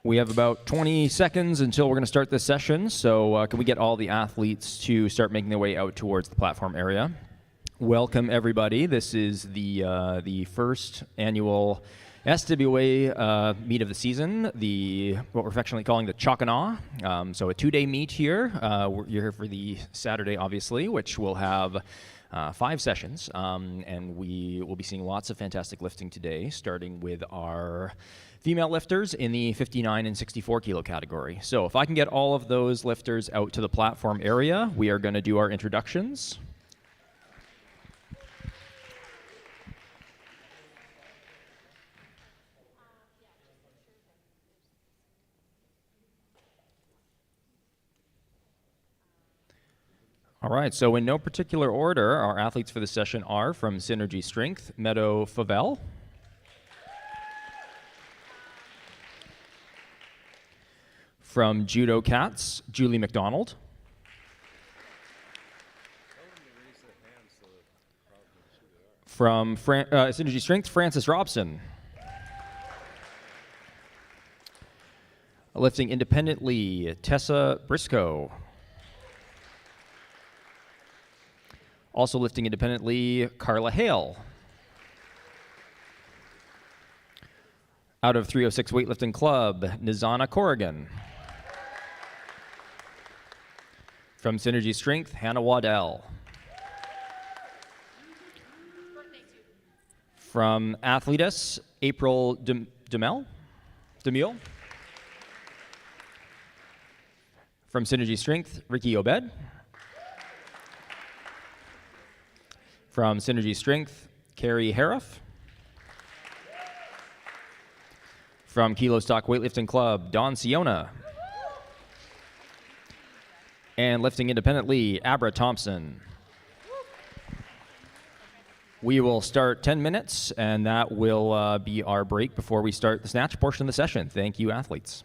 We have about 20 seconds until we're going to start this session, so can we get all the athletes to start making their way out towards the platform area? Welcome, everybody. This is the first annual SWA meet of the season, what we're affectionately calling the Chalk and Awe. So a two-day meet here. You're here for the Saturday, obviously, which will have 5 sessions, and we will be seeing lots of fantastic lifting today, starting with our female lifters in the 59 and 64 kilo category. So if I can get all of those lifters out to the platform area, we are going to do our introductions. All right, so in no particular order, our athletes for the session are from Synergy Strength, Meadow Favel. From Judo Cats, Julie McDonald. From Synergy Strength, Francis Robson. Lifting independently, Tessa Briscoe. Also lifting independently, Carla Hale. Out of 306 Weightlifting Club, Nizana Corrigan. From Synergy Strength, Hannah Waddell. From Athletus, April Demule. From Synergy Strength, Ricky Obed. From Synergy Strength, Carrie Hariff. From Kilo Stock Weightlifting Club, Dawn Siona. And lifting independently, Abra Thompson. We will start 10 minutes, and that will be our break before we start the snatch portion of the session. Thank you, athletes.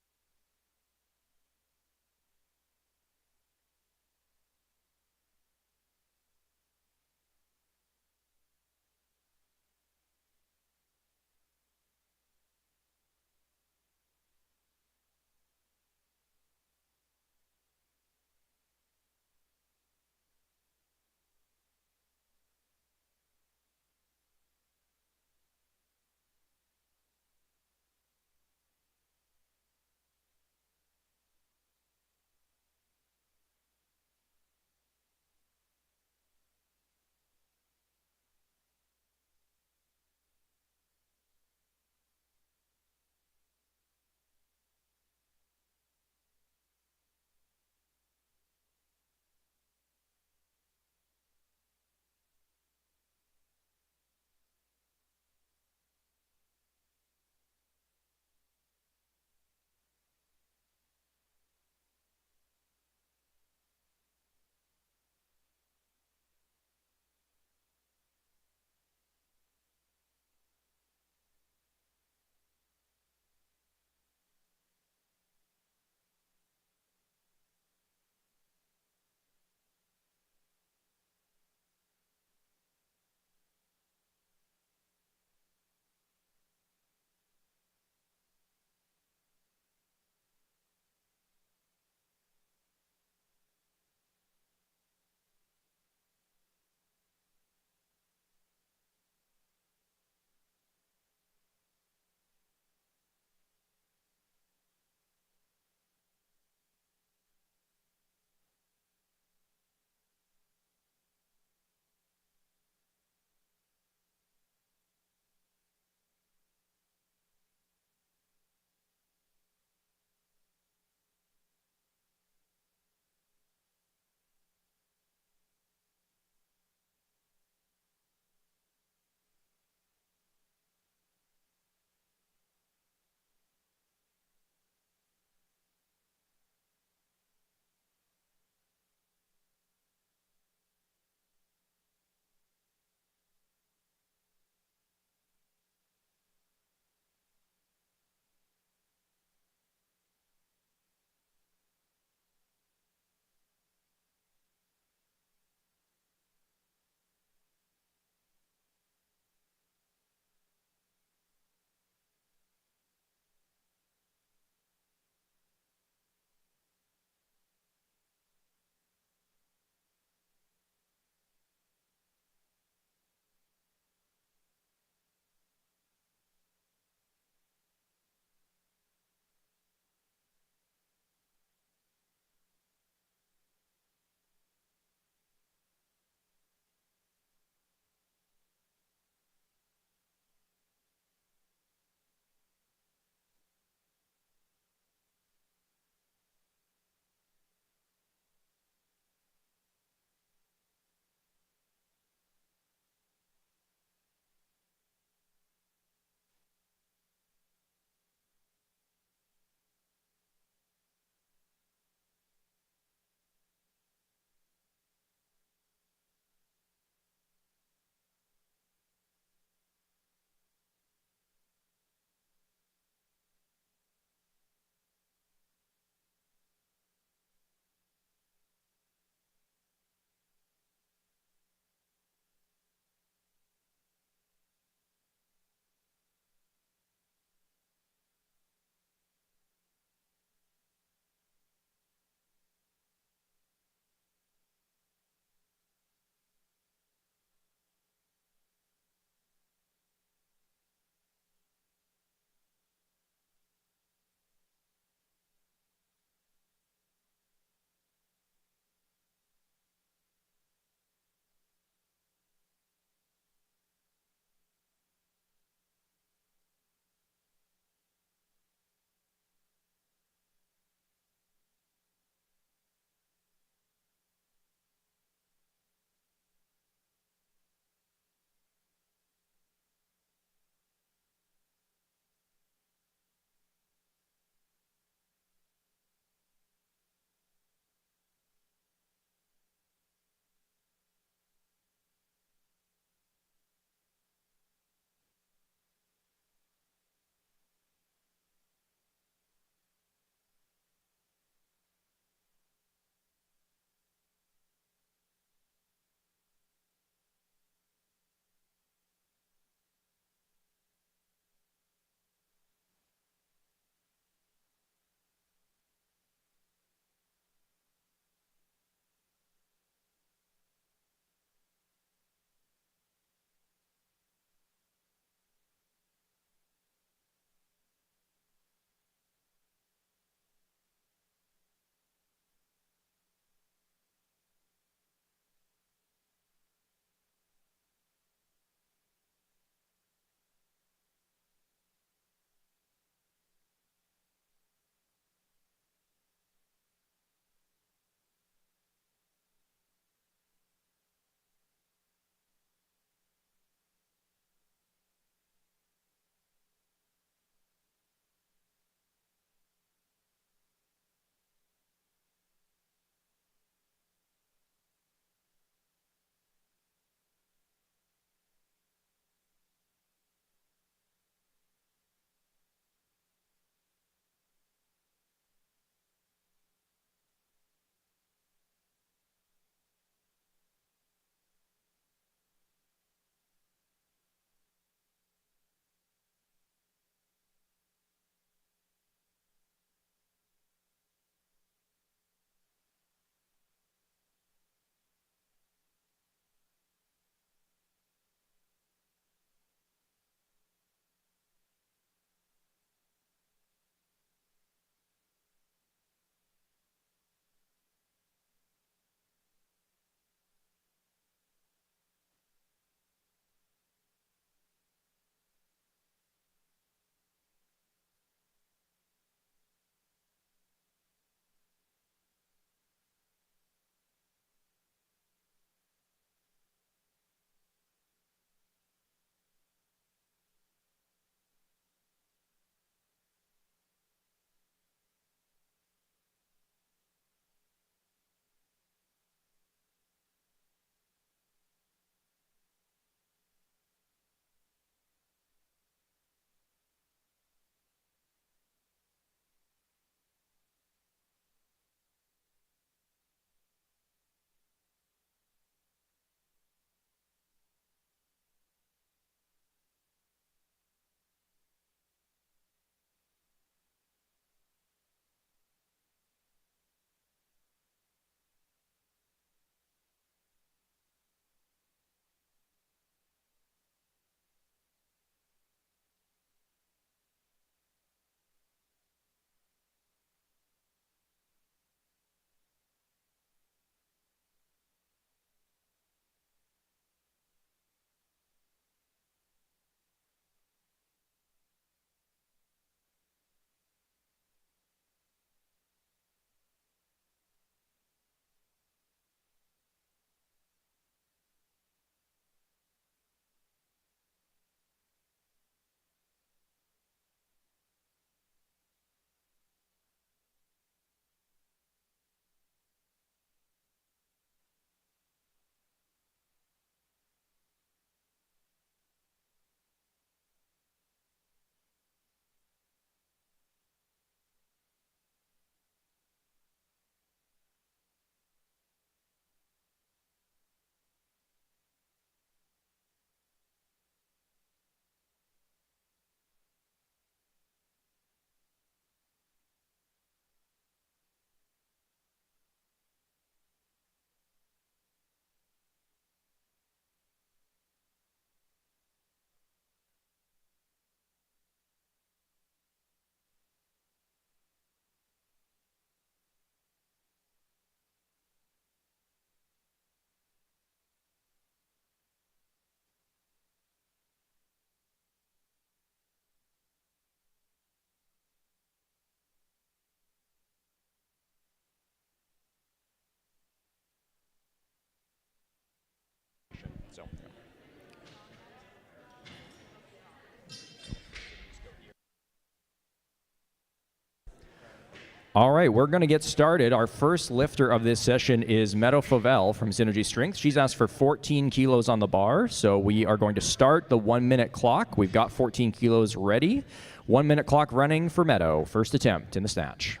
All right, we're going to get started. Our first lifter of this session is Meadow Favel from Synergy Strength. She's asked for 14 kilos on the bar, so we are going to start the 1 minute clock. We've got 14 kilos ready. 1 minute clock running for Meadow. First attempt in the snatch.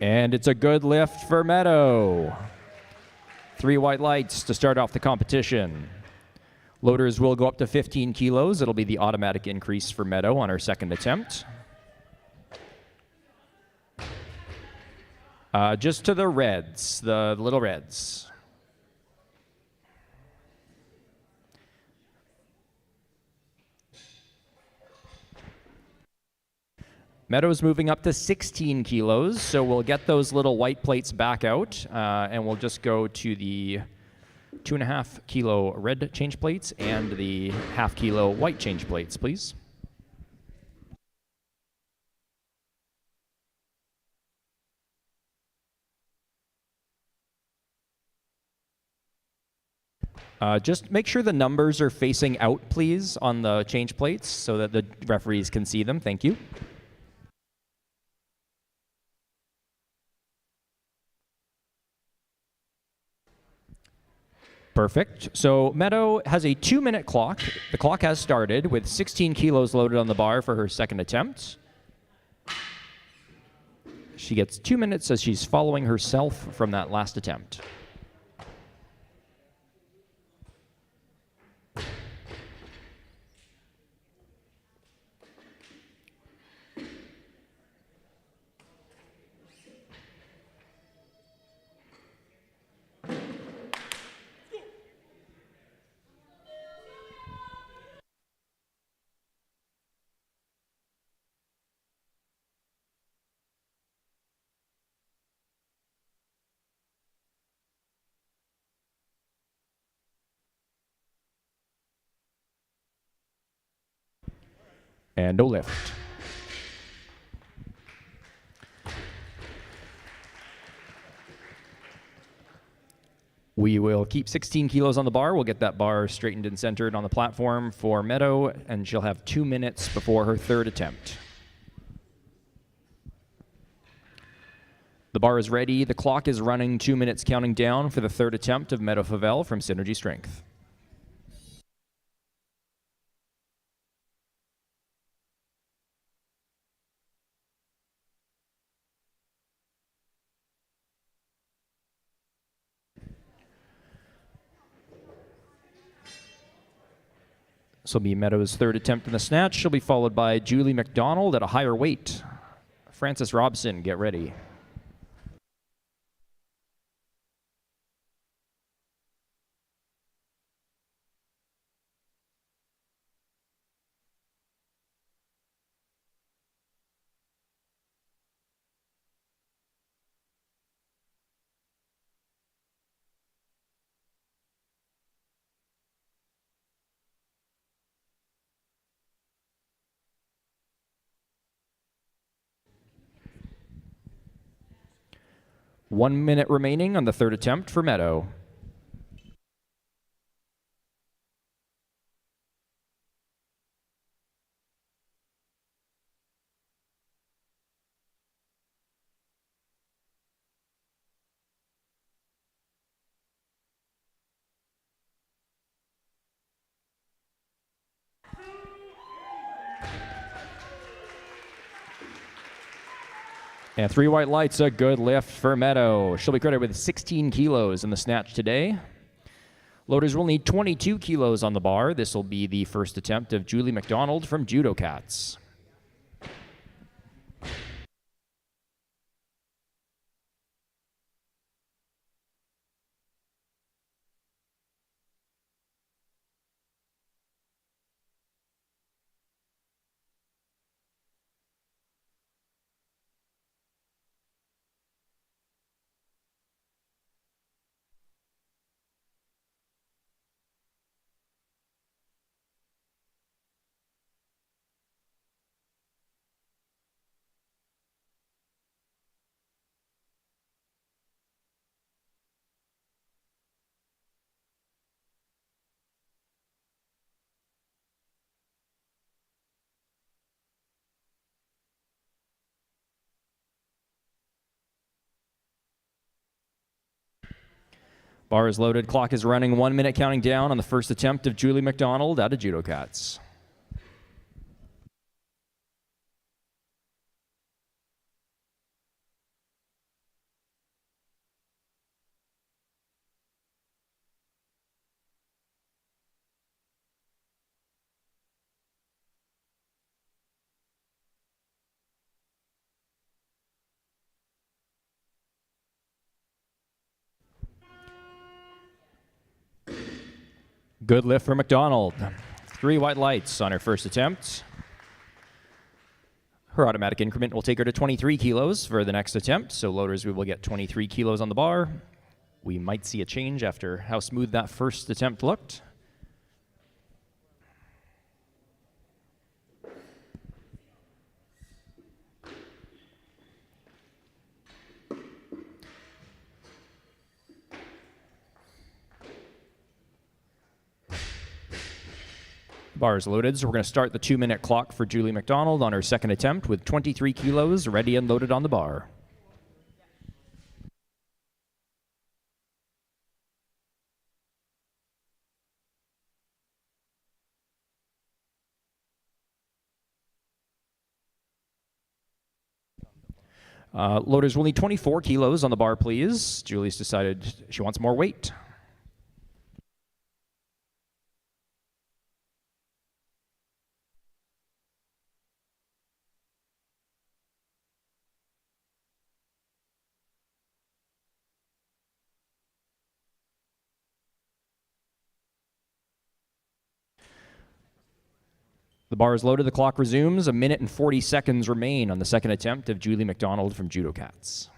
And it's a good lift for Meadow. 3 white lights to start off the competition. Loaders will go up to 15 kilos. It'll be the automatic increase for Meadow on her second attempt. Just to the reds, the little reds. Meadow's moving up to 16 kilos, so we'll get those little white plates back out, and we'll just go to the 2.5 kilo red change plates and the half kilo white change plates, please. Just make sure the numbers are facing out, please, on the change plates so that the referees can see them. Thank you. Perfect. So Meadow has a 2-minute clock. The clock has started with 16 kilos loaded on the bar for her second attempt. She gets 2 minutes as she's following herself from that last attempt. And no lift. We will keep 16 kilos on the bar. We'll get that bar straightened and centered on the platform for Meadow, and she'll have 2 minutes before her third attempt. The bar is ready. The clock is running, 2 minutes counting down for the third attempt of Meadow Favel from Synergy Strength. This will be Meadow's third attempt in the snatch. She'll be followed by Julie McDonald at a higher weight. Frances Robson, get ready. One minute remaining on the third attempt for Meadow. And 3 white lights, a good lift for Meadow. She'll be credited with 16 kilos in the snatch today. Loaders will need 22 kilos on the bar. This will be the first attempt of Julie McDonald from Judo Cats. Bar is loaded. Clock is running. 1 minute counting down on the first attempt of Julie McDonald out of Judo Cats. Good lift for McDonald. 3 white lights on her first attempt. Her automatic increment will take her to 23 kilos for the next attempt. So loaders, we will get 23 kilos on the bar. We might see a change after how smooth that first attempt looked. Bar is loaded, so we're going to start the 2-minute clock for Julie McDonald on her second attempt with 23 kilos ready and loaded on the bar. Loaders will need 24 kilos on the bar, please. Julie's decided she wants more weight. The bar is loaded, the clock resumes. 1 minute and 40 seconds remain on the second attempt of Julie McDonald from Judo Cats.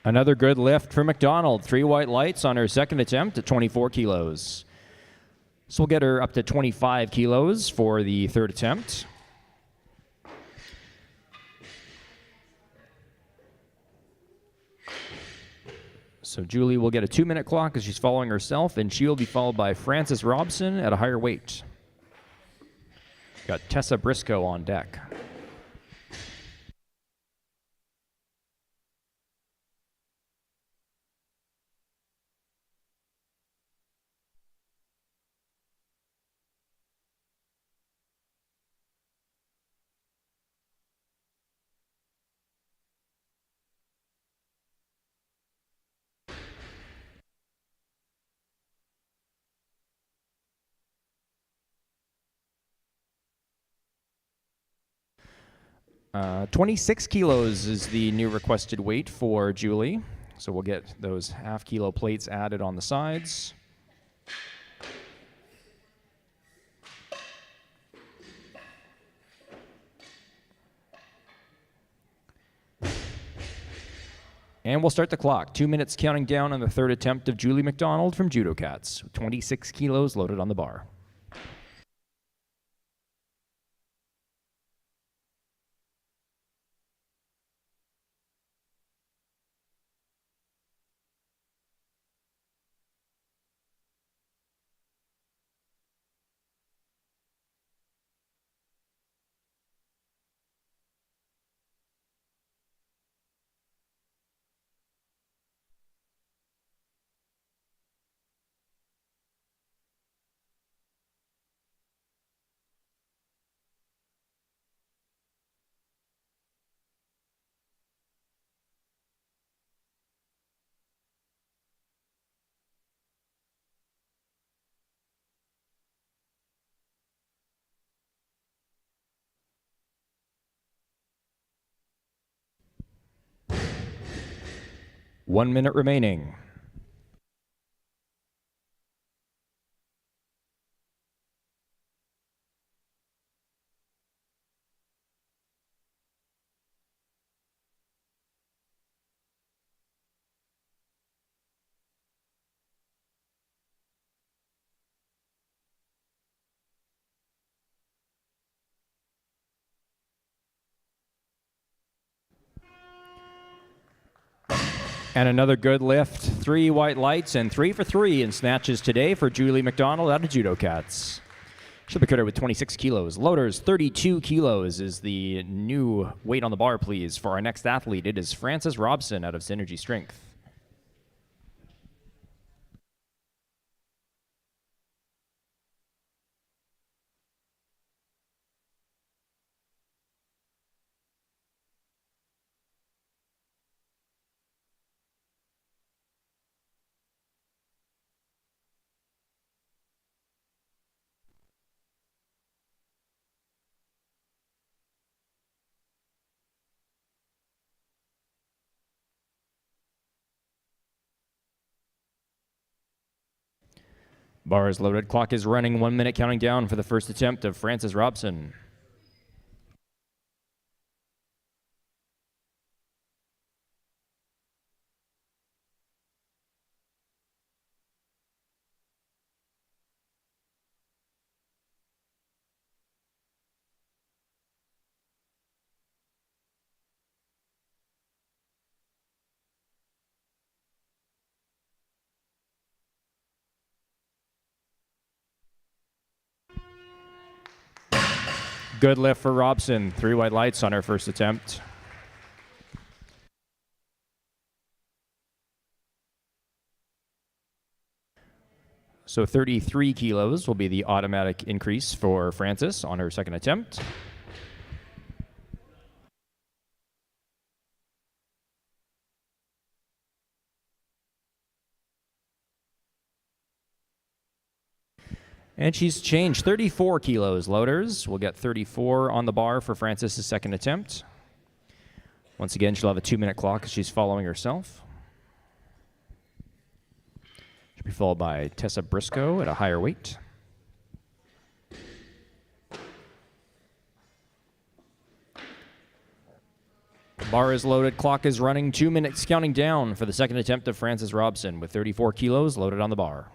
Another good lift for McDonald. 3 white lights on her second attempt at 24 kilos. So we'll get her up to 25 kilos for the third attempt. So Julie will get a 2-minute clock as she's following herself, and she will be followed by Frances Robson at a higher weight. Got Tessa Briscoe on deck. Uh, 26 kilos is the new requested weight for Julie. So we'll get those half-kilo plates added on the sides. And we'll start the clock. 2 minutes counting down on the third attempt of Julie McDonald from Judo Cats. 26 kilos loaded on the bar. 1 minute remaining. And another good lift. 3 white lights and 3 for 3 in snatches today for Julie McDonald out of Judo Cats. She'll be credited with 26 kilos. Loaders, 32 kilos is the new weight on the bar, please. For our next athlete, it is Frances Robson out of Synergy Strength. Bar is loaded. Clock is running. 1 minute counting down for the first attempt of Frances Robson. Good lift for Robson. 3 white lights on her first attempt. So 33 kilos will be the automatic increase for Frances on her second attempt. And she's changed. 34 kilos. Loaders will get 34 on the bar for Frances' second attempt. Once again, she'll have a 2-minute clock as she's following herself. She'll be followed by Tessa Briscoe at a higher weight. Bar is loaded. Clock is running. 2 minutes counting down for the second attempt of Frances Robson with 34 kilos loaded on the bar.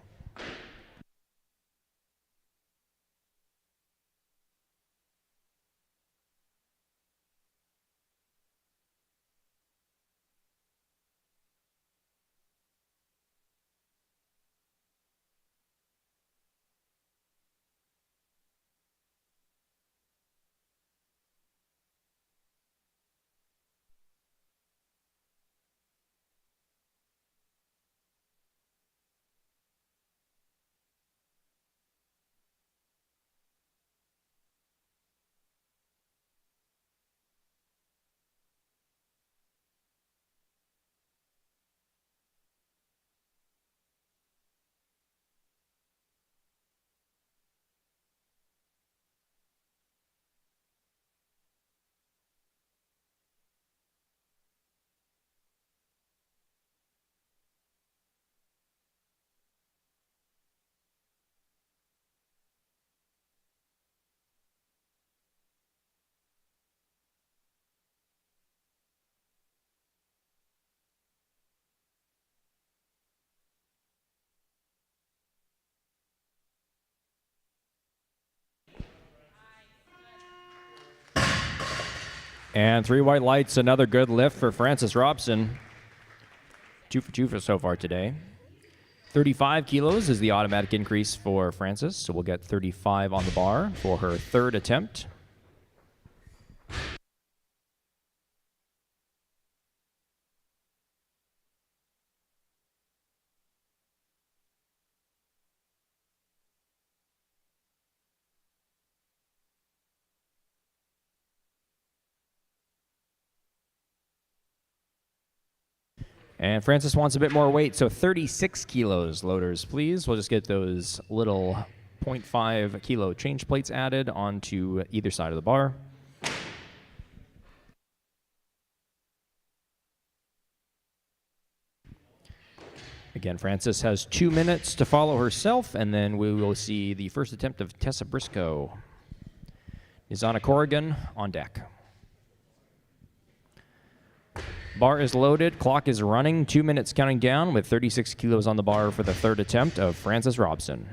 And 3 white lights, another good lift for Frances Robson. 2 for 2 for so far today. 35 kilos is the automatic increase for Frances, so we'll get 35 on the bar for her third attempt. And Frances wants a bit more weight, so 36 kilos. Loaders, please. We'll just get those little 0.5 kilo change plates added onto either side of the bar. Again, Frances has 2 minutes to follow herself, and then we will see the first attempt of Tessa Briscoe. Nizana Corrigan on deck. Bar is loaded, clock is running, 2 minutes counting down with 36 kilos on the bar for the third attempt of Frances Robson.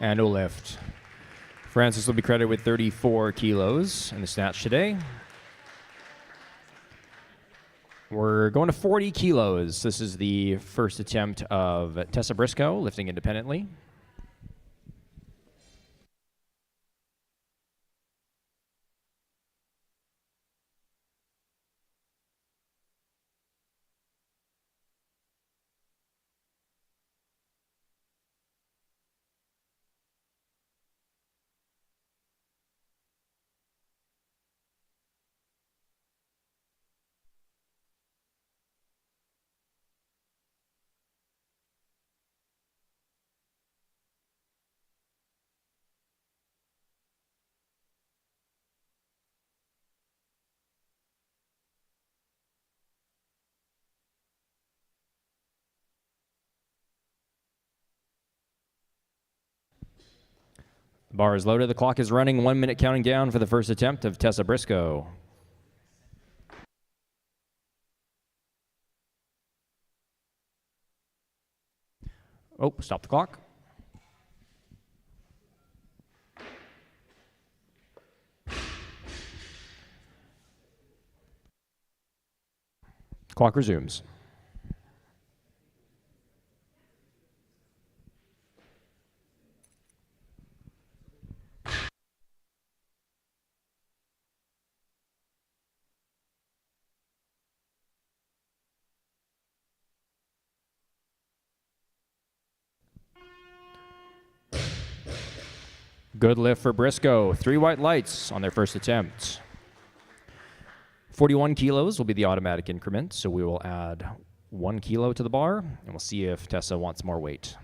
And a lift. Frances will be credited with 34 kilos in the snatch today. We're going to 40 kilos. This is the first attempt of Tessa Briscoe, lifting independently. Bar is loaded. The clock is running. 1 minute counting down for the first attempt of Tessa Briscoe. Oh, stop the clock. Clock resumes. Good lift for Briscoe. 3 white lights on their first attempt. 41 kilos will be the automatic increment, so we will add 1 kilo to the bar, and we'll see if Tessa wants more weight.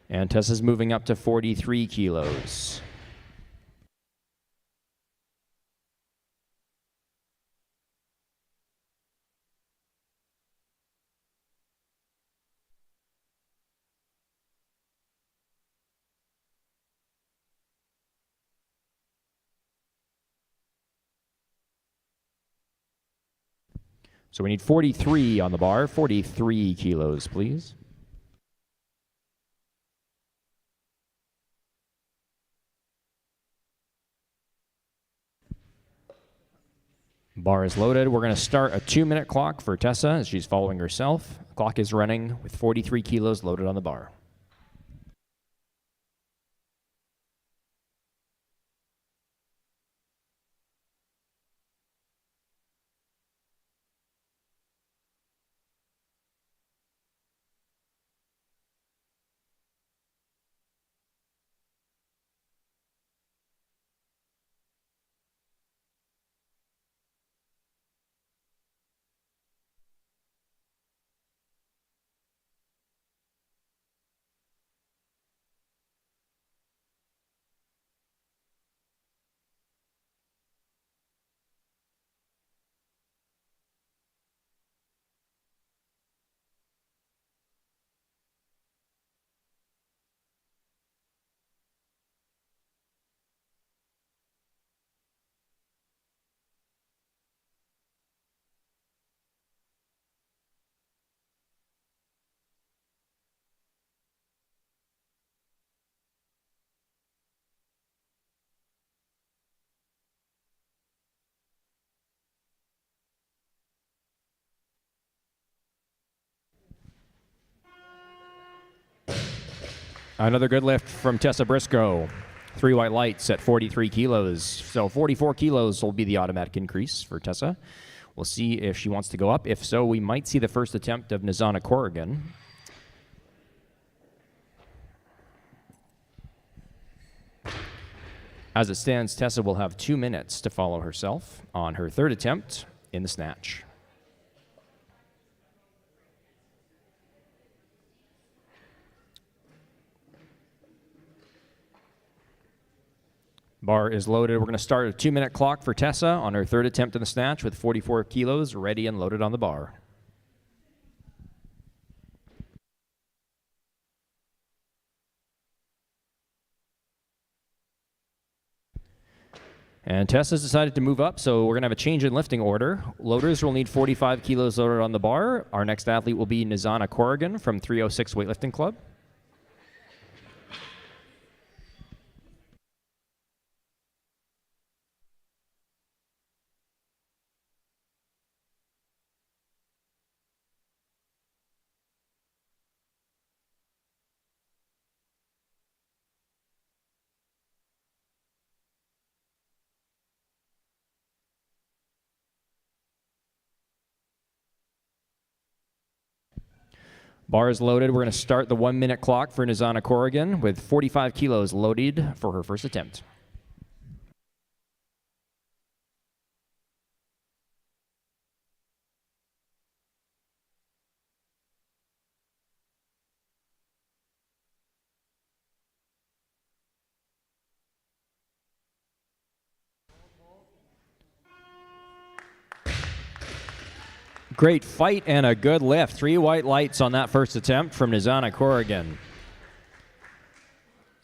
And Tessa's moving up to 43 kilos. So we need 43 on the bar. 43 kilos, please. Bar is loaded. We're going to start a 2-minute clock for Tessa as she's following herself. Clock is running with 43 kilos loaded on the bar. Another good lift from Tessa Briscoe. 3 white lights at 43 kilos. So 44 kilos will be the automatic increase for Tessa. We'll see if she wants to go up. If so, we might see the first attempt of Nizana Corrigan. As it stands, Tessa will have 2 minutes to follow herself on her third attempt in the snatch. Bar is loaded. We're going to start a 2-minute clock for Tessa on her third attempt in the snatch with 44 kilos ready and loaded on the bar. And Tessa's decided to move up, so we're going to have a change in lifting order. Loaders will need 45 kilos loaded on the bar. Our next athlete will be Nizana Corrigan from 306 Weightlifting Club. Bar is loaded. We're going to start the 1-minute clock for Nizana Corrigan with 45 kilos loaded for her first attempt. Great fight and a good lift. 3 white lights on that first attempt from Nizana Corrigan.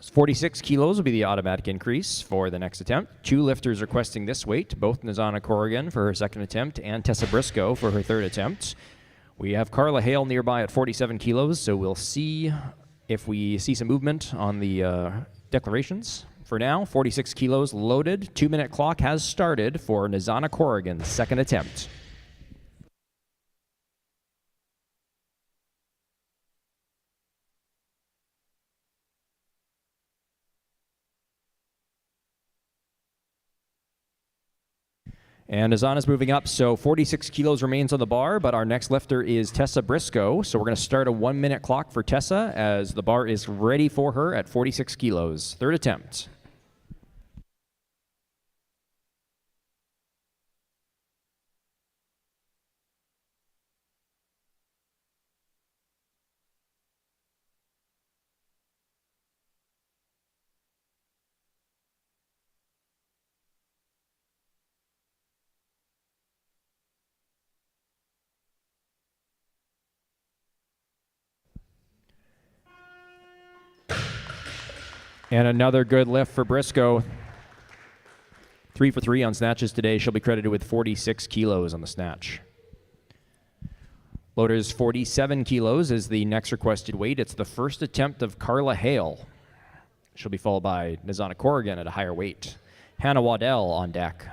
46 kilos will be the automatic increase for the next attempt. 2 lifters requesting this weight, both Nizana Corrigan for her second attempt and Tessa Briscoe for her third attempt. We have Carla Hale nearby at 47 kilos, so we'll see if we see some movement on the declarations. For now, 46 kilos loaded. 2-minute clock has started for Nizana Corrigan's second attempt. And Nizana's moving up, so 46 kilos remains on the bar, but our next lifter is Tessa Briscoe. So we're going to start a 1-minute clock for Tessa as the bar is ready for her at 46 kilos. Third attempt. And another good lift for Briscoe. 3 for 3 on snatches today. She'll be credited with 46 kilos on the snatch. Loaders 47 kilos is the next requested weight. It's the first attempt of Carla Hale. She'll be followed by Nizana Corrigan at a higher weight. Hannah Waddell on deck.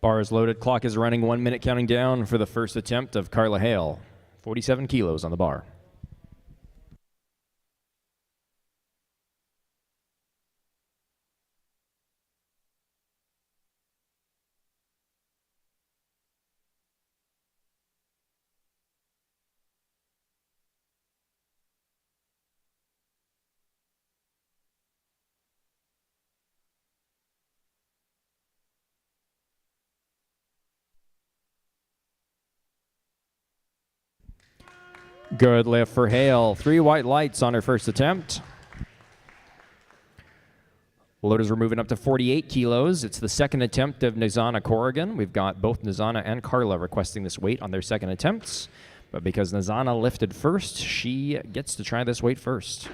Bar is loaded. Clock is running. 1 minute counting down for the first attempt of Carla Hale. 47 kilos on the bar. Good lift for Hale. 3 white lights on her first attempt. Loaders are moving up to 48 kilos. It's the second attempt of Nizana Corrigan. We've got both Nizana and Carla requesting this weight on their second attempts. But because Nizana lifted first, she gets to try this weight first.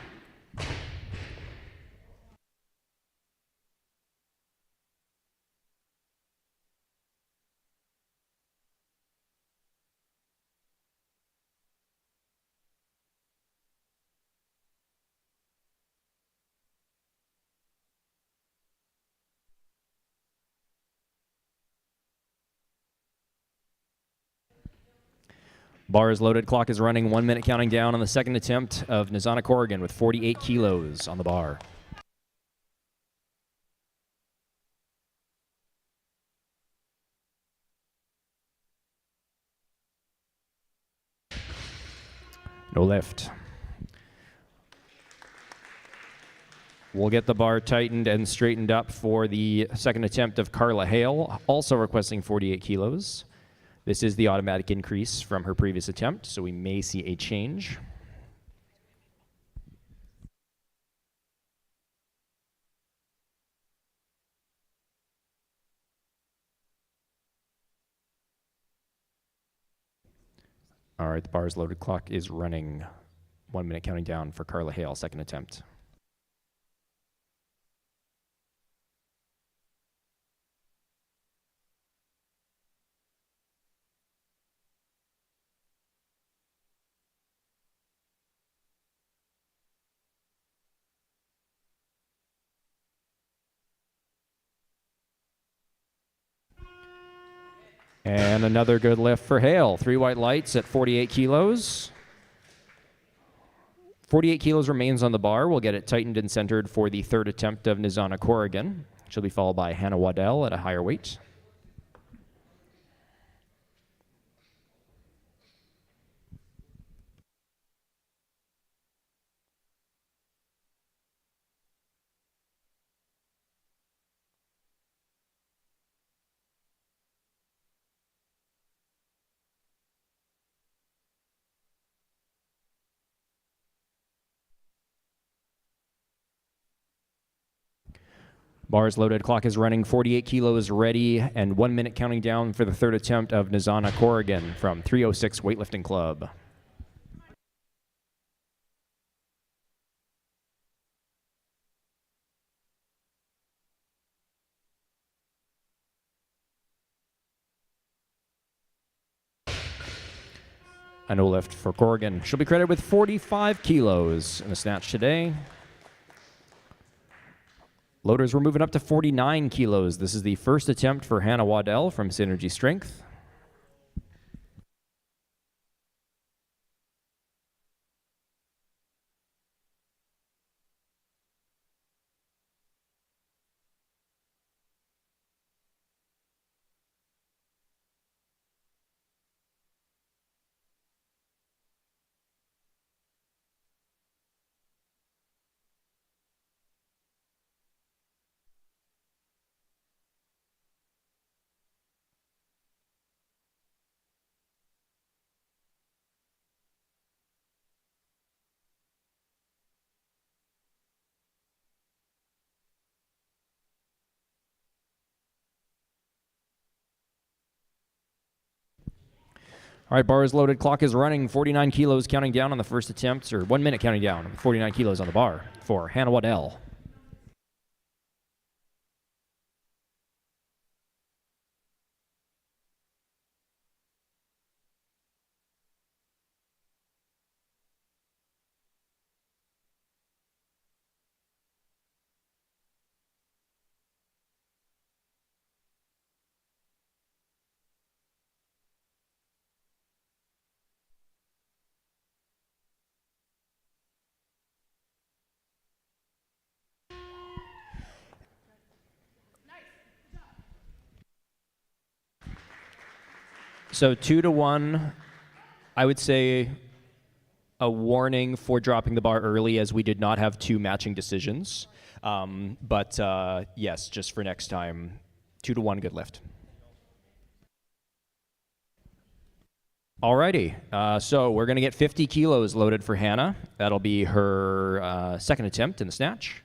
Bar is loaded, clock is running, 1 minute counting down on the second attempt of Nizana Corrigan with 48 kilos on the bar. No lift. We'll get the bar tightened and straightened up for the second attempt of Carla Hale, also requesting 48 kilos. This is the automatic increase from her previous attempt, so we may see a change. All right, the bar is loaded, clock is running. 1 minute counting down for Carla Hale, second attempt. And another good lift for Hale. 3 white lights at 48 kilos. 48 kilos remains on the bar. We'll get it tightened and centered for the third attempt of Nizana Corrigan. She'll be followed by Hannah Waddell at a higher weight. Bar is loaded, clock is running, 48 kilos ready, and 1 minute counting down for the third attempt of Nizana Corrigan from 306 Weightlifting Club. A no lift for Corrigan. She'll be credited with 45 kilos in the snatch today. Loaders, we're moving up to 49 kilos. This is the first attempt for Hannah Waddell from Synergy Strength. All right, bar is loaded, clock is running, 49 kilos counting down on the first attempt, or 1 minute counting down, 49 kilos on the bar for Hannah Waddell. So 2-1, I would say a warning for dropping the bar early, as we did not have 2 matching decisions. But yes, just for next time, 2-1, good lift. Alrighty, so we're going to get 50 kilos loaded for Hannah. That'll be her second attempt in the snatch.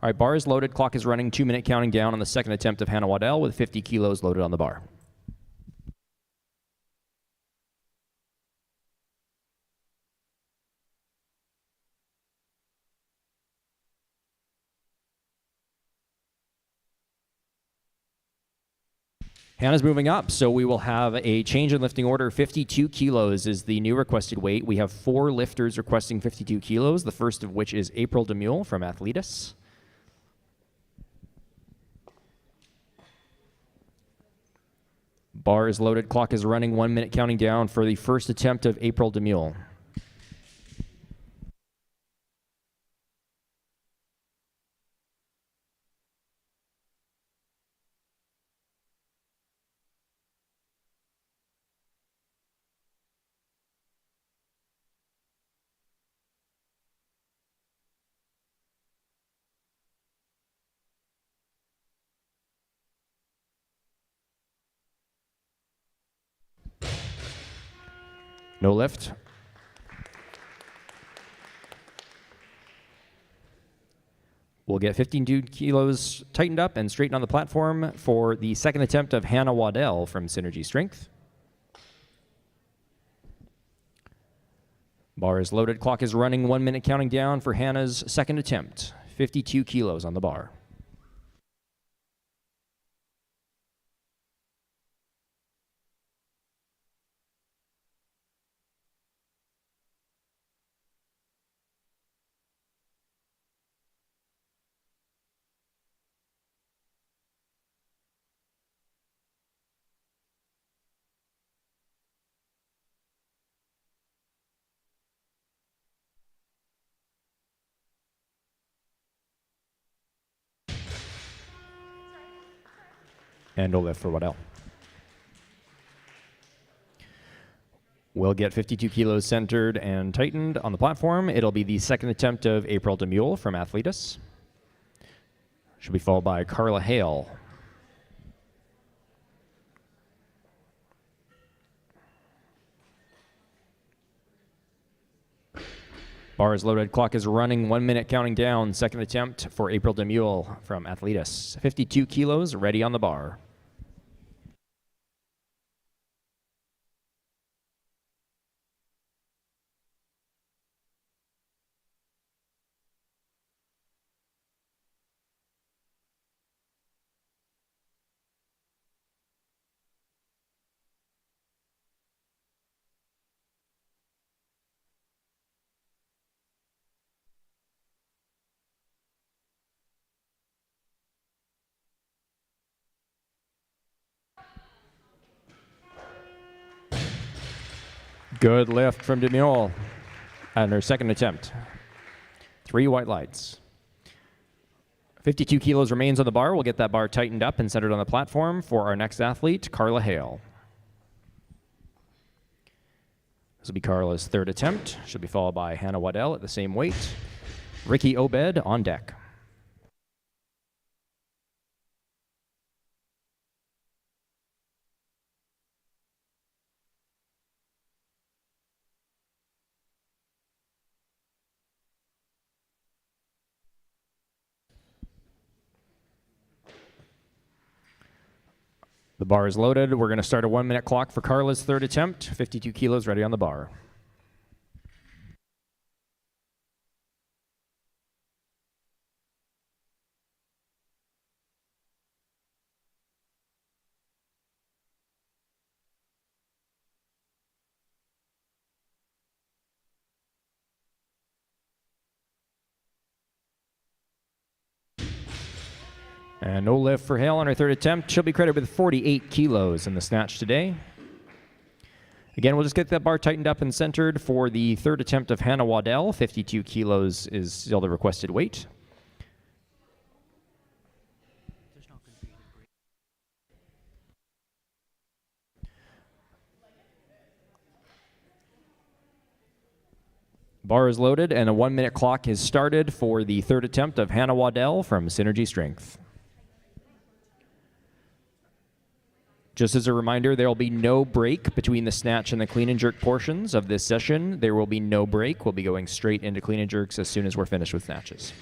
All right, bar is loaded. Clock is running. 2 minute counting down on the second attempt of Hannah Waddell with 50 kilos loaded on the bar. Hannah's moving up, so we will have a change in lifting order. 52 kilos is the new requested weight. We have 4 lifters requesting 52 kilos, the first of which is April Demule from Athletus. Bar is loaded. Clock is running. 1 minute counting down for the first attempt of April Demule. No lift. We'll get 52 kilos tightened up and straightened on the platform for the second attempt of Hannah Waddell from Synergy Strength. Bar is loaded. Clock is running. 1 minute counting down for Hannah's second attempt. 52 kilos on the bar. And no lift for Waddell. We'll get 52 kilos centered and tightened on the platform. It'll be the second attempt of April Demule from Athletus. Should be followed by Carla Hale. Bar is loaded. Clock is running. 1 minute counting down. Second attempt for April Demule from Athletus. 52 kilos ready on the bar. Good lift from Demule on her second attempt. 3 white lights. 52 kilos remains on the bar. We'll get that bar tightened up and centered on the platform for our next athlete, Carla Hale. This will be Carla's third attempt. She'll be followed by Hannah Waddell at the same weight. Ricky Obed on deck. The bar is loaded. We're going to start a 1 minute clock for Carla's third attempt. 52 kilos ready on the bar. And no lift for Hale on her third attempt. She'll be credited with 48 kilos in the snatch today. Again, we'll just get that bar tightened up and centered for the third attempt of Hannah Waddell. 52 kilos is still the requested weight. Bar is loaded and a 1 minute clock is started for the third attempt of Hannah Waddell from Synergy Strength. Just as a reminder, there will be no break between the snatch and the clean and jerk portions of this session. There will be no break. We'll be going straight into clean and jerks as soon as we're finished with snatches.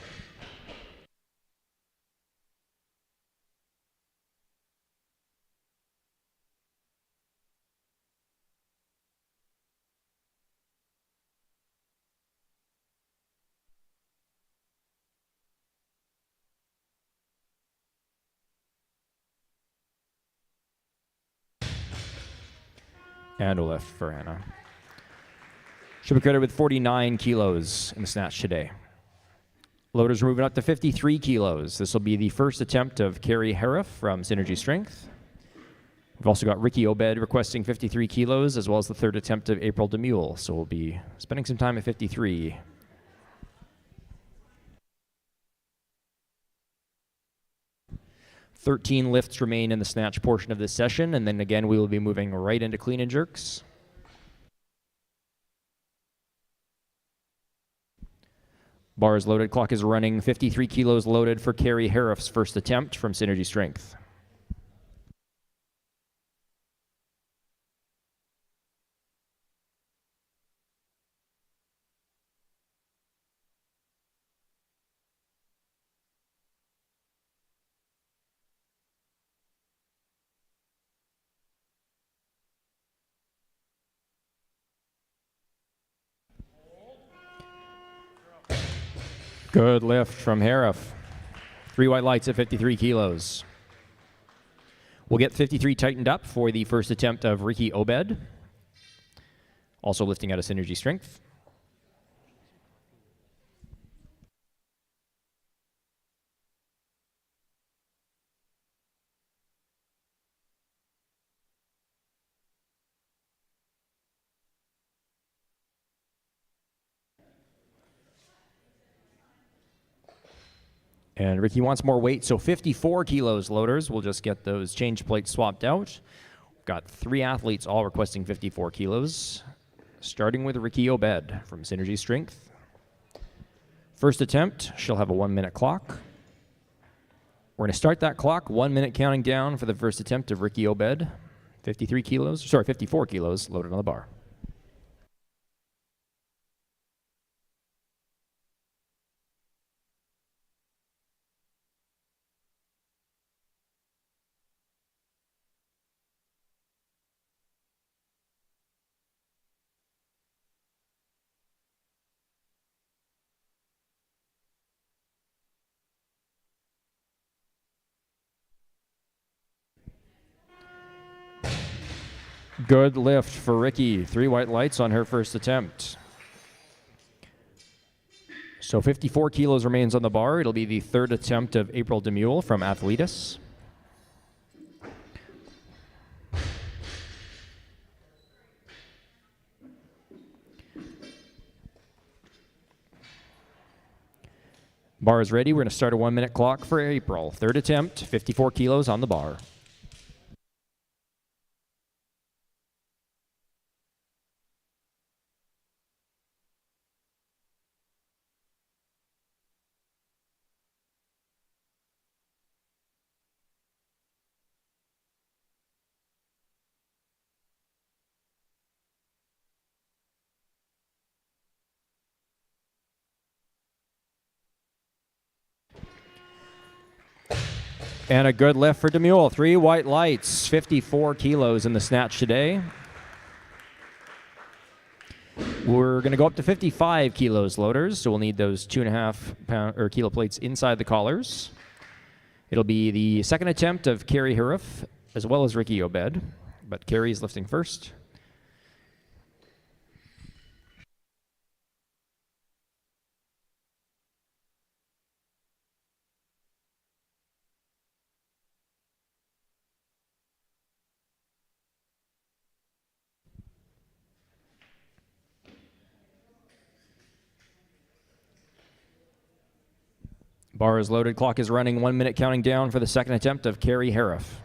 And a lift for Anna. She'll be credited with 49 kilos in the snatch today. Loaders are moving up to 53 kilos. This will be the first attempt of Carrie Hariff from Synergy Strength. We've also got Ricky Obed requesting 53 kilos, as well as the third attempt of April Demule. So we'll be spending some time at 53. "13 lifts remain in the snatch portion of this session, and then again we will be moving right into clean and jerks. Bar is loaded, clock is running. 53 kilos loaded for Carrie Hariff's first attempt from Synergy Strength. Good lift from Hariff. 3 white lights at 53 kilos. We'll get 53 tightened up for the first attempt of Ricky Obed. Also lifting out of Synergy Strength. And Ricky wants more weight, so 54 kilos loaders. We'll just get those change plates swapped out. Got 3 athletes all requesting 54 kilos, starting with Ricky Obed from Synergy Strength. First attempt, she'll have a 1-minute clock. We're going to start that clock, 1 minute counting down for the first attempt of Ricky Obed. 54 kilos loaded on the bar. Good lift for Ricky. 3 white lights on her first attempt. So 54 kilos remains on the bar. It'll be the third attempt of April Demule from Athletus. Bar is ready. We're going to start a 1-minute clock for April. Third attempt, 54 kilos on the bar. And a good lift for Demule. 3 white lights, 54 kilos in the snatch today. We're going to go up to 55 kilos loaders, so we'll need those 2.5 pound or kilo plates inside the collars. It'll be the second attempt of Carrie Hariff as well as Ricky Obed, but Carrie's lifting first. Bar is loaded, clock is running, 1 minute counting down for the second attempt of Carrie Hariff.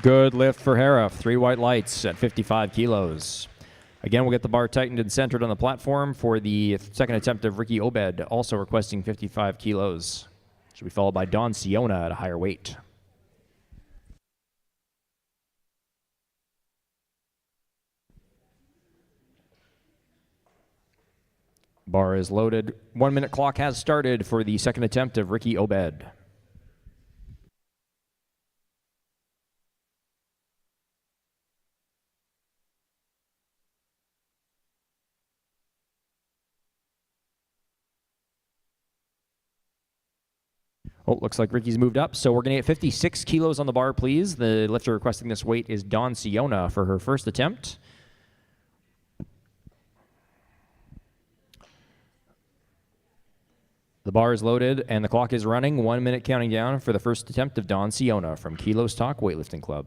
Good lift for Hariff. 3 white lights at 55 kilos. Again, we'll get the bar tightened and centered on the platform for the second attempt of Ricky Obed, also requesting 55 kilos. Should be followed by Dawn Siona at a higher weight. Bar is loaded. 1 minute clock has started for the second attempt of Ricky Obed. Oh, looks like Ricky's moved up, so we're going to get 56 kilos on the bar, please. The lifter requesting this weight is Dawn Siona for her first attempt. The bar is loaded, and the clock is running. 1 minute counting down for the first attempt of Dawn Siona from Kilos Talk Weightlifting Club.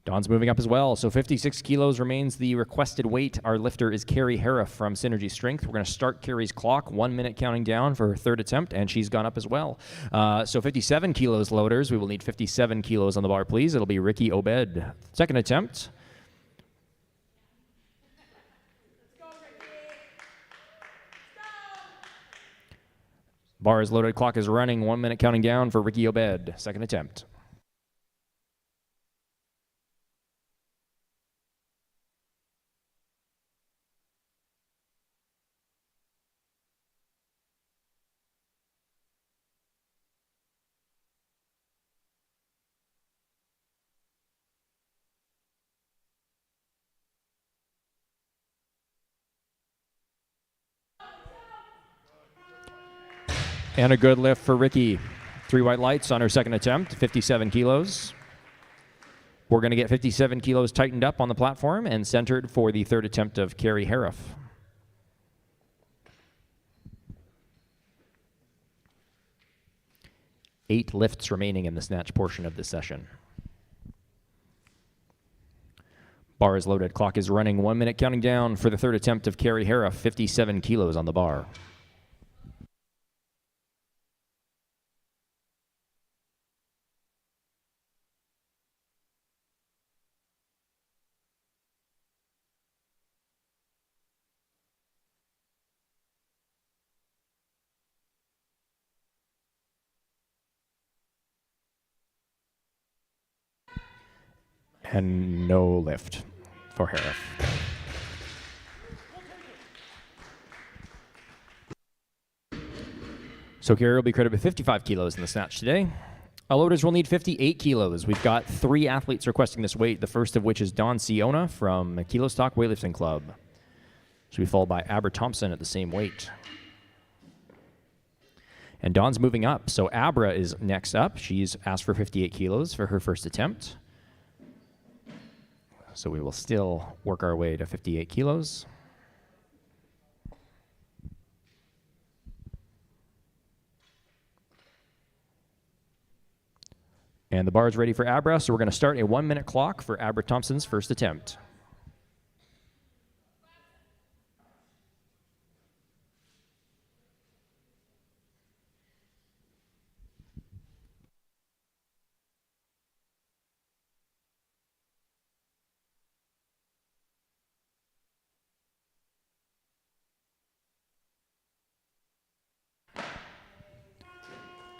Dawn's moving up as well, so 56 kilos remains the requested weight. Our lifter is Carrie Hariff from Synergy Strength. We're going to start Carrie's clock, 1 minute counting down for her third attempt, and she's gone up as well. So 57 kilos loaders. We will need 57 kilos on the bar, please. It'll be Ricky Obed. Second attempt. Bar is loaded, clock is running, 1 minute counting down for Ricky Obed. Second attempt. And a good lift for Ricky. 3 white lights on her second attempt, 57 kilos. We're going to get 57 kilos tightened up on the platform and centered for the third attempt of Carrie Hariff. Eight lifts remaining in the snatch portion of this session. Bar is loaded, clock is running, 1 minute counting down for the third attempt of Carrie Hariff, 57 kilos on the bar. And no lift for Hariff. So Carrie will be credited with 55 kilos in the snatch today. Our loaders will need 58 kilos. We've got 3 athletes requesting this weight, the first of which is Dawn Siona from Kilos Talk Weightlifting Club. She'll be followed by Abra Thompson at the same weight. And Dawn's moving up, so Abra is next up. She's asked for 58 kilos for her first attempt. So we will still work our way to 58 kilos. And the bar is ready for Abra, so we're going to start a 1 minute clock for Abra Thompson's first attempt.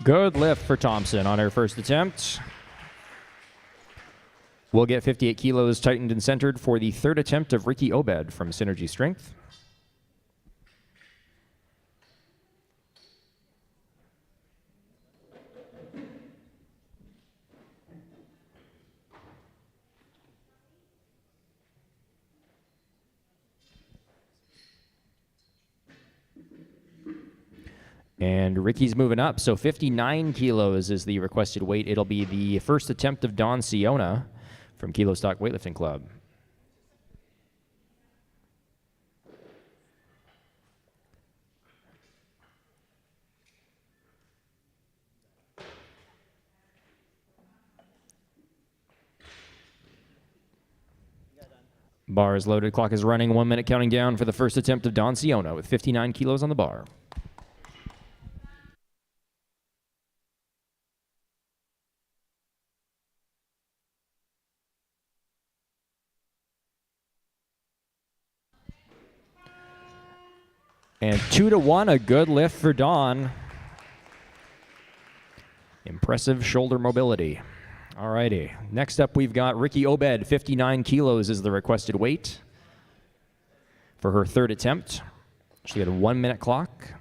Good lift for Thompson on her first attempt. We'll get 58 kilos tightened and centered for the third attempt of Ricky Obed from Synergy Strength. And Ricky's moving up, so 59 kilos is the requested weight. It'll be the first attempt of Dawn Siona from Kilos Talk Weightlifting Club. Bar is loaded, clock is running, 1 minute counting down for the first attempt of Dawn Siona with 59 kilos on the bar. And 2-1, a good lift for Dawn. Impressive shoulder mobility. All righty. Next up, we've got Ricky Obed. 59 kilos is the requested weight. For her third attempt, she had a 1 minute clock.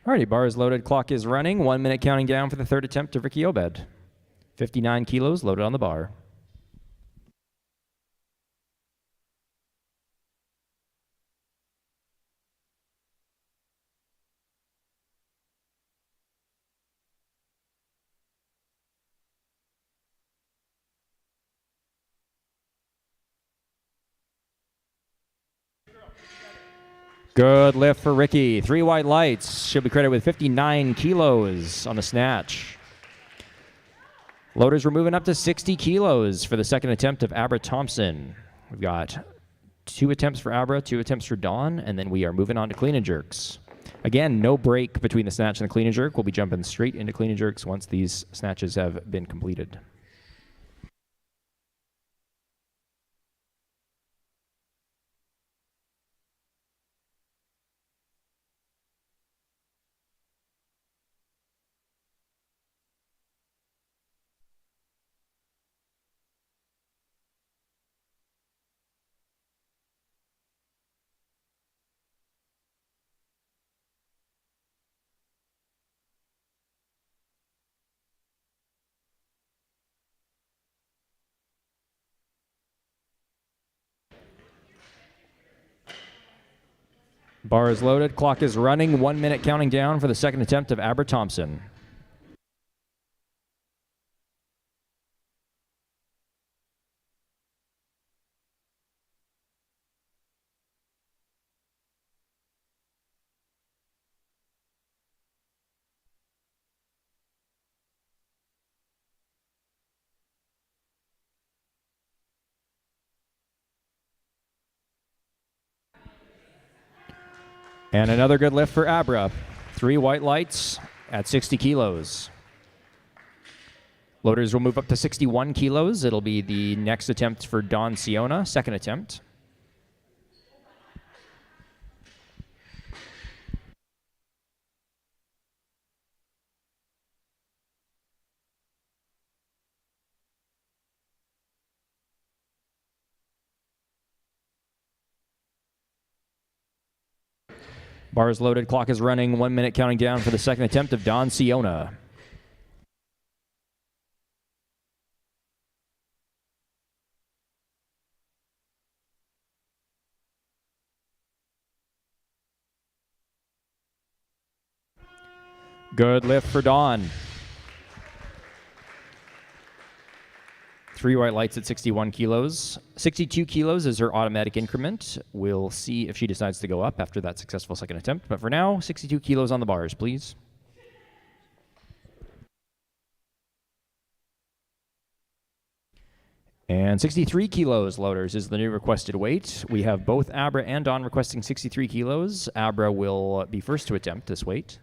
Alrighty, bar is loaded, clock is running. 1 minute counting down for the third attempt of Ricky Obed. 59 kilos loaded on the bar. Good lift for Ricky. 3 white lights. She'll be credited with 59 kilos on the snatch. Loaders were moving up to 60 kilos for the second attempt of Abra Thompson. We've got 2 attempts for Abra, 2 attempts for Dawn, and then we are moving on to clean and jerks. Again, no break between the snatch and the clean and jerk. We'll be jumping straight into clean and jerks once these snatches have been completed. Bar is loaded, clock is running. 1 minute counting down for the second attempt of Abra Thompson. And another good lift for Abra. 3 white lights at 60 kilos. Loaders will move up to 61 kilos. It'll be the next attempt for Dawn Siona, second attempt. Bar is loaded, clock is running. 1 minute counting down for the second attempt of Dawn Siona. Good lift for Dawn. 3 white lights at 61 kilos. 62 kilos is her automatic increment. We'll see if she decides to go up after that successful second attempt. But for now, 62 kilos on the bars, please. And 63 kilos, loaders, is the new requested weight. We have both Abra and Dawn requesting 63 kilos. Abra will be first to attempt this weight.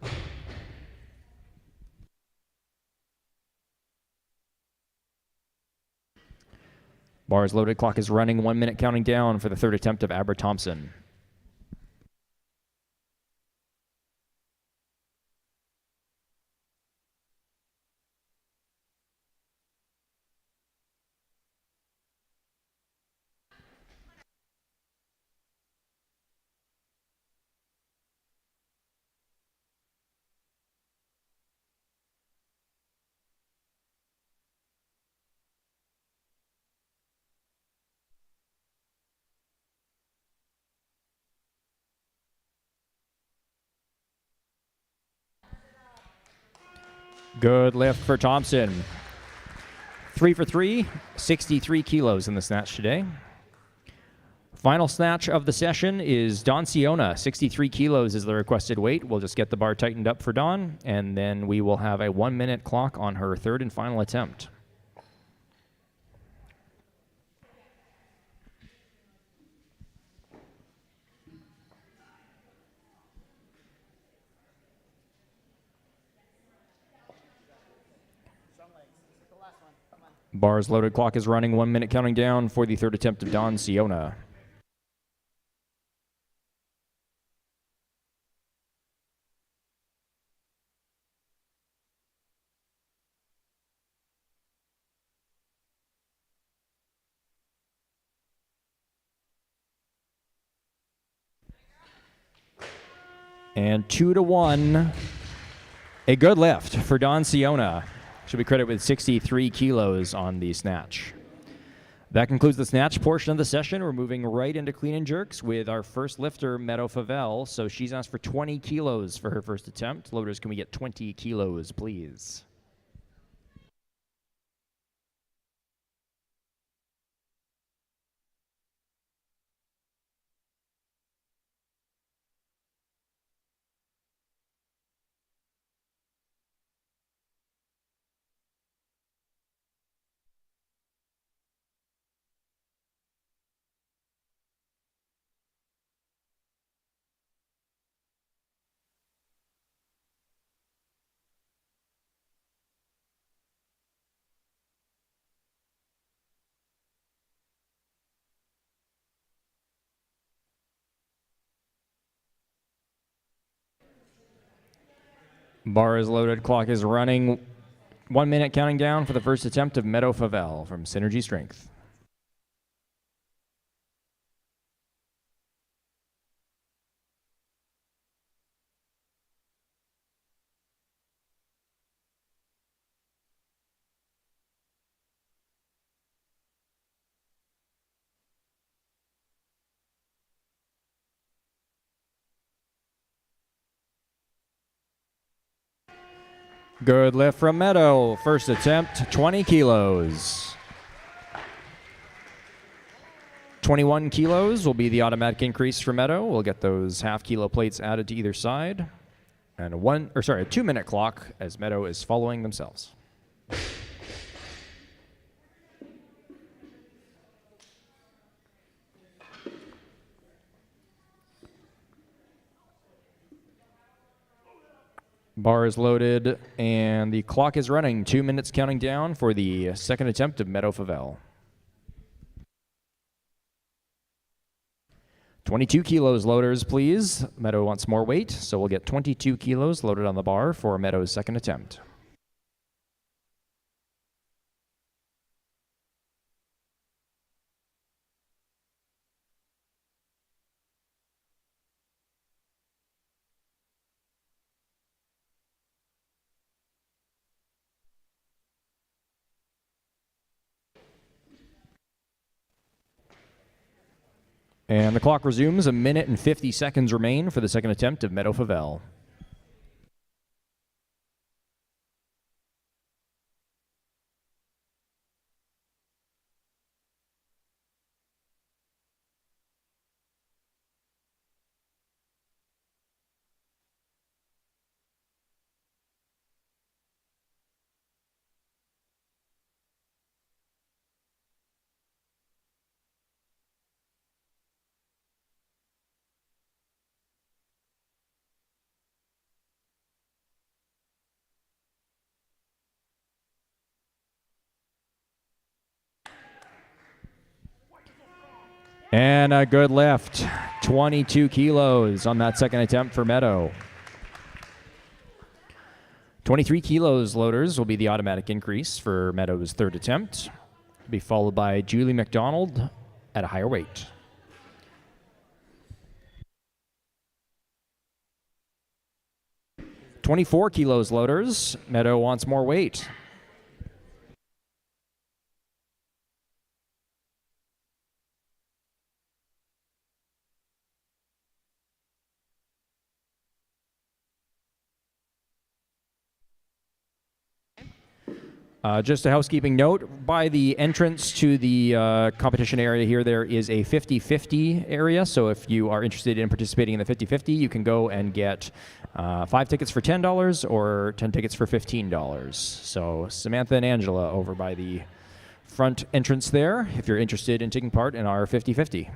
Bar is loaded, clock is running. 1 minute counting down for the third attempt of Abra Thompson. Good lift for Thompson. 3 for 3, 63 kilos in the snatch today. Final snatch of the session is Dawn Siona. 63 kilos is the requested weight. We'll just get the bar tightened up for Dawn, and then we will have a 1-minute clock on her third and final attempt. Bars loaded, clock is running, 1 minute counting down for the third attempt of Dawn Siona. And 2-1, a good lift for Dawn Siona. Should be credited with 63 kilos on the snatch. That concludes the snatch portion of the session. We're moving right into clean and jerks with our first lifter, Meadow Favel. So she's asked for 20 kilos for her first attempt. Loaders, can we get 20 kilos, please? Bar is loaded, clock is running. 1 minute counting down for the first attempt of Meadow Favel from Synergy Strength. Good lift from Meadow. First attempt, 20 kilos. 21 kilos will be the automatic increase for Meadow. We'll get those half-kilo plates added to either side. And a 2-minute clock as Meadow is following themselves. Bar is loaded, and the clock is running. 2 minutes counting down for the second attempt of Meadow Favel. 22 kilos loaders, please. Meadow wants more weight, so we'll get 22 kilos loaded on the bar for Meadow's second attempt. And the clock resumes. 1 minute and 50 seconds remain for the second attempt of Meadow Favel. And a good lift. 22 kilos on that second attempt for Meadow. 23 kilos loaders will be the automatic increase for Meadow's third attempt. Be followed by Julie McDonald at a higher weight. "24 kilos loaders. Meadow wants more weight. Just a housekeeping note, by the entrance to the competition area here, there is a 50-50 area. So if you are interested in participating in the 50-50, you can go and get 5 tickets for $10 or 10 tickets for $15. So Samantha and Angela over by the front entrance there, if you're interested in taking part in our 50-50.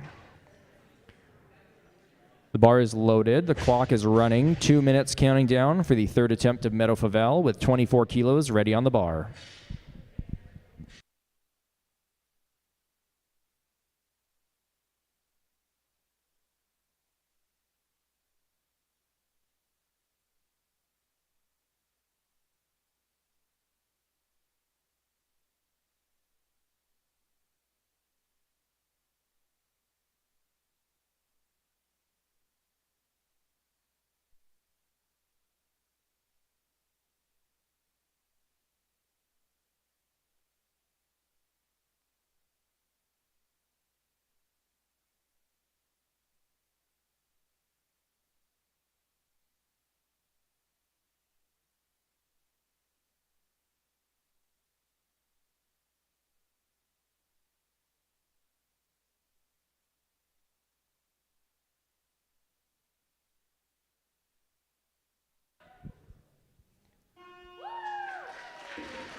The bar is loaded. The clock is running. 2 minutes counting down for the third attempt of Meadow Favel with 24 kilos ready on the bar.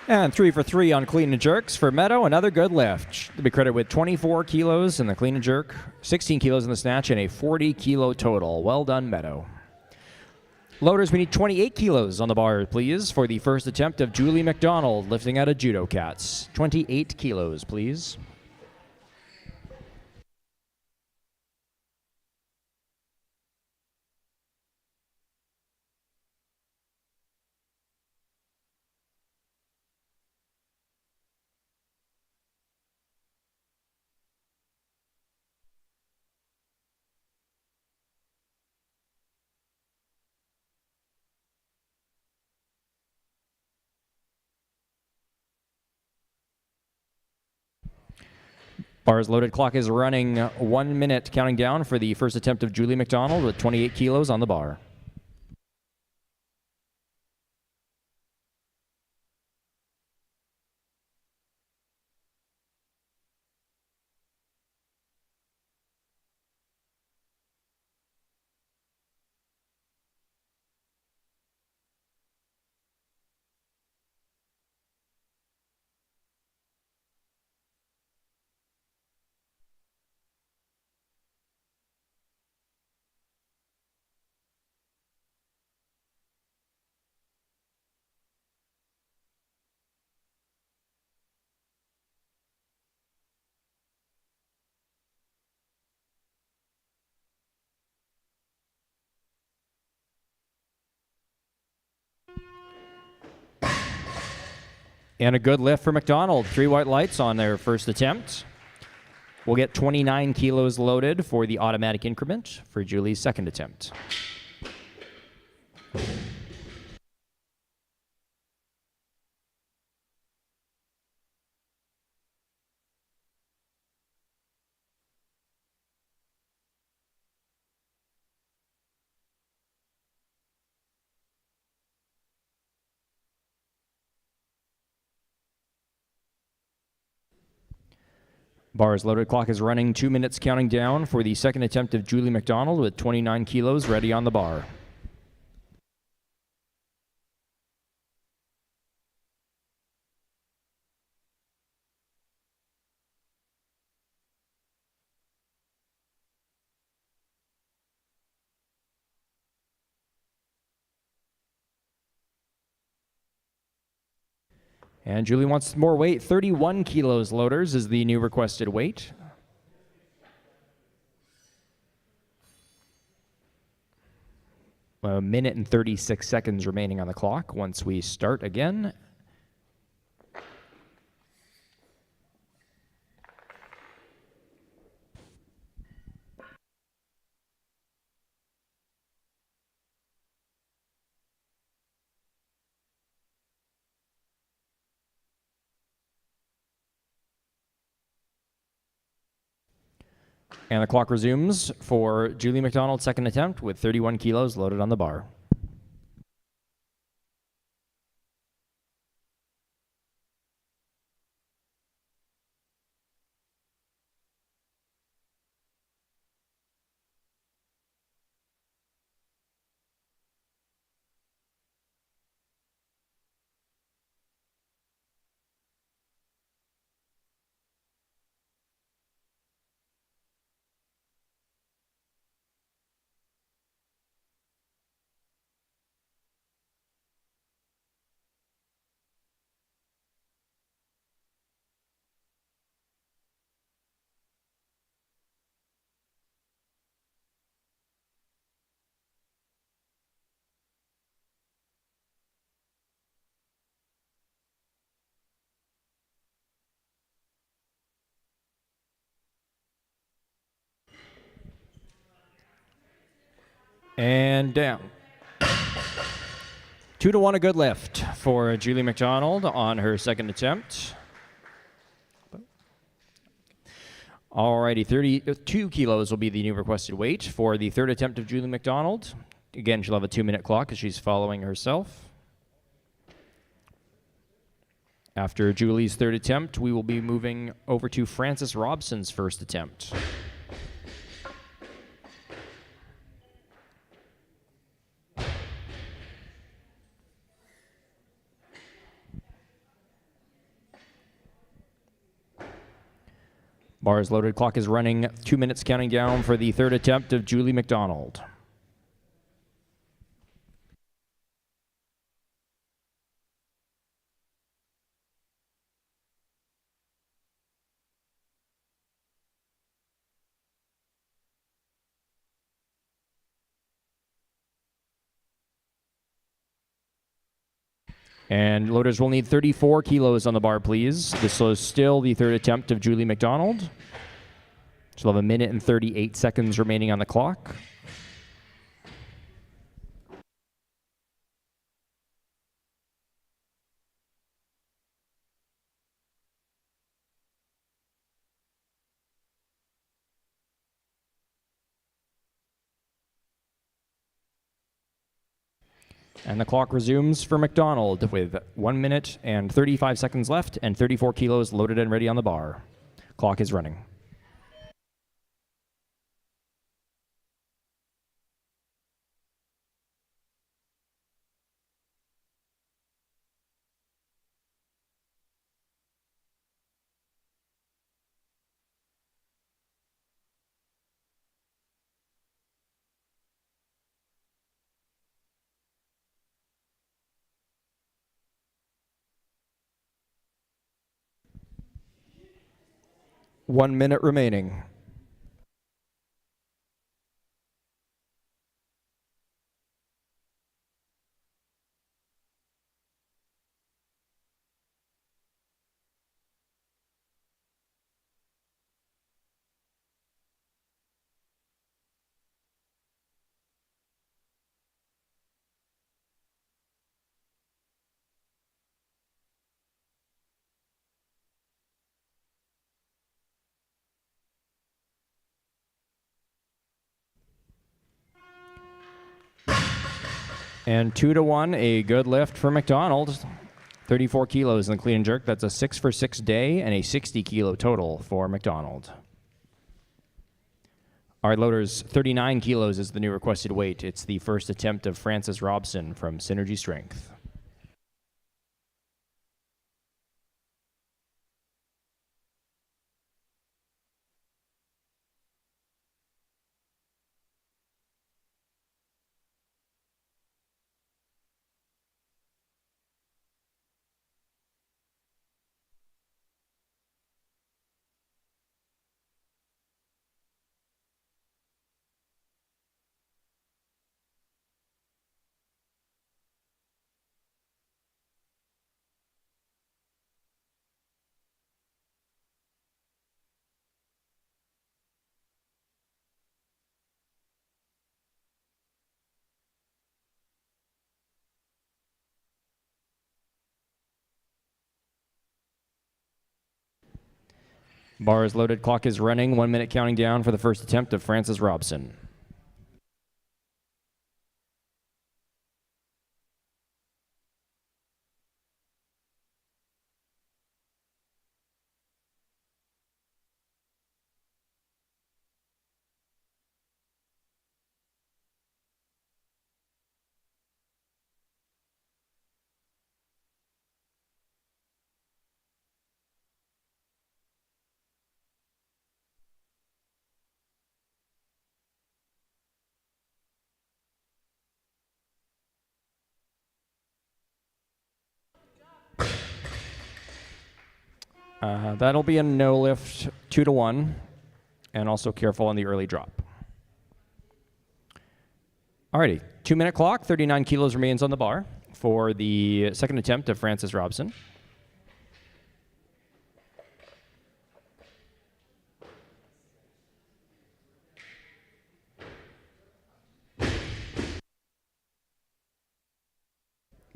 And 3 for 3 on clean and jerks for Meadow. Another good lift. To be credited with 24 kilos in the clean and jerk, 16 kilos in the snatch, and a 40-kilo total. Well done, Meadow. Loaders, we need 28 kilos on the bar, please, for the first attempt of Julie McDonald, lifting out of Judo Cats. 28 kilos, please. Bar is loaded. Clock is running. 1 minute counting down for the first attempt of Julie McDonald with 28 kilos on the bar. And a good lift for McDonald. 3 white lights on their first attempt. We'll get 29 kilos loaded for the automatic increment for Julie's second attempt. Bar is loaded. Clock is running. 2 minutes counting down for the second attempt of Julie McDonald with 29 kilos ready on the bar. And Julie wants more weight. 31 kilos loaders is the new requested weight. A minute and 36 seconds remaining on the clock once we start again. And the clock resumes for Julie McDonald's second attempt with 31 kilos loaded on the bar. And down. 2-1, a good lift for Julie McDonald on her second attempt. Alrighty, 32 kilos will be the new requested weight for the third attempt of Julie McDonald. Again, she'll have a 2-minute clock as she's following herself. After Julie's third attempt, we will be moving over to Frances Robson's first attempt. Bar is loaded, clock is running, 2 minutes counting down for the third attempt of Julie McDonald. And loaders will need 34 kilos on the bar, please. This is still the third attempt of Julie McDonald. She'll have 1 minute and 38 seconds remaining on the clock. And the clock resumes for McDonald with 1 minute and 35 seconds left and 34 kilos loaded and ready on the bar. Clock is running. One minute remaining. And 2-1, a good lift for McDonald. 34 kilos in the clean and jerk. That's a 6 for 6 day and a 60 kilo total for McDonald. All right, loaders, 39 kilos is the new requested weight. It's the first attempt of Frances Robson from Synergy Strength. Bar is loaded, clock is running, 1 minute counting down for the first attempt of Frances Robson. That'll be a no lift, 2-1, and also careful on the early drop. Alrighty, 2 minute clock, 39 kilos remains on the bar for the second attempt of Frances Robson.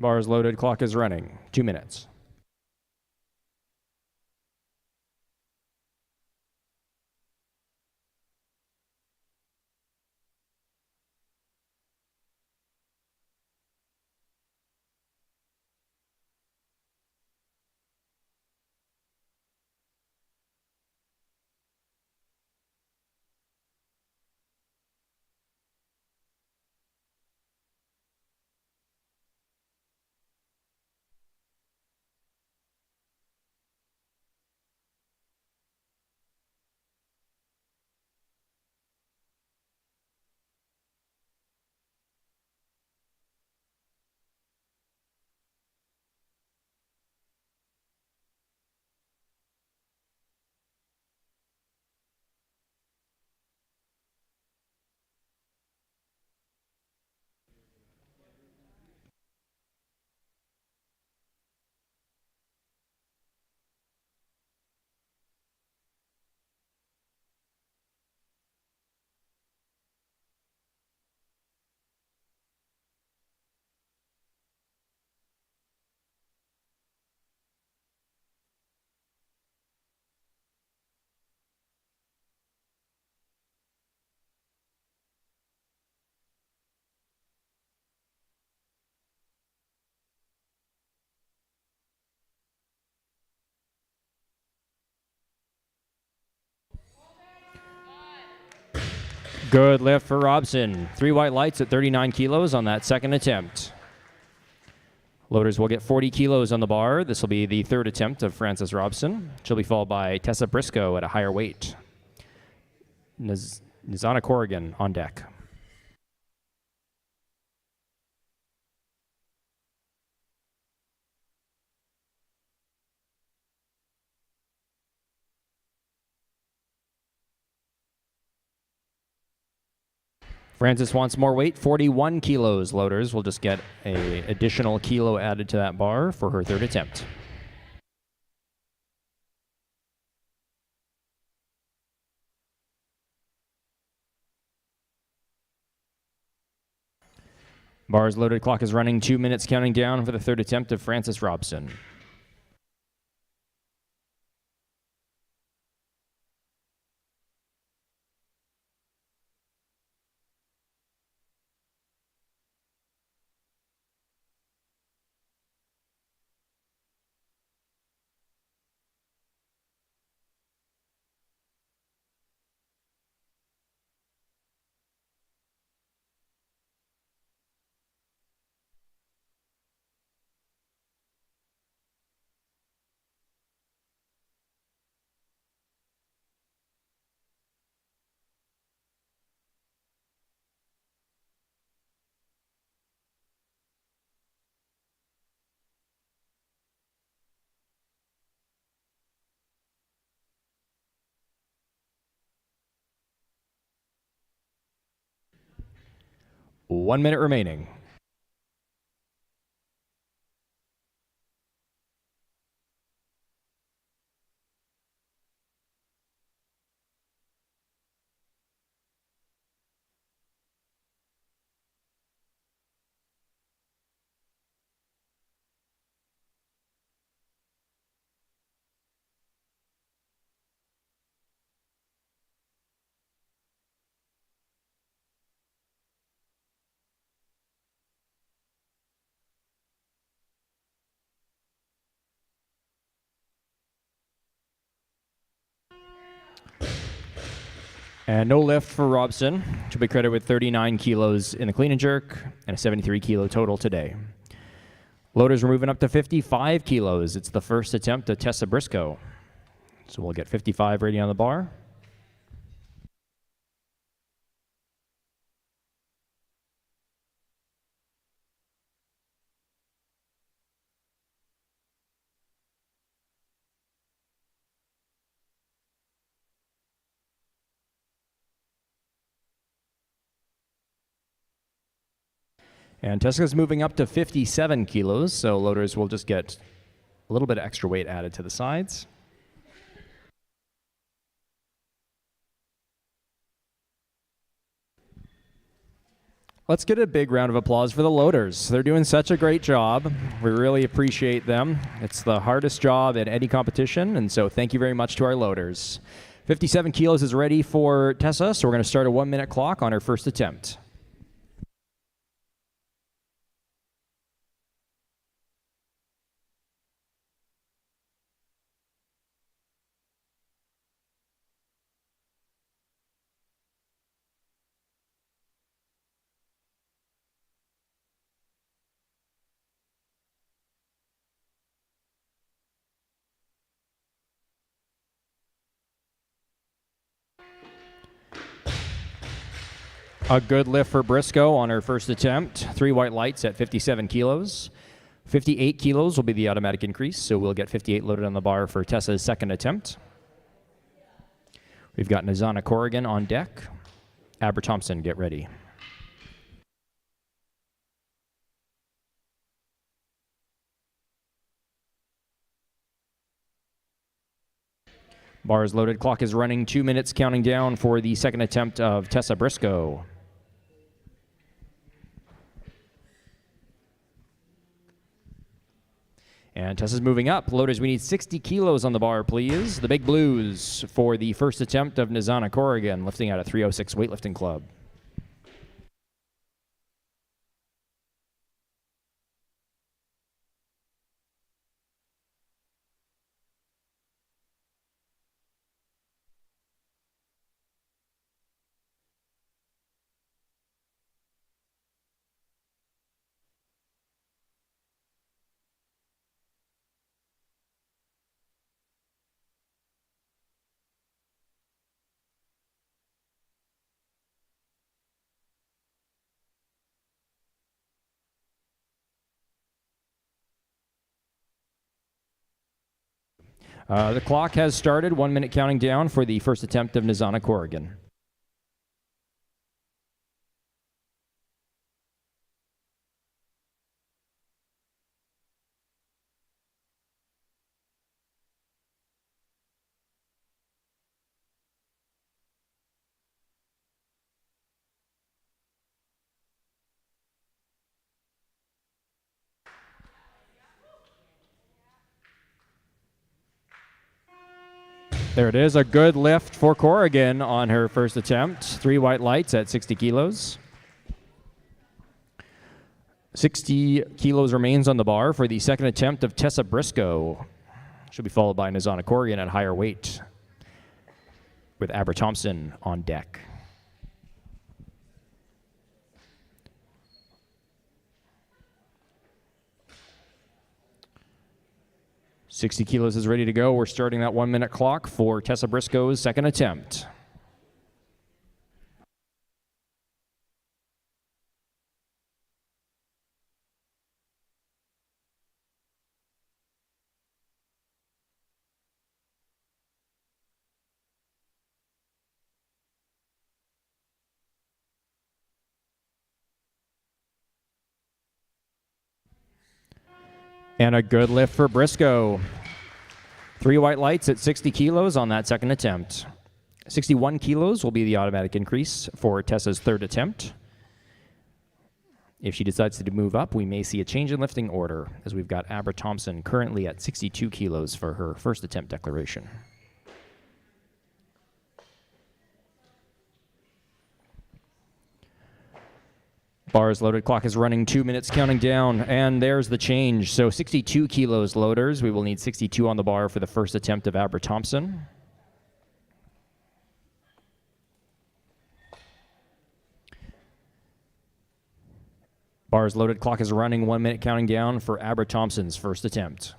Bar is loaded, clock is running. 2 minutes. Good lift for Robson. 3 white lights at 39 kilos on that second attempt. Loaders will get 40 kilos on the bar. This will be the third attempt of Frances Robson. She'll be followed by Tessa Briscoe at a higher weight. Nizana Corrigan on deck. Frances wants more weight, 41 kilos. Loaders will just get an additional kilo added to that bar for her third attempt. Bar is loaded, clock is running, 2 minutes counting down for the third attempt of Frances Robson. One minute remaining. And no lift for Robson. She'll be credited with 39 kilos in the clean and jerk and a 73 kilo total today. Loaders are moving up to 55 kilos. It's the first attempt of Tessa Briscoe. So we'll get 55 ready on the bar. And Tessa's moving up to 57 kilos, so loaders will just get a little bit of extra weight added to the sides. Let's get a big round of applause for the loaders. They're doing such a great job. We really appreciate them. It's the hardest job at any competition, and so thank you very much to our loaders. 57 kilos is ready for Tessa, so we're going to start a 1-minute clock on her first attempt. A good lift for Briscoe on her first attempt. 3 white lights at 57 kilos. 58 kilos will be the automatic increase, so we'll get 58 loaded on the bar for Tessa's second attempt. We've got Nazana Corrigan on deck. Aber Thompson, get ready. Bar is loaded, clock is running, 2 minutes counting down for the second attempt of Tessa Briscoe. And Tessa's moving up. Loaders, we need 60 kilos on the bar, please. The big blues for the first attempt of Nazana Corrigan, lifting out a 306 weightlifting club. The clock has started, 1 minute counting down for the first attempt of Nazana Corrigan. There it is, a good lift for Corrigan on her first attempt. 3 white lights at 60 kilos. 60 kilos remains on the bar for the second attempt of Tessa Briscoe. She'll be followed by Nazana Corrigan at higher weight with Aber Thompson on deck. .60 kilos is ready to go. We're starting that 1 minute clock for Tessa Briscoe's second attempt. And a good lift for Briscoe. 3 white lights at 60 kilos on that second attempt. 61 kilos will be the automatic increase for Tessa's third attempt. If she decides to move up, we may see a change in lifting order, as we've got Aber Thompson currently at 62 kilos for her first attempt declaration. Bar is loaded, clock is running, 2 minutes counting down, and there's the change. So 62 kilos loaders. We will need 62 on the bar for the first attempt of Aber Thompson. Bar is loaded, clock is running, 1 minute counting down for Aber Thompson's first attempt.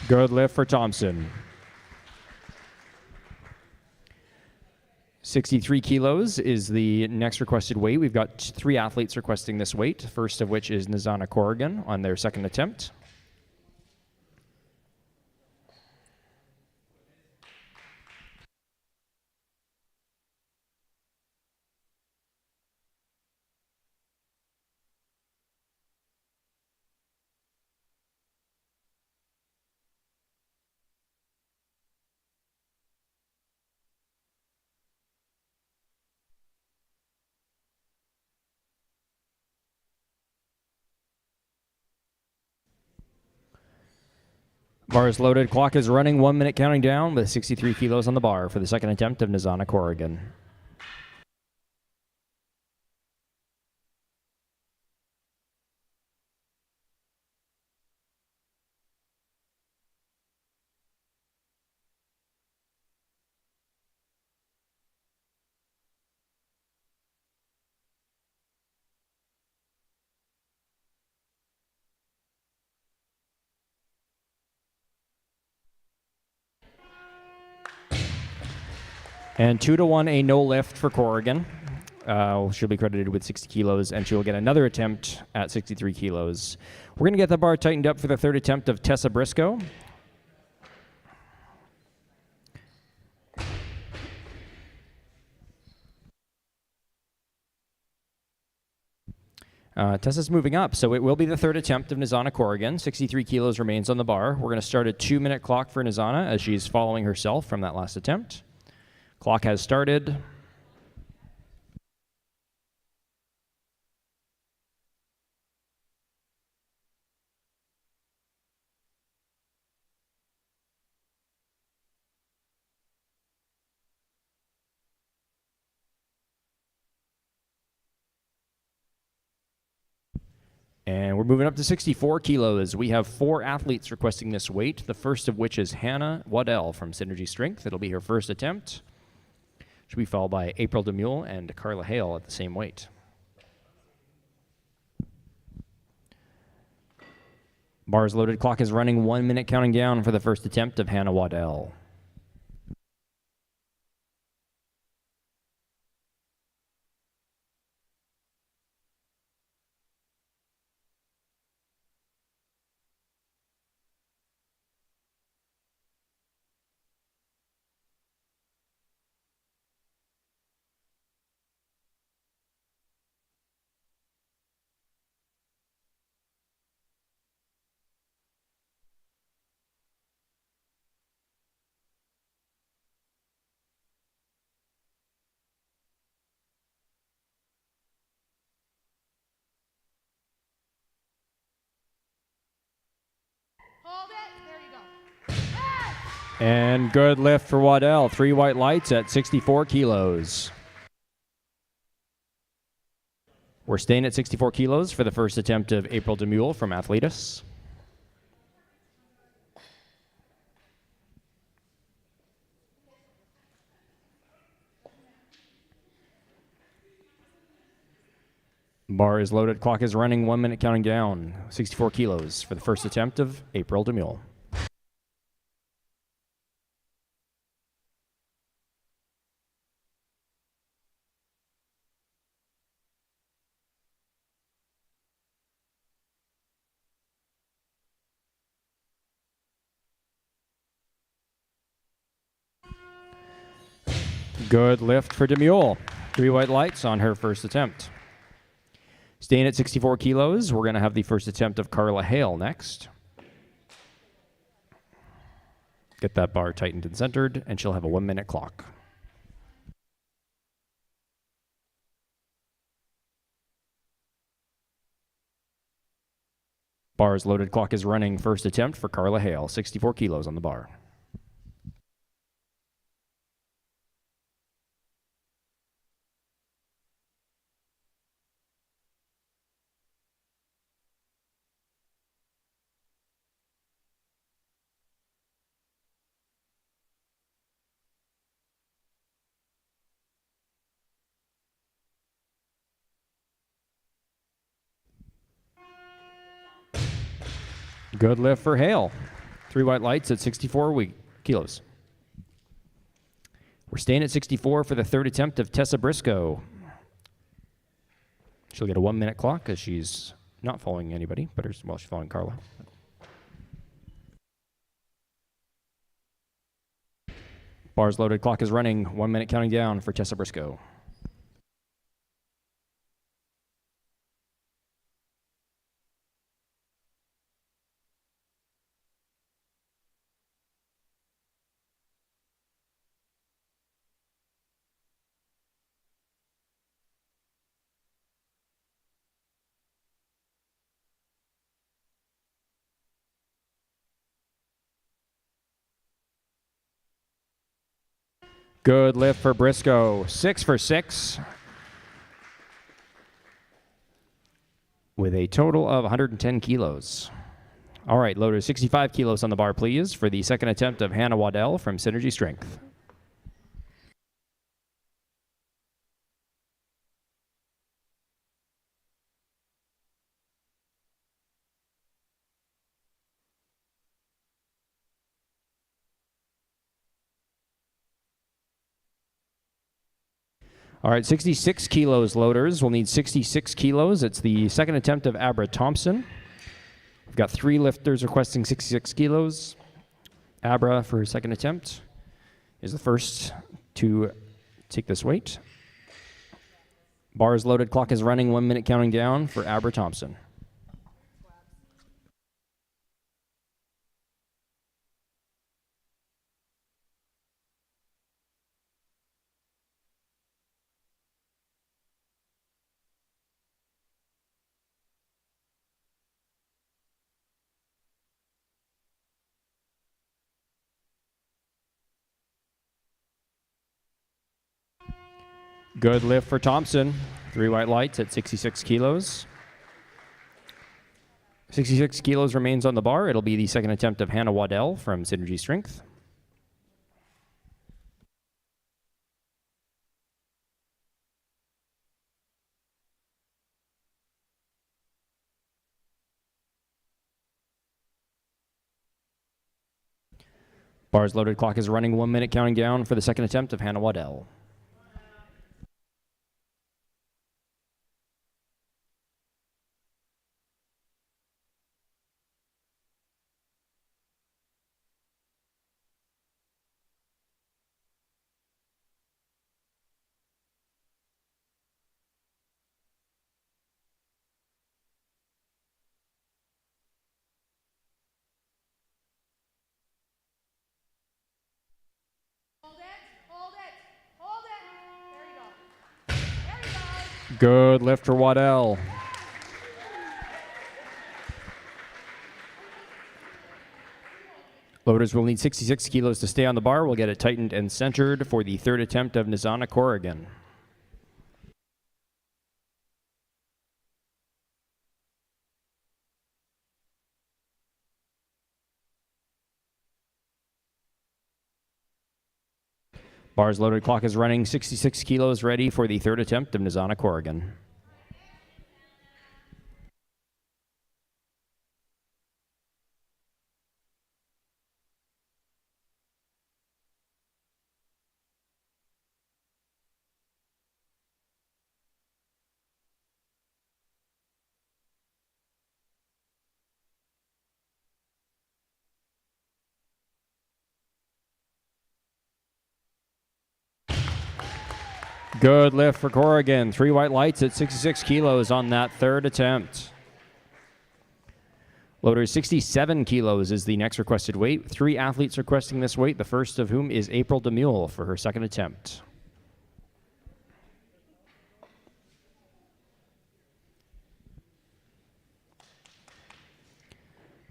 Good lift for Thompson. 63 kilos is the next requested weight. We've got 3 athletes requesting this weight, first of which is Nizana Corrigan on their second attempt. Bar is loaded, clock is running, 1 minute counting down with 63 kilos on the bar for the second attempt of Nizana Corrigan. And 2-1, a no lift for Corrigan. She'll be credited with 60 kilos, and she will get another attempt at 63 kilos. We're going to get the bar tightened up for the third attempt of Tessa Briscoe. Tessa's moving up, so it will be the third attempt of Nizana Corrigan. 63 kilos remains on the bar. We're going to start a 2-minute clock for Nizana as she's following herself from that last attempt. Clock has started. And we're moving up to 64 kilos. We have 4 athletes requesting this weight, the first of which is Hannah Waddell from Synergy Strength. It'll be her first attempt. She'll be followed by April Demule and Carla Hale at the same weight. Bar is loaded, clock is running, 1 minute counting down for the first attempt of Hannah Waddell. And good lift for Waddell. 3 white lights at 64 kilos. We're staying at 64 kilos for the first attempt of April Demule from Athletus. Bar is loaded, clock is running, 1 minute counting down. 64 kilos for the first attempt of April Demule. Good lift for Demule. 3 white lights on her first attempt. Staying at 64 kilos, we're going to have the first attempt of Carla Hale next. Get that bar tightened and centered, and she'll have a 1 minute clock. Bar is loaded, clock is running. First attempt for Carla Hale, 64 kilos on the bar. Good lift for Hale. 3 white lights at 64 kilos. We're staying at 64 for the third attempt of Tessa Briscoe. She'll get a 1 minute clock because she's not following anybody, but she's following Carla. Bars loaded, clock is running, 1 minute counting down for Tessa Briscoe. Good lift for Briscoe, 6 for 6. With a total of 110 kilos. All right, loader 65 kilos on the bar, please, for the second attempt of Hannah Waddell from Synergy Strength. All right, 66 kilos loaders. We'll need 66 kilos. It's the second attempt of Abra Thompson. We've got 3 lifters requesting 66 kilos. Abra, for her second attempt, is the first to take this weight. Bars loaded, clock is running, 1 minute counting down for Abra Thompson. Good lift for Thompson. 3 white lights at 66 kilos. 66 kilos remains on the bar. It'll be the second attempt of Hannah Waddell from Synergy Strength. Bars loaded, clock is running, 1 minute counting down for the second attempt of Hannah Waddell. Good lift for Waddell. Loaders will need 66 kilos to stay on the bar. We'll get it tightened and centered for the third attempt of Nizana Corrigan. Bars loaded, clock is running, 66 kilos ready for the third attempt of Nizana Corrigan. Good lift for Corrigan. 3 white lights at 66 kilos on that third attempt. Loader 67 kilos is the next requested weight. 3 athletes requesting this weight, the first of whom is April DeMule for her second attempt.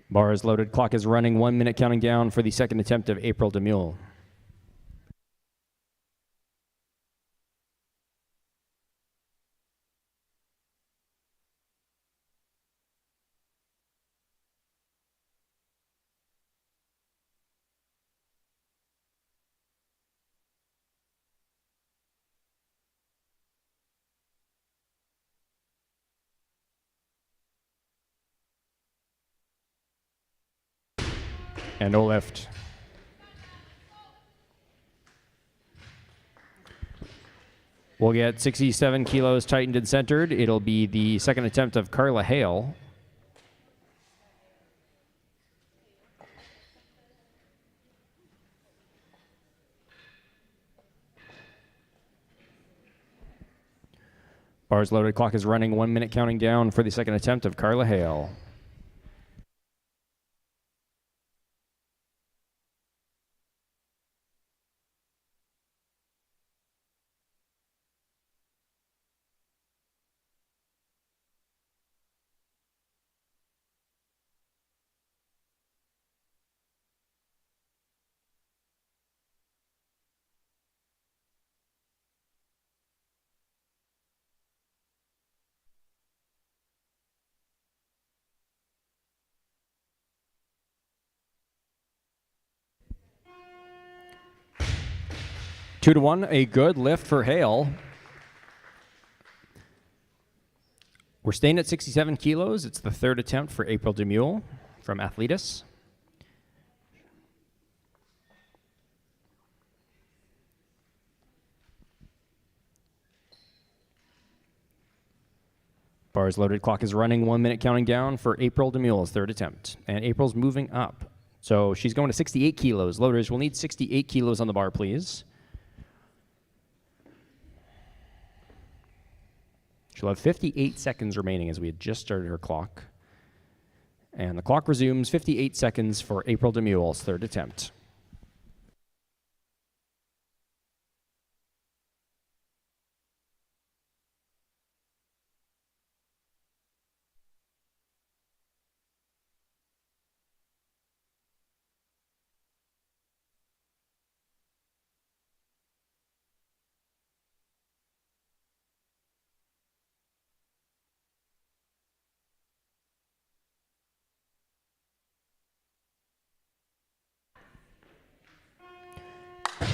Bar is loaded, clock is running, 1 minute counting down for the second attempt of April DeMule. And no lift. We'll get 67 kilos tightened and centered. It'll be the second attempt of Carla Hale. Bars loaded, clock is running, 1 minute counting down for the second attempt of Carla Hale. Two to one, a good lift for Hale. We're staying at 67 kilos. It's the third attempt for April Demule from Athletus. Bars loaded, clock is running, 1 minute counting down for April Demule's third attempt. And April's moving up. So she's going to 68 kilos. Loaders, we'll need 68 kilos on the bar, please. She'll have 58 seconds remaining as we had just started her clock. And the clock resumes, 58 seconds for April Demule's third attempt.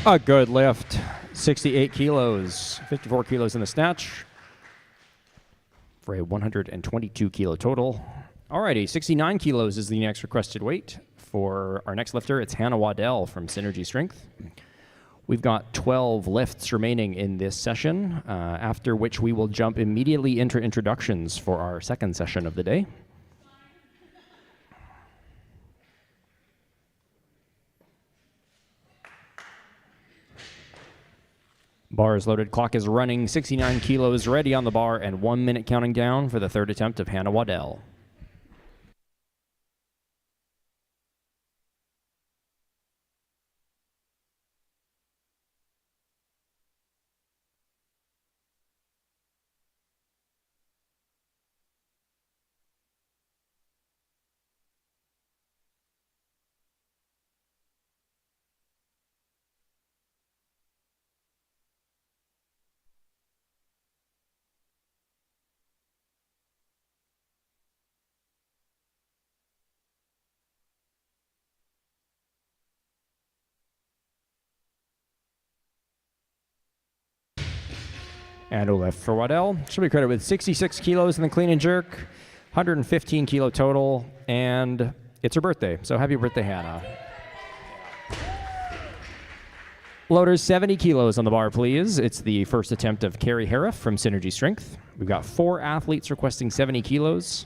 A good lift, 68 kilos, 54 kilos in the snatch for a 122 kilo total. Alrighty, 69 kilos is the next requested weight. For our next lifter, it's Hannah Waddell from Synergy Strength. We've got 12 lifts remaining in this session, after which we will jump immediately into introductions for our second session of the day. Bar is loaded, clock is running, 69 kilos ready on the bar, and 1 minute counting down for the third attempt of Hannah Waddell. And a lift for Waddell. She'll be credited with 66 kilos in the clean and jerk, 115 kilo total, and it's her birthday. So happy birthday, Hannah. Loaders, 70 kilos on the bar, please. It's the first attempt of Carrie Hariff from Synergy Strength. We've got 4 athletes requesting 70 kilos.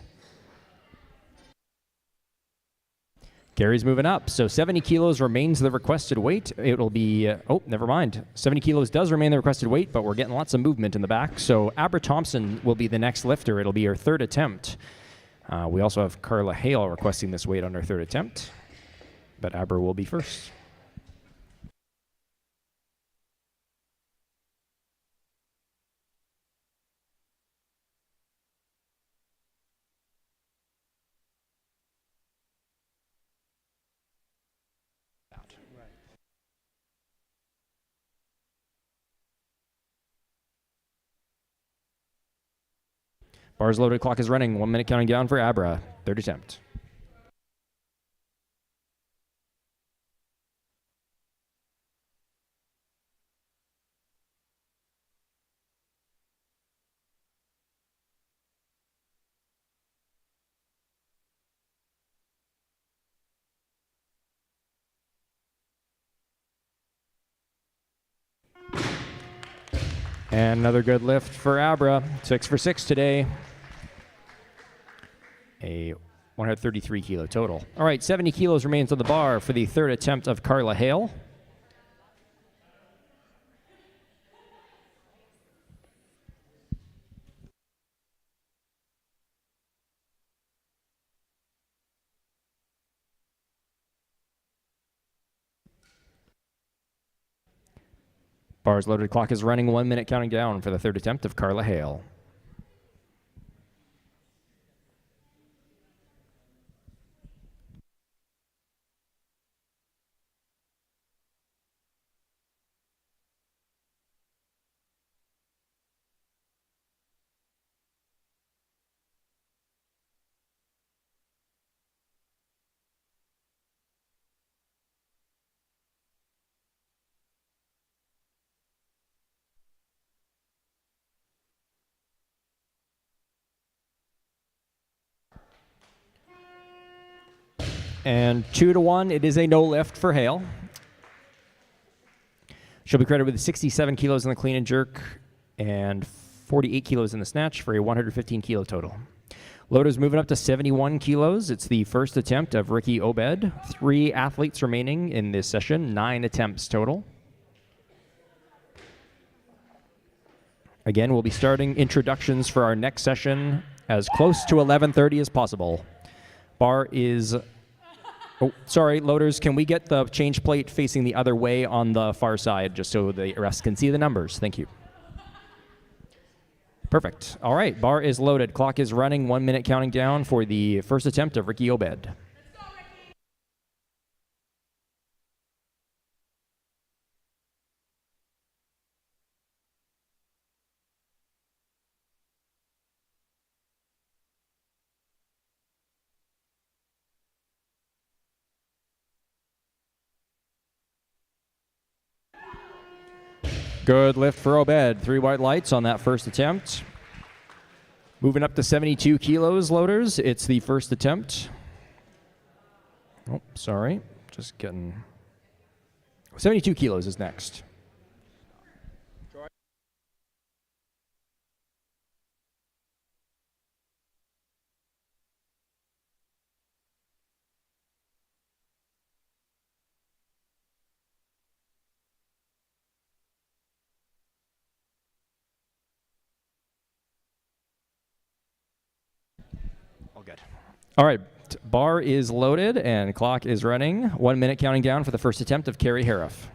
Carrie's moving up, so 70 kilos remains the requested weight. It'll be, oh, never mind. 70 kilos does remain the requested weight, but we're getting lots of movement in the back. So Abra Thompson will be the next lifter. It'll be her third attempt. We also have Carla Hale requesting this weight on her third attempt, but Abra will be first. Bars loaded, clock is running. 1 minute counting down for Abra. Third attempt. And another good lift for Abra. 6 for 6 today. A 133 kilo total. All right, 70 kilos remains on the bar for the third attempt of Carla Hale. Bar is loaded, clock is running, 1 minute counting down for the third attempt of Carla Hale. And 2-1, it is a no lift for Hale. She'll be credited with 67 kilos in the clean and jerk and 48 kilos in the snatch for a 115 kilo total. Loader's moving up to 71 kilos. It's the first attempt of Ricky Obed. 3 athletes remaining in this session, 9 attempts total. Again, we'll be starting introductions for our next session as close to 11:30 as possible. Bar is... Oh, sorry, loaders, can we get the change plate facing the other way on the far side just so the rest can see the numbers? Thank you. Perfect. All right, bar is loaded. Clock is running, 1 minute counting down for the first attempt of Ricky Obed. Good lift for Obed. 3 white lights on that first attempt. Moving up to 72 kilos, loaders. It's the first attempt. Oh, sorry. Just getting... 72 kilos is next. All good. All right, bar is loaded and clock is running. 1 minute counting down for the first attempt of Carrie Hariff.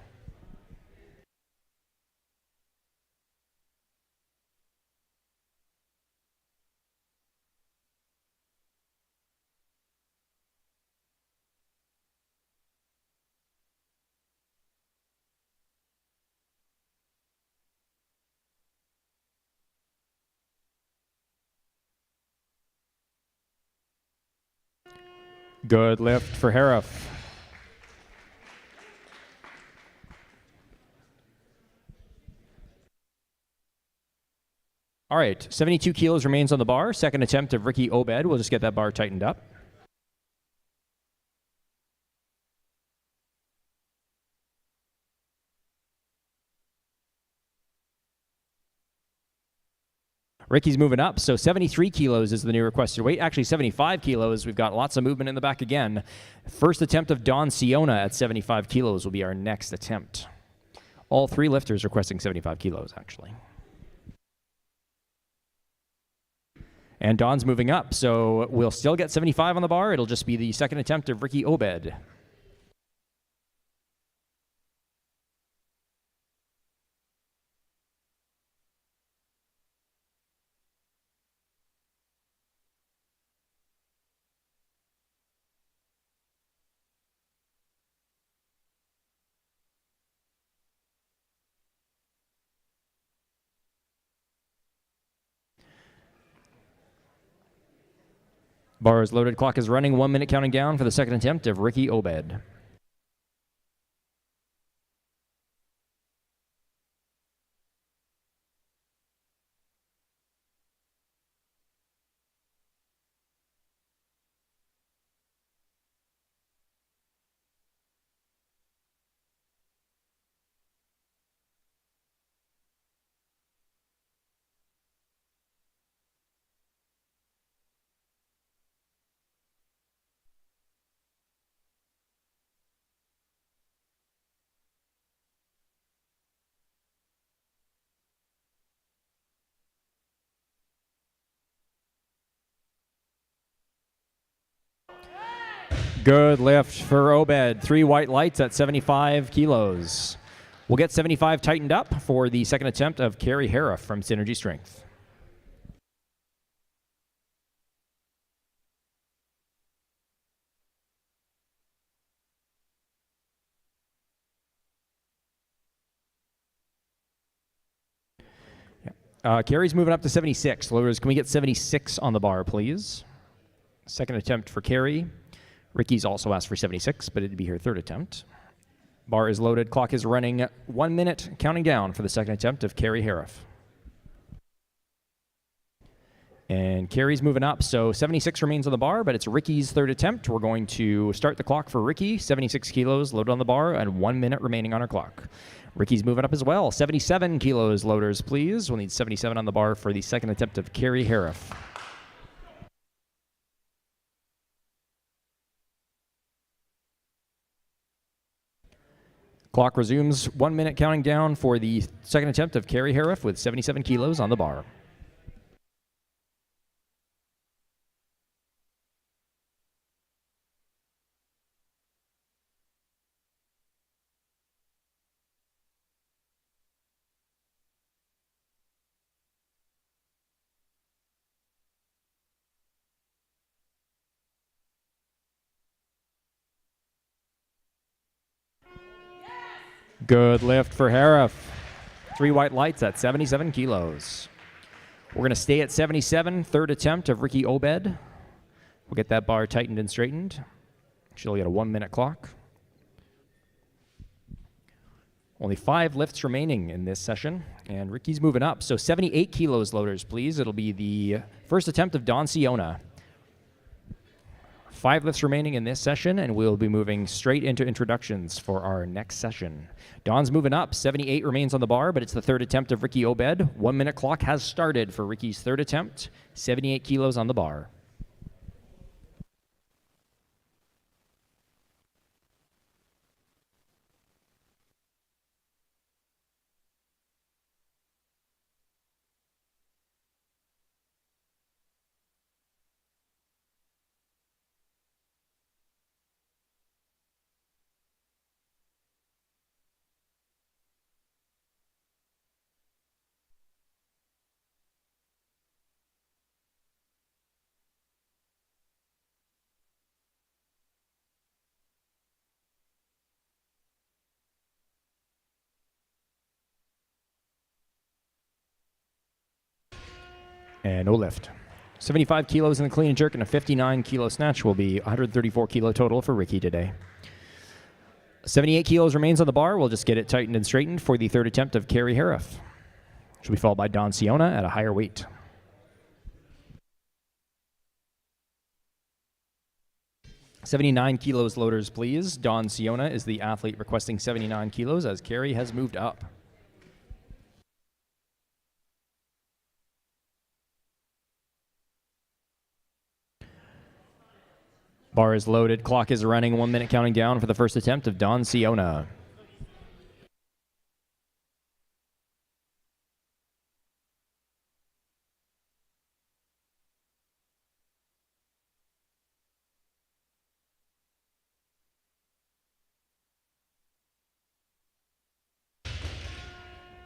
Good lift for Hariff. All right, 72 kilos remains on the bar. Second attempt of Ricky Obed. We'll just get that bar tightened up. Ricky's moving up, so 73 kilos is the new requested weight. Actually, 75 kilos. We've got lots of movement in the back again. First attempt of Dawn Siona at 75 kilos will be our next attempt. All 3 lifters requesting 75 kilos, actually. And Dawn's moving up, so we'll still get 75 on the bar. It'll just be the second attempt of Ricky Obed. Bar is loaded, clock is running, 1 minute counting down for the second attempt of Ricky Obed. Good lift for Obed. 3 white lights at 75 kilos. We'll get 75 tightened up for the second attempt of Carrie Harriff from Synergy Strength. Carrie's moving up to 76. Loaders, can we get 76 on the bar, please? Second attempt for Carrie. Ricky's also asked for 76, but it'd be her third attempt. Bar is loaded. Clock is running 1 minute, counting down for the second attempt of Carrie Harriff. And Carrie's moving up, so 76 remains on the bar, but it's Ricky's third attempt. We're going to start the clock for Ricky, 76 kilos loaded on the bar, and 1 minute remaining on our clock. Ricky's moving up as well, 77 kilos loaders, please. We'll need 77 on the bar for the second attempt of Carrie Harriff. Clock resumes, 1 minute counting down for the second attempt of Carrie Harriff with 77 kilos on the bar. Good lift for Harriff. 3 white lights at 77 kilos. We're going to stay at 77, third attempt of Ricky Obed. We'll get that bar tightened and straightened. She'll get a 1 minute clock. Only 5 lifts remaining in this session, and Ricky's moving up. So 78 kilos loaders, please. It'll be the first attempt of Don Siona. 5 lifts remaining in this session, and we'll be moving straight into introductions for our next session. Don's moving up. 78 remains on the bar, but it's the third attempt of Ricky Obed. 1 minute clock has started for Ricky's third attempt. 78 kilos on the bar. And no lift. 75 kilos in the clean and jerk and a 59 kilo snatch will be 134 kilo total for Ricky today. 78 kilos remains on the bar. We'll just get it tightened and straightened for the third attempt of Carrie Harriff. She'll be followed by Don Siona at a higher weight. $79 kilos loaders, please. Don Siona is the athlete requesting 79 kilos as Carrie has moved up. Bar is loaded. Clock is running. 1 minute counting down for the first attempt of Don Siona.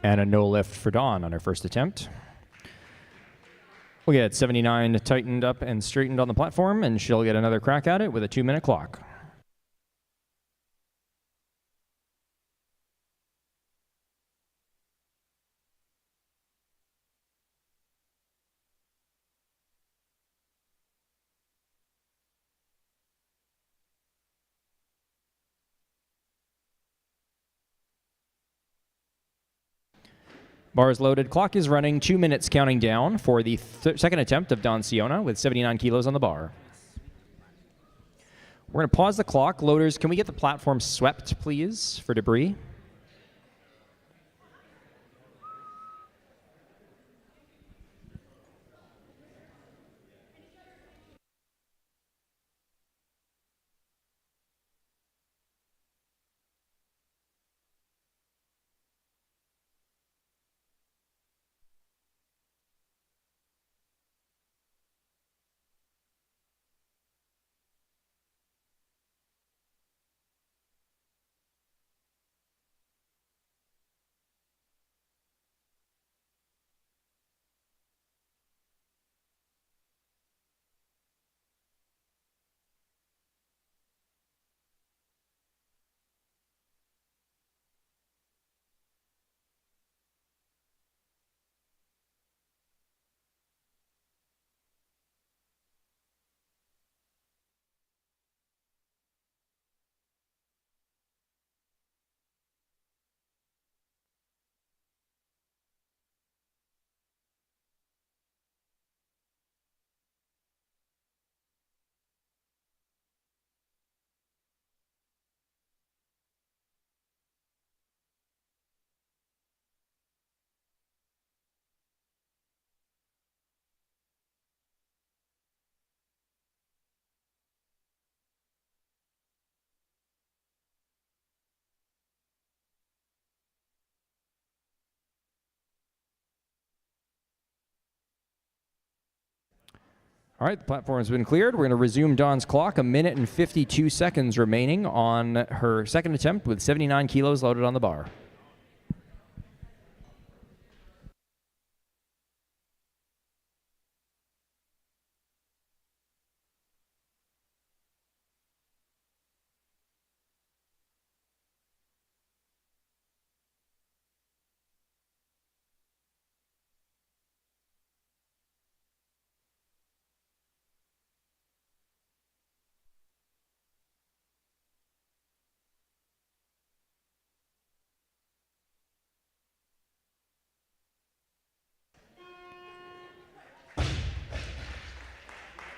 And a no lift for Dawn on her first attempt. We'll get 79 tightened up and straightened on the platform, and she'll get another crack at it with a 2 minute clock. Bar is loaded. Clock is running. 2 minutes counting down for the second attempt of Don Siona with 79 kilos on the bar. We're going to pause the clock. Loaders, can we get the platform swept, please, for debris? All right, the platform has been cleared. We're going to resume Dawn's clock. 1 minute and 52 seconds remaining on her second attempt with 79 kilos loaded on the bar.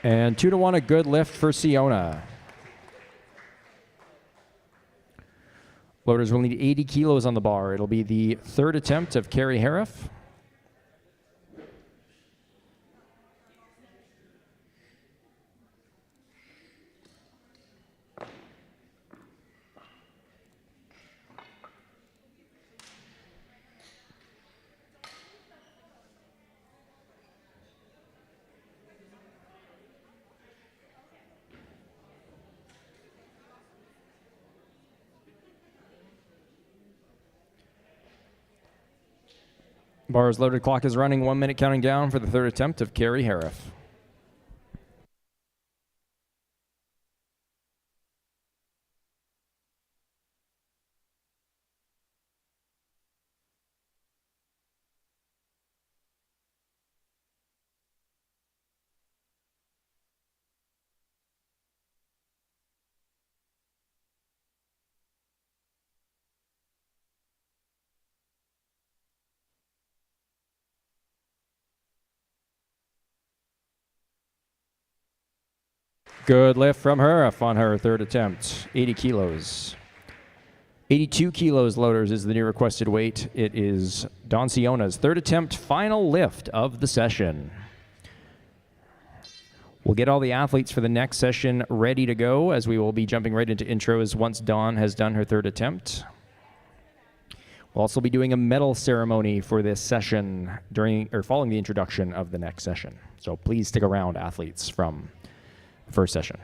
And 2-1, a good lift for Siona. Loaders will need 80 kilos on the bar. It'll be the third attempt of Carrie Hariff. Bar is loaded, clock is running, 1 minute counting down for the third attempt of Carrie Hariff. Good lift from Hariff on her third attempt, 80 kilos. 82 kilos, loaders, is the new requested weight. It is Dawn Siona's third attempt, final lift of the session. We'll get all the athletes for the next session ready to go, as we will be jumping right into intros once Dawn has done her third attempt. We'll also be doing a medal ceremony for this session following the introduction of the next session. So please stick around, athletes, from the first session.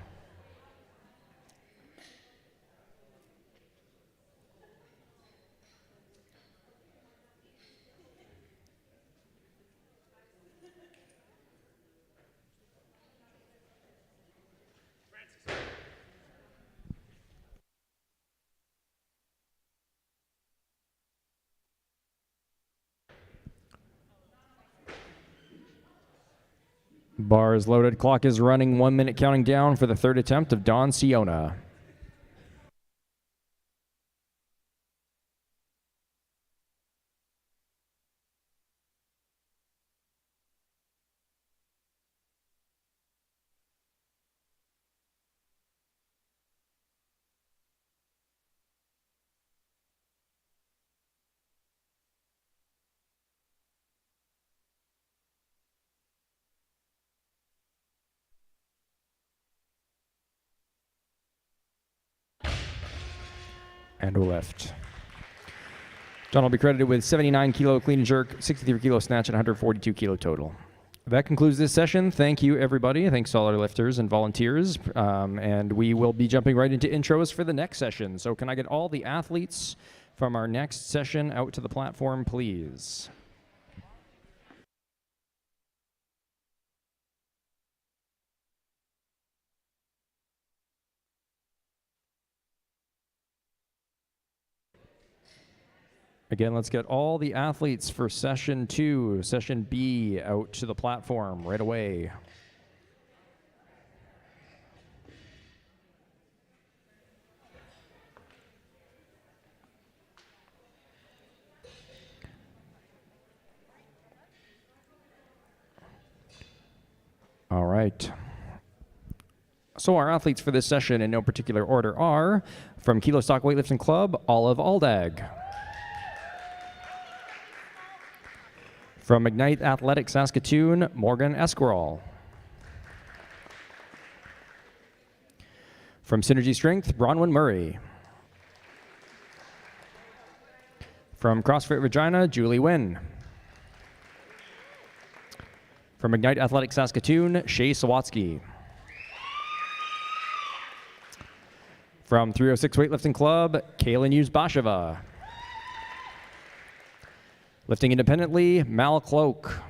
Bar is loaded, clock is running, 1 minute counting down for the third attempt of Dawn Siona. And a lift. John will be credited with 79 kilo clean and jerk, 63 kilo snatch, and 142 kilo total. That concludes this session. Thank you, everybody. Thanks to all our lifters and volunteers. And we will be jumping right into intros for the next session. So can I get all the athletes from our next session out to the platform, please? Again, let's get all the athletes for session 2, session B, out to the platform right away. All right. So our athletes for this session in no particular order are from Kilo Stock Weightlifting Club, Olive Aldag. From Ignite Athletics Saskatoon, Morgan Esquirol. From Synergy Strength, Bronwyn Murray. From CrossFit Regina, Julie Wynn. From Ignite Athletic Saskatoon, Shay Sawatsky. From 306 Weightlifting Club, Kaylin Yuzbasheva. Lifting independently, Mal Cloak.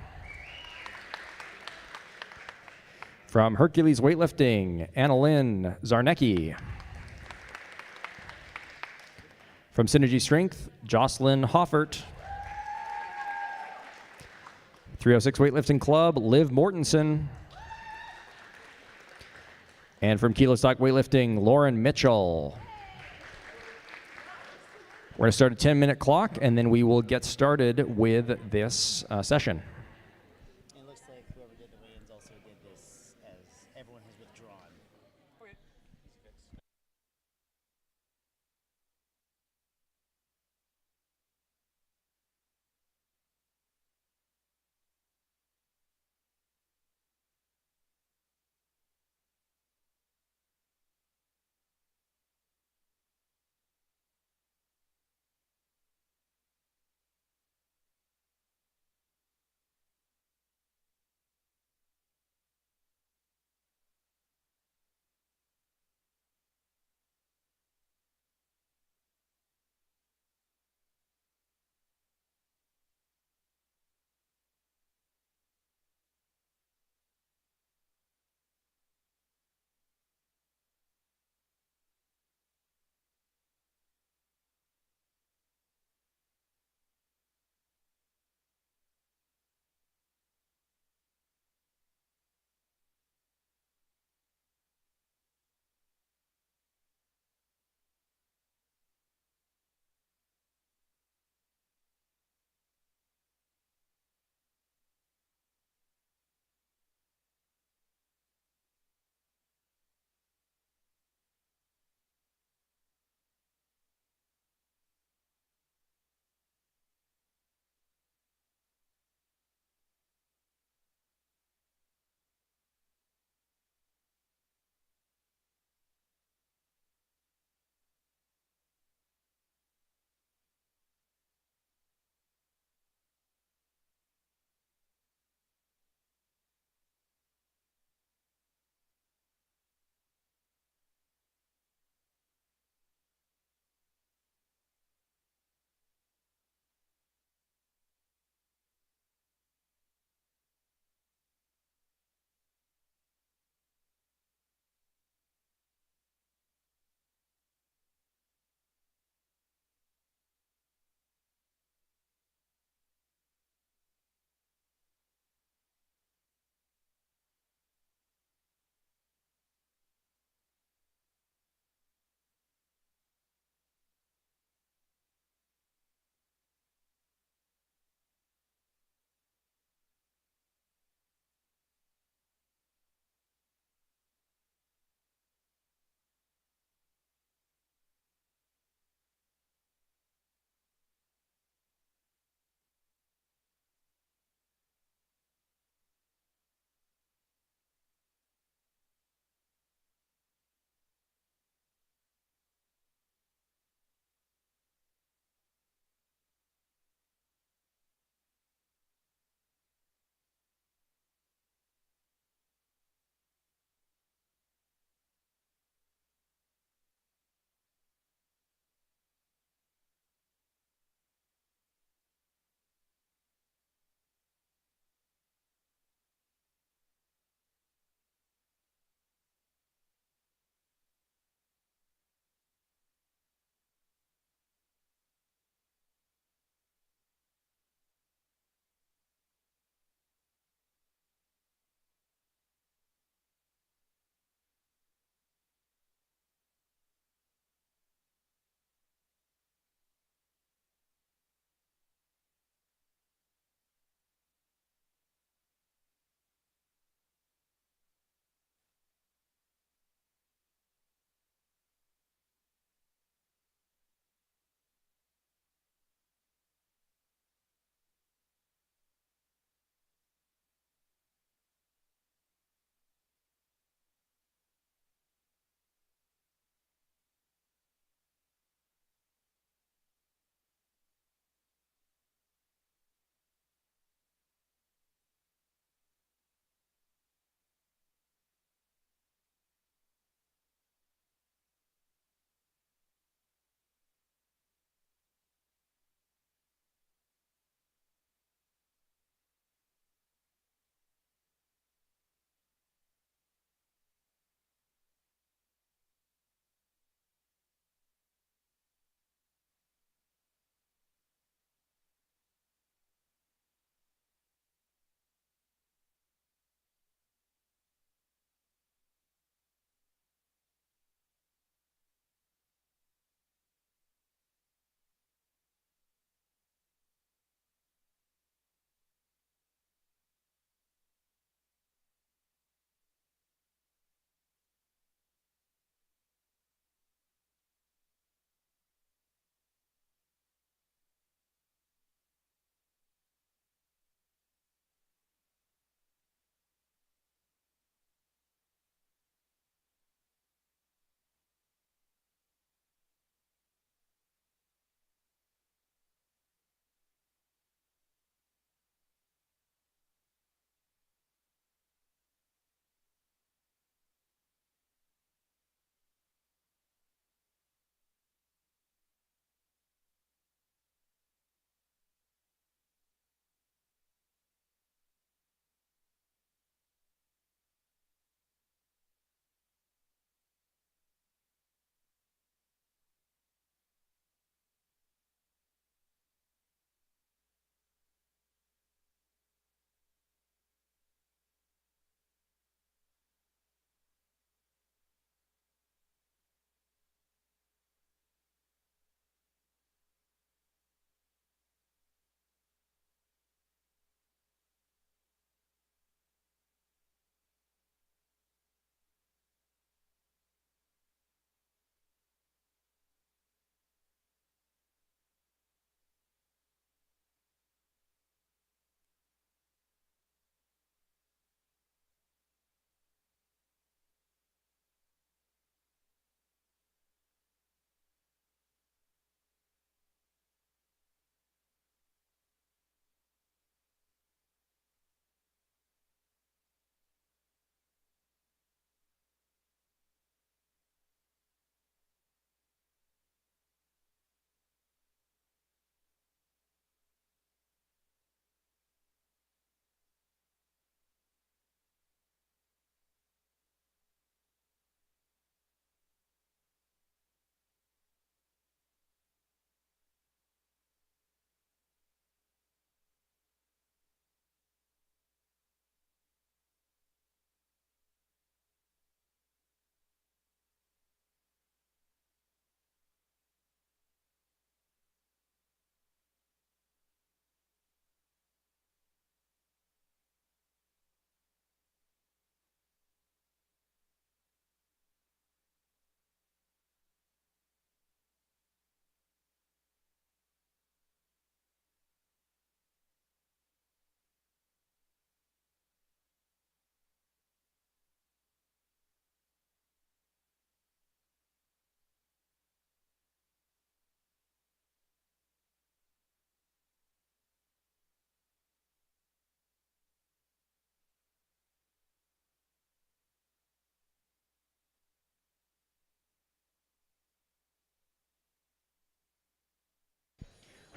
From Hercules Weightlifting, Annalyn Zarnecki. From Synergy Strength, Jocelyn Hoffert. 306 Weightlifting Club, Liv Mortensen. And from Kilo Stock Weightlifting, Lauren Mitchell. We're going to start a 10-minute clock, and then we will get started with this session. It looks like whoever did the weigh-ins also did this as everyone has withdrawn. Okay. Easy fix.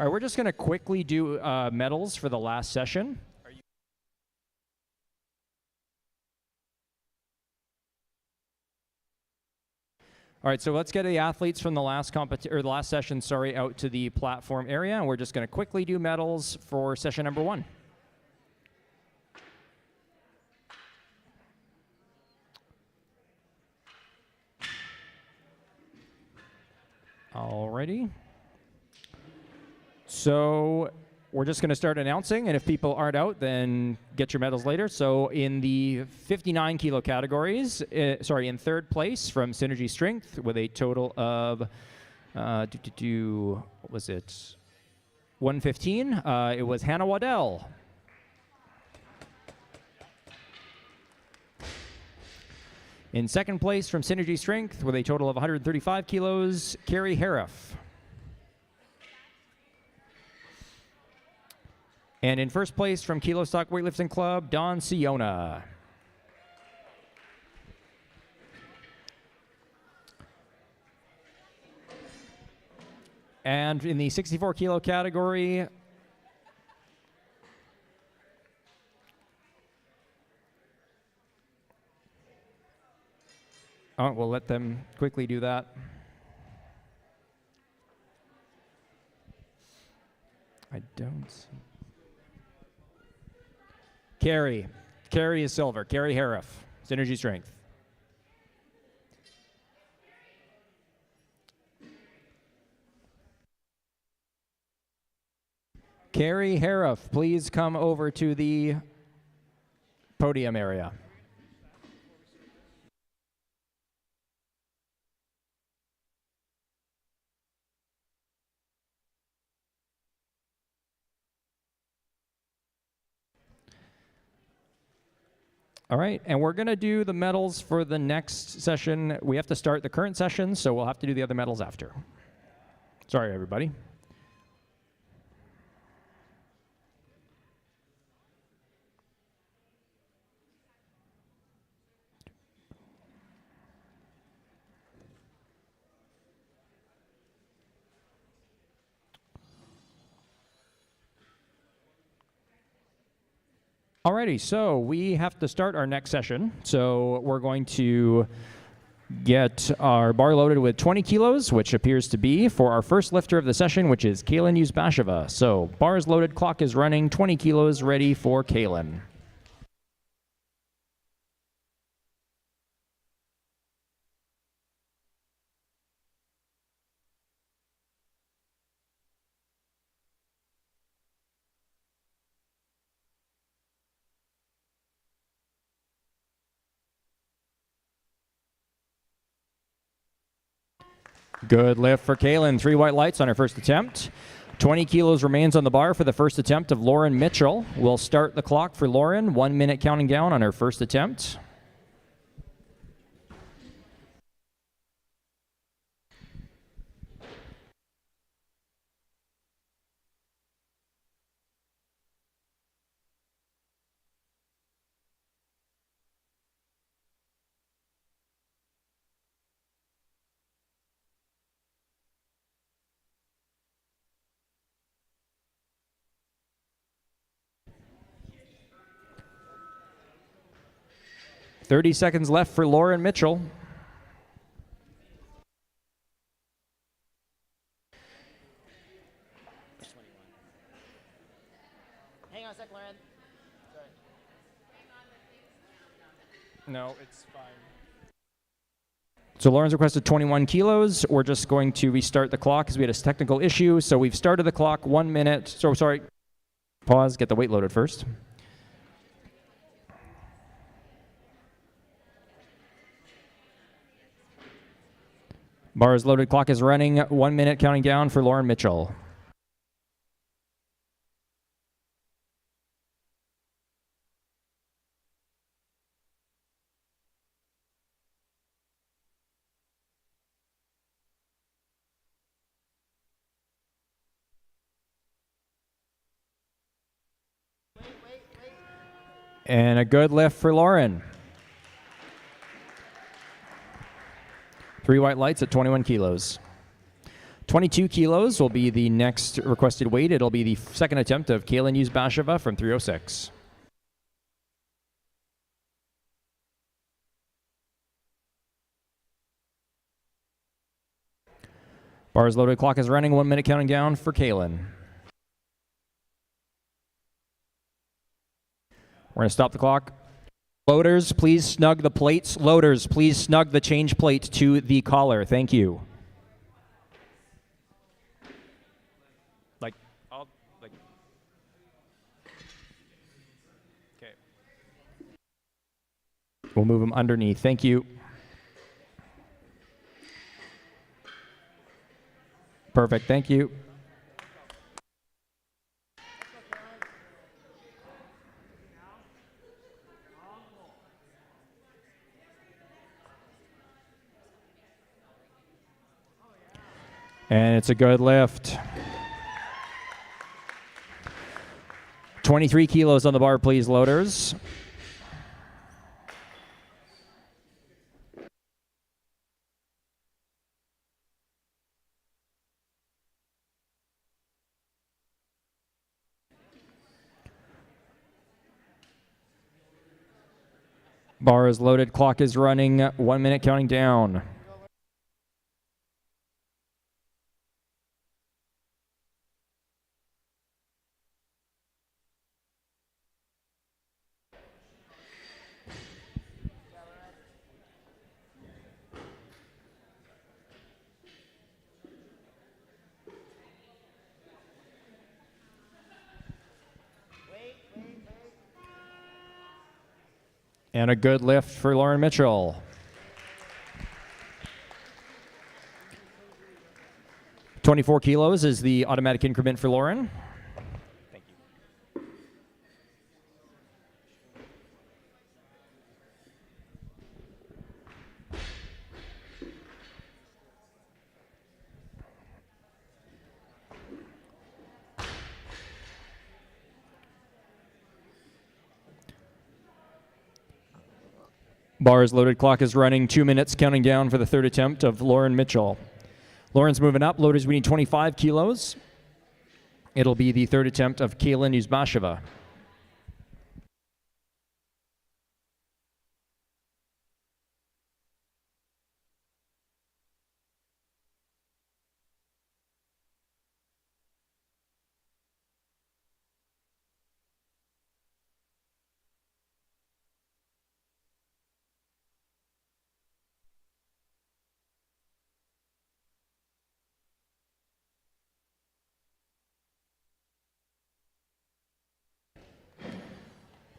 All right, we're just going to quickly do medals for the last session. All right, so let's get the athletes from the last the last session, out to the platform area, and we're just going to quickly do medals for session number 1. Alrighty. So we're just going to start announcing, and if people aren't out, then get your medals later. So in the 59 kilo categories, in third place from Synergy Strength with a total of, what was it? 115. It was Hannah Waddell. In second place from Synergy Strength with a total of 135 kilos, Carrie Hariff. And in first place from Kilo Stock Weightlifting Club, Don Siona. And in the 64 kilo category, we'll let them quickly do that. I don't see. Carrie is silver. Carrie Hariff, Synergy Strength. Carrie Hariff, please come over to the podium area. All right, and we're going to do the medals for the next session. We have to start the current session, so we'll have to do the other medals after. Sorry, everybody. Alrighty, so we have to start our next session. So we're going to get our bar loaded with 20 kilos, which appears to be for our first lifter of the session, which is Kaylin Yuzbasheva. So bars loaded, clock is running, 20 kilos ready for Kaylin. Good lift for Kaylin. 3 white lights on her first attempt. 20 kilos remains on the bar for the first attempt of Lauren Mitchell. We'll start the clock for Lauren. 1 minute counting down on her first attempt. .30 seconds left for Lauren Mitchell. Hang on a sec, Lauren. Sorry. No, it's fine. So Lauren's requested 21 kilos. We're just going to restart the clock because we had a technical issue. So we've started the clock 1 minute. So sorry. Pause, get the weight loaded first. Bar is loaded, clock is running, 1 minute counting down for Lauren Mitchell. Wait. And a good lift for Lauren. 3 white lights at 21 kilos. 22 kilos will be the next requested weight. It'll be the second attempt of Kaylin Yuzbasheva from 306. Bar is loaded, clock is running, 1 minute counting down for Kaylin. We're going to stop the clock. Loaders, please snug the plates. Loaders, please snug the change plate to the collar. Thank you. Okay. We'll move them underneath. Thank you. Perfect. Thank you. And it's a good lift. 23 kilos on the bar, please, loaders. Bar is loaded, clock is running, 1 minute counting down. And a good lift for Lauren Mitchell. "24 kilos is the automatic increment for Lauren. Thank you. Bar is loaded, clock is running, 2 minutes counting down for the third attempt of Lauren Mitchell. Lauren's moving up. Loaders, we need 25 kilos. It'll be the third attempt of Kaylin Yuzbasheva.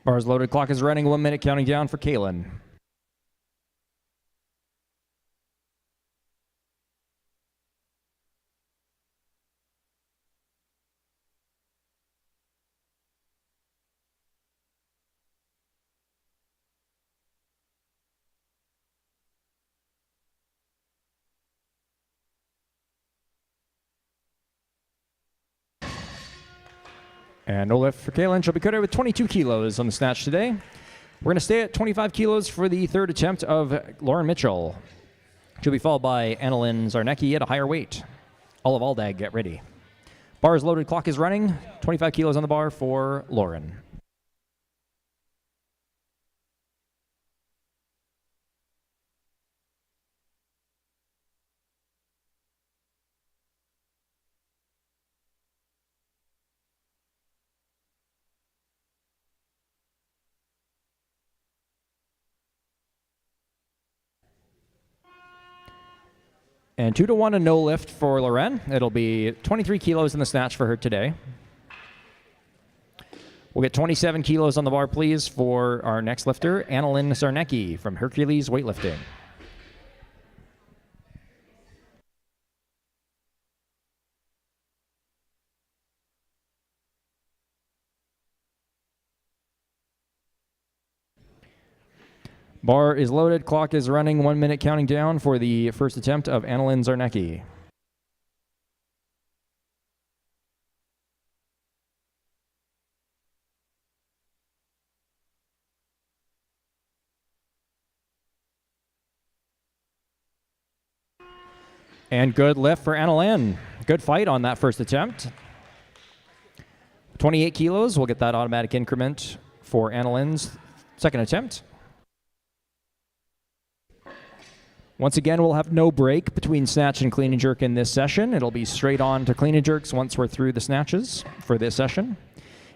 Bar is loaded, clock is running, 1 minute counting down for Kaylin. And no lift for Kaylin. She'll be credited with 22 kilos on the snatch today. We're going to stay at 25 kilos for the third attempt of Lauren Mitchell. She'll be followed by Annalyn Zarnecki at a higher weight. Olive Aldag, get ready. Bar is loaded, clock is running. 25 kilos on the bar for Lauren. And 2-1 a no lift for Loren. It'll be 23 kilos in the snatch for her today. We'll get 27 kilos on the bar, please, for our next lifter, Annalyn Zarnecki from Hercules Weightlifting. Bar is loaded, clock is running, 1 minute counting down for the first attempt of Annalyn Zarnecki. And good lift for Annalyn. Good fight on that first attempt. 28 kilos. We'll get that automatic increment for Annalyn's second attempt. Once again, we'll have no break between snatch and clean and jerk in this session. It'll be straight on to clean and jerks once we're through the snatches for this session.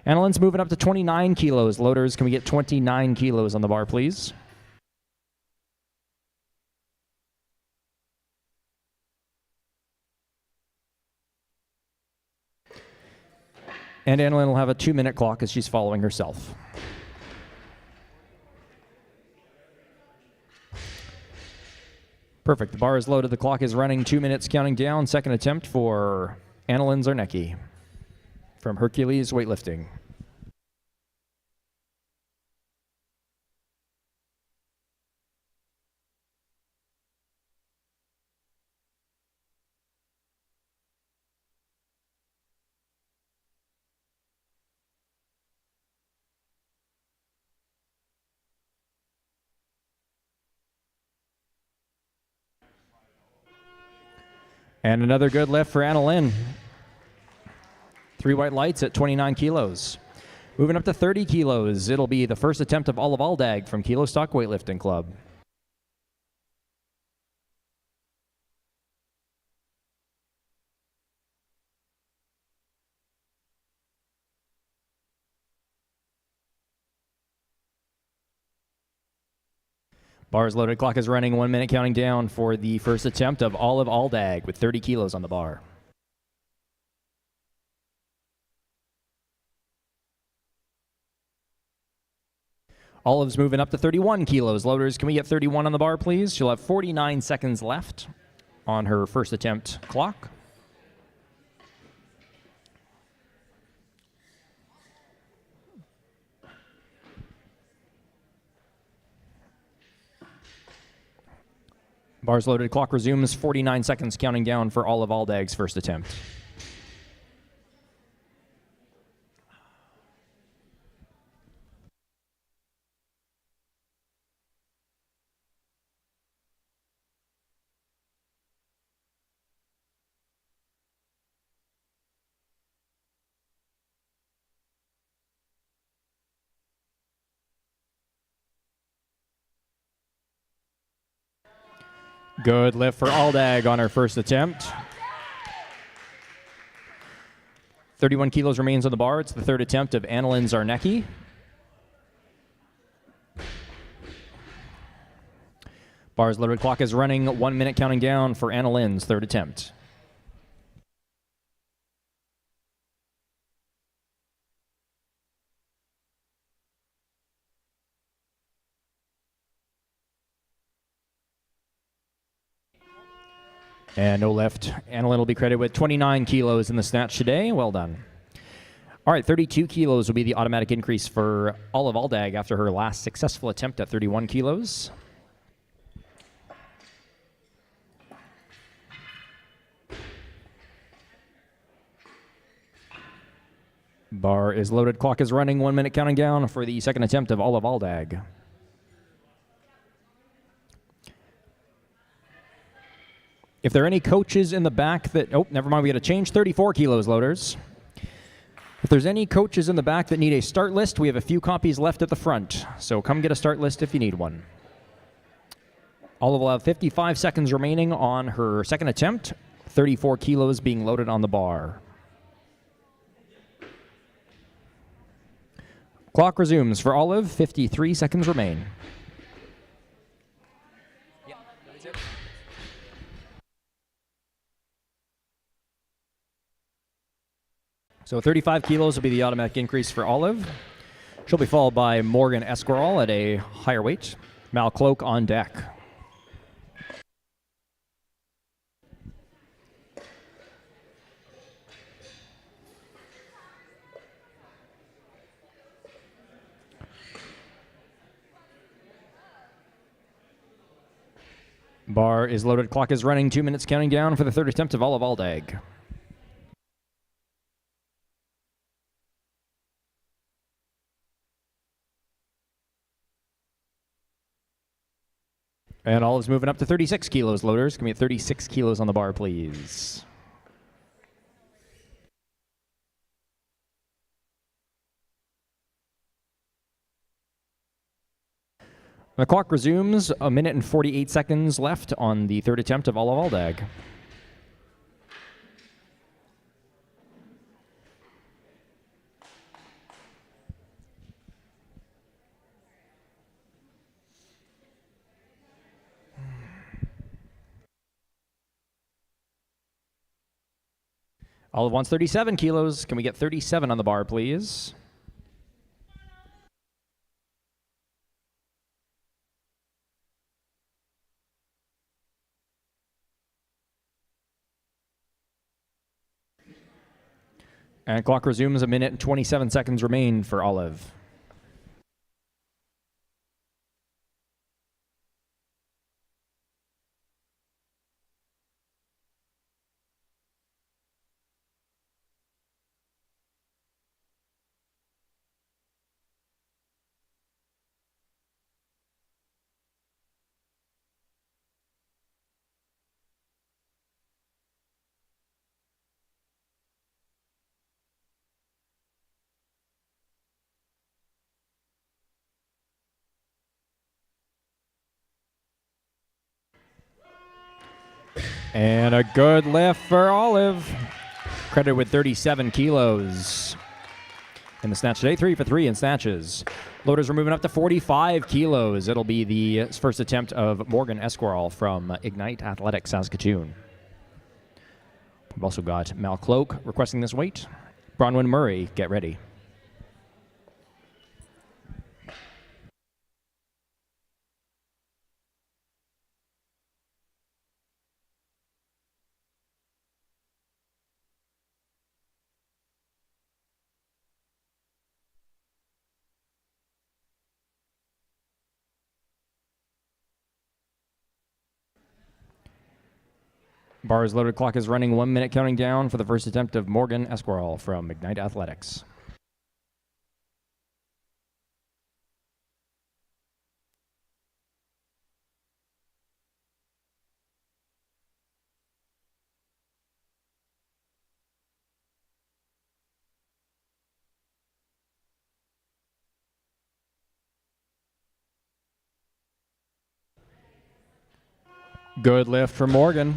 Annalyn's moving up to 29 kilos. Loaders, can we get 29 kilos on the bar, please? And Annalyn will have a 2-minute clock as she's following herself. Perfect. The bar is loaded. The clock is running. 2 minutes counting down. Second attempt for Annalyn Zarnecki from Hercules Weightlifting. And another good lift for Annalyn. 3 white lights at 29 kilos. Moving up to 30 kilos, it'll be the first attempt of Olive Aldag from Kilo Stock Weightlifting Club. Bar is loaded, clock is running, 1 minute counting down for the first attempt of Olive Aldag with 30 kilos on the bar. Olive's moving up to 31 kilos. Loaders, can we get 31 on the bar, please? She'll have 49 seconds left on her first attempt clock. Bar's loaded, clock resumes, 49 seconds counting down for Olive Aldag's first attempt. Good lift for Aldag on her first attempt. 31 kilos remains on the bar. It's the third attempt of Annalyn Zarnecki. Bar's loaded, clock is running, 1 minute counting down for Annalyn's third attempt. And no left. Annalyn will be credited with 29 kilos in the snatch today. Well done. All right, 32 kilos will be the automatic increase for Olive Aldag after her last successful attempt at 31 kilos. Bar is loaded, clock is running, 1 minute counting down for the second attempt of Olive Aldag. If there are any coaches in the back that, oh, never mind, we got to change, 34 kilos, loaders. If there's any coaches in the back that need a start list, we have a few copies left at the front. So come get a start list if you need one. Olive will have 55 seconds remaining on her second attempt, 34 kilos being loaded on the bar. Clock resumes for Olive, 53 seconds remain. So 35 kilos will be the automatic increase for Olive. She'll be followed by Morgan Esquirol at a higher weight. Mal Cloak on deck. Bar is loaded, clock is running, 2 minutes counting down for the third attempt of Olive Aldag. And Olive's moving up to 36 kilos, loaders. Can we get 36 kilos on the bar, please? The clock resumes. 1 minute and 48 seconds left on the third attempt of Olive Aldag. Olive wants 37 kilos. Can we get 37 on the bar, please? And clock resumes. 1 minute and 27 seconds remain for Olive. And a good lift for Olive. Credited with 37 kilos in the snatch today. 3 for 3 in snatches. Loaders are moving up to 45 kilos. It'll be the first attempt of Morgan Esquirrel from Ignite Athletics Saskatoon. We've also got Mal Cloak requesting this weight. Bronwyn Murray, get ready. Bar is loaded, clock is running, 1 minute counting down for the first attempt of Morgan Esquirrel from Ignite Athletics. Good lift for Morgan.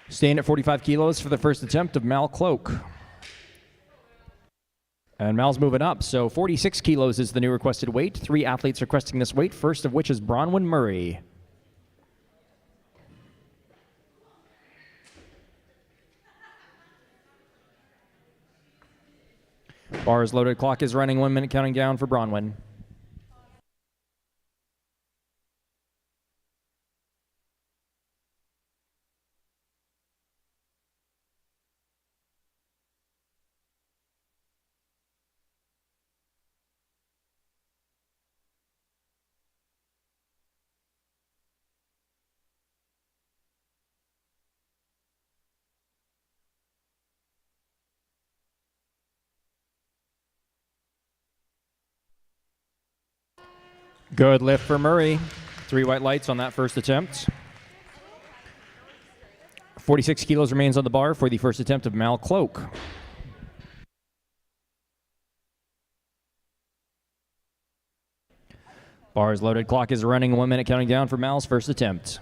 Staying at 45 kilos for the first attempt of Mal Cloak. And Mal's moving up, so 46 kilos is the new requested weight. 3 athletes requesting this weight, first of which is Bronwyn Murray. Bar is loaded, clock is running, 1 minute counting down for Bronwyn. Good lift for Murray. 3 white lights on that first attempt. 46 kilos remains on the bar for the first attempt of Mal Cloak. Bar is loaded, clock is running, 1 minute counting down for Mal's first attempt.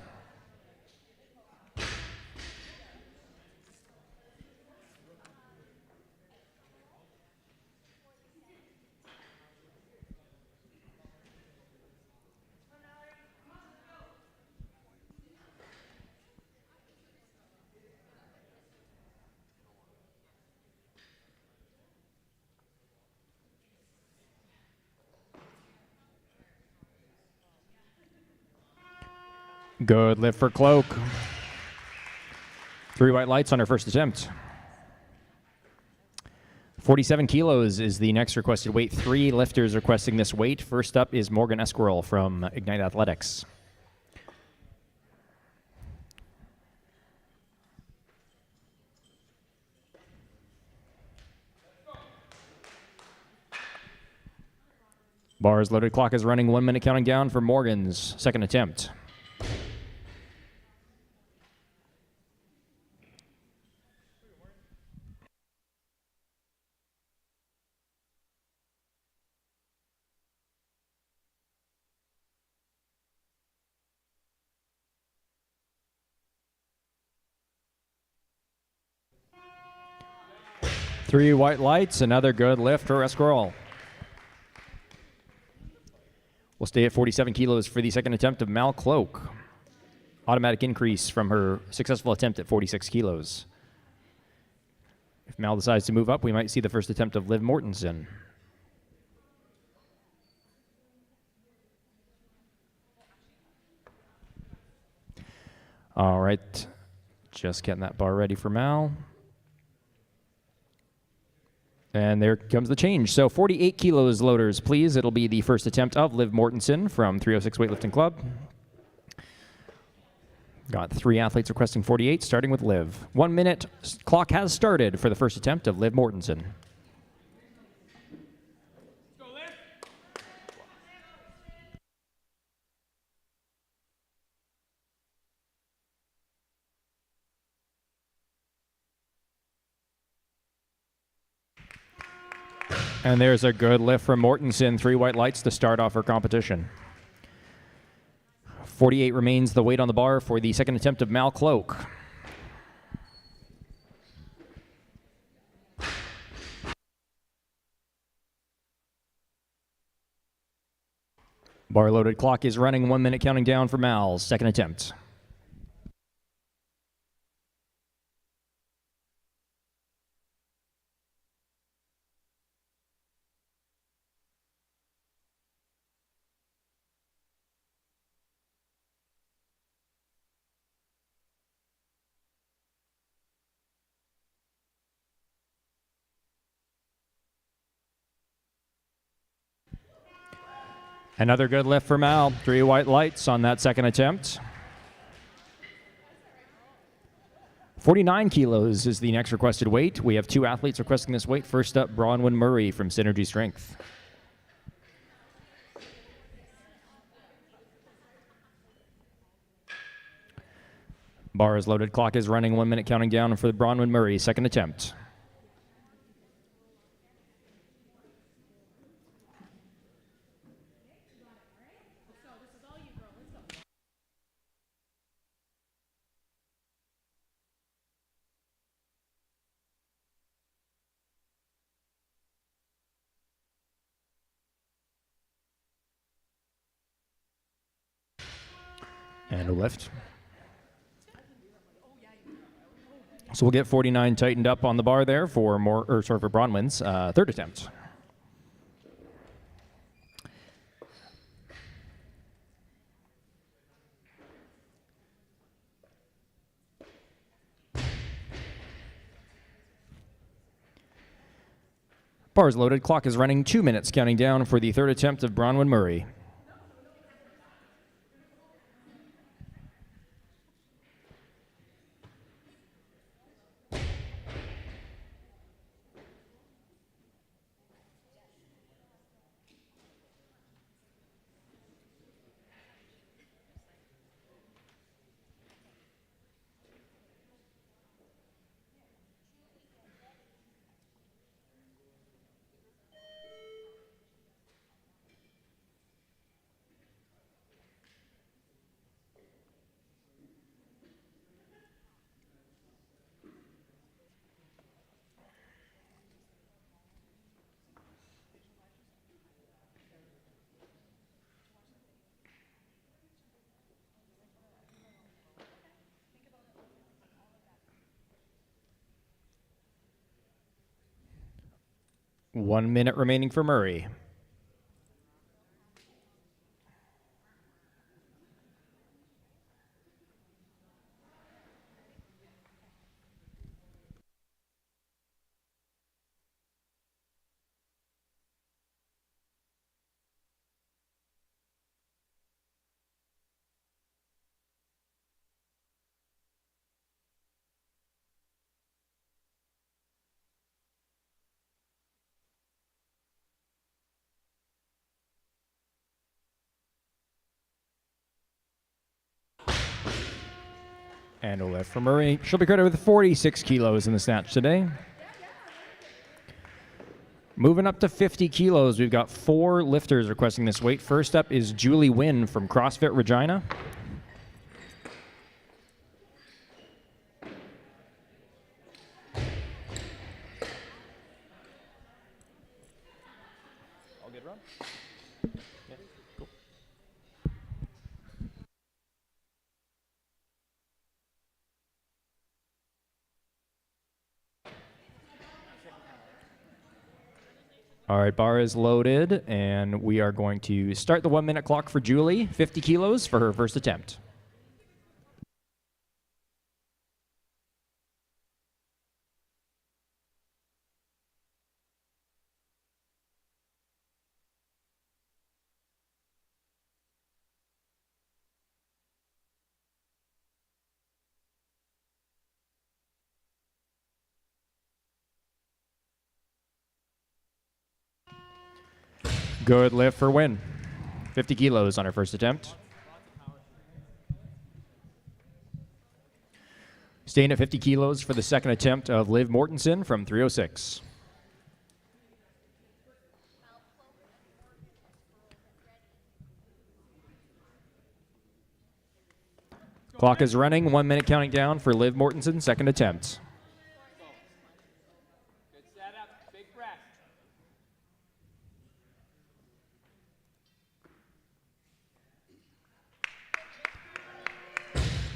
Good lift for Cloak. 3 white lights on her first attempt. 47 kilos is the next requested weight. 3 lifters requesting this weight. First up is Morgan Esquirrel from Ignite Athletics. Bar is loaded. Clock is running. 1 minute counting down for Morgan's second attempt. Three white lights, another good lift for Esquirrel. We'll stay at 47 kilos for the second attempt of Mal Cloak. Automatic increase from her successful attempt at 46 kilos. If Mal decides to move up, we might see the first attempt of Liv Mortensen. All right, just getting that bar ready for Mal. And there comes the change. So 48 kilos loaders, please. It'll be the first attempt of Liv Mortensen from 306 Weightlifting Club. Got 3 athletes requesting 48, starting with Liv. 1 minute clock has started for the first attempt of Liv Mortensen. Go, Liv. And there's a good lift from Mortensen. 3 white lights to start off her competition. 48 remains the weight on the bar for the second attempt of Mal Cloak. Bar loaded. Clock is running. 1 minute counting down for Mal's second attempt. Another good lift for Mal. 3 white lights on that second attempt. 49 kilos is the next requested weight. We have 2 athletes requesting this weight. First up, Bronwyn Murray from Synergy Strength. Bar is loaded. Clock is running. 1 minute counting down for Bronwyn Murray, second attempt. And a lift. So we'll get 49 tightened up on the bar there for for Bronwyn's third attempt. Bar is loaded. Clock is running. 2 minutes counting down for the third attempt of Bronwyn Murray. One minute remaining for Murray. And a lift for Murray. She'll be credited with 46 kilos in the snatch today. Moving up to 50 kilos, we've got 4 lifters requesting this weight. First up is Julie Wynn from CrossFit Regina. All good, Rob? Yeah, cool. All right, bar is loaded, and we are going to start the 1-minute clock for Julie, 50 kilos for her first attempt. Good lift for Wynn. 50 kilos on her first attempt. Staying at 50 kilos for the second attempt of Liv Mortensen from 306. Clock is running. 1 minute counting down for Liv Mortensen, second attempt. Good setup, big breath.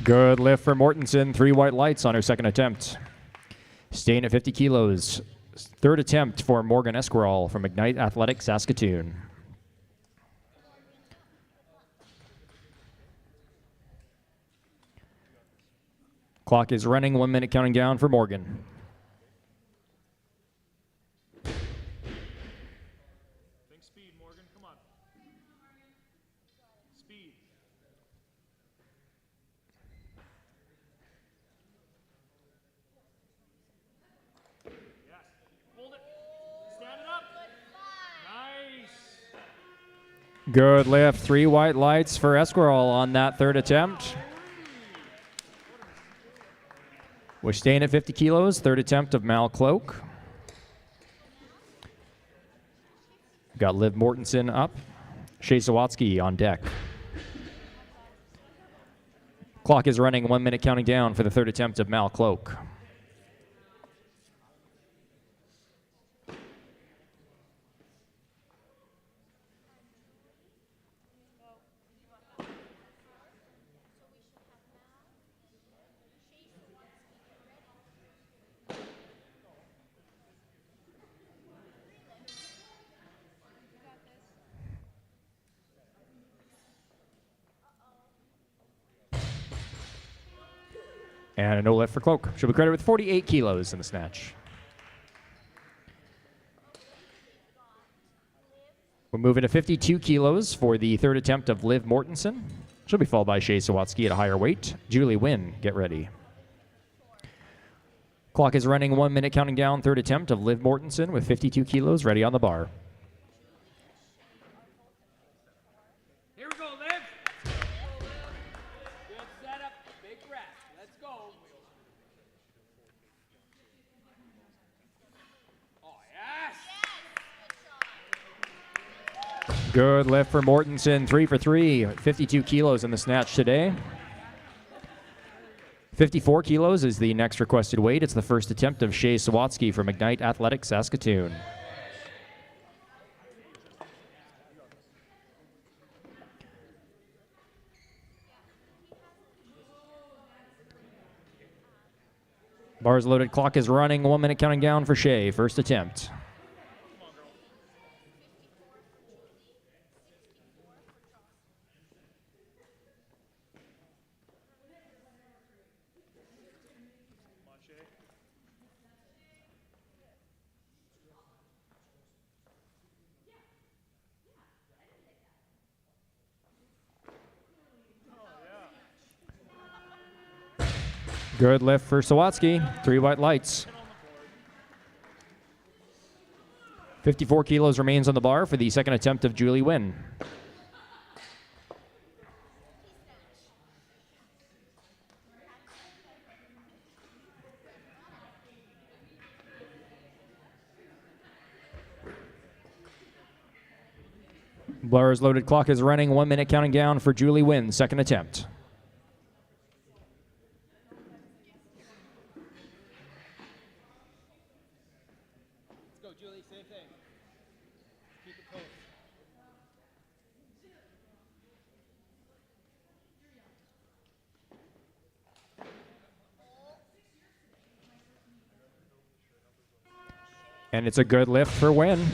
Good lift for Mortensen. 3 white lights on her second attempt. Staying at 50 kilos. Third attempt for Morgan Esquirol from Ignite Athletics Saskatoon. Clock is running. 1 minute counting down for Morgan. Think speed, Morgan, come on. Speed. Yes. Hold it. Stand it up. Nice. Good lift. 3 white lights for Esquirol on that third attempt. We're staying at 50 kilos. Third attempt of Mal Cloak. We've got Liv Mortensen up. Shea Sawatsky on deck. Clock is running. 1 minute counting down for the third attempt of Mal Cloak. And a no lift for Cloak. She'll be credited with 48 kilos in the snatch. We're moving to 52 kilos for the third attempt of Liv Mortensen. She'll be followed by Shea Sawatsky at a higher weight. Julie Wynn, get ready. Clock is running. 1 minute counting down. Third attempt of Liv Mortensen with 52 kilos ready on the bar. Here we go, Liv. Good setup, big breath. Let's go. Oh, yes. Good lift for Mortensen. 3 for 3. 52 kilos in the snatch today. 54 kilos is the next requested weight. It's the first attempt of Shea Sawatsky from Ignite Athletics Saskatoon. Bars loaded, clock is running. 1 minute counting down for Shea. First attempt. Good lift for Sawatsky. 3 white lights. 54 kilos remains on the bar for the second attempt of Julie Wynn. Bar is loaded, clock is running, 1 minute counting down for Julie Wynn, second attempt. Let's go, Julie. Same thing. Keep it close. And it's a good lift for Wynn.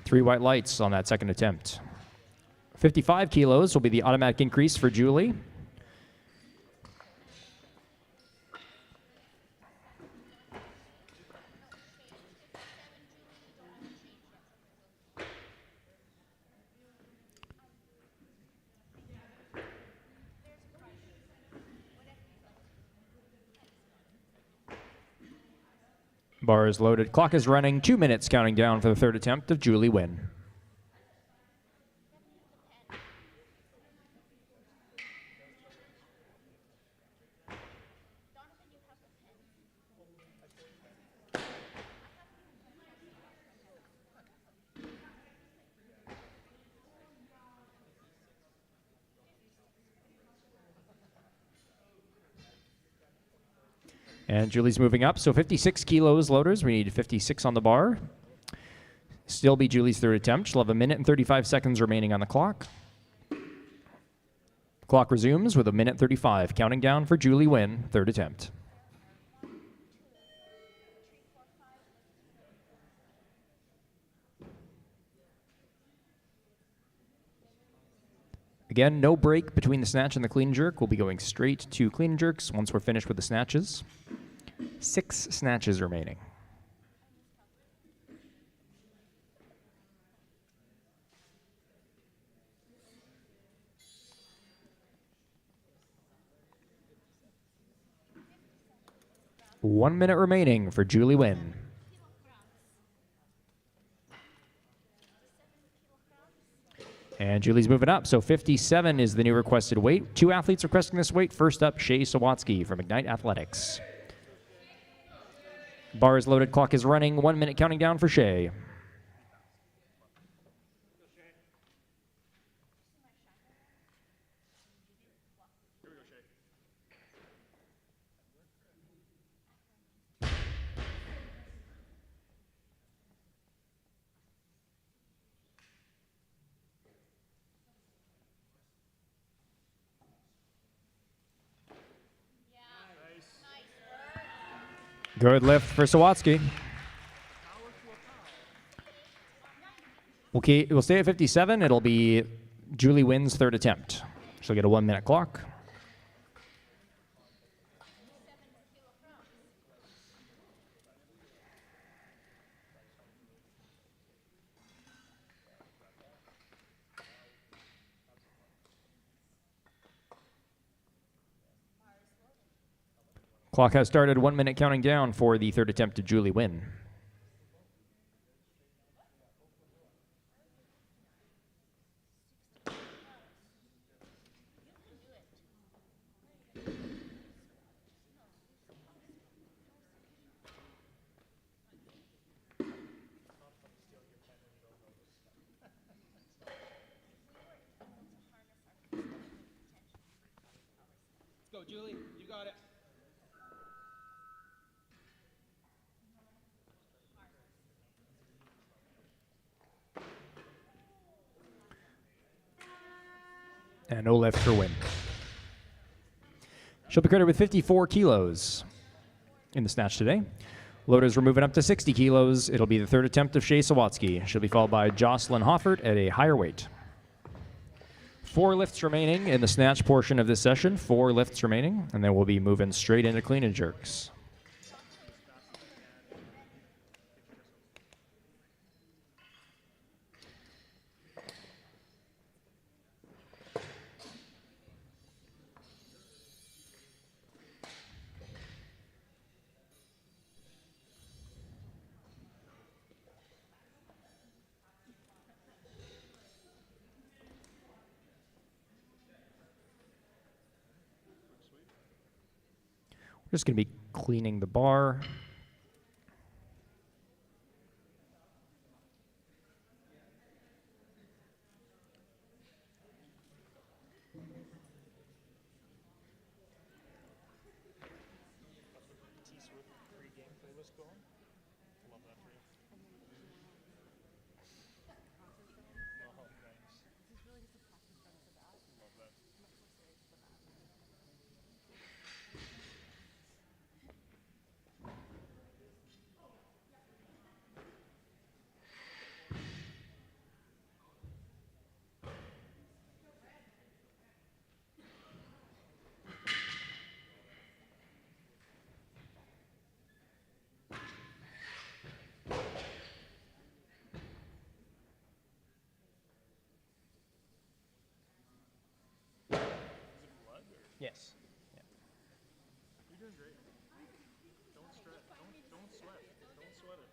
3 white lights on that second attempt. 55 kilos will be the automatic increase for Julie. Bar is loaded, clock is running, 2 minutes counting down for the third attempt of Julie Wynn. And Julie's moving up, so 56 kilos loaders. We need 56 on the bar. Still be Julie's third attempt. She'll have 1 minute and 35 seconds remaining on the clock. Clock resumes with 1 minute 35, counting down for Julie Wynn, third attempt. Again, no break between the snatch and the clean and jerk. We'll be going straight to clean and jerks once we're finished with the snatches. 6 snatches remaining. One minute remaining for Julie Wynn. And Julie's moving up, so 57 is the new requested weight. 2 athletes requesting this weight. First up, SWA from Ignite Athletics. Bar is loaded, clock is running, 1 minute counting down for Shay. Good lift for SWA. Okay, we'll stay at 57. It'll be Julie Wynn's third attempt. She'll get a 1 minute clock. Clock has started, 1 minute counting down for the third attempt to Julie Wynn. Let's go, Julie. You got it. And no lift for Wynn. She'll be credited with 54 kilos in the snatch today. Loaders were moving up to 60 kilos. It'll be the third attempt of SWA. She'll be followed by Jocelyn Hoffert at a higher weight. 4 lifts remaining in the snatch portion of this session. 4 lifts remaining, and then we'll be moving straight into clean and jerks. We're just going to be cleaning the bar. Yes. Yeah. You're doing great. Don't stress. Don't sweat. Don't sweat it.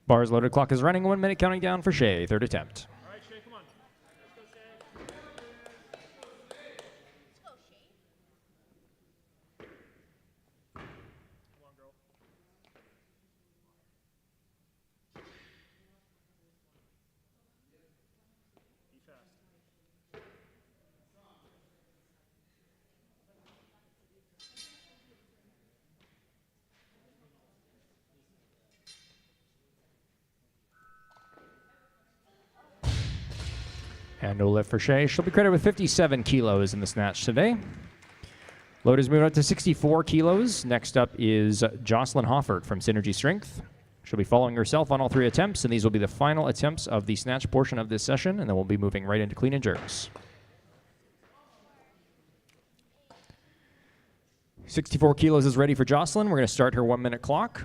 Bar is loaded. Clock is running. 1 minute counting down for Shea. Third attempt. All right, Shay, come on. Let's go, Shay. Come on, girl. Be fast. And no lift for Shea. She'll be credited with 57 kilos in the snatch today. Load is moving up to 64 kilos. Next up is Jocelyn Hoffert from Synergy Strength. She'll be following herself on all 3 attempts, and these will be the final attempts of the snatch portion of this session, and then we'll be moving right into clean and jerks. 64 kilos is ready for Jocelyn. We're going to start her 1 minute clock.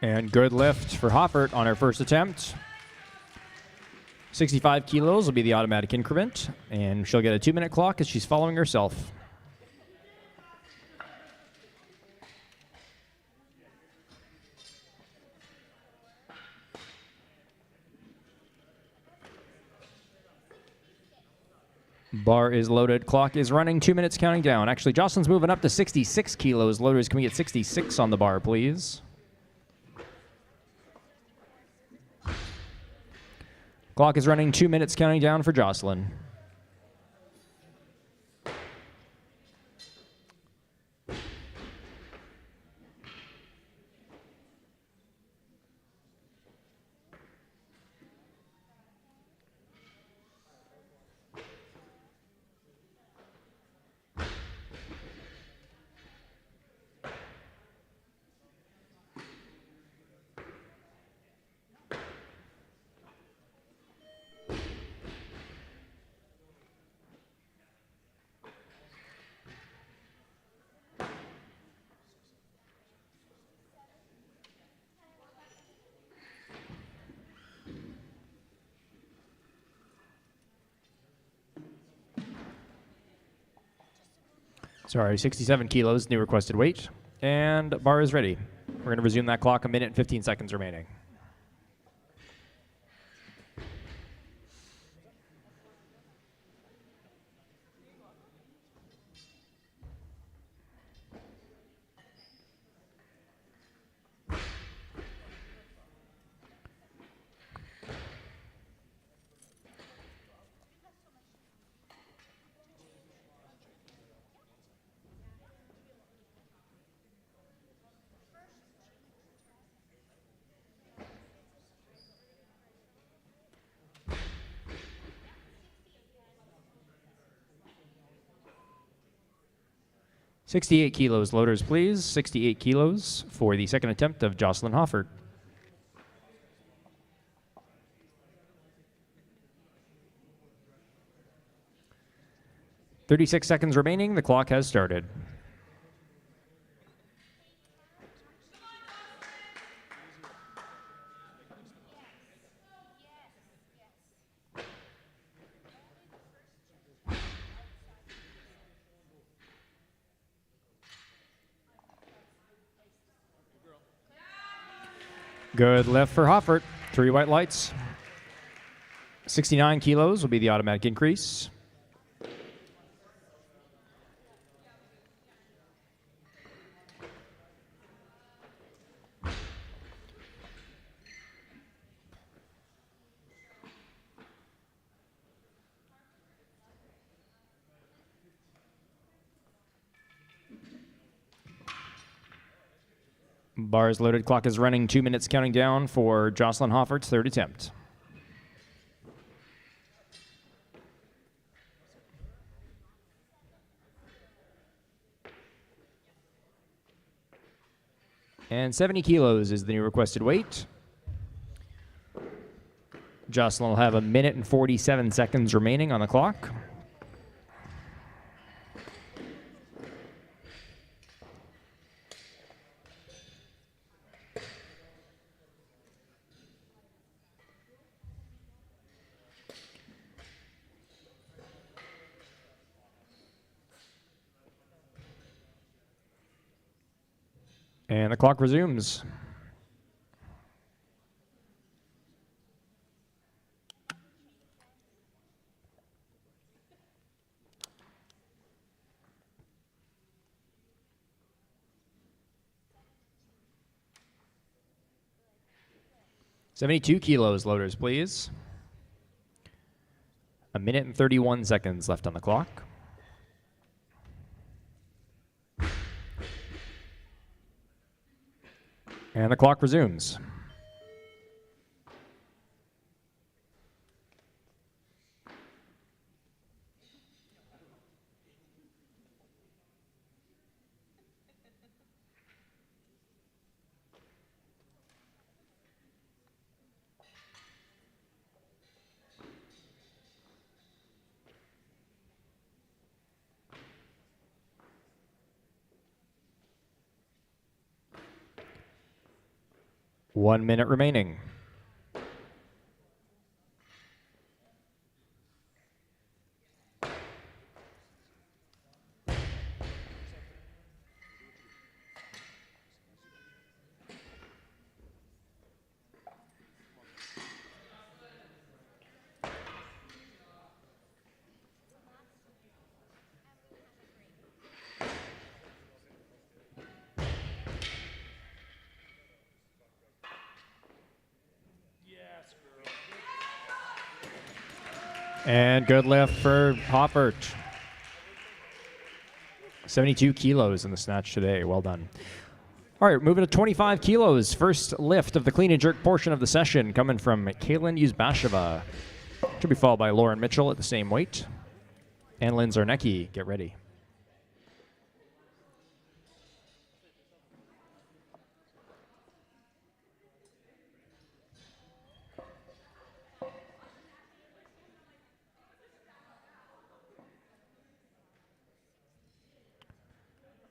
And good lift for Hoffert on her first attempt. 65 kilos will be the automatic increment, and she'll get a 2 minute clock as she's following herself. Bar is loaded. Clock is running. 2 minutes counting down. Actually, Jocelyn's moving up to 66 kilos. Loaders, can we get 66 on the bar, please? Clock is running. 2 minutes counting down for Jocelyn. Sorry, 67 kilos, new requested weight. And bar is ready. We're going to resume that clock. 1 minute and 15 seconds remaining. .68 kilos, loaders, please. 68 kilos for the second attempt of Jocelyn Hoffert. .36 seconds remaining. The clock has started. Good lift for Hoffert. 3 white lights. 69 kilos will be the automatic increase. Bar is loaded. Clock is running. 2 minutes counting down for Jocelyn Hoffert's third attempt. And 70 kilos is the new requested weight. Jocelyn will have 1 minute and 47 seconds remaining on the clock. And the clock resumes. $72 kilos, loaders, please. 1 minute and 31 seconds left on the clock. And the clock resumes. One minute remaining. And good lift for Hoffert. 72 kilos in the snatch today. Well done. All right, moving to 25 kilos. First lift of the clean and jerk portion of the session coming from Kaylin Yuzbasheva. To be followed by Lauren Mitchell at the same weight. And Lynn Zarnecki, get ready.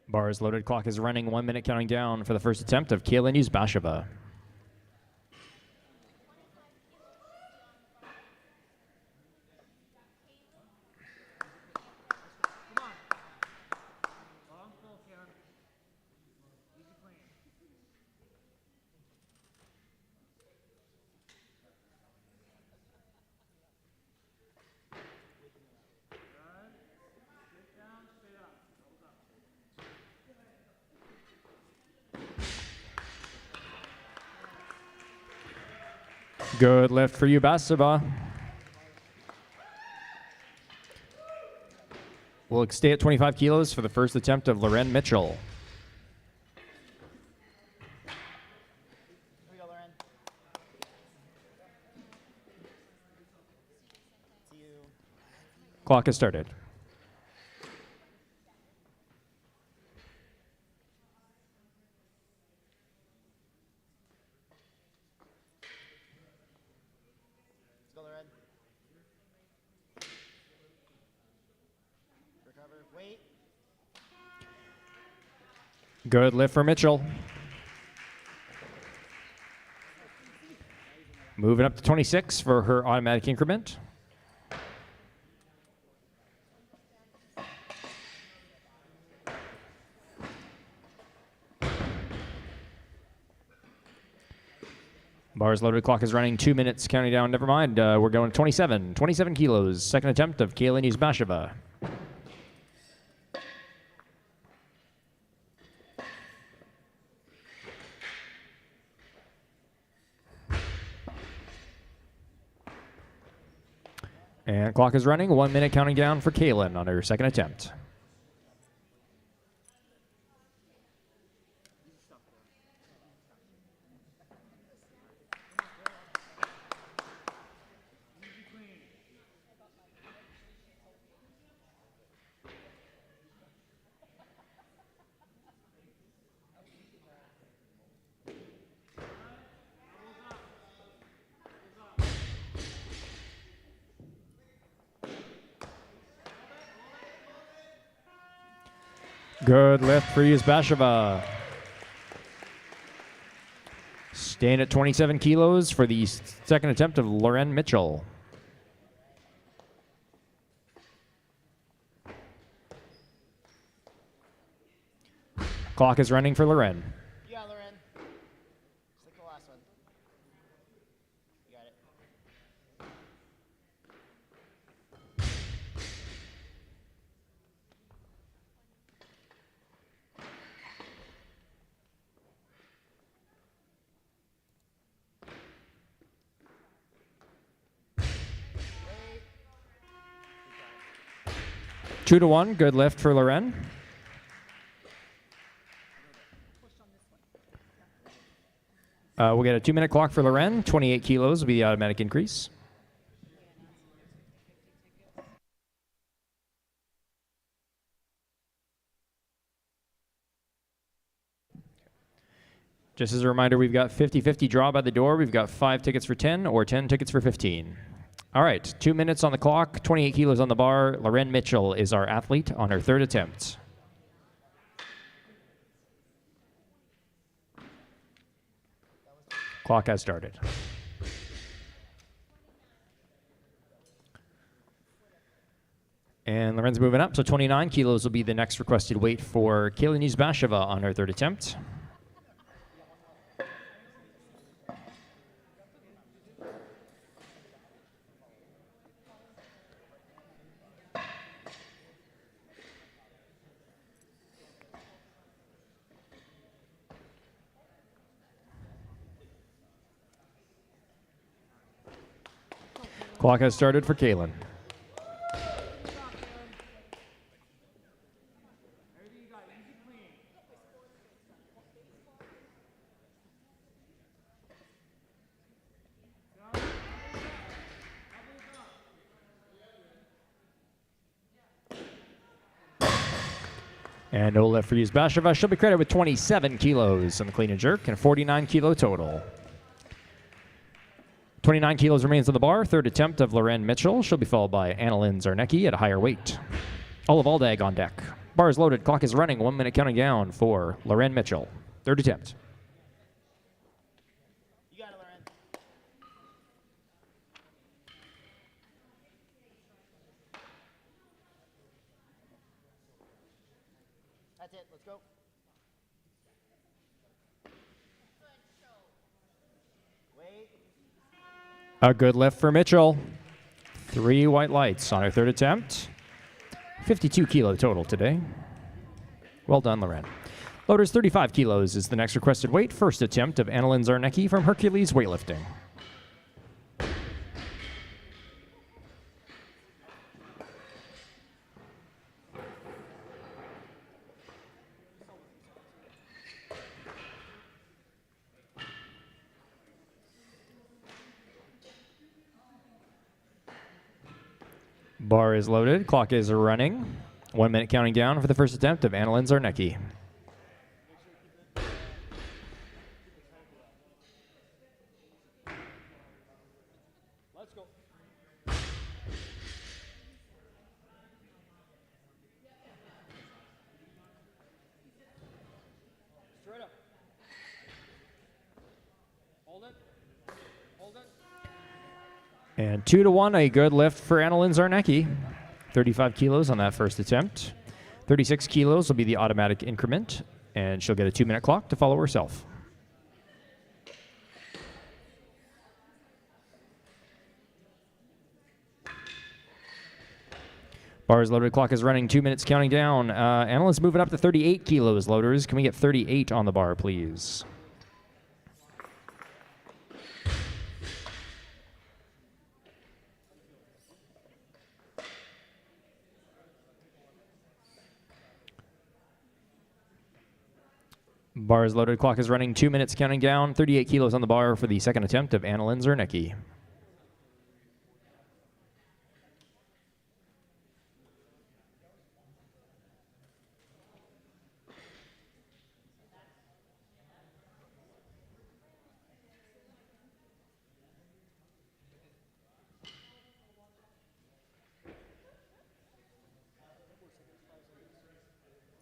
Bar is loaded. Clock is running. 1 minute counting down for the first attempt of Kaylin Yuzbasheva. Good lift for Yuzbasheva. We'll stay at 25 kilos for the first attempt of Lauren Mitchell. Here we go, Lauren. To you. Clock has started. Let's go, Lauren. Recover. Wait. Good lift for Mitchell. Moving up to 26 for her automatic increment. Bars loaded, clock is running, 2 minutes counting down, never mind. We're going to 27. 27 kilos, second attempt of Kaylin Yuzbasheva. And clock is running, 1 minute counting down for Kaylin on her second attempt. Good lift for Yuzbasheva. Staying at 27 kilos for the second attempt of Loren Mitchell. Clock is running for Loren. You got it, Loren. Just like the last one. You got it. Wait. 2-1, good lift for Loren. We'll get a 2-minute clock for Loren. 28 kilos will be the automatic increase. Just as a reminder, we've got 50-50 draw by the door. We've got 5 tickets for 10 or 10 tickets for 15. All right, 2 minutes on the clock, 28 kilos on the bar. Loren Mitchell is our athlete on her third attempt. Clock has started. And Loren's moving up, so 29 kilos will be the next requested weight for Kayla Yuzbasheva on her third attempt. Clock has started for Kaylin. And no lift for Yuzbasheva. She'll be credited with 27 kilos on the clean and jerk and a 49 kilo total. 29 kilos remains on the bar. Third attempt of Loren Mitchell. She'll be followed by Annalyn Zarnecki at a higher weight. Olive Aldag on deck. Bar is loaded. Clock is running. 1 minute counting down for Loren Mitchell. Third attempt. You got it, Loren. That's it. Let's go. Wait. A good lift for Mitchell. 3 white lights on her third attempt. 52 kilo total today. Well done, Loren. Loaders 35 kilos is the next requested weight. First attempt of Annalyn Zarnecki from Hercules Weightlifting. Bar is loaded. Clock is running. 1 minute counting down for the first attempt of Annalyn Zarnecki. Let's go. Straight up. Hold it. Hold it. And 2-1, a good lift for Annalyn Zarnecki. 35 kilos on that first attempt. 36 kilos will be the automatic increment, and she'll get a 2-minute clock to follow herself. Bar is loaded. Clock is running. 2 minutes counting down. Annalyn's moving up to 38 kilos, loaders. Can we get 38 on the bar, please? Bar is loaded. Clock is running. 2 minutes counting down. 38 kilos on the bar for the second attempt of Annalyn Zarnecki.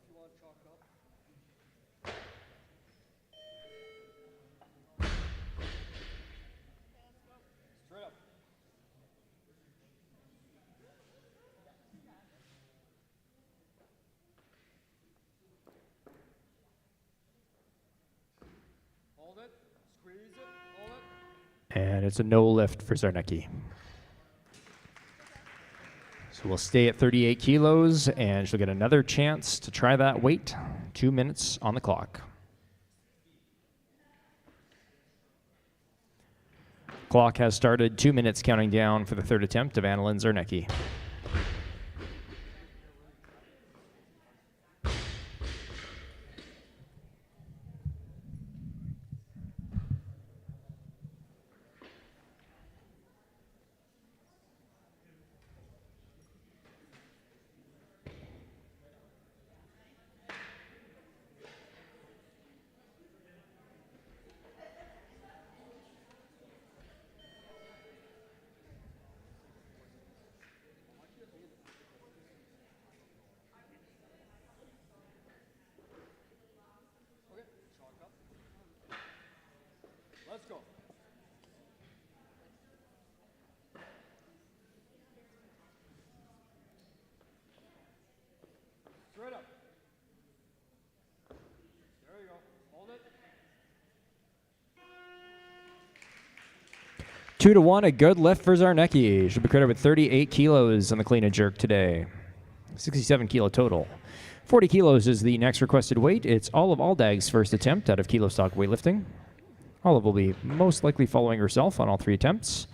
You want chalk And it's a no lift for Zarnecki. So we'll stay at 38 kilos, and she'll get another chance to try that weight. 2 minutes on the clock. Clock has started. 2 minutes counting down for the third attempt of Annalyn Zarnecki. Let's go. Straight up. There you go. Hold it. 2-1, a good lift for Zarnecki. She'll be credited with 38 kilos on the clean and jerk today. 67 kilo total. 40 kilos is the next requested weight. It's Olive Aldag's first attempt out of kilo stock weightlifting. Olive will be most likely following herself on all 3 attempts.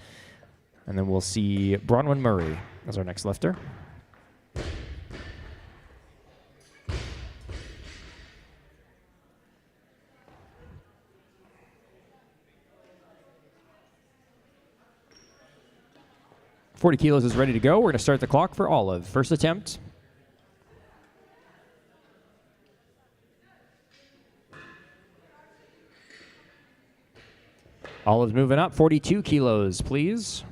And then we'll see Bronwyn Murray as our next lifter. .40 kilos is ready to go. We're going to start the clock for Olive. First attempt. Olive's moving up. 42 kilos, please.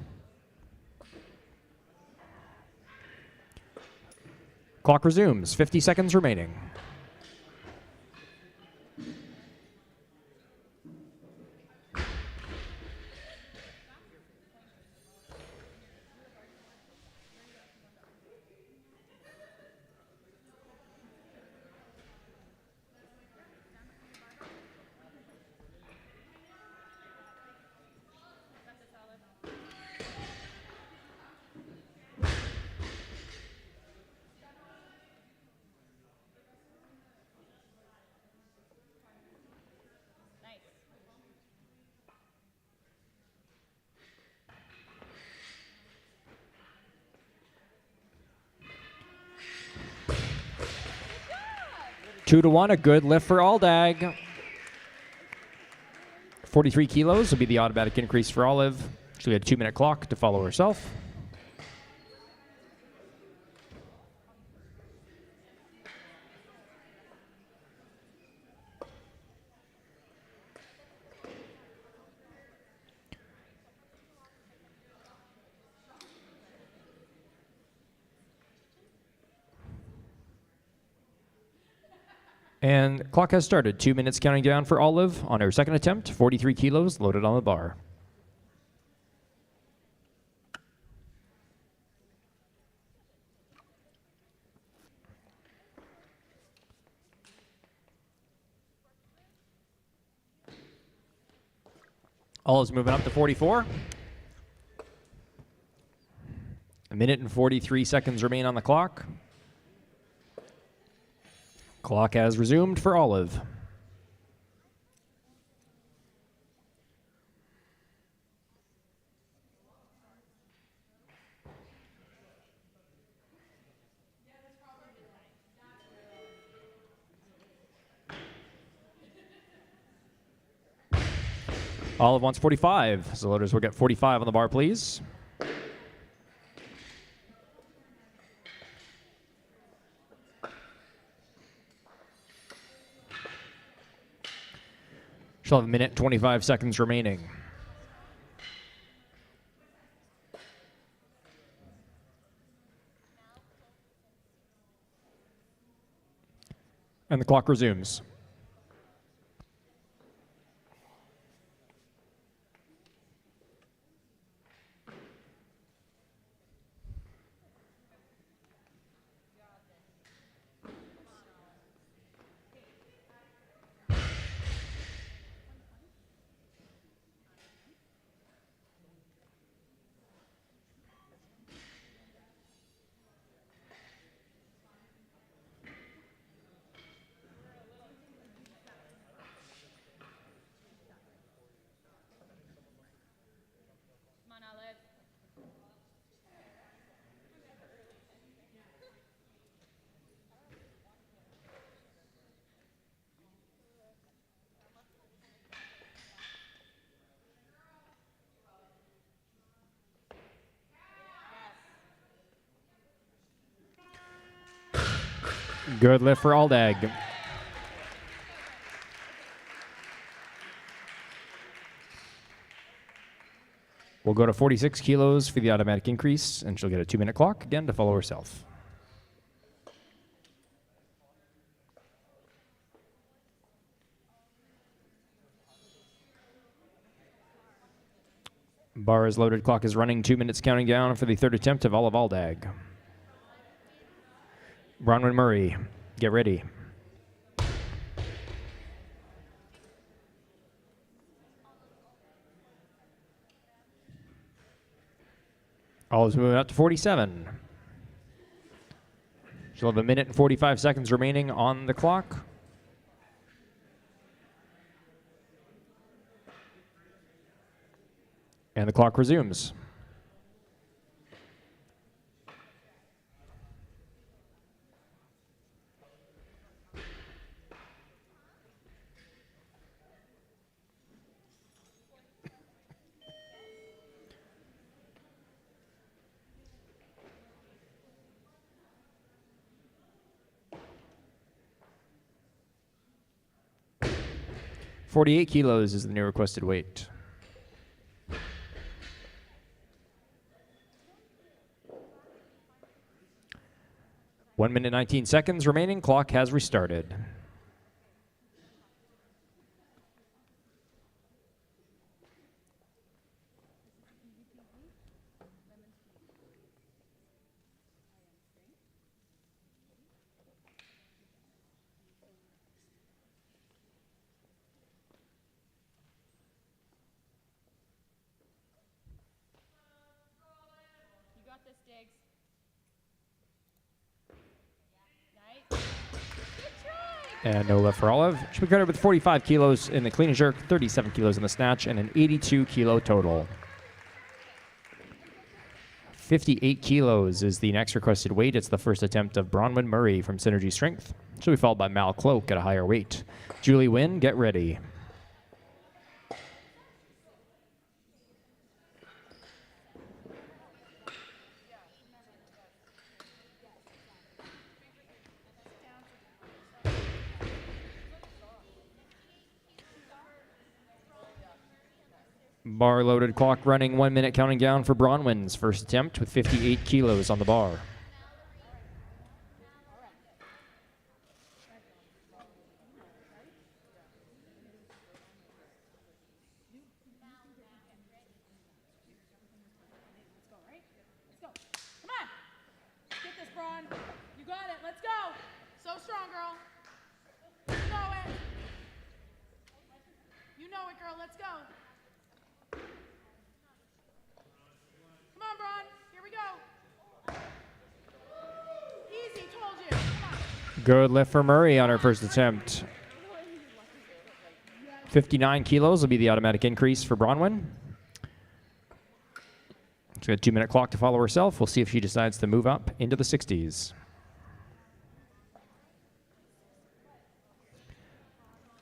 Clock resumes. 50 seconds remaining. Two to one, a good lift for Aldag. 43 kilos will be the automatic increase for Olive. She'll get a 2-minute clock to follow herself. And clock has started. 2 minutes counting down for Olive on her second attempt. 43 kilos loaded on the bar. Olive's moving up to 44. A minute and 43 seconds remain on the clock. Clock has resumed for Olive. Olive wants 45, so loaders will get 45 on the bar, please. She'll have a minute, 25 seconds remaining. And the clock resumes. Good lift for Aldag. We'll go to 46 kilos for the automatic increase, and she'll get a 2-minute clock again to follow herself. Bar is loaded, clock is running, 2 minutes counting down for the third attempt of Olive Aldag. Bronwyn Murray, get ready. Olive's moving up to 47. She'll have 1 minute and 45 seconds remaining on the clock. And the clock resumes. .48 kilos is the new requested weight. One minute, 19 seconds remaining. Clock has restarted. You got this, Diggs. Nice. Good try. And no left for Olive. She'll be credited with 45 kilos in the clean and jerk, 37 kilos in the snatch, and an 82 kilo total. 58 kilos is the next requested weight. It's the first attempt of Bronwyn Murray from Synergy Strength. She'll be followed by Mal Cloak at a higher weight. Julie Wynn, get ready. Bar loaded, clock running, 1 minute counting down for Bronwyn's first attempt with 58 kilos on the bar. Let's go. Come on. Get this, Braun. You got it. Let's go. So strong, girl. You know it. You know it, girl. Let's go. Come on, Braun. Here we go. Easy, told you. Come on. Good lift for Murray on her first attempt. 59 kilos will be the automatic increase for Bronwyn. She's got a 2-minute clock to follow herself. We'll see if she decides to move up into the 60s.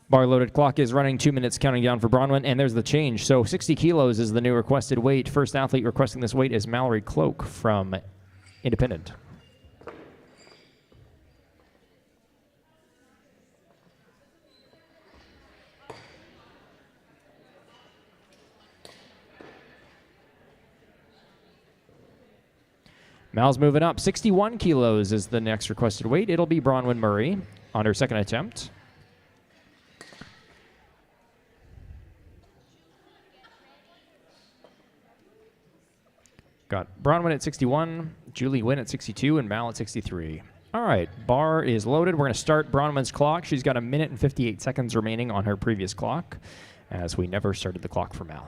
Bar loaded, clock is running, 2 minutes counting down for Bronwyn, and there's the change. So 60 kilos is the new requested weight. First athlete requesting this weight is Mallory Cloak from Independent. Mal's moving up. 61 kilos is the next requested weight. It'll be Bronwyn Murray on her second attempt. Got Bronwyn at 61, Julie Wynn at 62, and Mal at 63. All right, bar is loaded. We're going to start Bronwyn's clock. She's got 1 minute and 58 seconds remaining on her previous clock, as we never started the clock for Mal.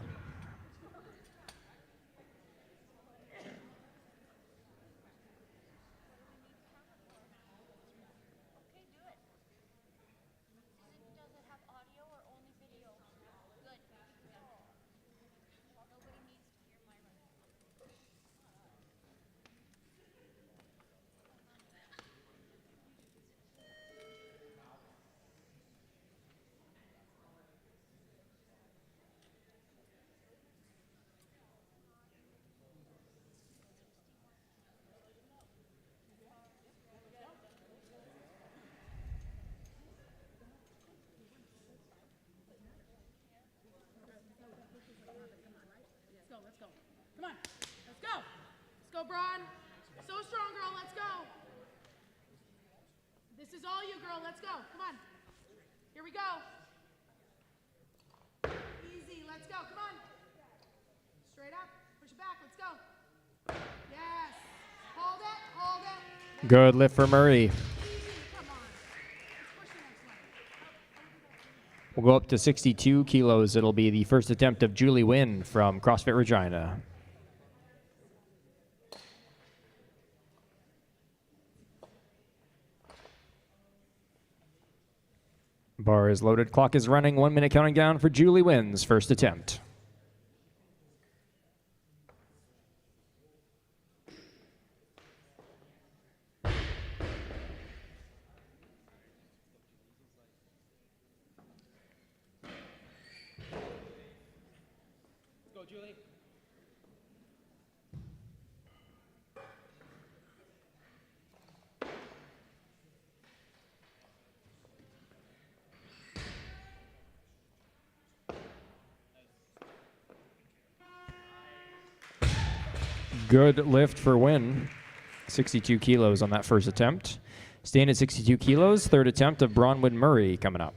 Does it have audio or only video? Good. Nobody needs to hear my voice. is all you, girl. Let's go. Come on. Here we go. Easy. Let's go. Come on. Straight up. Push it back. Let's go. Yes. Hold it. Hold it. Good lift for Murray. Easy. Come on. Let's push the next one. We'll go up to 62 kilos. It'll be the first attempt of Julie Wynn from CrossFit Regina. Bar is loaded. Clock is running. 1 minute counting down for Julie Wynn's first attempt. Go, Julie. Good lift for Wynn. 62 kilos on that first attempt. Staying at 62 kilos, third attempt of Bronwyn Murray coming up.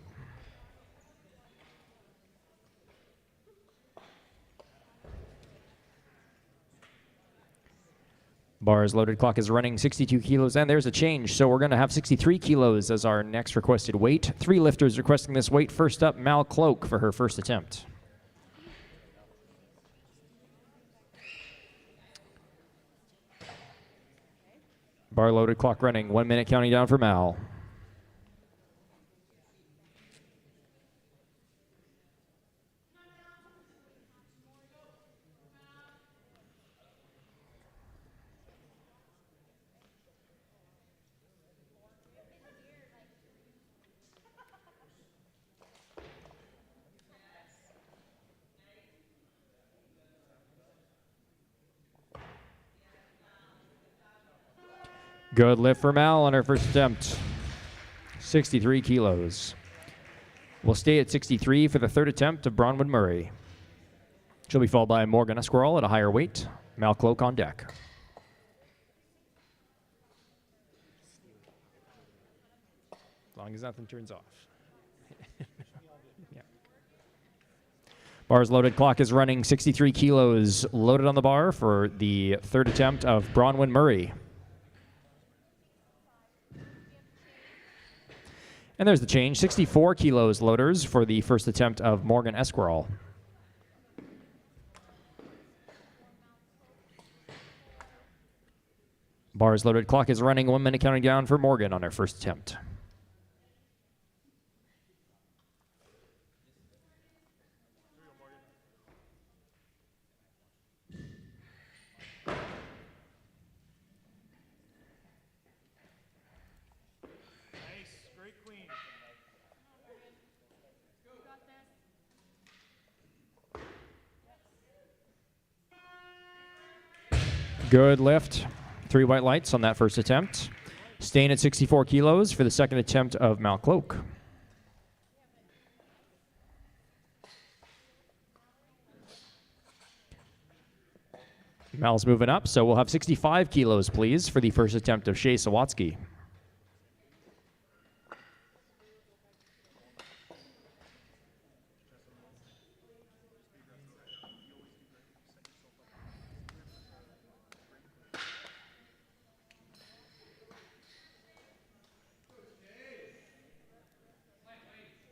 Bar is loaded, clock is running, 62 kilos, and there's a change. So we're going to have 63 kilos as our next requested weight. 3 lifters requesting this weight. First up, Mal Cloak for her first attempt. Bar loaded, clock running, 1 minute counting down for Mal. Good lift for Mal on her first attempt. 63 kilos. We'll stay at 63 for the third attempt of Bronwyn Murray. She'll be followed by Morgan Esquirrel at a higher weight. Mal Cloak on deck. As long as nothing turns off. Yeah. Bar is loaded, clock is running, 63 kilos loaded on the bar for the third attempt of Bronwyn Murray. And there's the change, 64 kilos loaders for the first attempt of Morgan Esquirrel. Bar is loaded, clock is running, 1 minute counting down for Morgan on her first attempt. Good lift. 3 white lights on that first attempt. Staying at 64 kilos for the second attempt of Mal Cloak. Mal's moving up, so we'll have 65 kilos, please, for the first attempt of Shea Sawatsky.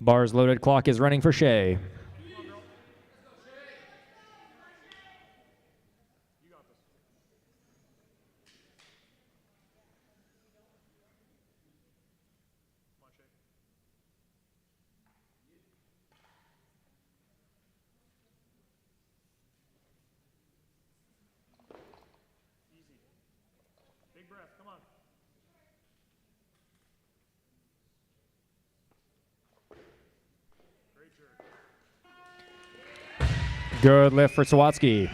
Bars loaded, clock is running for Shea. Big breath, come on. Great jerk. Good lift for Sawatsky.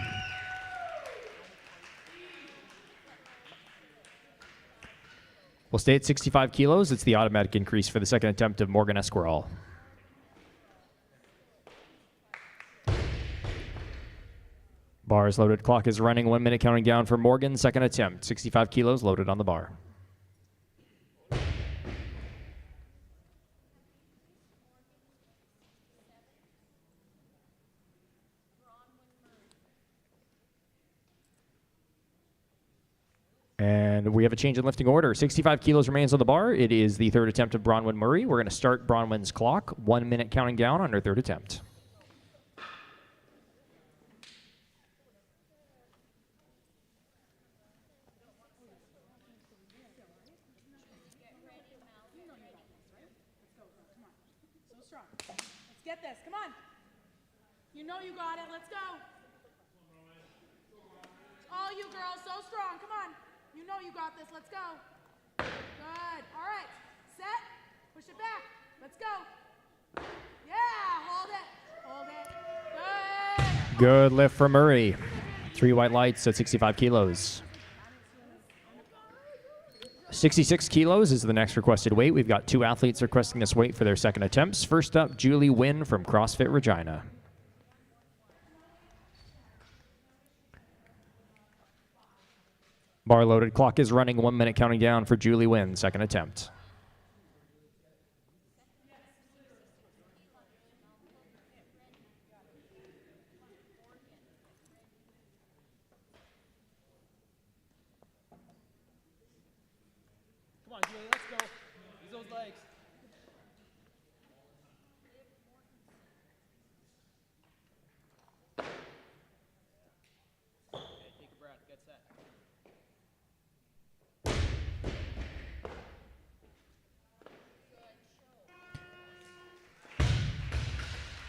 We'll stay at 65 kilos. It's the automatic increase for the second attempt of Morgan Esquirrel. Bar is loaded. Clock is running. 1 minute counting down for Morgan. Second attempt. 65 kilos loaded on the bar. And we have a change in lifting order. 65 kilos remains on the bar. It is the third attempt of Bronwyn Murray. We're going to start Bronwyn's clock. 1 minute counting down on her third attempt. So strong. Let's get this. Come on. You know you got it. Let's go. All you girls, so strong. Come on. You know you got this. Let's go. Good. All right. Set. Push it back. Let's go. Yeah. Hold it. Hold it. Good. Good lift from Murray. 3 white lights at 65 kilos. 66 kilos is the next requested weight. We've got 2 athletes requesting this weight for their second attempts. First up, Julie Wynn from CrossFit Regina. Bar loaded. Clock is running. 1 minute counting down for Julie Wynn, second attempt. Come on, Julie, let's go. Use those legs. Okay, take a breath. Get set.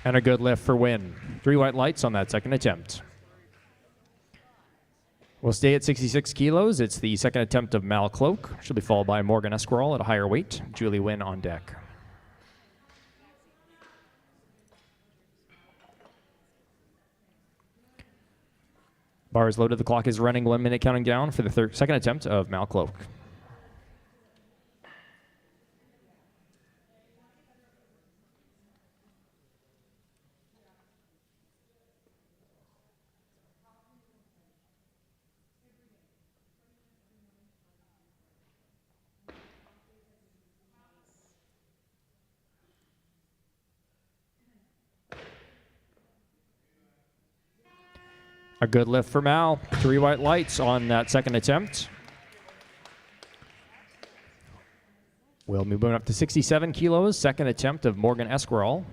And a good lift for Wynn. 3 white lights on that second attempt. We'll stay at 66 kilos. It's the second attempt of Mal Cloak. She'll be followed by Morgan Esquirrel at a higher weight. Julie Wynn on deck. Bar is loaded. The clock is running. 1 minute counting down for the second attempt of Mal Cloak. A good lift for Mal. 3 white lights on that second attempt. We'll move up to 67 kilos. Second attempt of Morgan Esquirrel.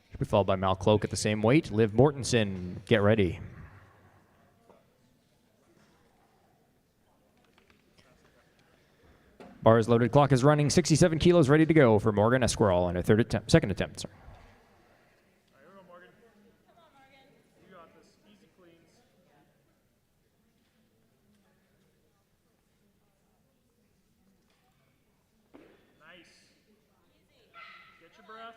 She'll be followed by Mal Cloak at the same weight. Liv Mortensen, get ready. Bar is loaded. Clock is running. 67 kilos ready to go for Morgan Esquirrel on her second attempt. Sorry. All right, here we go, Morgan. Come on, Morgan. You got this. Easy cleans. Nice. Get your breath.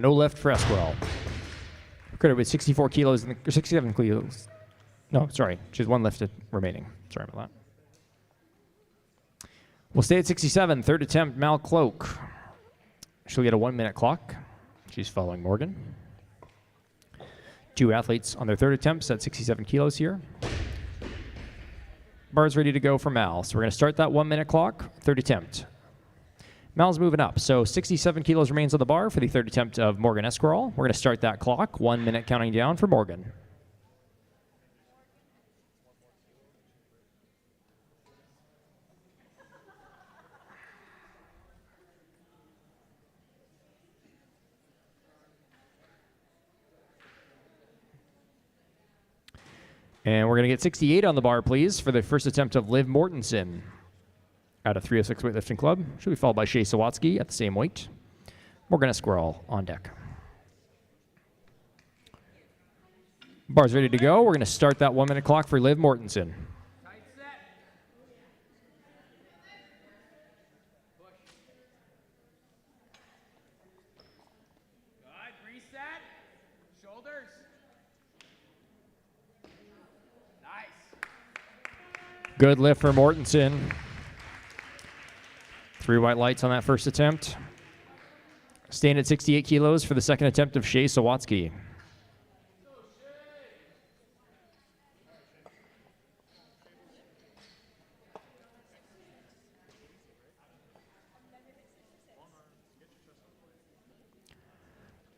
No lift for Esquirrel. Credit with 64 kilos, or 67 kilos. No, sorry. She has 1 lifted remaining. Sorry about that. We'll stay at 67. Third attempt, Mal Cloak. She'll get a 1 minute clock. She's following Morgan. 2 athletes on their third attempts at 67 kilos here. Bar's ready to go for Mal. So we're going to start that 1 minute clock. Third attempt. Mal's moving up. So 67 kilos remains on the bar for the third attempt of Morgan Esquirrel. We're going to start that clock. 1 minute counting down for Morgan. And we're going to get 68 on the bar, please, for the first attempt of Liv Mortensen out of 306 weightlifting club. She'll be followed by Shea Sawatsky at the same weight. Morgan Esquirrel on deck. Bar's ready to go. We're going to start that 1 minute clock for Liv Mortensen. Tight set. Push. Good. Reset. Shoulders. Nice. Good lift for Mortensen. 3 white lights on that first attempt. Staying at 68 kilos for the second attempt of Shea Sawatsky.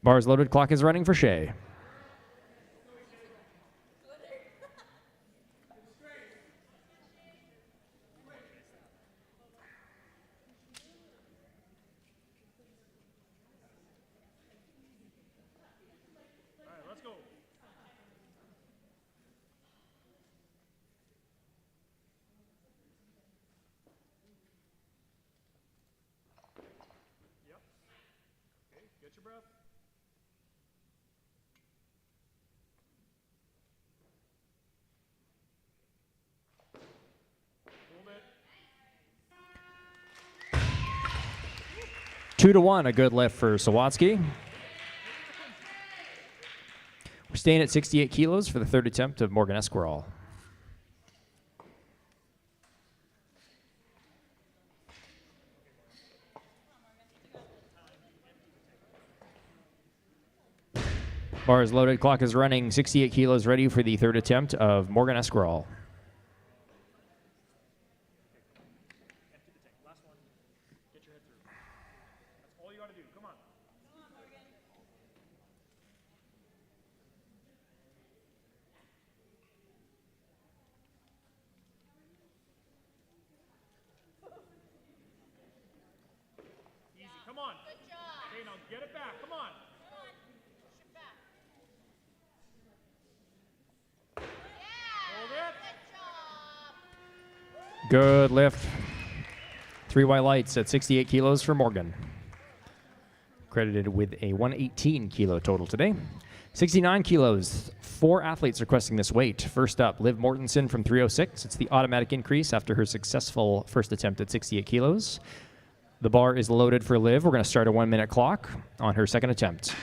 Bars loaded, clock is running for Shea. All right, let's go. Yep. Okay, get your breath. Hold it. 2-1, a good lift for Sawatsky. We're staying at 68 kilos for the third attempt of Morgan Esquirol. Bar is loaded, clock is running, 68 kilos ready for the third attempt of Morgan Esquirol. Empty the tank. Last one. Get your head through. That's all you got to do. Come on. Easy. Come on. Good job. Okay, now get it back. Come on. Come on. Push it back. Yeah. Hold it. Good job. Good lift. 3 white lights at 68 kilos for Morgan. Credited with a 118 kilo total today. 69 kilos. 4 athletes requesting this weight. First up, Liv Mortensen from 306. It's the automatic increase after her successful first attempt at 68 kilos. The bar is loaded for Liv. We're going to start a 1-minute clock on her second attempt.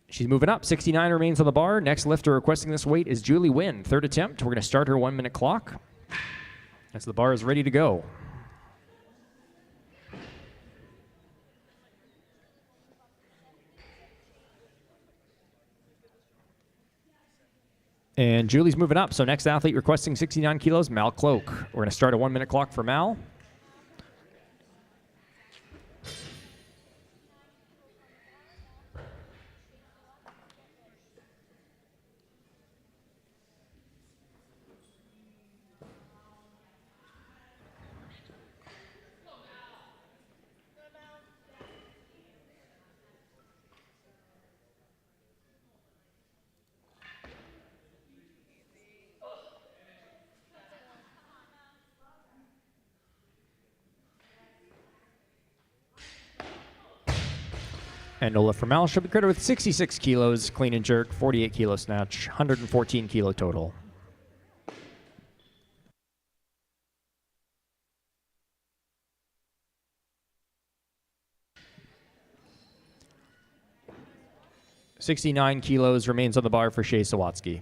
She's moving up. 69 remains on the bar. Next lifter requesting this weight is Julie Wynn. Third attempt. We're going to start her 1-minute clock as the bar is ready to go. And Julie's moving up. So next athlete requesting 69 kilos, Mal Cloak. We're going to start a 1-minute clock for Mal. And no lift for Mal. She'll be credited with 66 kilos, clean and jerk, 48 kilo snatch, 114 kilo total. $69 kilos remains on the bar for Shea Sawatsky.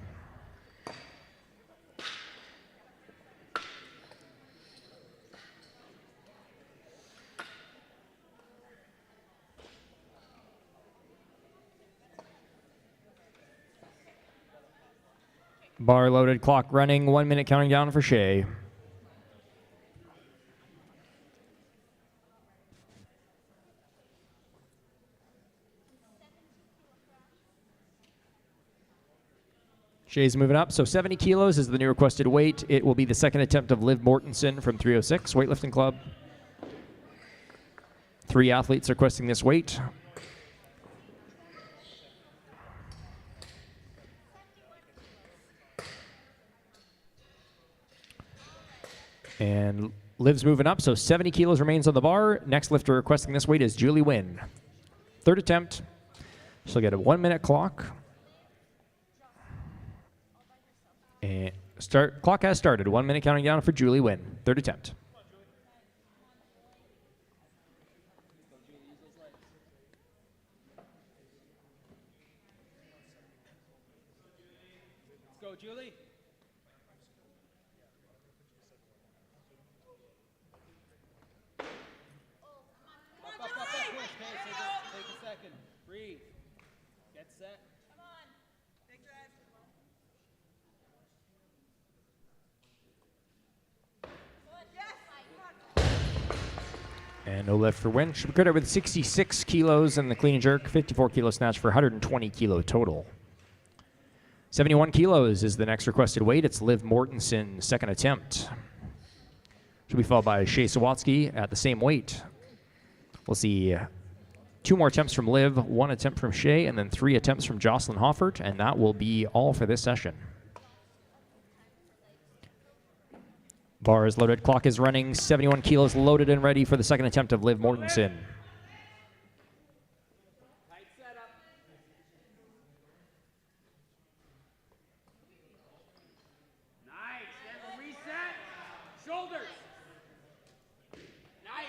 Bar loaded, clock running, 1 minute counting down for Shea. Shea's moving up, so 70 kilos is the new requested weight. It will be the second attempt of Liv Mortensen from 306 Weightlifting Club. 3 athletes requesting this weight. And Liv's moving up, so 70 kilos remains on the bar. Next lifter requesting this weight is Julie Wynn. Third attempt. She'll get a 1 minute clock. And clock has started. 1 minute counting down for Julie Wynn. Third attempt. Let's go, Julie. Up, push. Take a second. Breathe. Get set. Come on. Big drive. And no lift for Winch. Credit with 66 kilos in the clean and jerk, 54 kilo snatch for 120 kilo total. 71 kilos is the next requested weight. It's Liv Mortensen, second attempt. She'll be followed by Shea Sawatsky at the same weight. We'll see 2 more attempts from Liv, 1 attempt from Shea, and then 3 attempts from Jocelyn Hoffert, and that will be all for this session. Bar is loaded, clock is running, 71 kilos loaded and ready for the second attempt of Liv Mortensen. Tight setup. Nice. Then reset. Shoulders. Nice.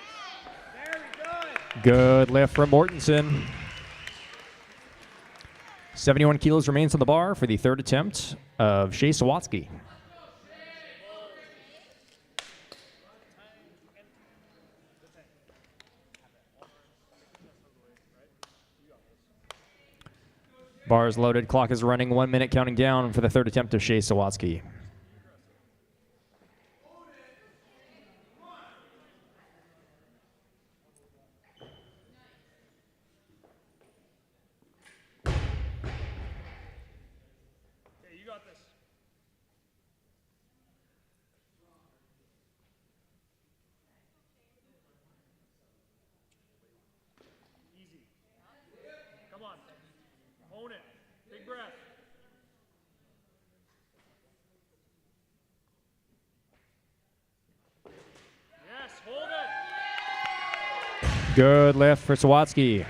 Very good. Good lift from Mortensen. 71 kilos remains on the bar for the third attempt of Shea Sawatsky. Bar is loaded, clock is running, 1 minute counting down for the third attempt of Shea Sawatsky. Okay, you got this. Easy. Come on. Own it. Big breath. Yes, hold it. Good lift for Sawatsky.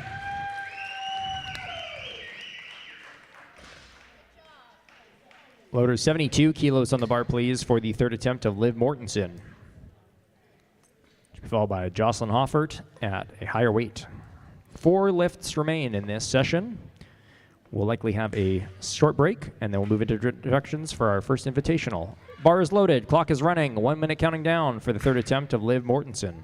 Loader 72 kilos on the bar, please, for the third attempt of Liv Mortensen. Should be followed by Jocelyn Hoffert at a higher weight. 4 lifts remain in this session. We'll likely have a short break, and then we'll move into introductions for our first invitational. Bar is loaded, clock is running, 1 minute counting down for the third attempt of Liv Mortensen.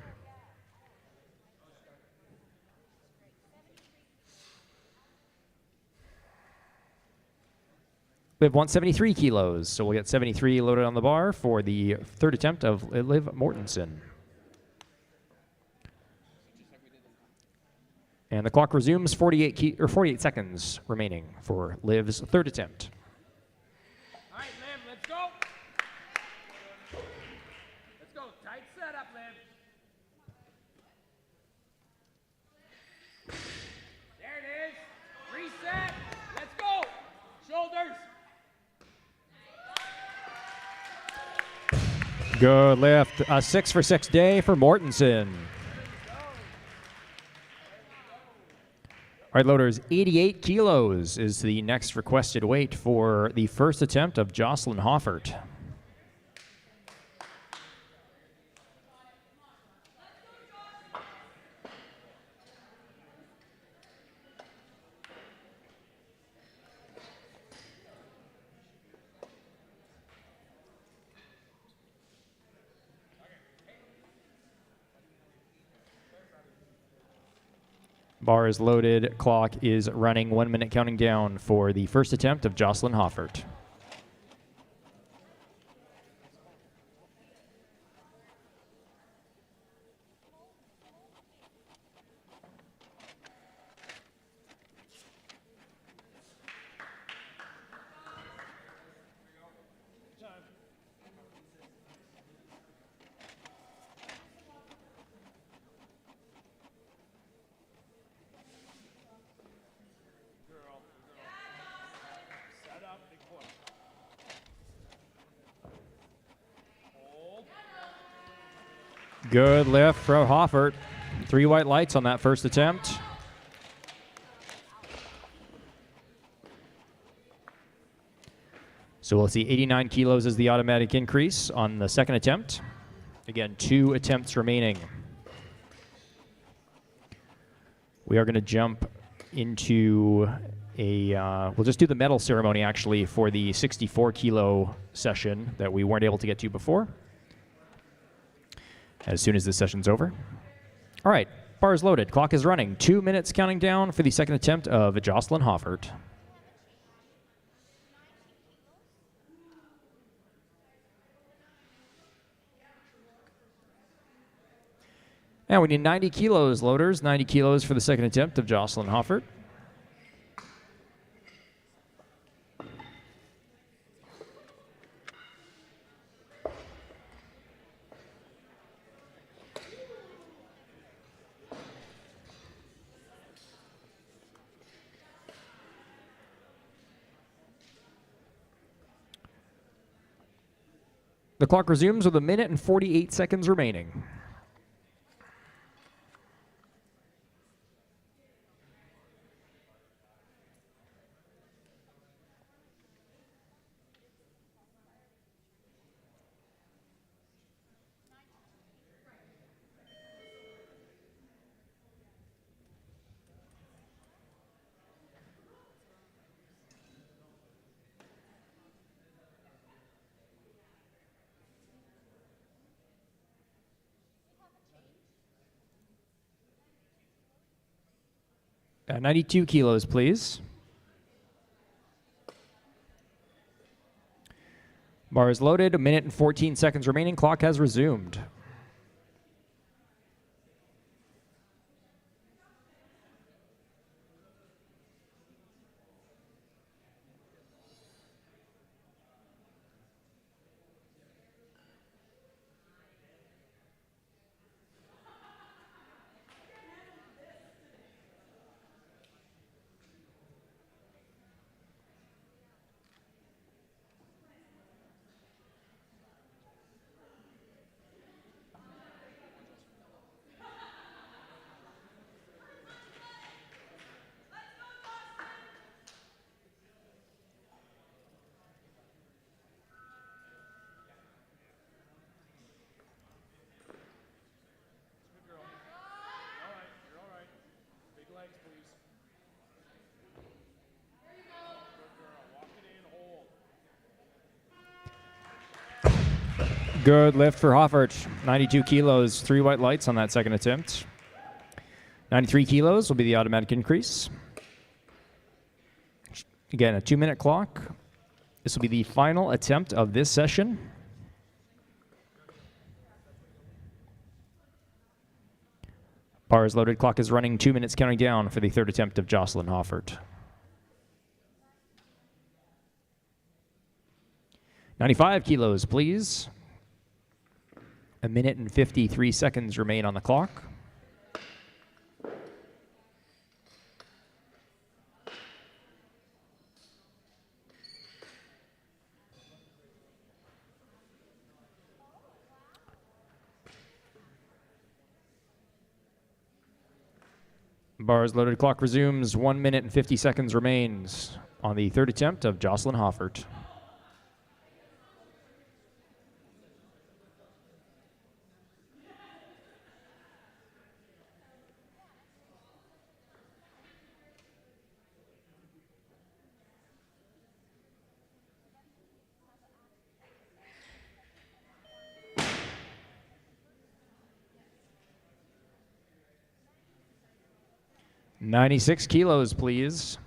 Liv 173 kilos, so we'll get 73 loaded on the bar for the third attempt of Liv Mortensen. And the clock resumes, 48 seconds remaining for Liv's third attempt. All right, Liv, let's go. Let's go. Tight setup, Liv. There it is. Reset. Let's go. Shoulders. Good lift. A 6 for 6 day for Mortensen. All right, loaders, 88 kilos is the next requested weight for the first attempt of Jocelyn Hoffert. Bar is loaded, clock is running, 1 minute counting down for the first attempt of Jocelyn Hoffert. Set up, big push. Hold. Good lift from Hoffert. 3 white lights on that first attempt. So we'll see 89 kilos as the automatic increase on the second attempt. Again, 2 attempts remaining. We are going to jump into we'll just do the medal ceremony actually for the 64 kilo session that we weren't able to get to before as soon as this session's over. All right, bar is loaded, clock is running, 2 minutes counting down for the second attempt of Jocelyn Hoffert. And we need 90 kilos, loaders. 90 kilos for the second attempt of Jocelyn Hoffert. The clock resumes with 1 minute and 48 seconds remaining. Uh, 92 kilos, please. Bar is loaded. 1 minute and 14 seconds remaining. Clock has resumed. Good lift for Hoffert. 92 kilos, 3 white lights on that second attempt. 93 kilos will be the automatic increase. Again, a 2-minute clock. This will be the final attempt of this session. Bar is loaded. Clock is running. 2 minutes counting down for the third attempt of Jocelyn Hoffert. 95 kilos, please. 1 minute and 53 seconds remain on the clock. Bar is loaded. Clock resumes. 1 minute and 50 seconds remains on the third attempt of Jocelyn Hoffert. $96 kilos, please.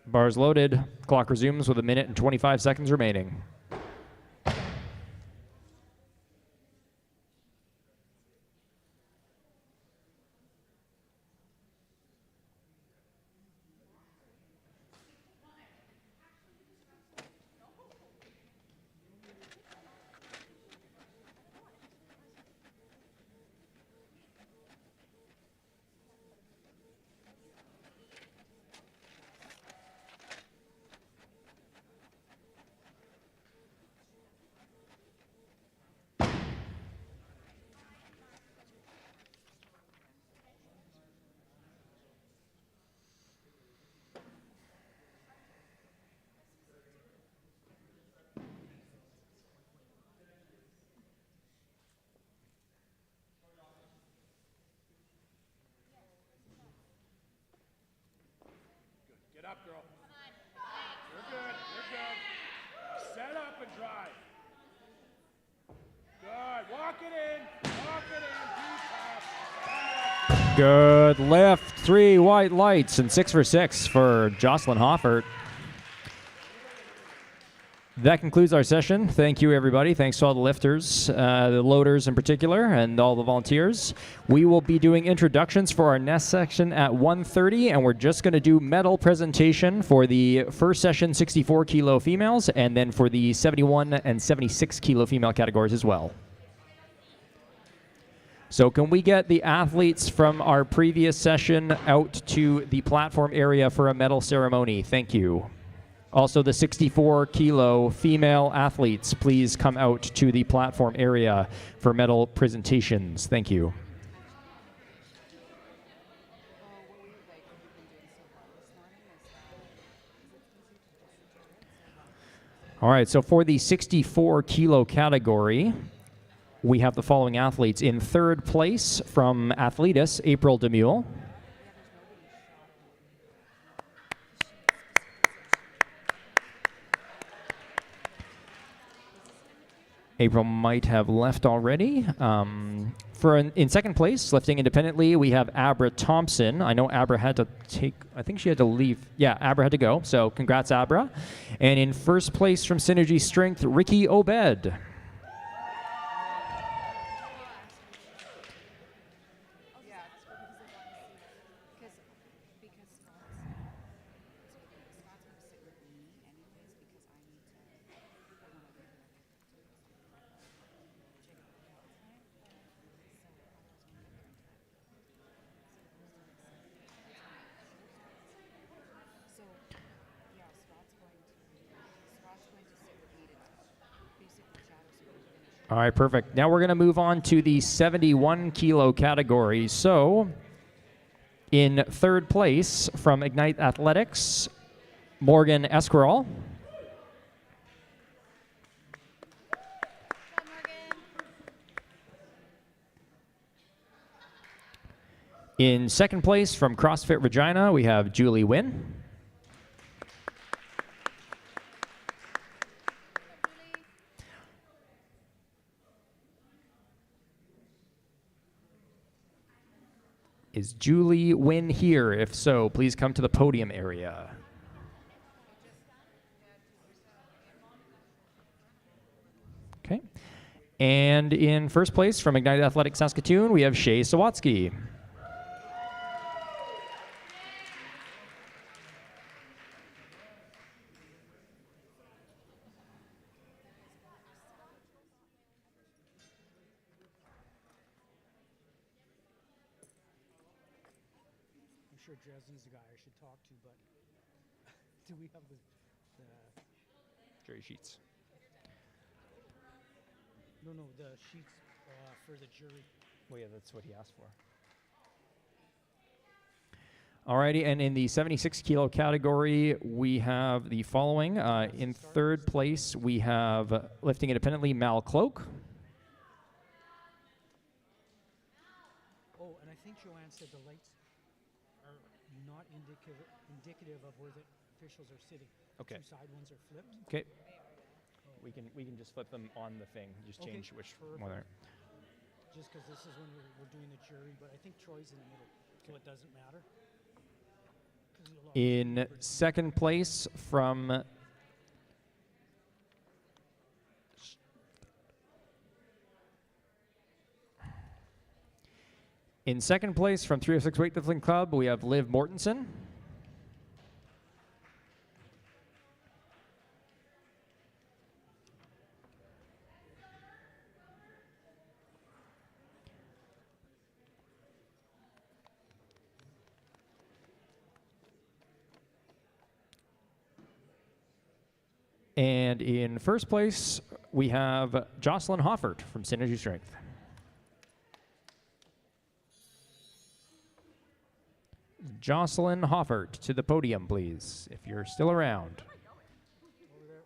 Bars loaded. Clock resumes with 1 minute and 25 seconds remaining. Get up, girl. You're good. You're good. Set up and drive. Good. Walk it in. Walk it in. Deep pass. Good lift. 3 white lights and 6 for 6 for Jocelyn Hoffert. That concludes our session. Thank you, everybody. Thanks to all the lifters, the loaders in particular, and all the volunteers. We will be doing introductions for our next section at 1:30, and we're just going to do medal presentation for the first session, 64 kilo females, and then for the 71 and 76 kilo female categories as well. So can we get the athletes from our previous session out to the platform area for a medal ceremony? Thank you. Also, the 64 kilo female athletes, please come out to the platform area for medal presentations. Thank you. All right, so for the 64 kilo category, we have the following athletes. In third place from Athletus, April Demule. April might have left already. In second place, lifting independently, we have Abra Thompson. I know Abra had to I think she had to leave. Yeah, Abra had to go, so congrats, Abra. And in first place from Synergy Strength, Ricky Obed. All right, perfect. Now we're going to move on to the 71 kilo category. So, in third place from Ignite Athletics, Morgan Esquirol. In second place from CrossFit Regina, we have Julie Wynn. Is Julie Wynn here? If so, please come to the podium area. Okay. And in first place from Ignite Athletics Saskatoon, we have Shay Sawatsky. I'm sure Dresden's the guy I should talk to, but do we have the Jury sheets. no, the sheets for the jury? Well, yeah, that's what he asked for. Alrighty, and in the 76 kilo category, we have the following. In third place, we have lifting independently, Mal Cloak. Oh, and I think Joanne said the lights are not indicative of where the officials are sitting. Okay. Two side ones are flipped. Okay. We can just flip them on the thing. Just Okay, change which perfect. one. Just because this is when we're doing the jury, but I think Troy's in the middle, so it doesn't matter. 'Cause there's a lot of In people. second place from In second place from 306 Weightlifting Club, we have Liv Mortensen. And in first place, we have Jocelyn Hoffert from Synergy Strength. Jocelyn Hoffert to the podium, please, if you're still around. Over there.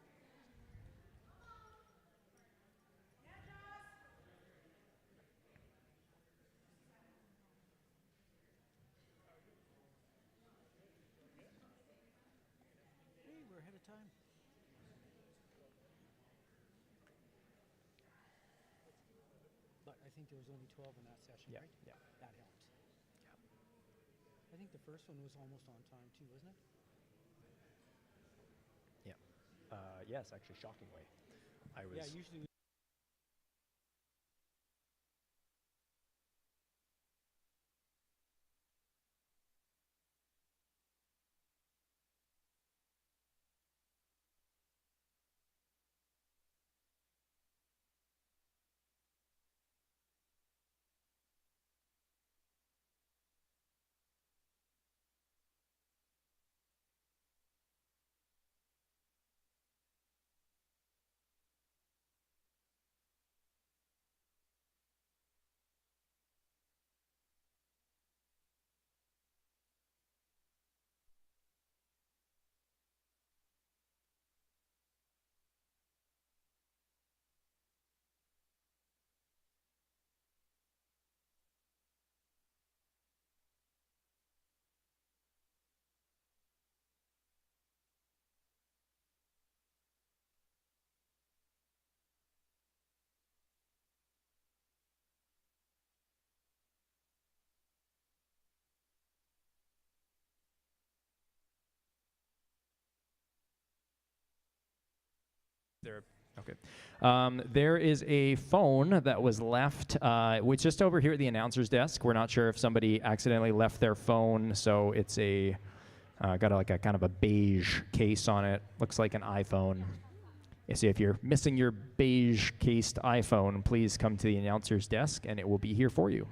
Hey, we're ahead of time. But I think there was only 12 in that session, right? Yeah. That helps. I think the first one was almost on time too, wasn't it? Yes, actually, shockingly. I was. Yeah, usually. There, okay. There is a phone that was left, which just over here at the announcer's desk. We're not sure if somebody accidentally left their phone, so it's got like a kind of a beige case on it. Looks like an iPhone. So if you're missing your beige cased iPhone, please come to the announcer's desk and it will be here for you.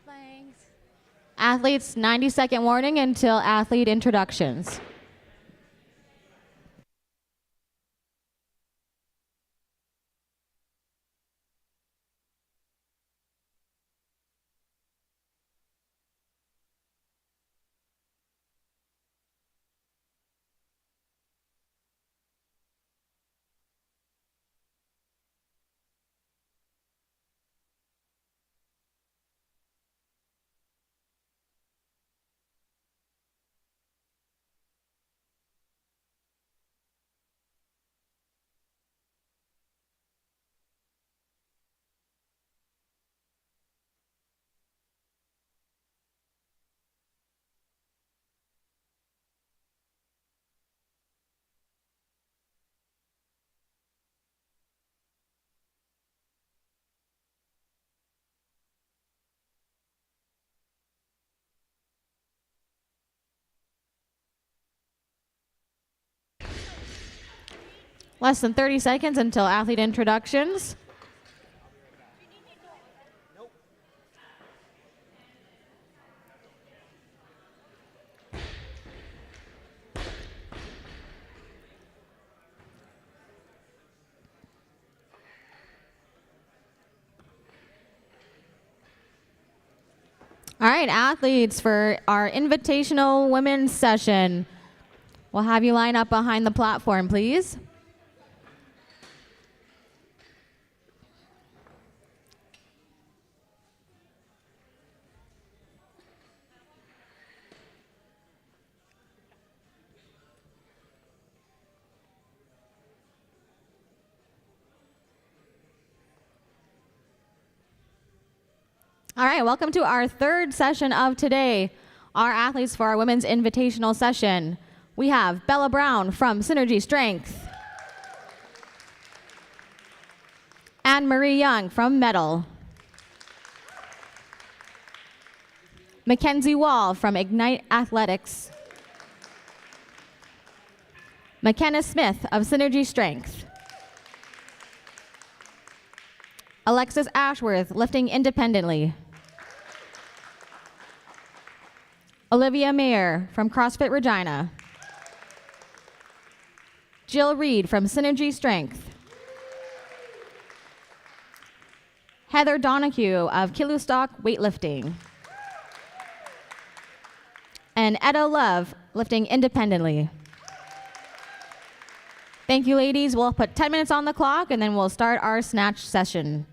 Thanks. Athletes, 90-second warning until athlete introductions. Less than 30 seconds until athlete introductions. All right, athletes, for our invitational women's session, we'll have you line up behind the platform, please. All right, welcome to our third session of today. Our athletes for our women's invitational session. We have Bella Brown from Synergy Strength. Anne-Marie Young from Metal. Mackenzie Wall from Ignite Athletics. McKenna Smith of Synergy Strength. Alexis Ashworth, lifting independently. Olivia Mayer from CrossFit Regina. Jill Reed from Synergy Strength. Heather Donahue of Kilustock Weightlifting. And Etta Love, lifting independently. Thank you, ladies. We'll put 10 minutes on the clock, and then we'll start our snatch session.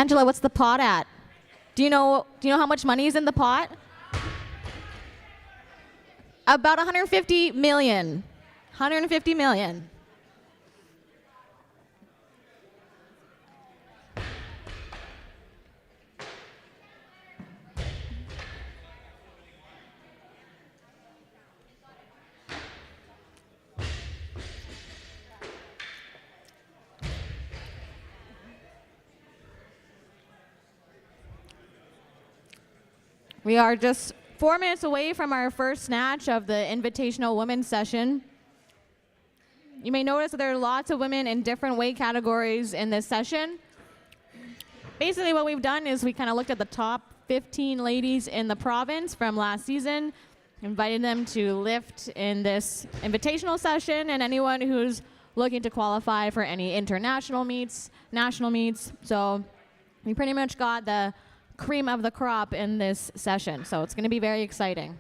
Angela, what's the pot at? Do you know how much money is in the pot? About 150 million. 150 million. We are just 4 minutes away from our first snatch of the Invitational Women's session. You may notice that there are lots of women in different weight categories in this session. Basically what we've done is we kind of looked at the top 15 ladies in the province from last season, invited them to lift in this invitational session, and anyone who's looking to qualify for any international meets, national meets. So we pretty much got the cream of the crop in this session, so it's going to be very exciting.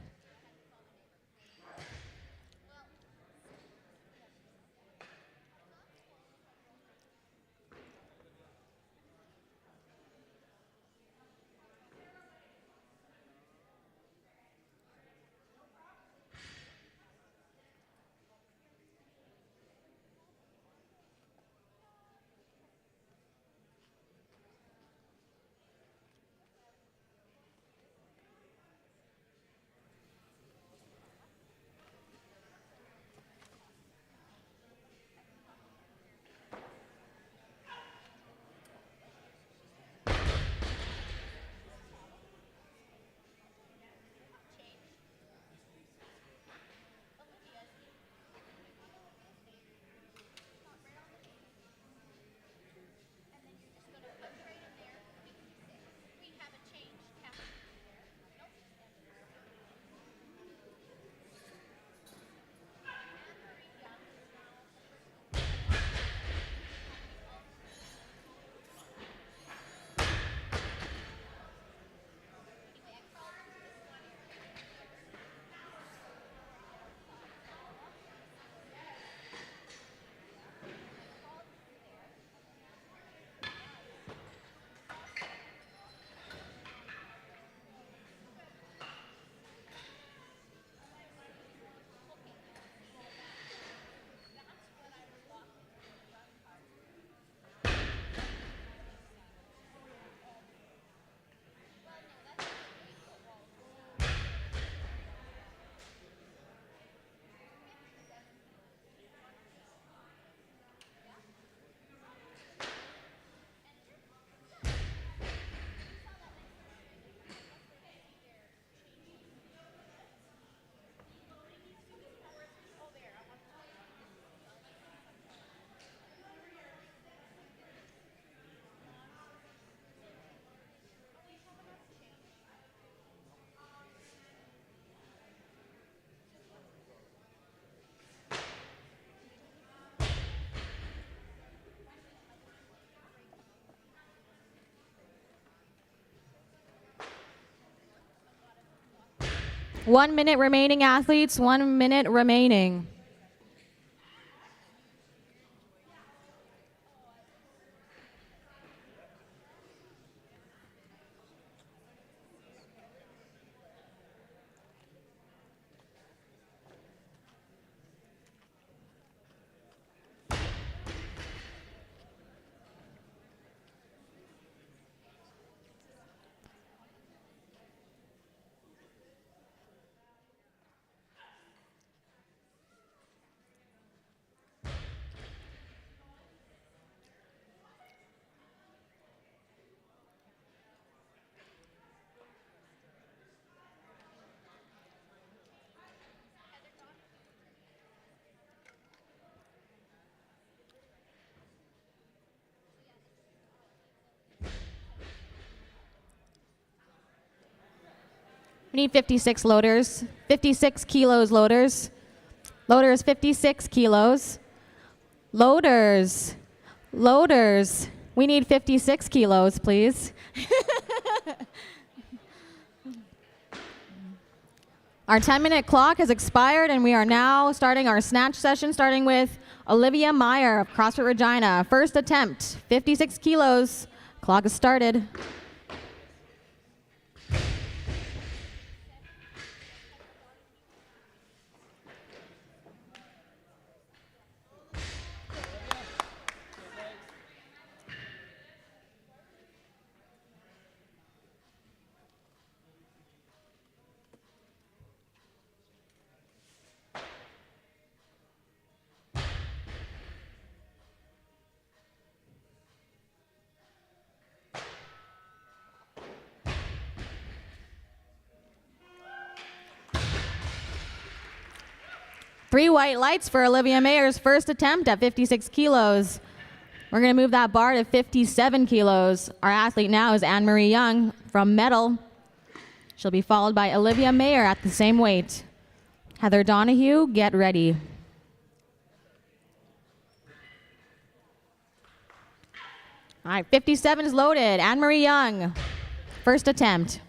One minute remaining, athletes. 1 minute remaining. We need 56 loaders. 56 kilos loaders. Loaders, 56 kilos. Loaders. Loaders. We need 56 kilos, please. Our 10-minute clock has expired, and we are now starting our snatch session, starting with Olivia Meyer of CrossFit Regina. First attempt, 56 kilos, Clock has started. Three white lights for Olivia Mayer's first attempt at 56 kilos. We're going to move that bar to 57 kilos. Our athlete now is Anne-Marie Young from medal. She'll be followed by Olivia Mayer at the same weight. Heather Donahue, get ready. All right, 57 is loaded. Anne-Marie Young, first attempt.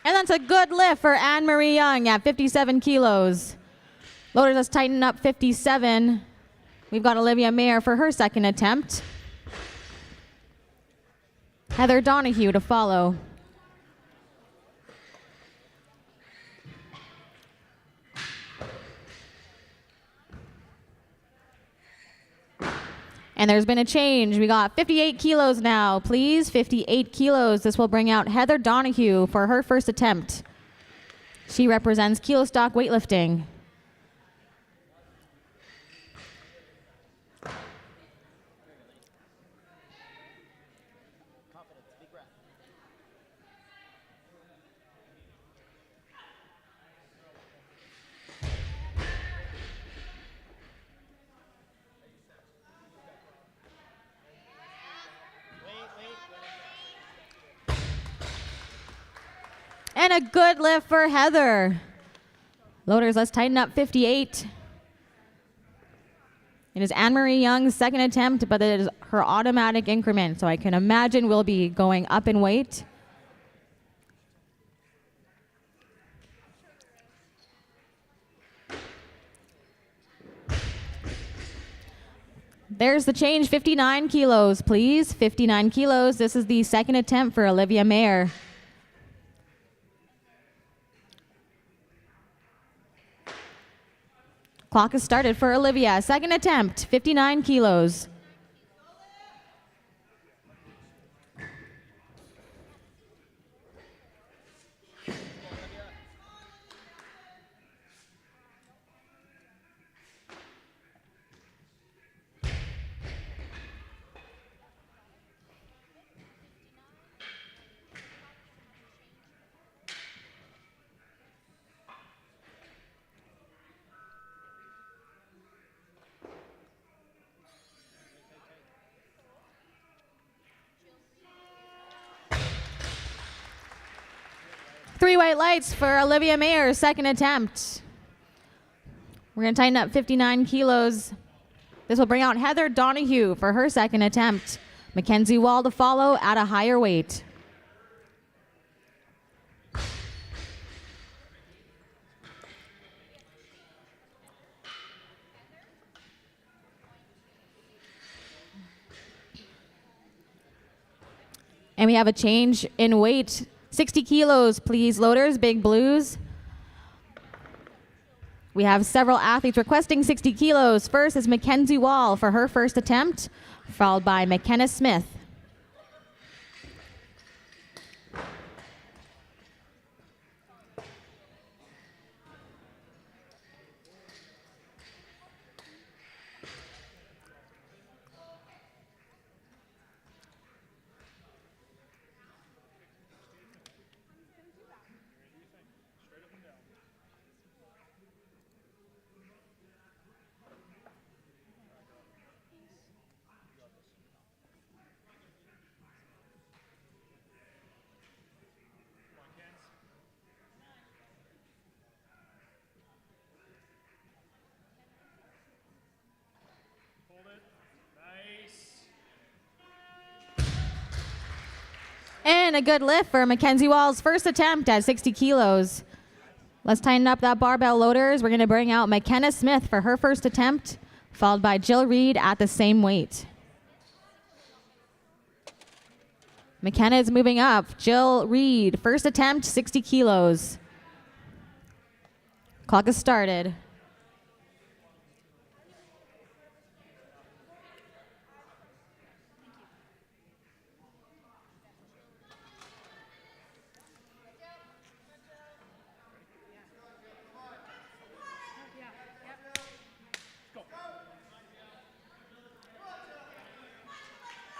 And that's a good lift for Anne-Marie Young at 57 kilos. Loaders, let's tighten up 57. We've got Olivia Mayer for her second attempt. Heather Donahue to follow. And there's been a change. We got 58 kilos now, please. 58 kilos. This will bring out Heather Donahue for her first attempt. She represents kilo stock weightlifting. And a good lift for Heather. Loaders, let's tighten up 58. It is Anne-Marie Young's second attempt, but it is her automatic increment, so I can imagine we'll be going up in weight. There's the change, 59 kilos, please. 59 kilos. This is the second attempt for Olivia Mayer. Clock has started for Olivia. Second attempt, 59 kilos. Three white lights for Olivia Mayer, second attempt. We're going to tighten up 59 kilos. This will bring out Heather Donahue for her second attempt. Mackenzie Wall to follow at a higher weight. And we have a change in weight. 60 kilos, please, loaders, big blues. We have several athletes requesting 60 kilos. First is Mackenzie Wall for her first attempt, followed by McKenna Smith. And a good lift for Mackenzie Wall's first attempt at 60 kilos. Let's tighten up that barbell loaders. We're going to bring out McKenna Smith for her first attempt, followed by Jill Reed at the same weight. McKenna is moving up. Jill Reed, first attempt, 60 kilos. Clock has started.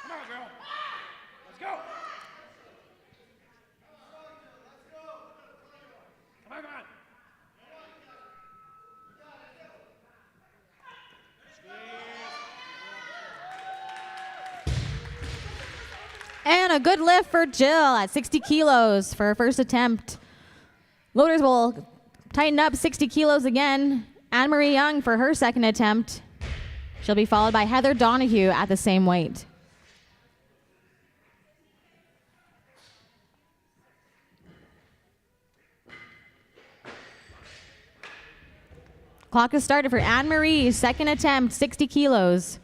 Come on, girl. Let's go. Come on, come on. And a good lift for Jill at 60 kilos for her first attempt. Loaders will tighten up 60 kilos again. Anne-Marie Young for her second attempt. She'll be followed by Heather Donahue at the same weight. Clock has started for Anne-Marie's second attempt, 60 kilos.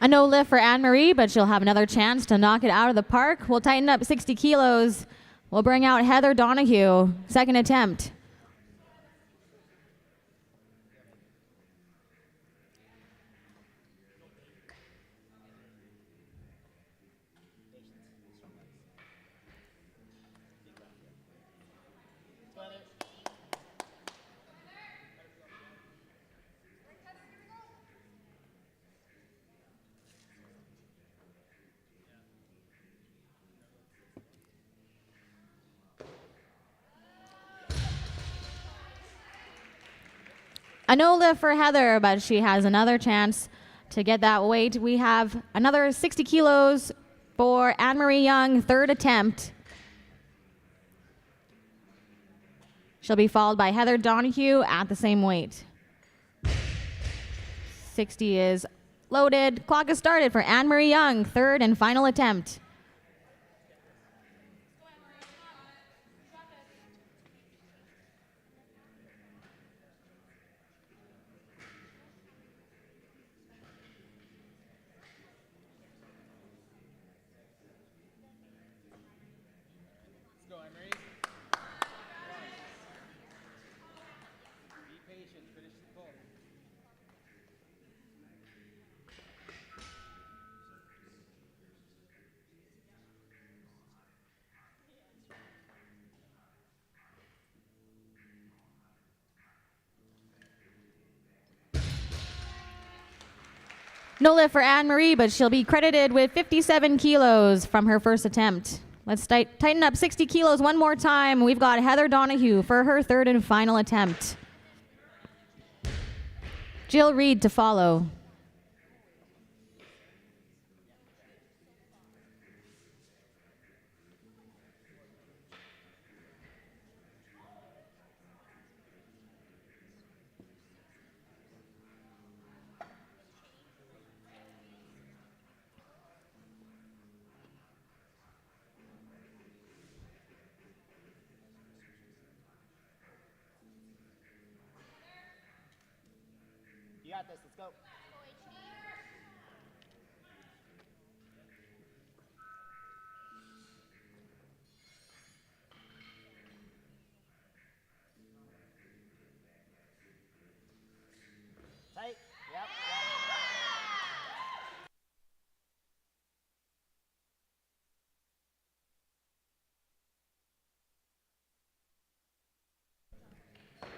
A no lift for Anne-Marie, but she'll have another chance to knock it out of the park. We'll tighten up 60 kilos. We'll bring out Heather Donahue, second attempt. A no lift for Heather, but she has another chance to get that weight. We have another 60 kilos for Anne-Marie Young, third attempt. She'll be followed by Heather Donahue at the same weight. 60 is loaded. Clock has started for Anne-Marie Young, third and final attempt. No lift for Anne-Marie, but she'll be credited with 57 kilos from her first attempt. Let's tighten up 60 kilos one more time. We've got Heather Donahue for her third and final attempt. Jill Reed to follow. You got this. Let's go. Tight.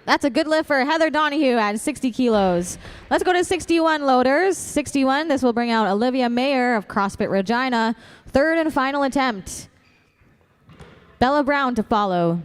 Yep. That's a good lift for Heather Donahue at 60 kilos. Let's go to 61 loaders. 61, this will bring out Olivia Mayer of CrossFit Regina. Third and final attempt. Bella Brown to follow.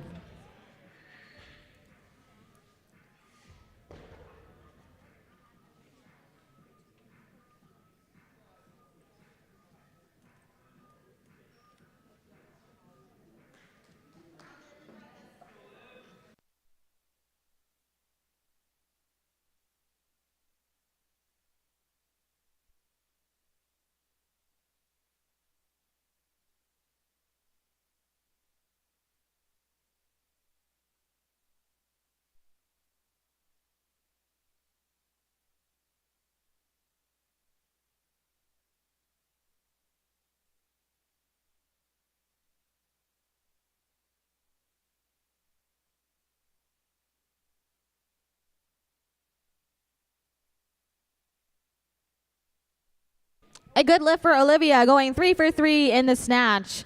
A good lift for Olivia, going 3 for 3 in the snatch.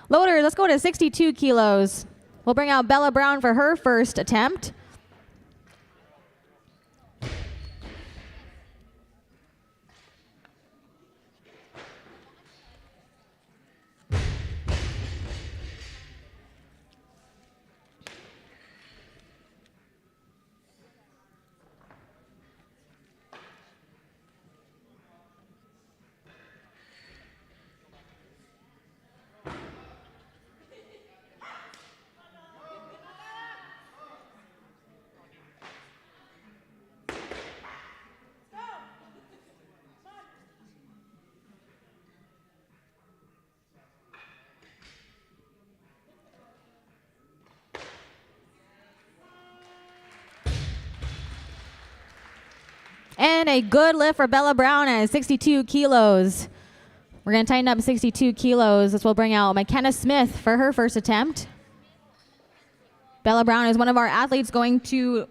Loaders, let's go to 62 kilos. We'll bring out Bella Brown for her first attempt. And a good lift for Bella Brown at 62 kilos. We're going to tighten up 62 kilos. This will bring out McKenna Smith for her first attempt. Bella Brown is one of our athletes going to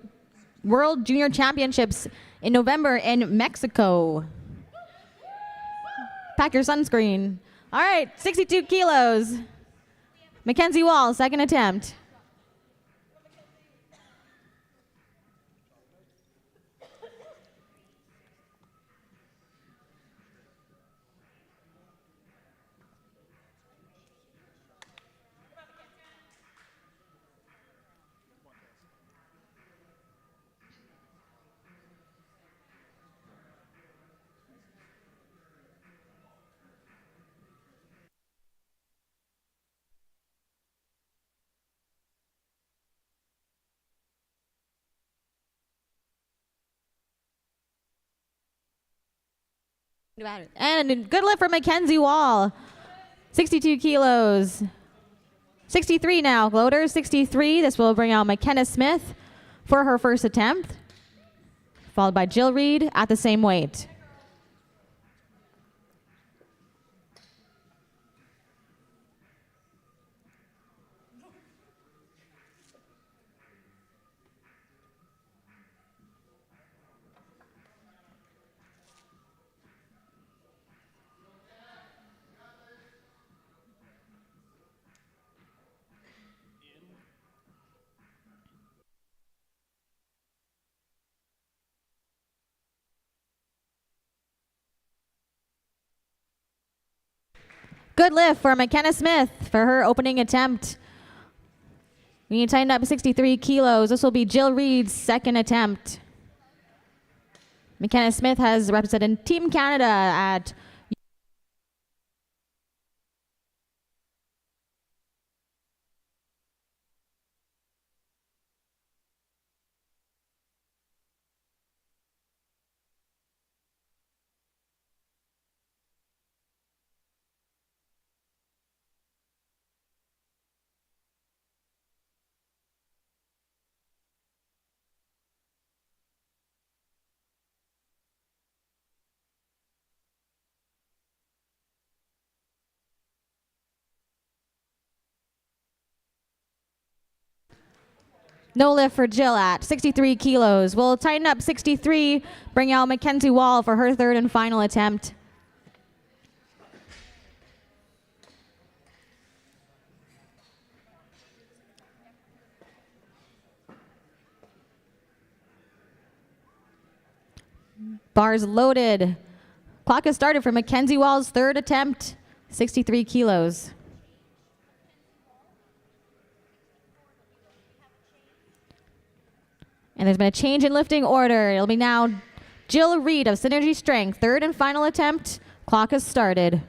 World Junior Championships in November in Mexico. Pack your sunscreen. All right, 62 kilos. Mackenzie Wall, second attempt. And a good lift for Mackenzie Wall. 62 kilos. 63 now. Loaders, 63. This will bring out McKenna Smith for her first attempt, followed by Jill Reed at the same weight. Good lift for McKenna Smith for her opening attempt. We need to tighten up 63 kilos. This will be Jill Reed's second attempt. McKenna Smith has represented Team Canada at no lift for Jill at 63 kilos. We'll tighten up 63, bring out Mackenzie Wall for her third and final attempt. Bars loaded. Clock has started for Mackenzie Wall's third attempt, 63 kilos. And there's been a change in lifting order. It'll be now Jill Reed of Synergy Strength, third and final attempt. Clock has started.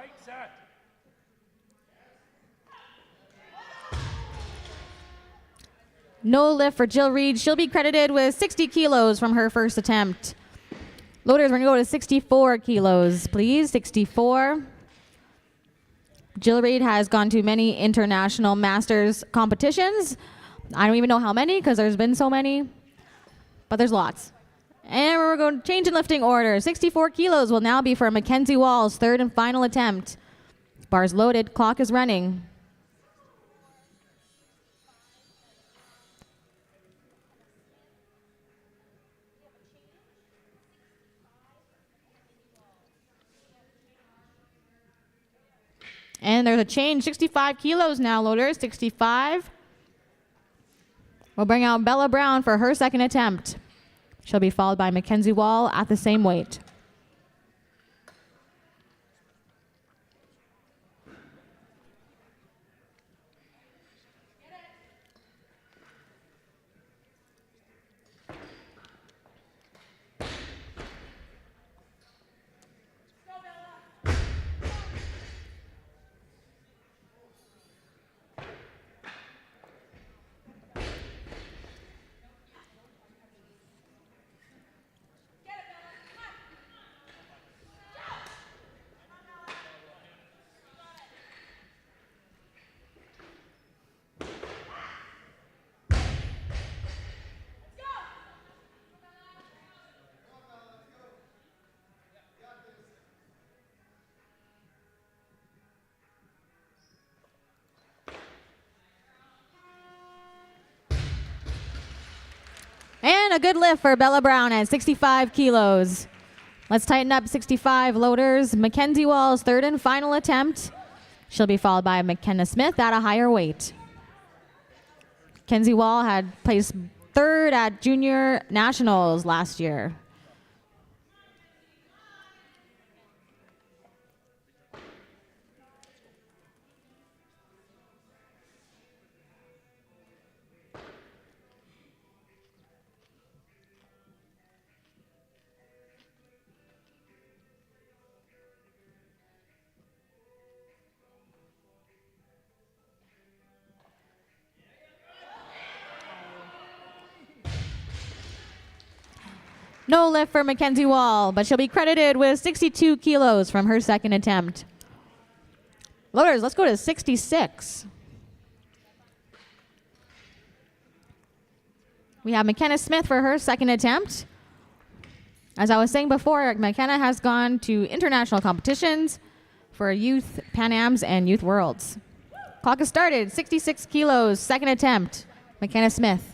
Tight set. No lift for Jill Reed. She'll be credited with 60 kilos from her first attempt. Loaders, we're going to go to 64 kilos, please. 64. Jill Reed has gone to many international masters competitions. I don't even know how many because there's been so many, but there's lots. And we're going to change in lifting order. 64 kilos will now be for Mackenzie Wall's third and final attempt. Bars loaded, clock is running. And there's a change, 65 kilos now, loaders, 65. We'll bring out Bella Brown for her second attempt. She'll be followed by Mackenzie Wall at the same weight. And a good lift for Bella Brown at 65 kilos. Let's tighten up 65 loaders. Mackenzie Wall's third and final attempt. She'll be followed by McKenna Smith at a higher weight. Mackenzie Wall had placed third at Junior Nationals last year. No lift for Mackenzie Wall, but she'll be credited with 62 kilos from her second attempt. Loaders, let's go to 66. We have McKenna Smith for her second attempt. As I was saying before, McKenna has gone to international competitions for Youth Pan Ams and Youth Worlds. Clock has started, 66 kilos, second attempt. McKenna Smith.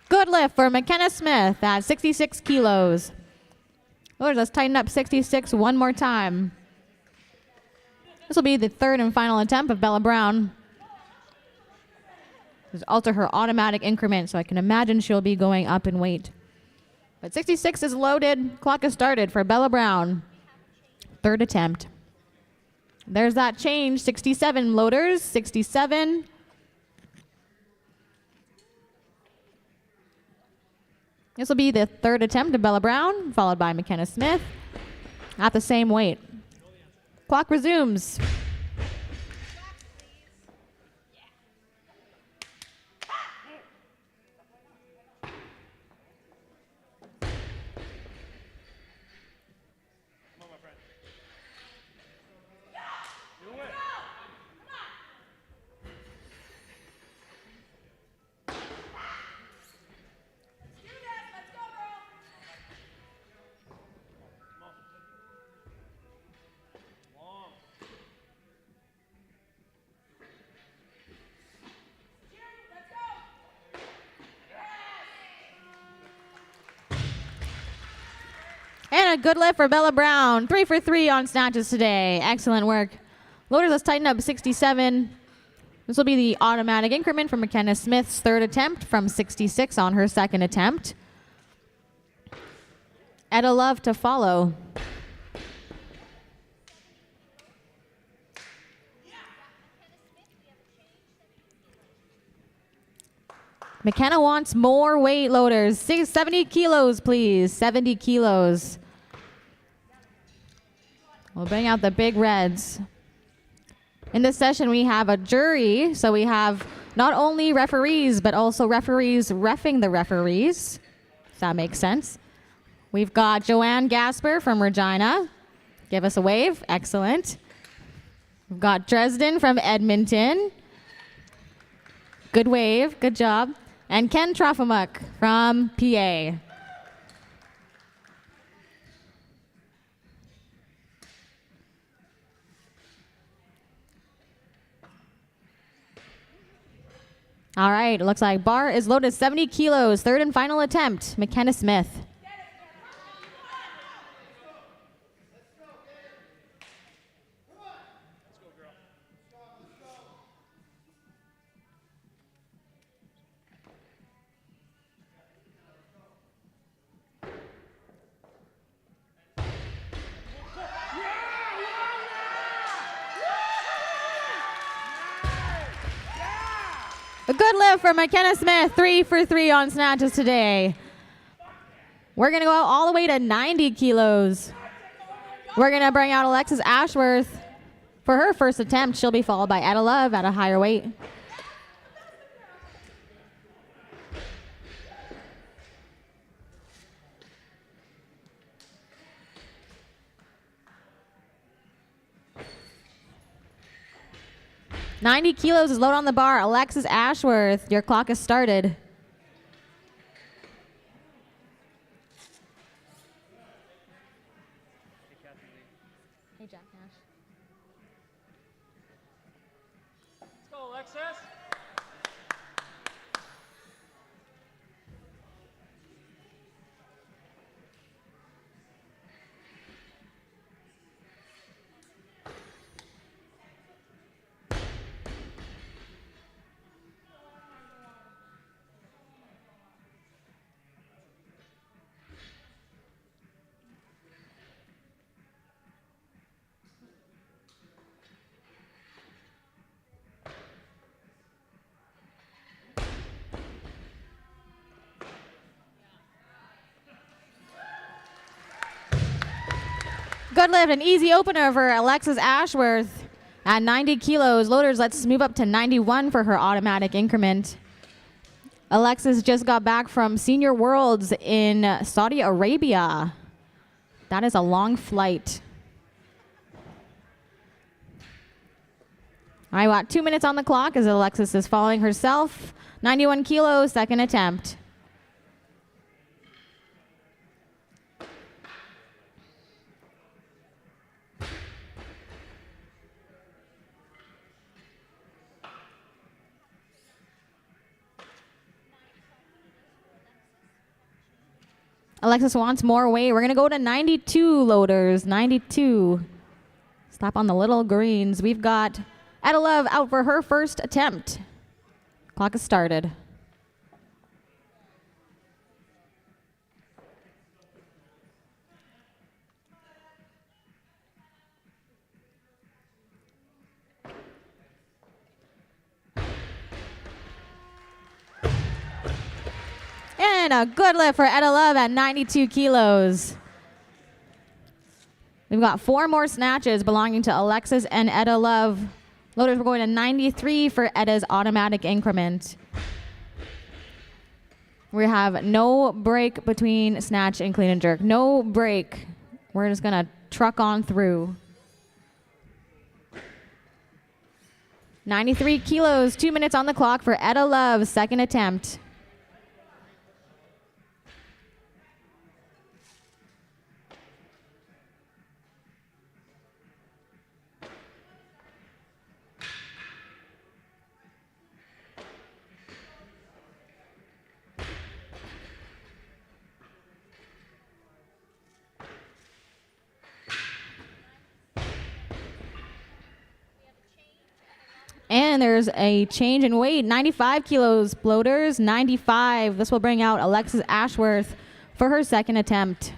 Good lift for McKenna Smith at 66 kilos. Lord, let's tighten up 66 one more time. This will be the third and final attempt of Bella Brown. Just alter her automatic increment, so I can imagine she'll be going up in weight. But 66 is loaded. Clock has started for Bella Brown. Third attempt. There's that change. 67 loaders. 67. This will be the third attempt of Bella Brown, followed by McKenna Smith at the same weight. Clock resumes. And a good lift for Bella Brown. 3 for 3 on snatches today. Excellent work. Loaders, let's tighten up 67. This will be the automatic increment for McKenna Smith's third attempt from 66 on her second attempt. Etta Love to follow. McKenna wants more weight, loaders. 70 kilos, please. 70 kilos. We'll bring out the big reds. In this session, we have a jury. So we have not only referees, but also referees reffing the referees. If that makes sense. We've got Joanne Gasper from Regina. Give us a wave. Excellent. We've got Dresden from Edmonton. Good wave. Good job. And Ken Trofimuk from PA. All right, it looks like bar is loaded 70 kilos. Third and final attempt, McKenna Smith. 'A good lift for McKenna Smith, 3 for 3 on snatches today. We're going to go out all the way to 90 kilos. We're going to bring out Alexis Ashworth for her first attempt. She'll be followed by Etta Love at a higher weight. "90 kilos is load on the bar. Alexis Ashworth, your clock has started. Hey, Jack Nash. Let's go, Alexis. Good lift, an easy opener for Alexis Ashworth at 90 kilos. Loaders, let's move up to 91 for her automatic increment. Alexis just got back from Senior Worlds in Saudi Arabia. That is a long flight. All right, about 2 minutes on the clock as Alexis is following herself. 91 kilos, second attempt. Alexis wants more weight. We're going to go to 92, loaders. 92. Stop on the little greens. We've got Etta Love out for her first attempt. Clock has started. And a good lift for Etta Love at 92 kilos. We've got 4 more snatches belonging to Alexis and Etta Love. Loaders, we're going to 93 for Etta's automatic increment. We have no break between snatch and clean and jerk. No break. We're just going to truck on through. 93 kilos, 2 minutes on the clock for Etta Love, second attempt. And there's a change in weight, 95 kilos, bloaters, 95. This will bring out Alexis Ashworth for her second attempt.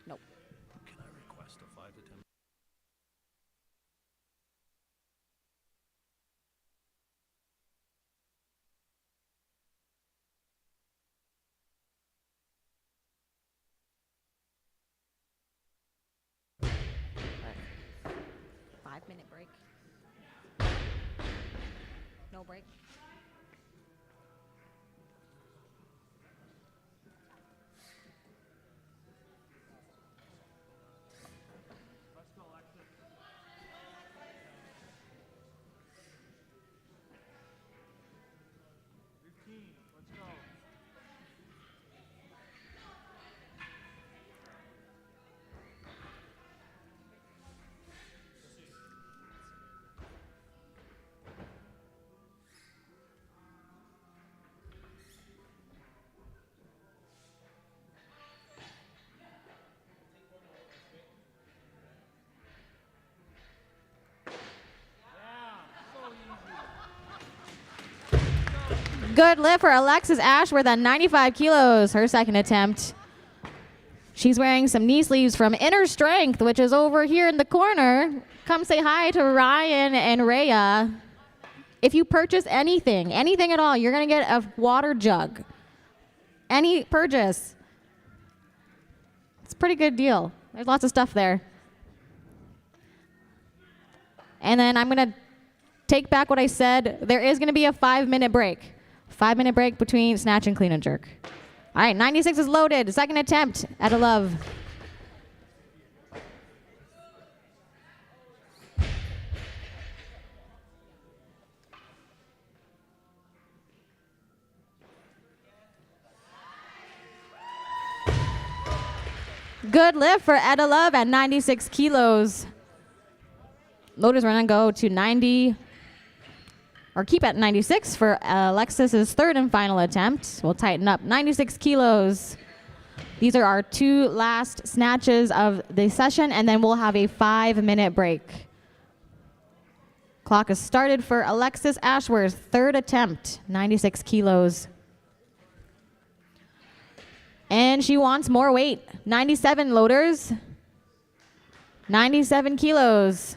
Nope. Can I request a 5 to 10? Five-minute break. No break. Let's go, Alexis. 15. Let's go. Good lift for Alexis Ashworth at 95 kilos, her second attempt. She's wearing some knee sleeves from Inner Strength, which is over here in the corner. Come say hi to Ryan and Rhea. If you purchase anything at all, you're going to get a water jug. Any purchase. It's a pretty good deal. There's lots of stuff there. And then I'm going to take back what I said. There is going to be a 5-minute break. 5-minute break between snatch and clean and jerk. All right, 96 is loaded. Second attempt, Etta Love. Good lift for Etta Love at 96 kilos. Loaders, we're gonna go to 90, or keep at 96 for Alexis's third and final attempt. We'll tighten up, 96 kilos. These are our 2 last snatches of the session, and then we'll have a 5-minute break. Clock is started for Alexis Ashworth's third attempt, 96 kilos. And she wants more weight, 97 loaders, 97 kilos.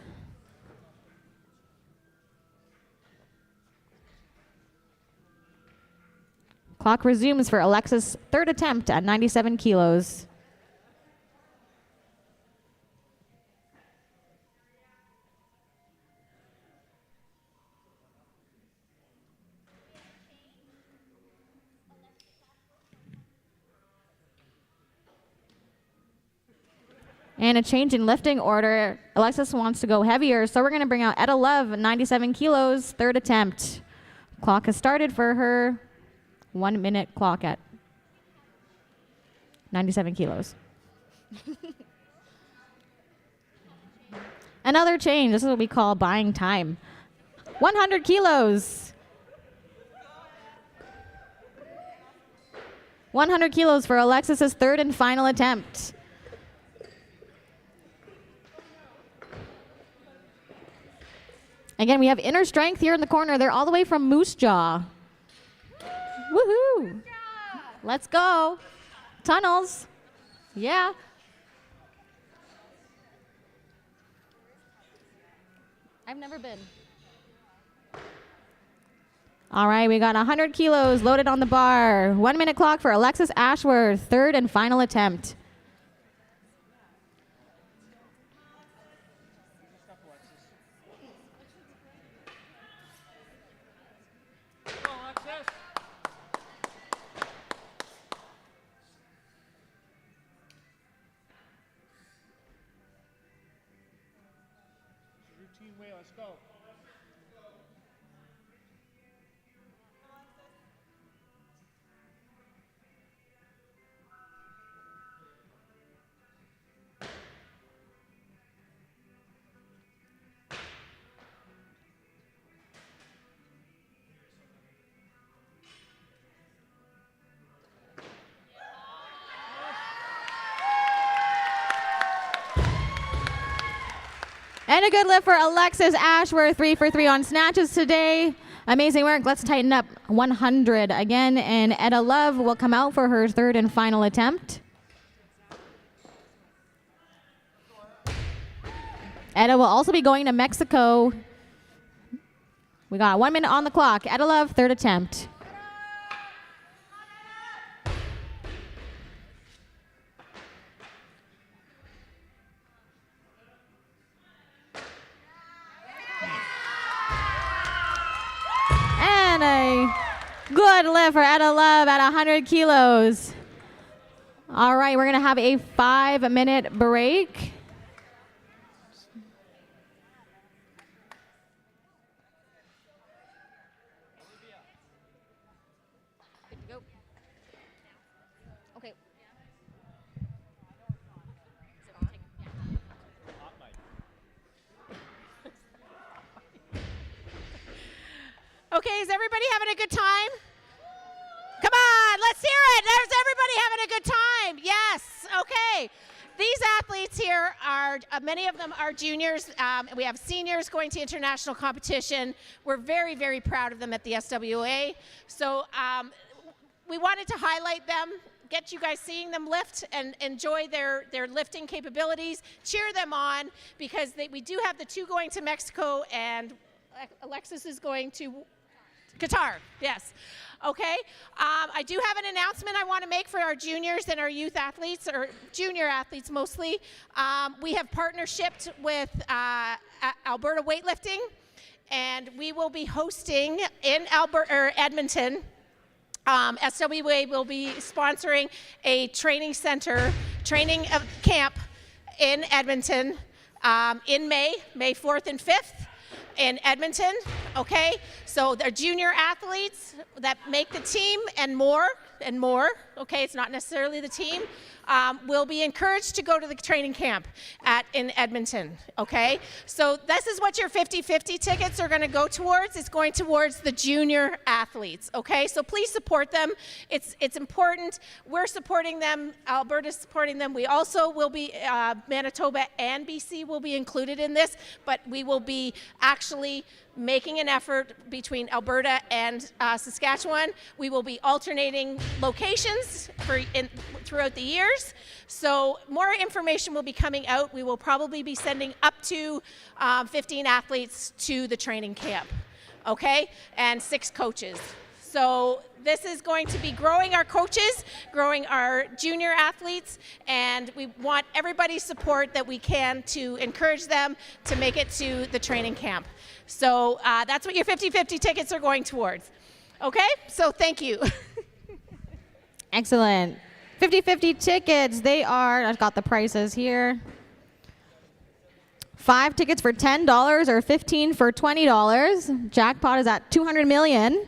Clock resumes for Alexis' third attempt at 97 kilos. And a change in lifting order. Alexis wants to go heavier, so we're going to bring out Etta Love, 97 kilos, third attempt. Clock has started for her 1-minute clock at 97 kilos. Another change. This is what we call buying time. 100 kilos. 100 kilos for Alexis's third and final attempt. Again, we have Inner Strength here in the corner. They're all the way from Moose Jaw. Woohoo! Let's go. Tunnels. Yeah. I've never been. All right, we got 100 kilos loaded on the bar. 1 minute clock for Alexis Ashworth, third and final attempt. Go, Alexis. Routine way, let's go. And a good lift for Alexis Ashworth, 3 for 3 on snatches today. Amazing work. Let's tighten up 100 again. And Etta Love will come out for her third and final attempt. Etta will also be going to Mexico. We got 1 minute on the clock. Etta Love, third attempt. And a good lift for Etta Love at 100 kilos. All right, we're going to have a 5-minute break. Good to go. Okay. Okay, is everybody having a good time? Come on, let's hear it. There's everybody having a good time. Yes, okay. These athletes here are, many of them are juniors. We have seniors going to international competition. We're very, very proud of them at the SWA. So we wanted to highlight them, get you guys seeing them lift and enjoy their lifting capabilities. Cheer them on because we do have the two going to Mexico and Alexis is going to Qatar, yes. Okay, I do have an announcement I want to make for our juniors and our youth athletes, or junior athletes mostly. We have partnershiped with Alberta Weightlifting, and we will be hosting in Edmonton. SWA will be sponsoring a training center, training camp in Edmonton in May 4th and 5th. In Edmonton, okay? So they're junior athletes that make the team and more, okay? It's not necessarily the team. Will be encouraged to go to the training camp in Edmonton, okay? So this is what your 50-50 tickets are gonna go towards. It's going towards the junior athletes, okay? So please support them. It's important. We're supporting them. Alberta's supporting them. We also will be, Manitoba and BC will be included in this, but we will be actually making an effort between Alberta and Saskatchewan. We will be alternating locations throughout the years. So more information will be coming out. We will probably be sending up to 15 athletes to the training camp, okay? And 6 coaches. So this is going to be growing our coaches, growing our junior athletes, and we want everybody's support that we can to encourage them to make it to the training camp. So that's what your 50-50 tickets are going towards. Okay, so thank you. Excellent. 50-50 tickets, they are, I've got the prices here. 5 tickets for $10 or 15 for $20. Jackpot is at 200 million.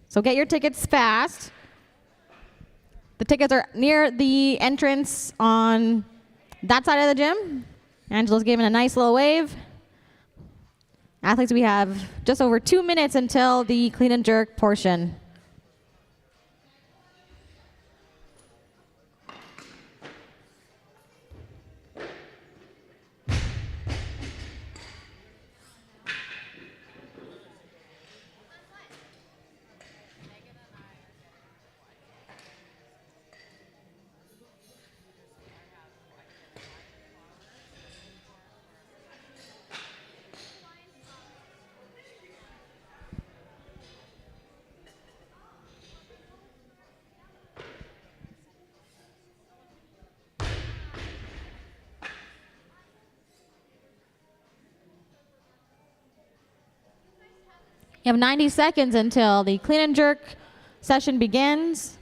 So get your tickets fast. The tickets are near the entrance on that side of the gym. Angela's giving a nice little wave. Athletes, we have just over 2 minutes until the clean and jerk portion. You have 90 seconds until the clean and jerk session begins.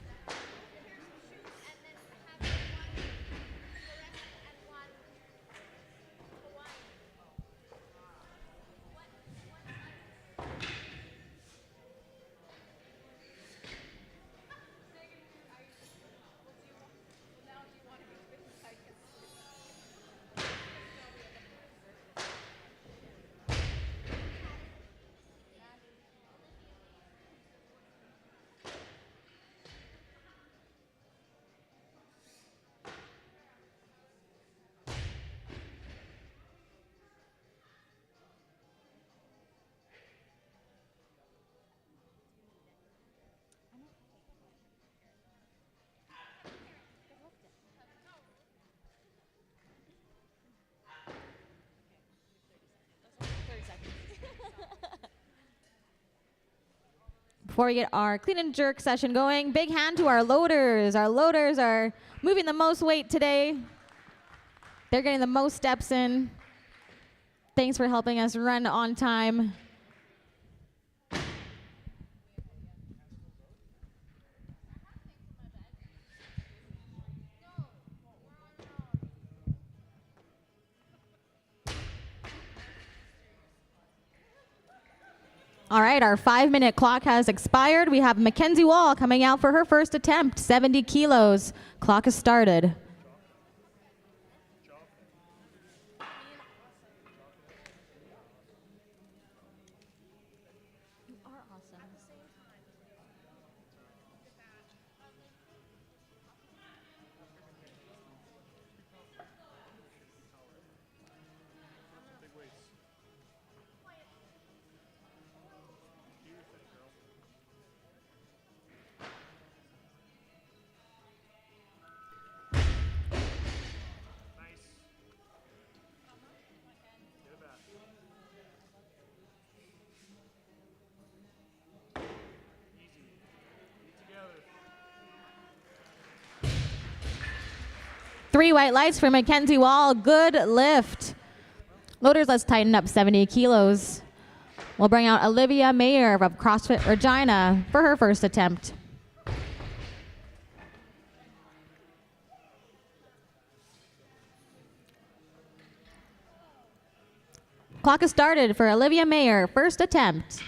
Before we get our clean and jerk session going, big hand to our loaders. Our loaders are moving the most weight today. They're getting the most steps in. Thanks for helping us run on time. All right, our 5-minute clock has expired. We have Mackenzie Wall coming out for her first attempt, 70 kilos. Clock has started. Three white lights for Mackenzie Wall. Good lift. Loaders, let's tighten up 70 kilos. We'll bring out Olivia Mayer of CrossFit Regina for her first attempt. Clock has started for Olivia Mayer, first attempt.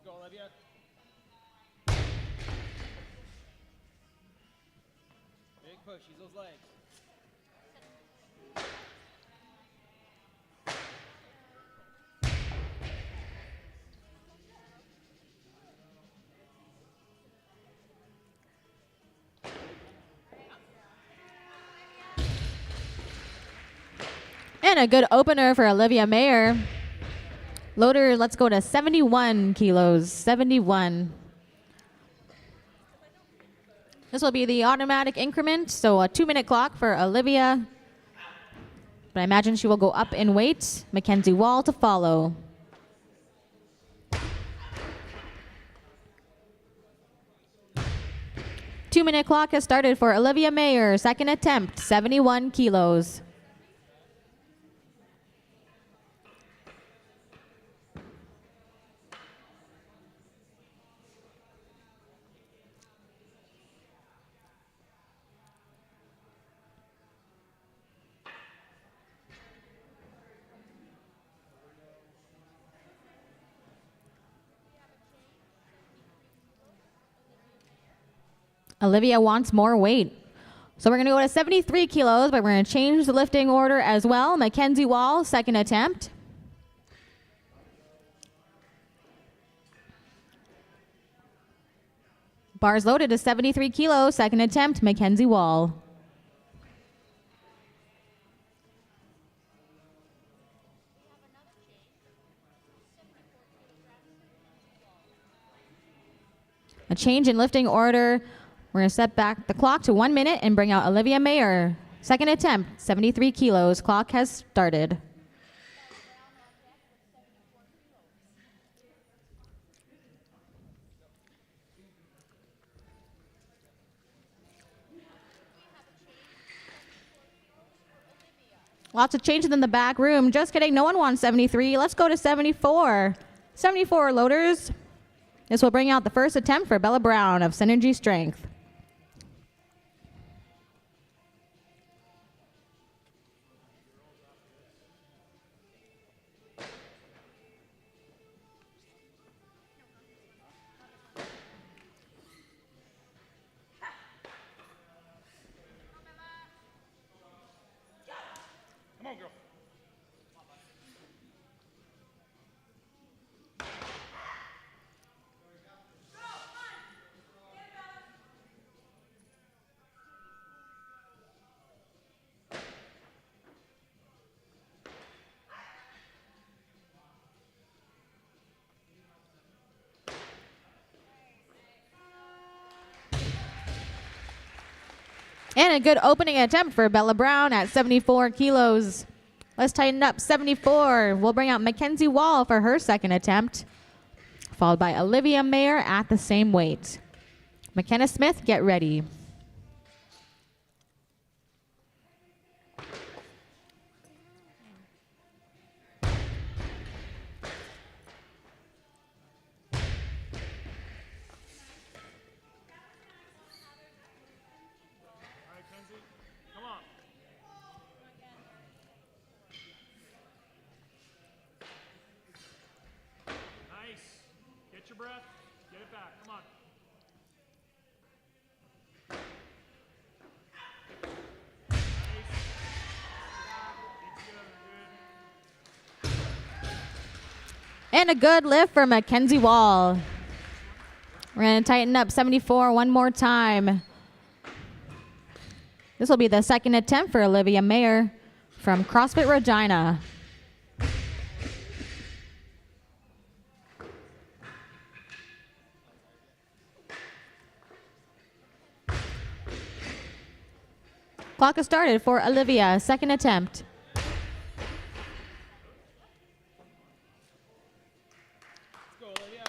Go, Olivia. Big push, use those legs. And a good opener for Olivia Mayer. Loader, let's go to 71 kilos, 71. This will be the automatic increment, so a 2-minute clock for Olivia. But I imagine she will go up in weight. Mackenzie Wall to follow. Two-minute clock has started for Olivia Mayer, second attempt, 71 kilos. Olivia wants more weight. So we're going to go to 73 kilos, but we're going to change the lifting order as well. Mackenzie Wall, second attempt. Bars loaded to 73 kilos, second attempt, Mackenzie Wall. A change in lifting order. We're going to set back the clock to 1 minute and bring out Olivia Mayer. Second attempt, 73 kilos. Clock has started. Lots of changes in the back room. Just kidding. No one wants 73. Let's go to 74. 74 loaders. This will bring out the first attempt for Bella Brown of Synergy Strength. Come on, girl. And a good opening attempt for Bella Brown at 74 kilos. Let's tighten up. 74. We'll bring out Mackenzie Wall for her second attempt, followed by Olivia Mayer at the same weight. McKenna Smith, get ready. All right, Kenzie. Come on. Nice. Get your breath. Get it back. Come on. Nice. Get together. Good. And a good lift for Mackenzie Wall. We're going to tighten up. 74 one more time. This will be the second attempt for Olivia Mayer from CrossFit Regina. Clock has started for Olivia. Second attempt. Let's go, Olivia.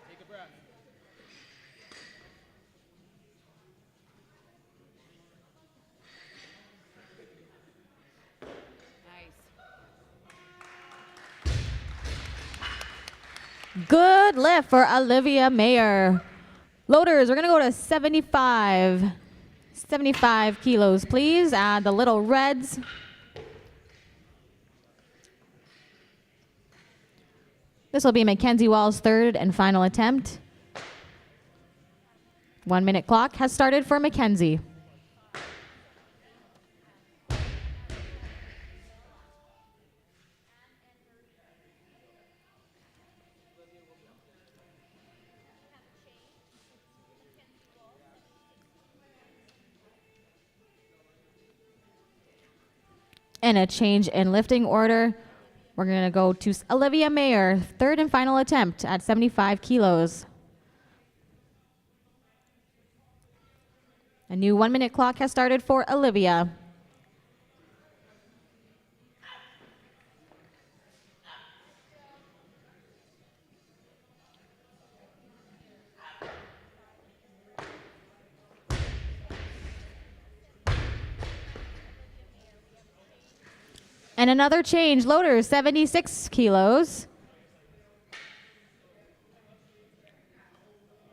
Take a breath. Good lift for Olivia Mayer. Loaders, we're going to go to 75. 75 kilos, please. Add the little reds. This will be Mackenzie Wall's third and final attempt. 1 minute clock has started for Mackenzie. And a change in lifting order. We're going to go to Olivia Mayer, third and final attempt at 75 kilos. A new 1 minute clock has started for Olivia. And another change, loaders, 76 kilos.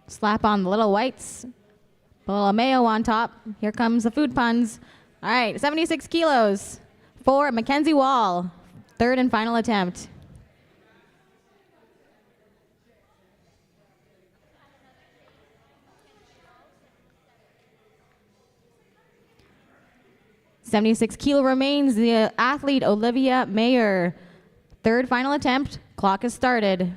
Slap on the little whites. A little mayo on top. Here comes the food puns. All right, 76 kilos for Mackenzie Wall. Third and final attempt. .76 kilo remains the athlete Olivia Mayer. Third final attempt. Clock has started.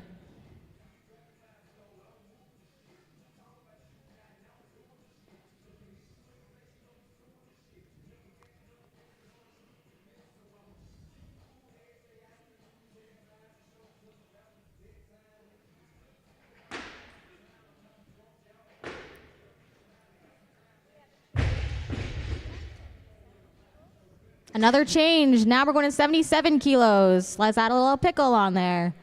Another change. Now we're going to 77 kilos. Let's add a little pickle on there.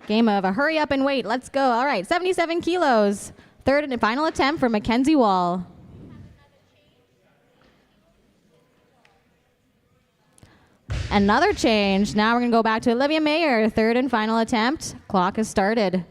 Game of a hurry up and wait. Let's go. All right, 77 kilos. Third and final attempt for Mackenzie Wall. Another change. Now we're going to go back to Olivia Mayer. Third and final attempt. Clock has started.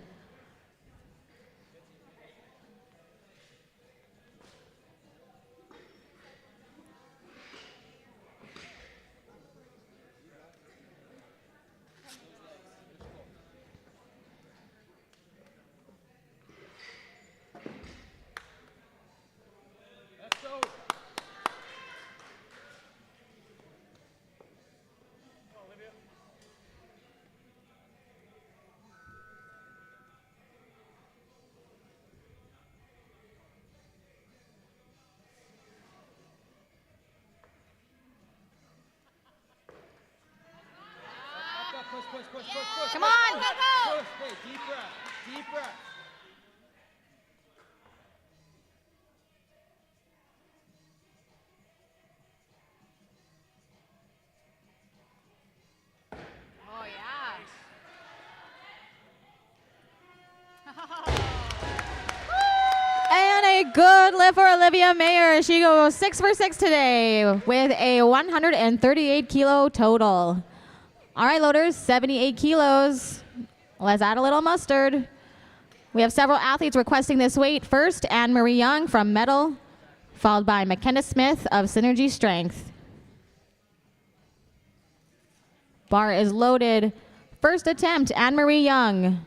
Come on. Push, hey, deep breath, deep breath. Oh, yeah. And a good lift for Olivia Mayer. She goes 6 for 6 today with a 138 kilo total. All right, loaders, 78 kilos. Let's add a little mustard. We have several athletes requesting this weight. First, Anne-Marie Young from Metal, followed by McKenna Smith of Synergy Strength. Bar is loaded. First attempt, Anne-Marie Young.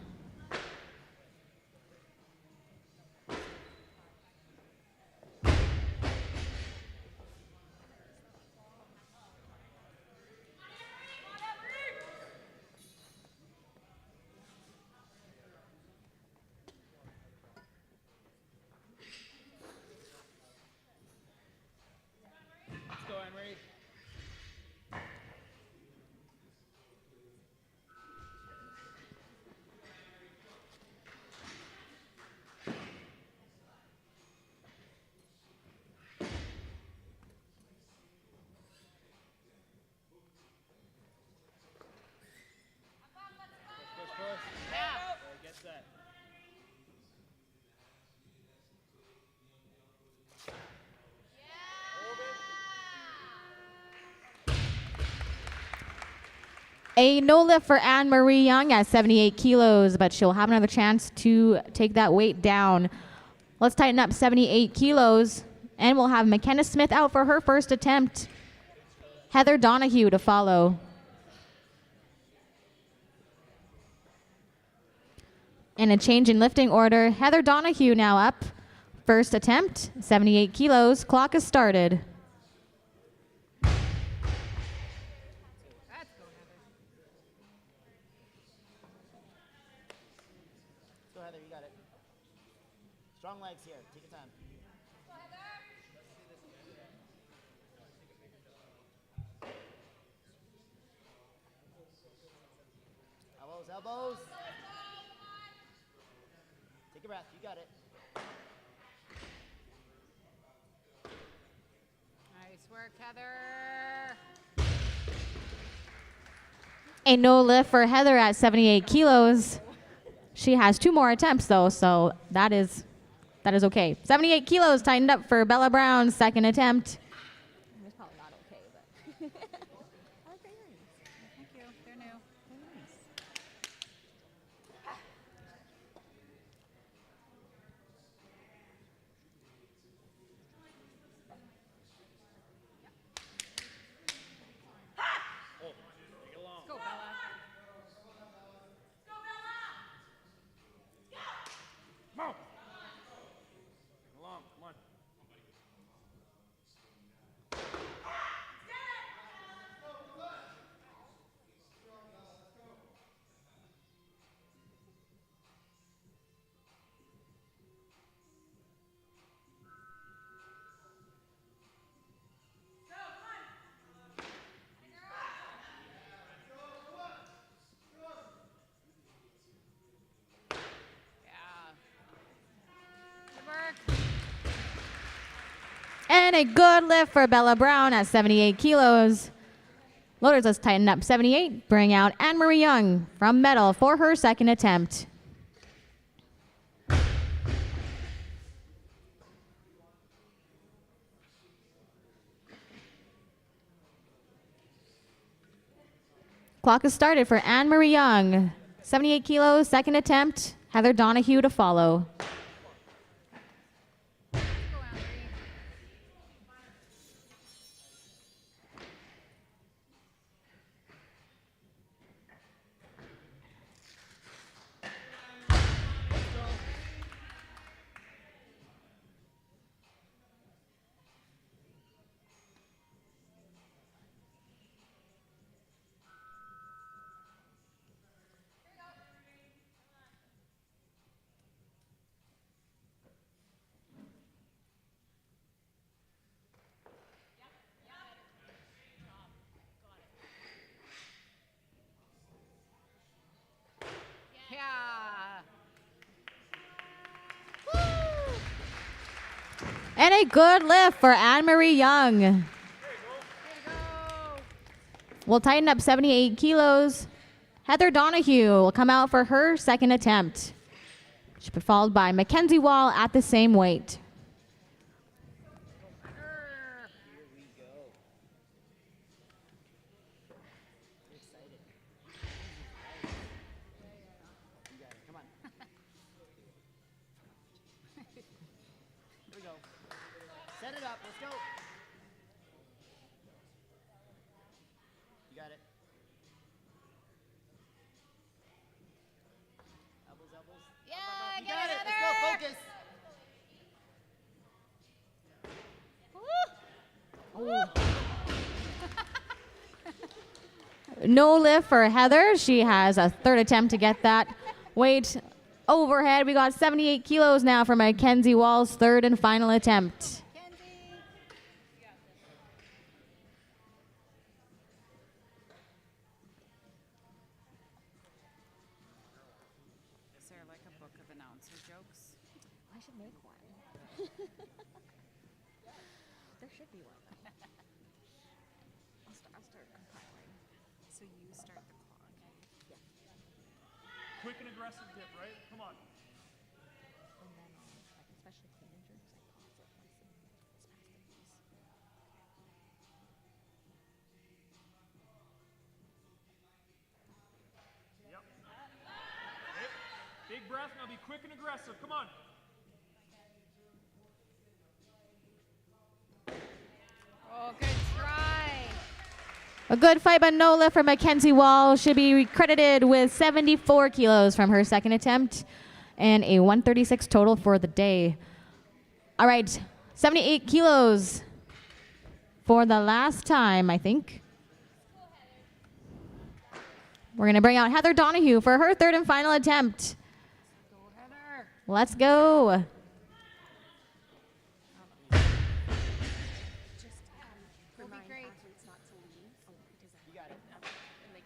Let's go, Anne-Marie. Push. Yeah. Get set. A no lift for Anne-Marie Young at 78 kilos, but she'll have another chance to take that weight down. Let's tighten up 78 kilos, and we'll have McKenna Smith out for her first attempt. Heather Donahue to follow. And a change in lifting order. Heather Donahue now up. First attempt, 78 kilos. Clock has started. Go, Heather, you got it. Strong legs here. Take your time. Elbows. Take a breath. You got it. Nice work, Heather. A no lift for Heather at 78 kilos. She has 2 more attempts though, so that is okay. 78 kilos tightened up for Bella Brown's second attempt. It's probably not okay, but. I like your earrings. Thank you. They're new. They're nice. Go, Bella. Come along, come on. And a good lift for Bella Brown at 78 kilos. Loaders, let's tighten up 78. Bring out Anne-Marie Young from medal for her second attempt. Clock is started for Anne-Marie Young. 78 kilos, second attempt. Heather Donahue to follow. And a good lift for Anne-Marie Young. We'll tighten up 78 kilos. Heather Donahue will come out for her second attempt. She'll be followed by Mackenzie Wall at the same weight. Set it up. Let's go. You got it. Elbows, elbows. Yeah, You get got it, it. Heather. Let's go. Focus. No lift for Heather. She has a third attempt to get that weight overhead. We got 78 kilos now for Mackenzie Wall's third and final attempt. Is there like a book of announcer jokes? I should make one. There should be one. I'll start compiling. So you start the clock. Quick and aggressive dip, right? Come on. And then, like, especially clean and jerks, I pause it once it's past the piece. Yep. Big breath. Now be quick and aggressive. Come on. Oh, good try. A good fight, but no lift for Mackenzie Wall. Should be credited with 74 kilos from her second attempt and a 136 total for the day. All right, 78 kilos for the last time, I think. We're going to bring out Heather Donahue for her third and final attempt. Go, Heather. Let's go. Will be great. You got it. Big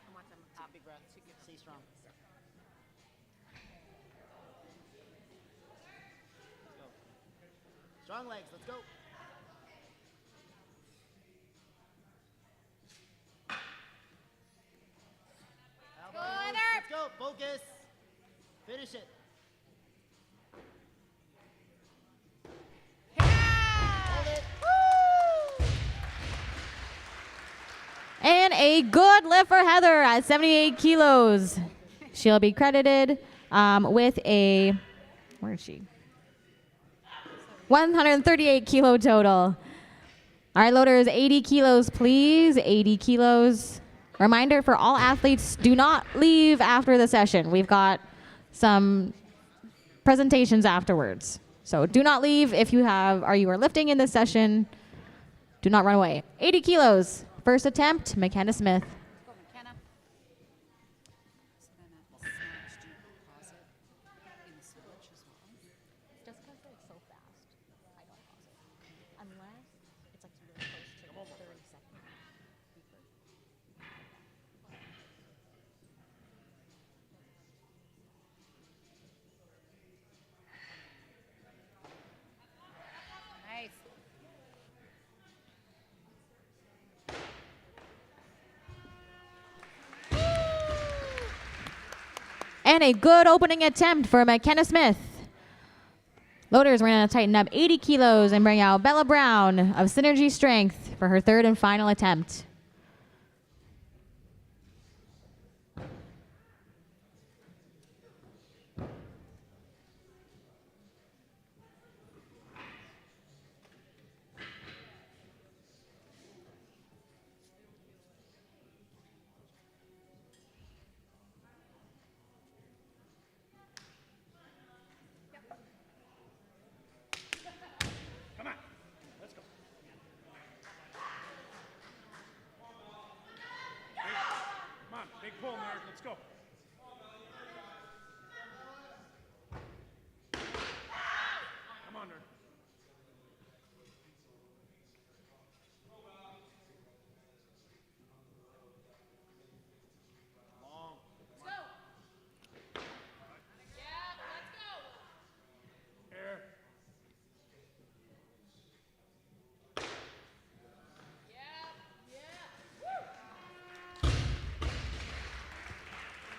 breath. Stay strong. Let's go. Strong legs. Let's go. Elbows. Heather. Let's go. Focus. Finish it. Hold it. And a good lift for Heather at 78 kilos. She'll be credited with a, where is she? 138 kilo total. All right, loaders, 80 kilos, please. 80 kilos. Reminder for all athletes, do not leave after the session. We've got some presentations afterwards. So do not leave if you are lifting in this session. Do not run away. 80 kilos. First attempt, McKenna Smith. Go, McKenna. So then at the snatch, do you pause it in the switch as well? Just because they're so fast, I don't pause it. Unless it's like really close to the 30-second beeper. Nice. And a good opening attempt for McKenna Smith. Loaders, we're going to tighten up 80 kilos and bring out Bella Brown of Synergy Strength for her third and final attempt. Come on. Let's go. Come on, big pull, Mark. Let's go. Come on, Nerd. Long. Air.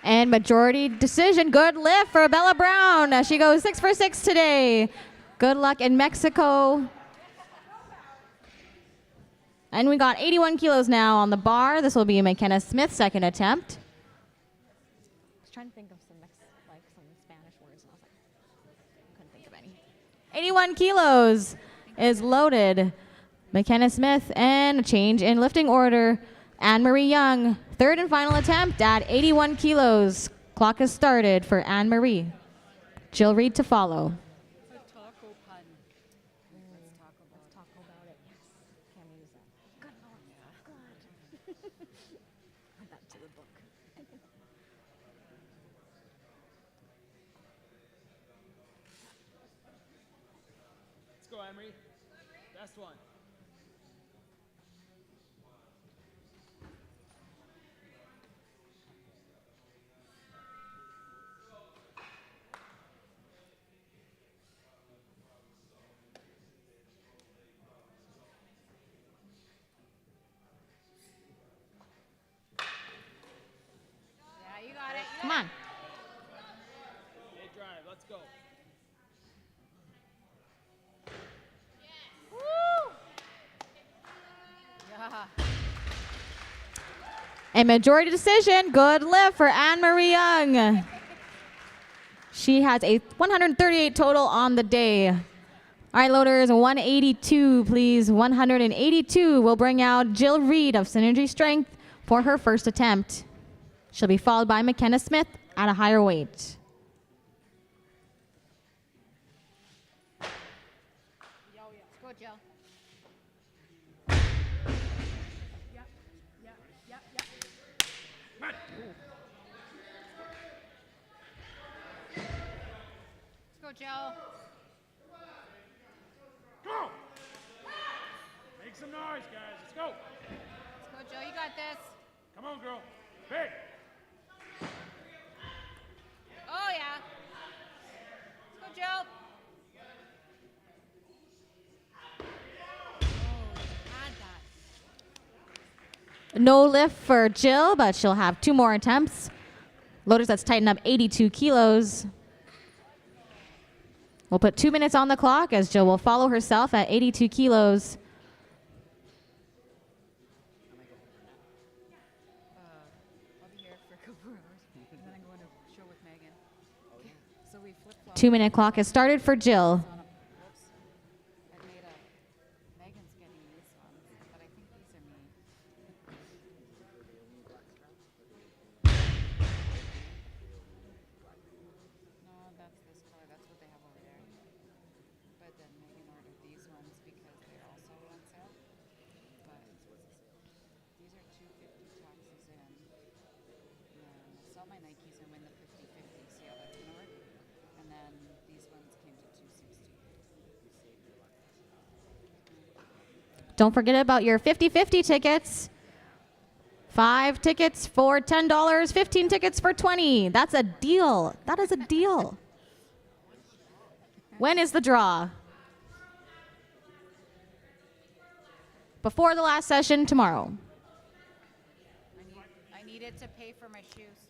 And majority decision. Good lift for Bella Brown. She goes 6 for 6 today. Good luck in Mexico. And we got 81 kilos now on the bar. This will be McKenna Smith's second attempt. I was trying to think of some Spanish words, and I was like, I couldn't think of any. 81 kilos is loaded. McKenna Smith, and a change in lifting order. Anne-Marie Young, third and final attempt at 81 kilos. Clock has started for Anne-Marie. Jill Reed to follow. It's a taco pun. Let's talk about it. Yes. Can we use that? Good Lord. Yeah. Good. Add that to the book. Let's go, Emery. Best one. Yeah, you got it. Come on. Hey, drive. Let's go. Yeah. A majority decision. Good lift for Anne-Marie Young. She has a 138 total on the day. All right, loaders, 182, please. 182 will bring out Jill Reed of Synergy Strength for her first attempt. She'll be followed by McKenna Smith at a higher weight. Let's go, Jill. Let's go, Jill. Go! Make some noise, guys. Let's go. Let's go, Jill. You got this. Come on, girl. Big. Oh, yeah. Let's go, Jill. Add that. No lift for Jill, but she'll have 2 more attempts. Loaders, that's tighten up 82 kilos. We'll put 2 minutes on the clock as Jill will follow herself at 82 kilos. I'll be here for a couple hours, and then I'm going to show with Megan. Okay. So we flip-flop. 2-minute clock has started for Jill. Whoops. I made a. Megan's getting these ones, but I think these are me. No, that's this color. That's what they have over there. But then Megan ordered these ones because they're also on sale. But these are $250 taxes in. And I'll sell my Nikes and win the 50/50. See how that's gonna work? And then these ones came to $260. Don't forget about your 50-50 tickets. 5 tickets for $10, 15 tickets for $20. That's a deal. That is a deal. When is the draw? Before the last session tomorrow. I need it to pay for my shoes.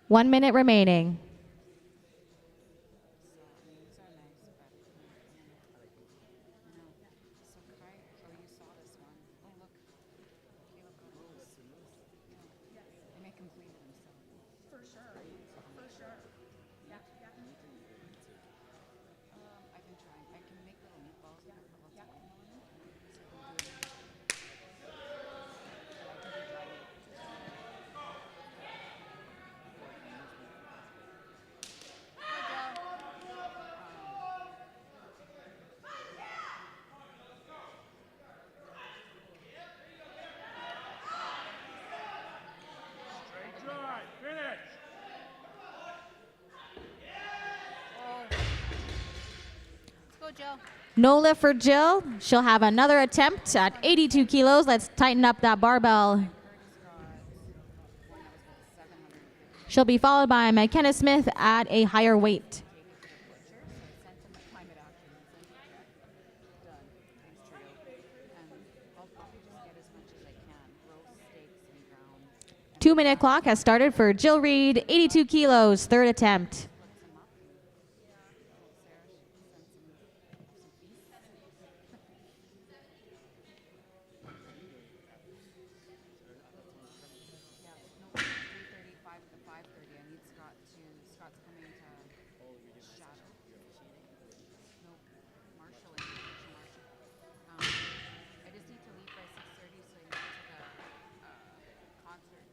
1 minute remaining. These are nice, but no. So Kai, oh, you saw this one. Oh, look. Caleb got those. Yeah. They may complete it himself. For sure. For sure. Yeah. Yeah. I've been trying. I can make little meatballs with a couple of topping on them. So I can do dry meat. Straight drive. Finish. Let's go, Jill. No lift for Jill. She'll have another attempt at 82 kilos. Let's tighten up that barbell. She'll be followed by McKenna Smith at a higher weight. Climate action. Done. Thanks, Trio. And I'll probably just get as much as I can. Roast steaks and ground. 2 minute clock has started for Jill Reed, 82 kilos, third attempt. No, 3:35 to 5:30. I need Scott's coming to shadow. No, Marshall is Marshall. I just need to leave by 6:30 so I can get to the concert.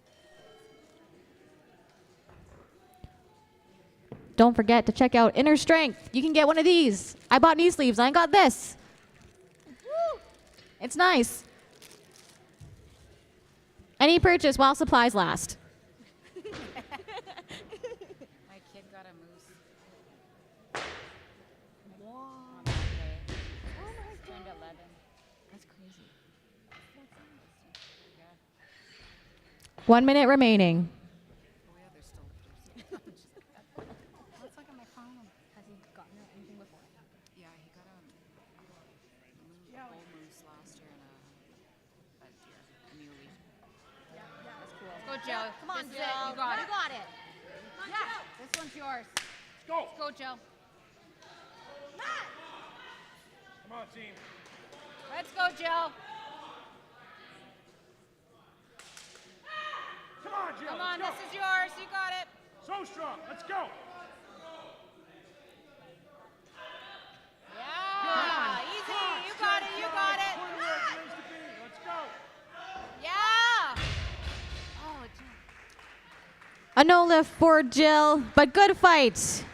Don't forget to check out Inner Strength. You can get one of these. I bought knee sleeves. I got this. Woo! It's nice. Any purchase while supplies last. My kid got a moose. On Monday. Oh my God. Turned 11. That's crazy. Yeah. 1 minute remaining. Oh yeah, there's still lifters. Let's look at my phone. Has he gotten anything before? Yeah, he got a bull moose last year and a deer, a muley. Yeah, that's cool. Let's go, Joe. Come on, This is Jill. it. You got it. You got it. Yeah, this one's yours. Let's go. Let's go, Joe. Come on, team. Let's go, Jill. Come on, Jill. Come on, let's this is yours. You got it. go. So strong. Let's go. Yeah, easy. You got it. You got it. Put it where it needs to be. Let's go. Yeah. Oh, Jill. A no lift for Jill, but good fight.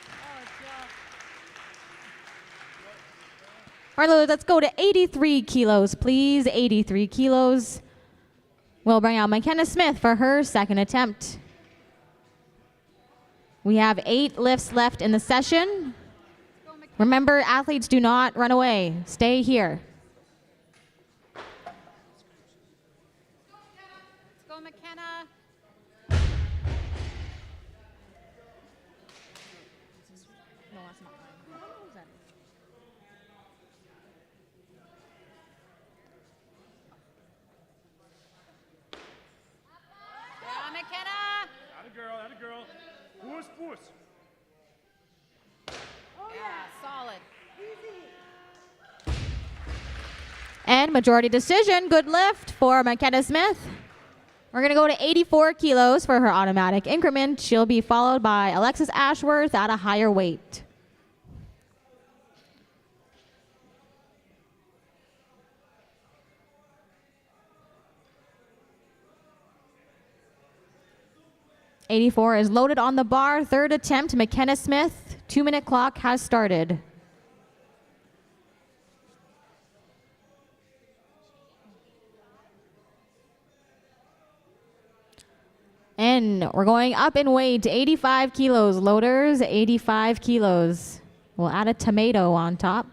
Oh, Jill. All right, let's go to 83 kilos, please. 83 kilos. We'll bring out McKenna Smith for her second attempt. We have 8 lifts left in the session. Remember, athletes do not run away. Stay here. Let's go, McKenna. No, that's not mine. Who's that? Yeah, McKenna. Atta girl. Atta girl. Puss, puss. Yeah, solid. And majority decision, good lift for McKenna Smith. We're going to go to 84 kilos for her automatic increment. She'll be followed by Alexis Ashworth at a higher weight. '84 is loaded on the bar. Third attempt, McKenna Smith. 2 minute clock has started. And we're going up in weight to 85 kilos. Loaders, 85 kilos. We'll add a tomato on top.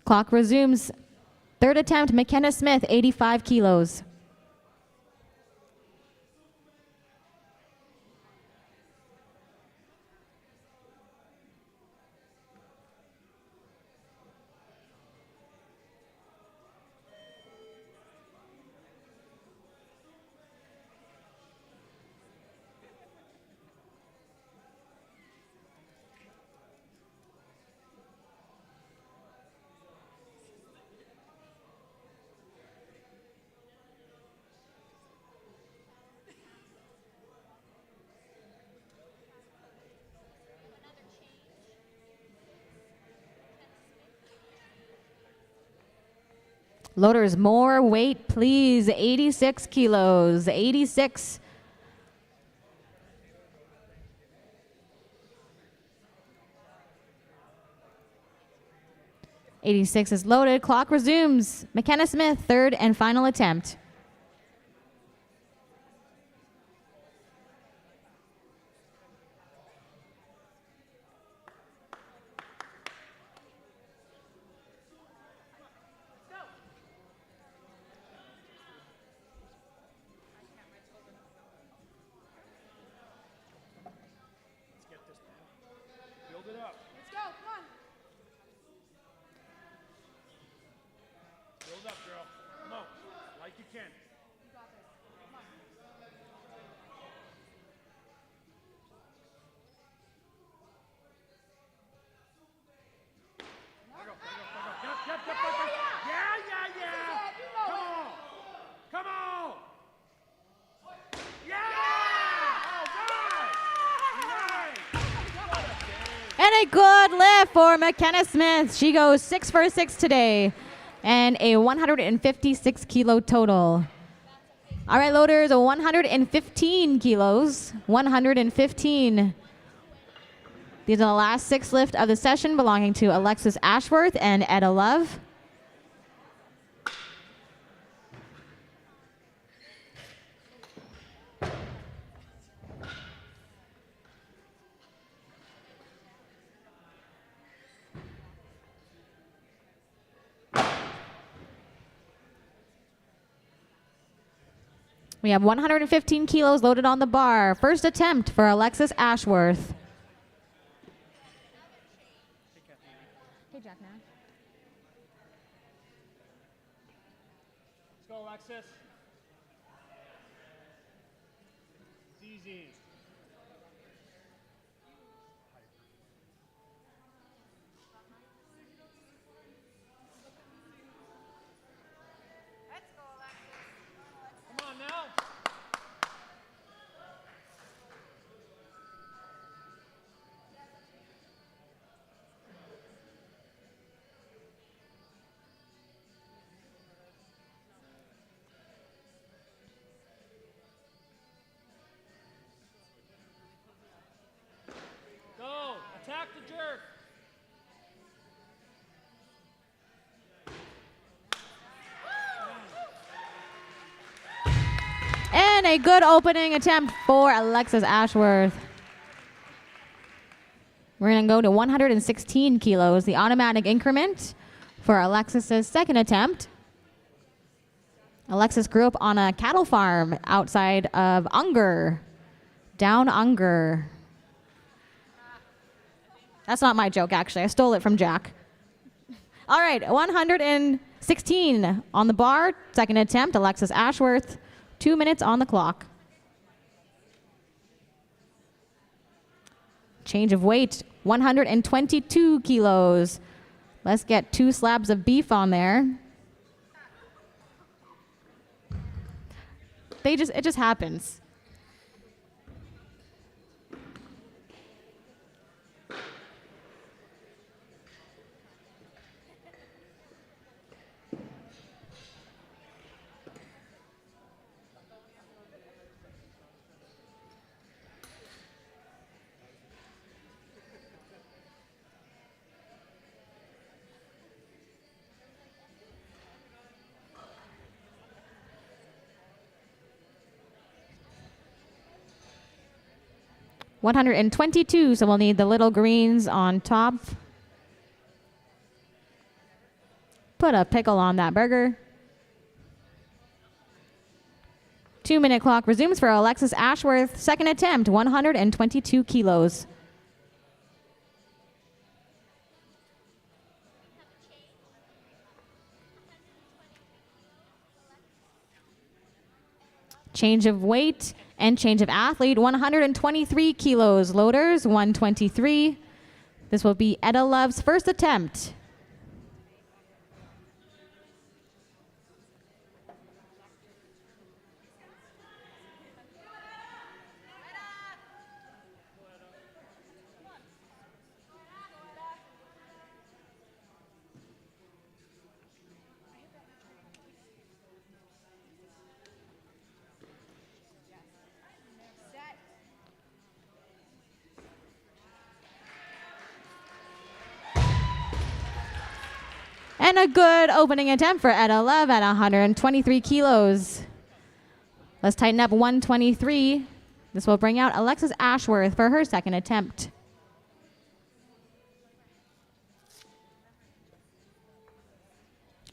Clock resumes. Third attempt, McKenna Smith, 85 kilos. Loaders, more weight, please. 86 kilos. 86. '86 is loaded. Clock resumes. McKenna Smith, third and final attempt. Build it up. Let's go. Come on. Build up, girl. Come on. Like you can. You got this. Come on. Get up. Yeah. Come on. Come on. Yeah. All right. And a good lift for McKenna Smith. She goes 6 for 6 today and a 156 kilo total. All right, loaders, 115 kilos. 115. These are the last 6 lifts of the session belonging to Alexis Ashworth and Etta Love. We have 115 kilos loaded on the bar. First attempt for Alexis Ashworth. Hey, Jack Nash. Let's go, Alexis. It's easy. Come on now. Go. Attack the jerk. And a good opening attempt for Alexis Ashworth. We're going to go to 116 kilos, the automatic increment for Alexis's second attempt. Alexis grew up on a cattle farm outside of Unger, down Unger. That's not my joke, actually. I stole it from Jack. All right, 116 on the bar. Second attempt, Alexis Ashworth. 2 minutes on the clock. Change of weight, 122 kilos. Let's get 2 slabs of beef on there. It just happens. $122, so we'll need the little greens on top. Put a pickle on that burger. 2-minute clock resumes for Alexis Ashworth. Second attempt, 122 kilos. Change of weight and change of athlete, 123 kilos. Loaders, 123. This will be Etta Love's first attempt. And a good opening attempt for Etta Love at 123 kilos. Let's tighten up 123. This will bring out Alexis Ashworth for her second attempt.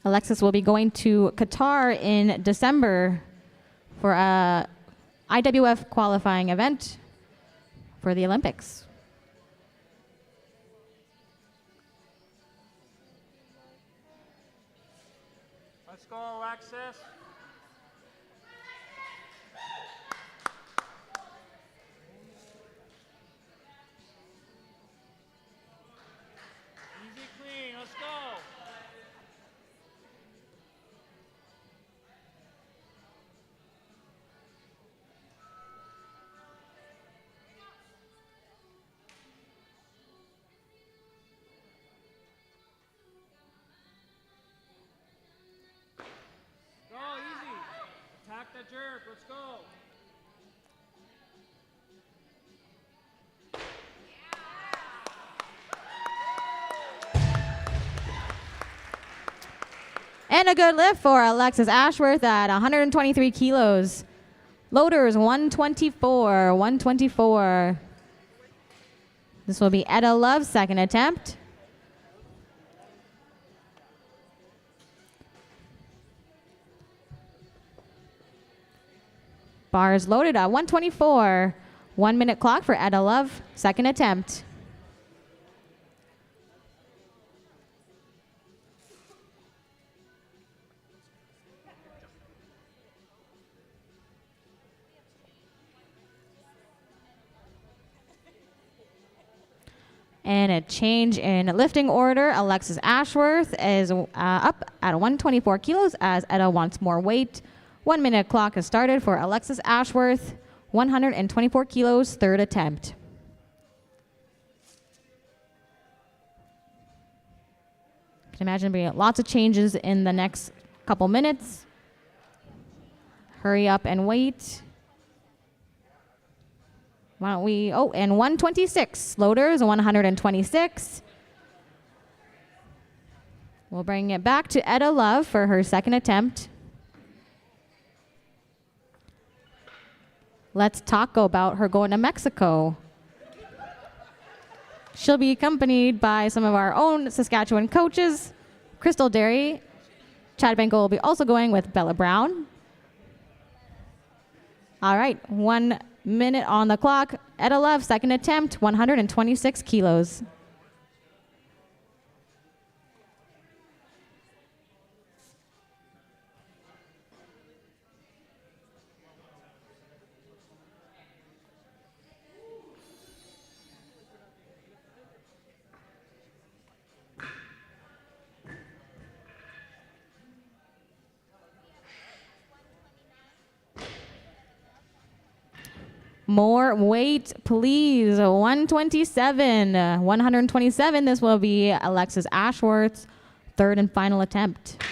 Alexis will be going to Qatar in December for a IWF qualifying event for the Olympics. Let's go, Alexis. Easy clean, let's go. Go, easy. Attack the jerk, let's go. And a good lift for Alexis Ashworth at 123 kilos. Loaders 124, 124. This will be Etta Love's second attempt. Bars loaded at 124. 1 minute clock for Etta Love, second attempt. And a change in lifting order. Alexis Ashworth is up at 124 kilos as Etta wants more weight. 1 minute clock has started for Alexis Ashworth, 124 kilos, third attempt. You can imagine being lots of changes in the next couple minutes. Hurry up and wait. Why don't we, oh, and 126. Loaders, 126. We'll bring it back to Etta Love for her second attempt. Let's talk about her going to Mexico. She'll be accompanied by some of our own Saskatchewan coaches, Crystal Derry. Chad Benko will be also going with Bella Brown. All right, 1 minute on the clock. Etta Love, second attempt, 126 kilos. More weight, please. 127. 127. This will be Alexis Ashworth's third and final attempt.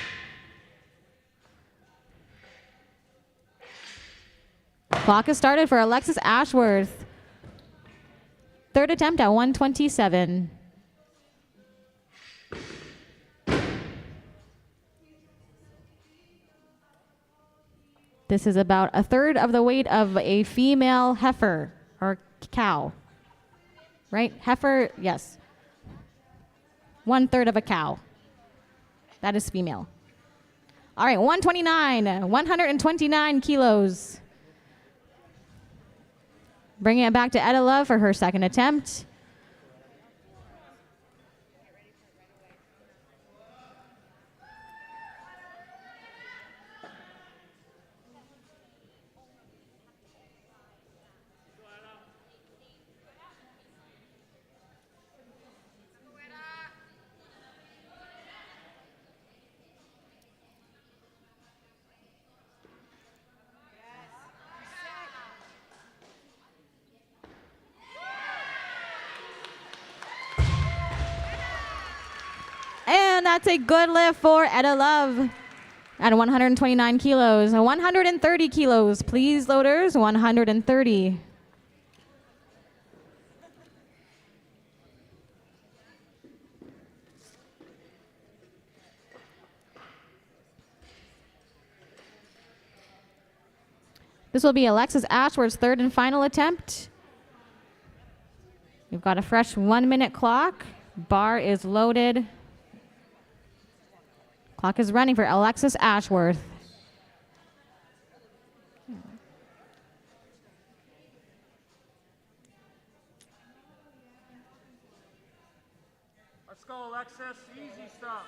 Clock has started for Alexis Ashworth. Third attempt at 127. This is about a third of the weight of a female heifer or cow. Right? Heifer, yes. 1/3 of a cow. That is female. All right, 129. 129 kilos. Bringing it back to Etta Love for her second attempt. And that's a good lift for Etta Love at 129 kilos. 130 kilos, please, loaders. 130. This will be Alexis Ashworth's third and final attempt. We've got a fresh 1 minute clock. Bar is loaded. Clock is running for Alexis Ashworth. Let's go, Alexis. Easy stuff.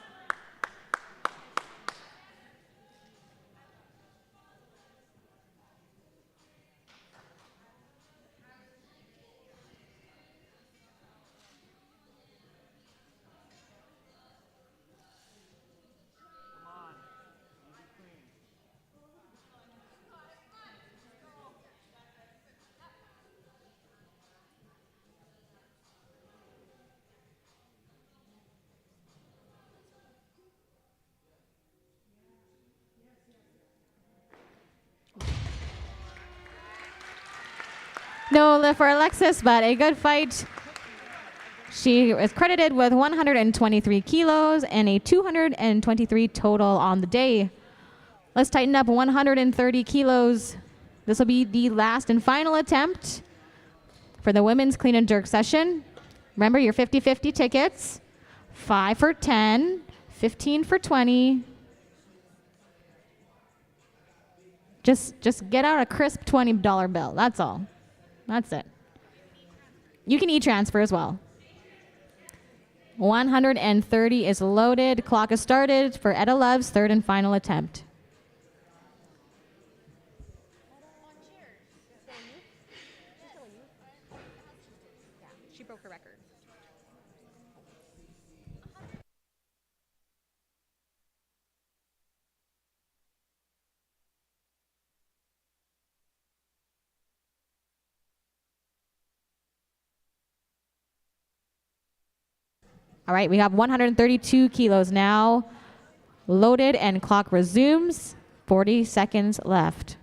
Come on. Easy clean. No lift for Alexis, but a good fight. She is credited with 123 kilos and a 223 total on the day. Let's tighten up 130 kilos. This will be the last and final attempt for the women's clean and jerk session. Remember your 50-50 tickets. 5 for 10, 15 for 20. Just get out a crisp $20 bill. That's all. That's it. You can e-transfer as well. 130 is loaded. Clock is started for Etta Love's third and final attempt. She broke her record. All right, we have 132 kilos now. Loaded and clock resumes. 40 seconds left.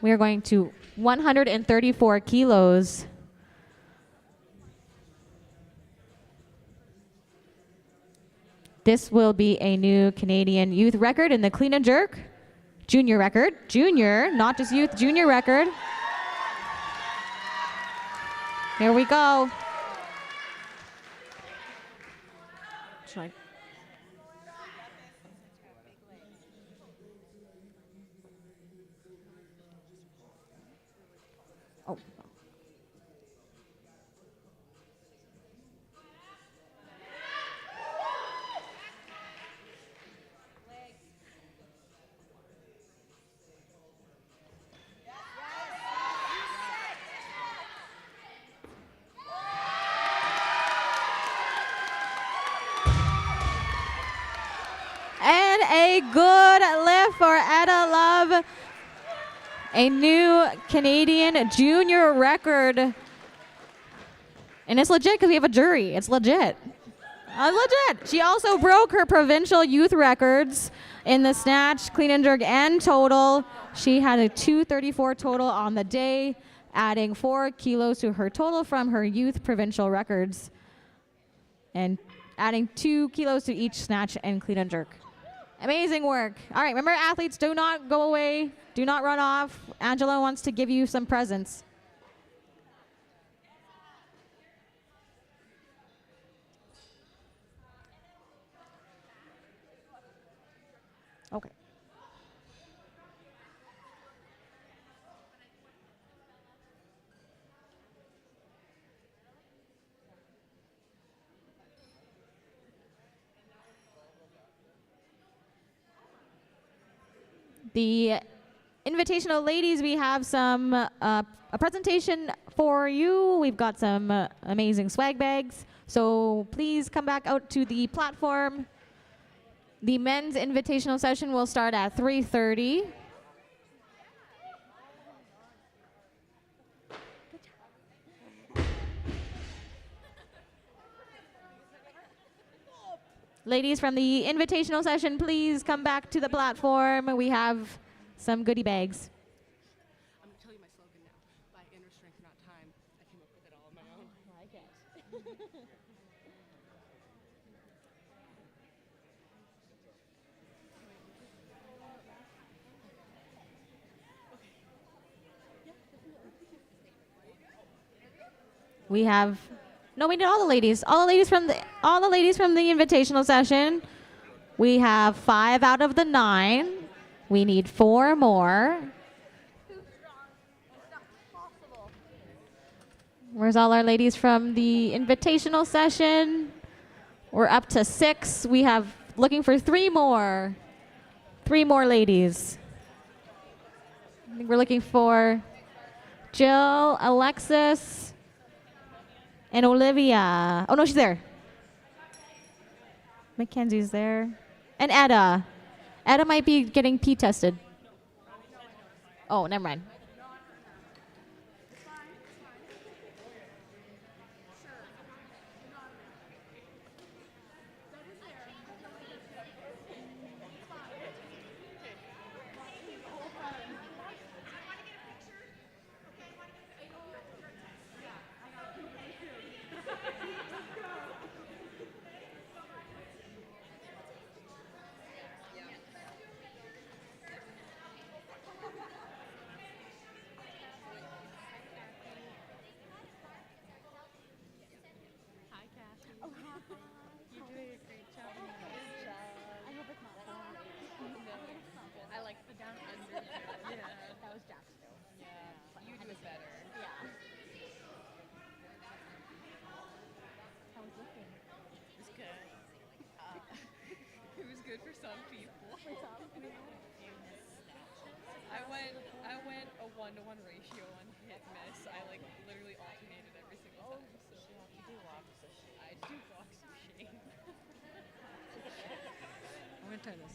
We are going to 134 kilos. This will be a new Canadian youth record in the clean and jerk. Junior record. Junior, not just youth, junior record. Here we go. Should I- Oh. And a good lift for Etta Love. A new Canadian junior record. And it's legit because we have a jury. It's legit. Legit. She also broke her provincial youth records in the snatch, clean and jerk, and total. She had a 234 total on the day, adding 4 kilos to her total from her youth provincial records, and adding 2 kilos to each snatch and clean and jerk. Amazing work. All right, remember, athletes, do not go away. Do not run off. Angela wants to give you some presents. Okay. The Invitational ladies, we have some a presentation for you. We've got some amazing swag bags. So please come back out to the platform. The men's invitational session will start at 3:30. Ladies from the invitational session, please come back to the platform. We have some goodie bags. I'm gonna tell you my slogan now. By inner strength, not time. I came up with it all on my own. I like it. We have no, we need all the ladies. All the ladies from the invitational session. We have 5 out of the 9. We need 4 more. Where's all our ladies from the invitational session? We're up to 6. We have looking for 3 more. 3 more ladies. I think we're looking for Jill, Alexis, and Olivia. Oh, no, she's there. Mackenzie's there. And Etta. Etta might be getting pee tested. Oh, never mind. I like the down under. Yeah. That was Jack's though. Yeah. You do it better. Yeah. How was looking? It was good. It was good for some people. For some people. I went a 1-to-1 ratio on hit miss. I like literally alternated every single time. So you have to do walks of shame. I do walks of shame. I'm gonna turn this.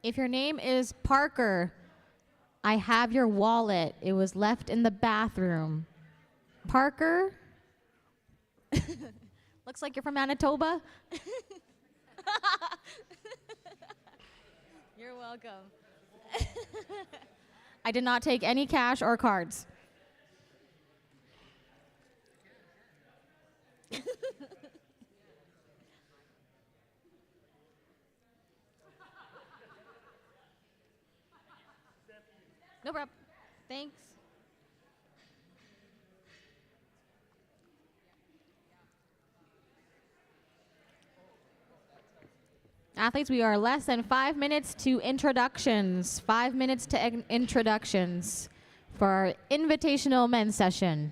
If your name is Parker, I have your wallet. It was left in the bathroom. Parker? Looks like you're from Manitoba. You're welcome. I did not take any cash or cards. No problem. Thanks. Athletes, we are less than 5 minutes to introductions. 5 minutes to introductions for our invitational men's session.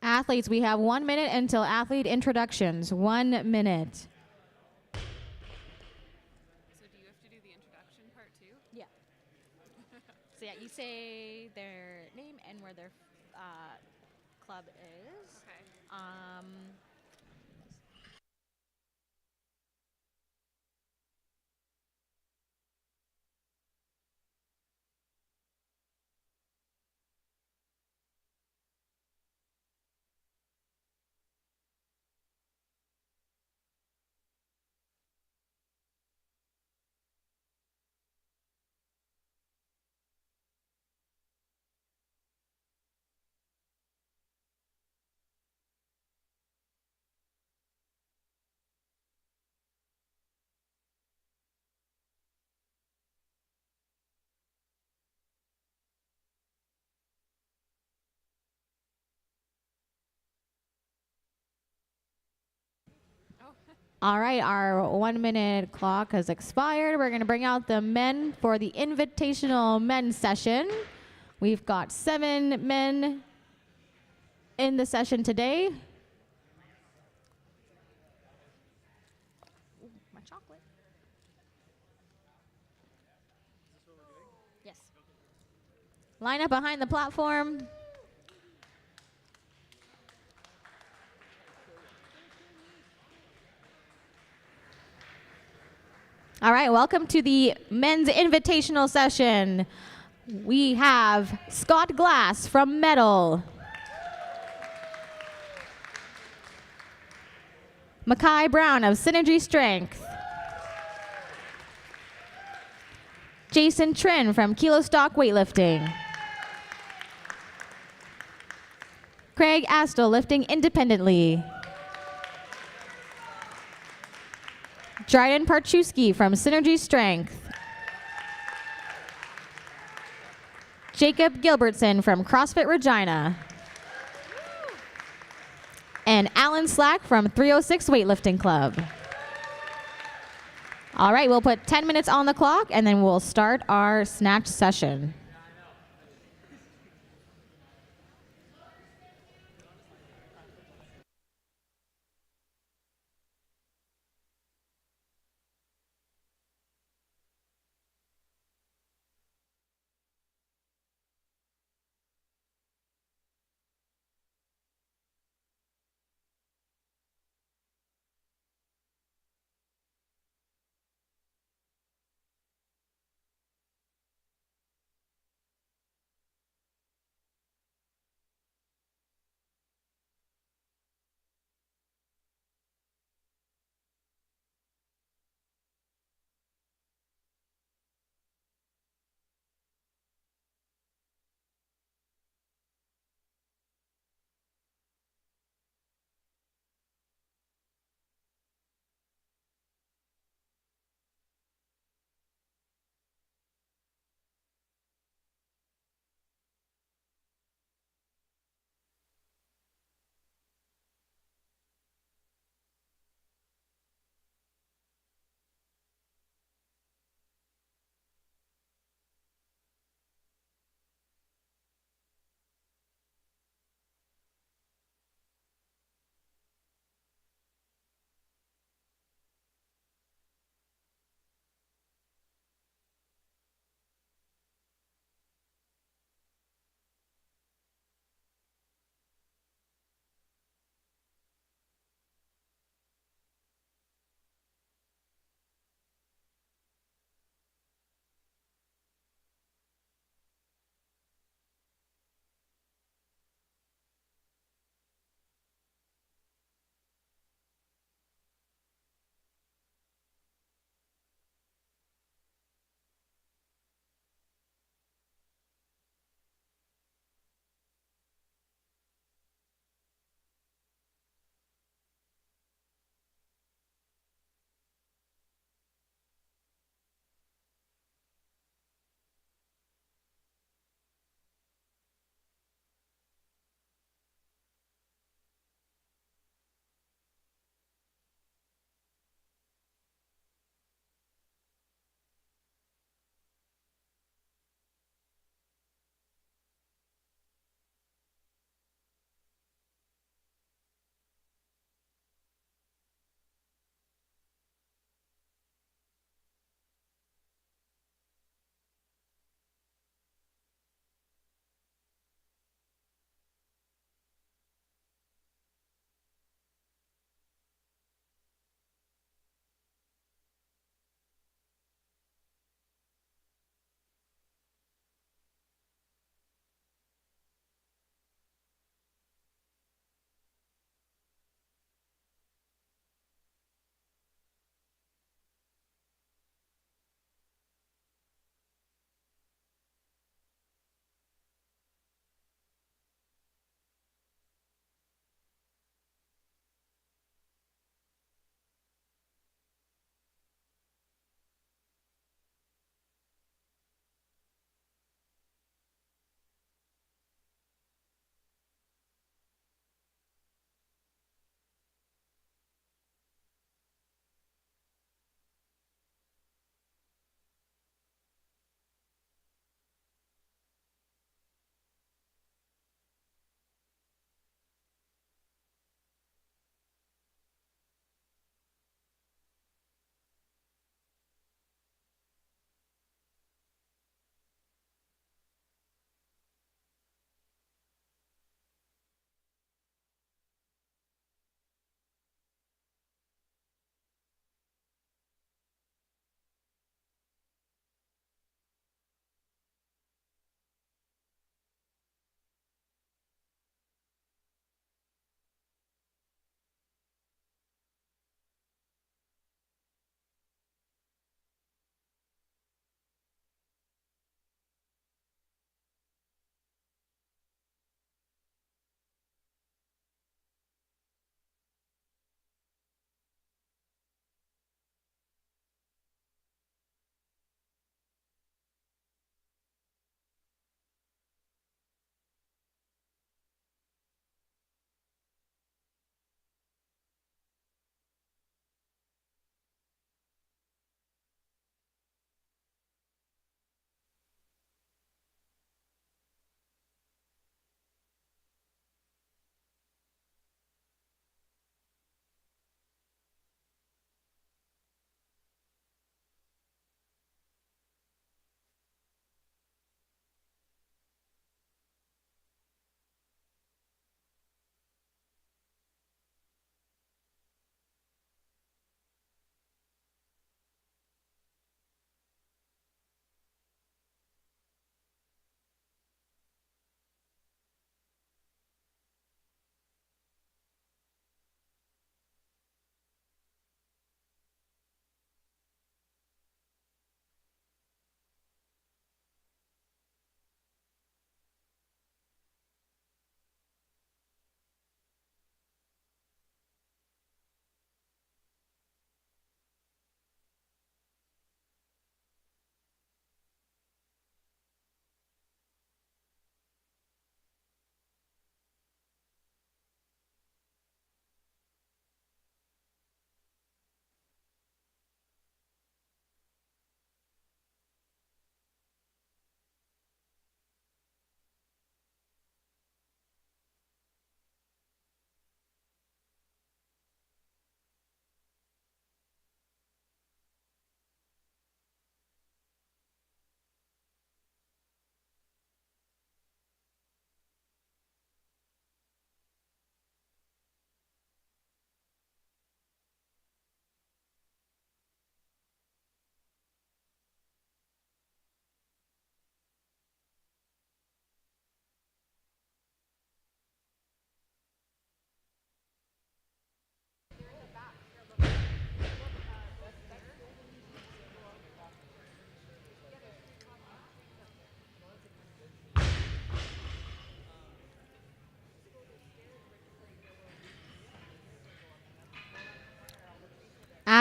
Athletes, we have 1 minute until athlete introductions. 1 minute. So do you have to do the introduction part too? Yeah. So yeah, you say their name and where their club is. Okay. All right, our 1 minute clock has expired. We're going to bring out the men for the Invitational men's session. We've got 7 men in the session today. Ooh, my chocolate. Yes. Line up behind the platform. All right, welcome to the men's invitational session. We have Scott Glass from Metal, Makai Brown of Synergy Strength, Jason Trin from Kilo Stock Weightlifting, Craig Astle lifting independently, Dryden Parchewski from Synergy Strength, Jacob Gilbertson from CrossFit Regina, and Alan Slack from 306 Weightlifting Club. All right, we'll put 10 minutes on the clock and then we'll start our snatch session.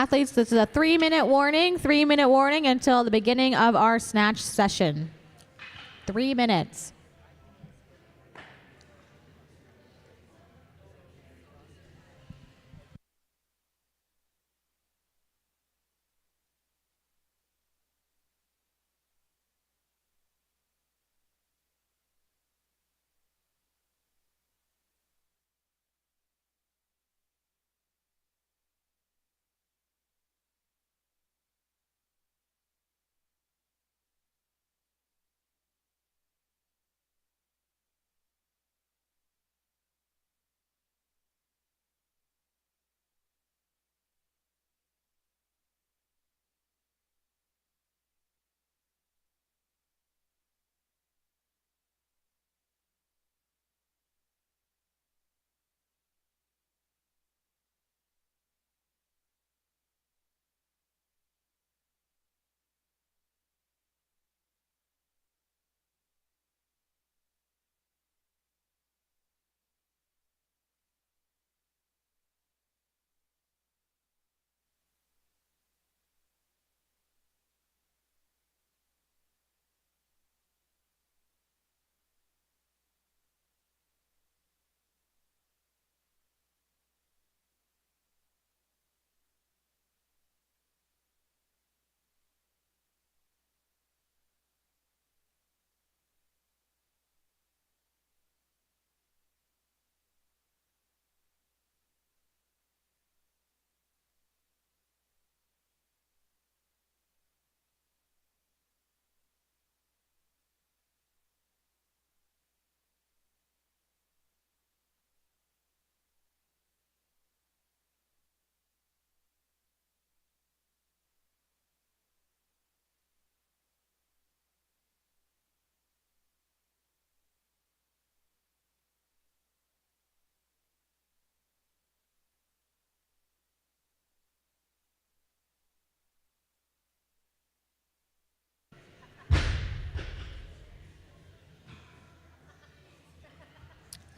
Athletes, this is a 3-minute warning. 3-minute warning until the beginning of our snatch session. 3 minutes.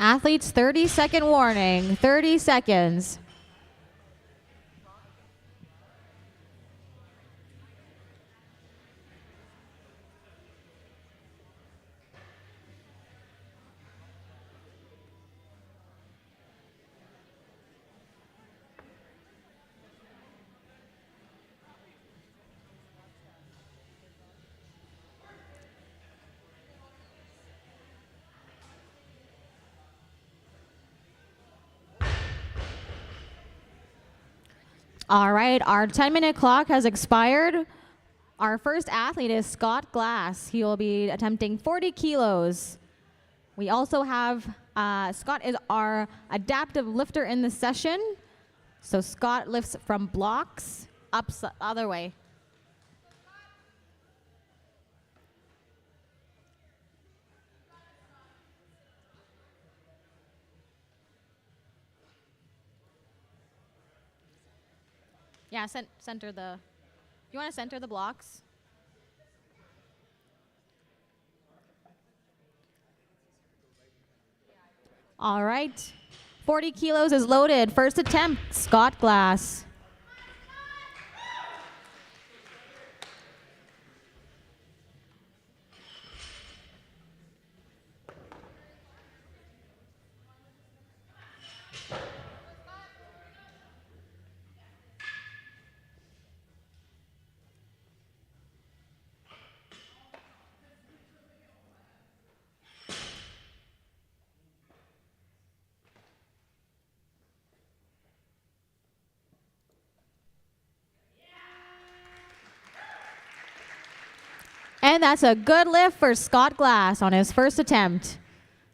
Athletes, 30-second warning. 30 seconds. All right, our 10-minute clock has expired. Our first athlete is Scott Glass. He will be attempting 40 kilos. We also have, Scott is our adaptive lifter in the session. So Scott lifts from blocks, up other way. Yeah, center the, you want to center the blocks? All right, 40 kilos is loaded. First attempt, Scott Glass. And that's a good lift for Scott Glass on his first attempt.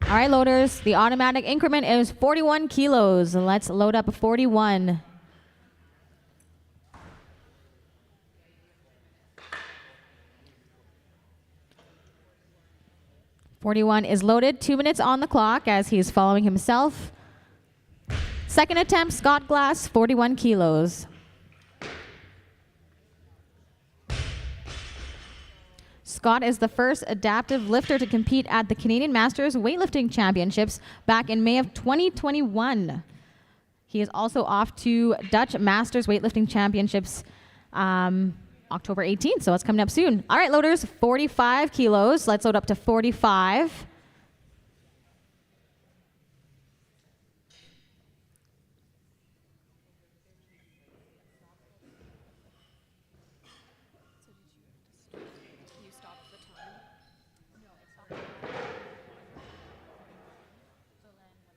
All right, loaders, the automatic increment is 41 kilos. Let's load up 41. .41 is loaded, 2 minutes on the clock as he's following himself. Second attempt, Scott Glass, 41 kilos. Scott is the first adaptive lifter to compete at the Canadian Masters Weightlifting Championships back in May of 2021. He is also off to Dutch Masters Weightlifting Championships October 18th, so it's coming up soon. All right, loaders, 45 kilos. Let's load up to 45. You stopped the time. No, it's not. So then when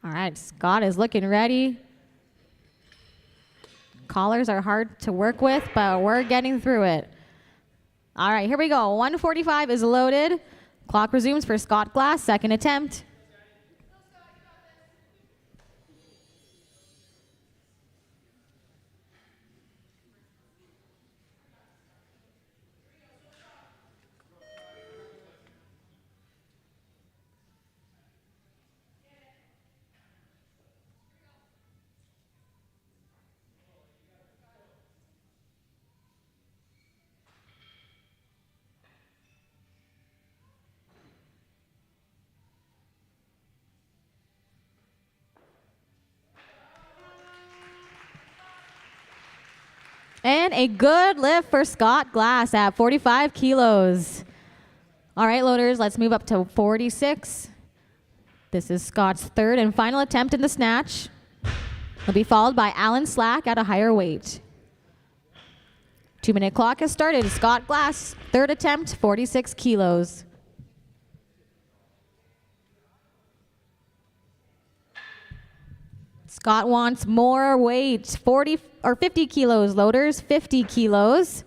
All right, Scott is looking ready. Collars are hard to work with, but we're getting through it. All right, here we go. 145 is loaded. Clock resumes for Scott Glass, second attempt. And a good lift for Scott Glass at 45 kilos. All right, loaders, let's move up to 46. This is Scott's third and final attempt in the snatch. He'll be followed by Alan Slack at a higher weight. 2-minute clock has started. Scott Glass, third attempt, 46 kilos. Scott wants more weight, 40 or 50 kilos, loaders, 50 kilos.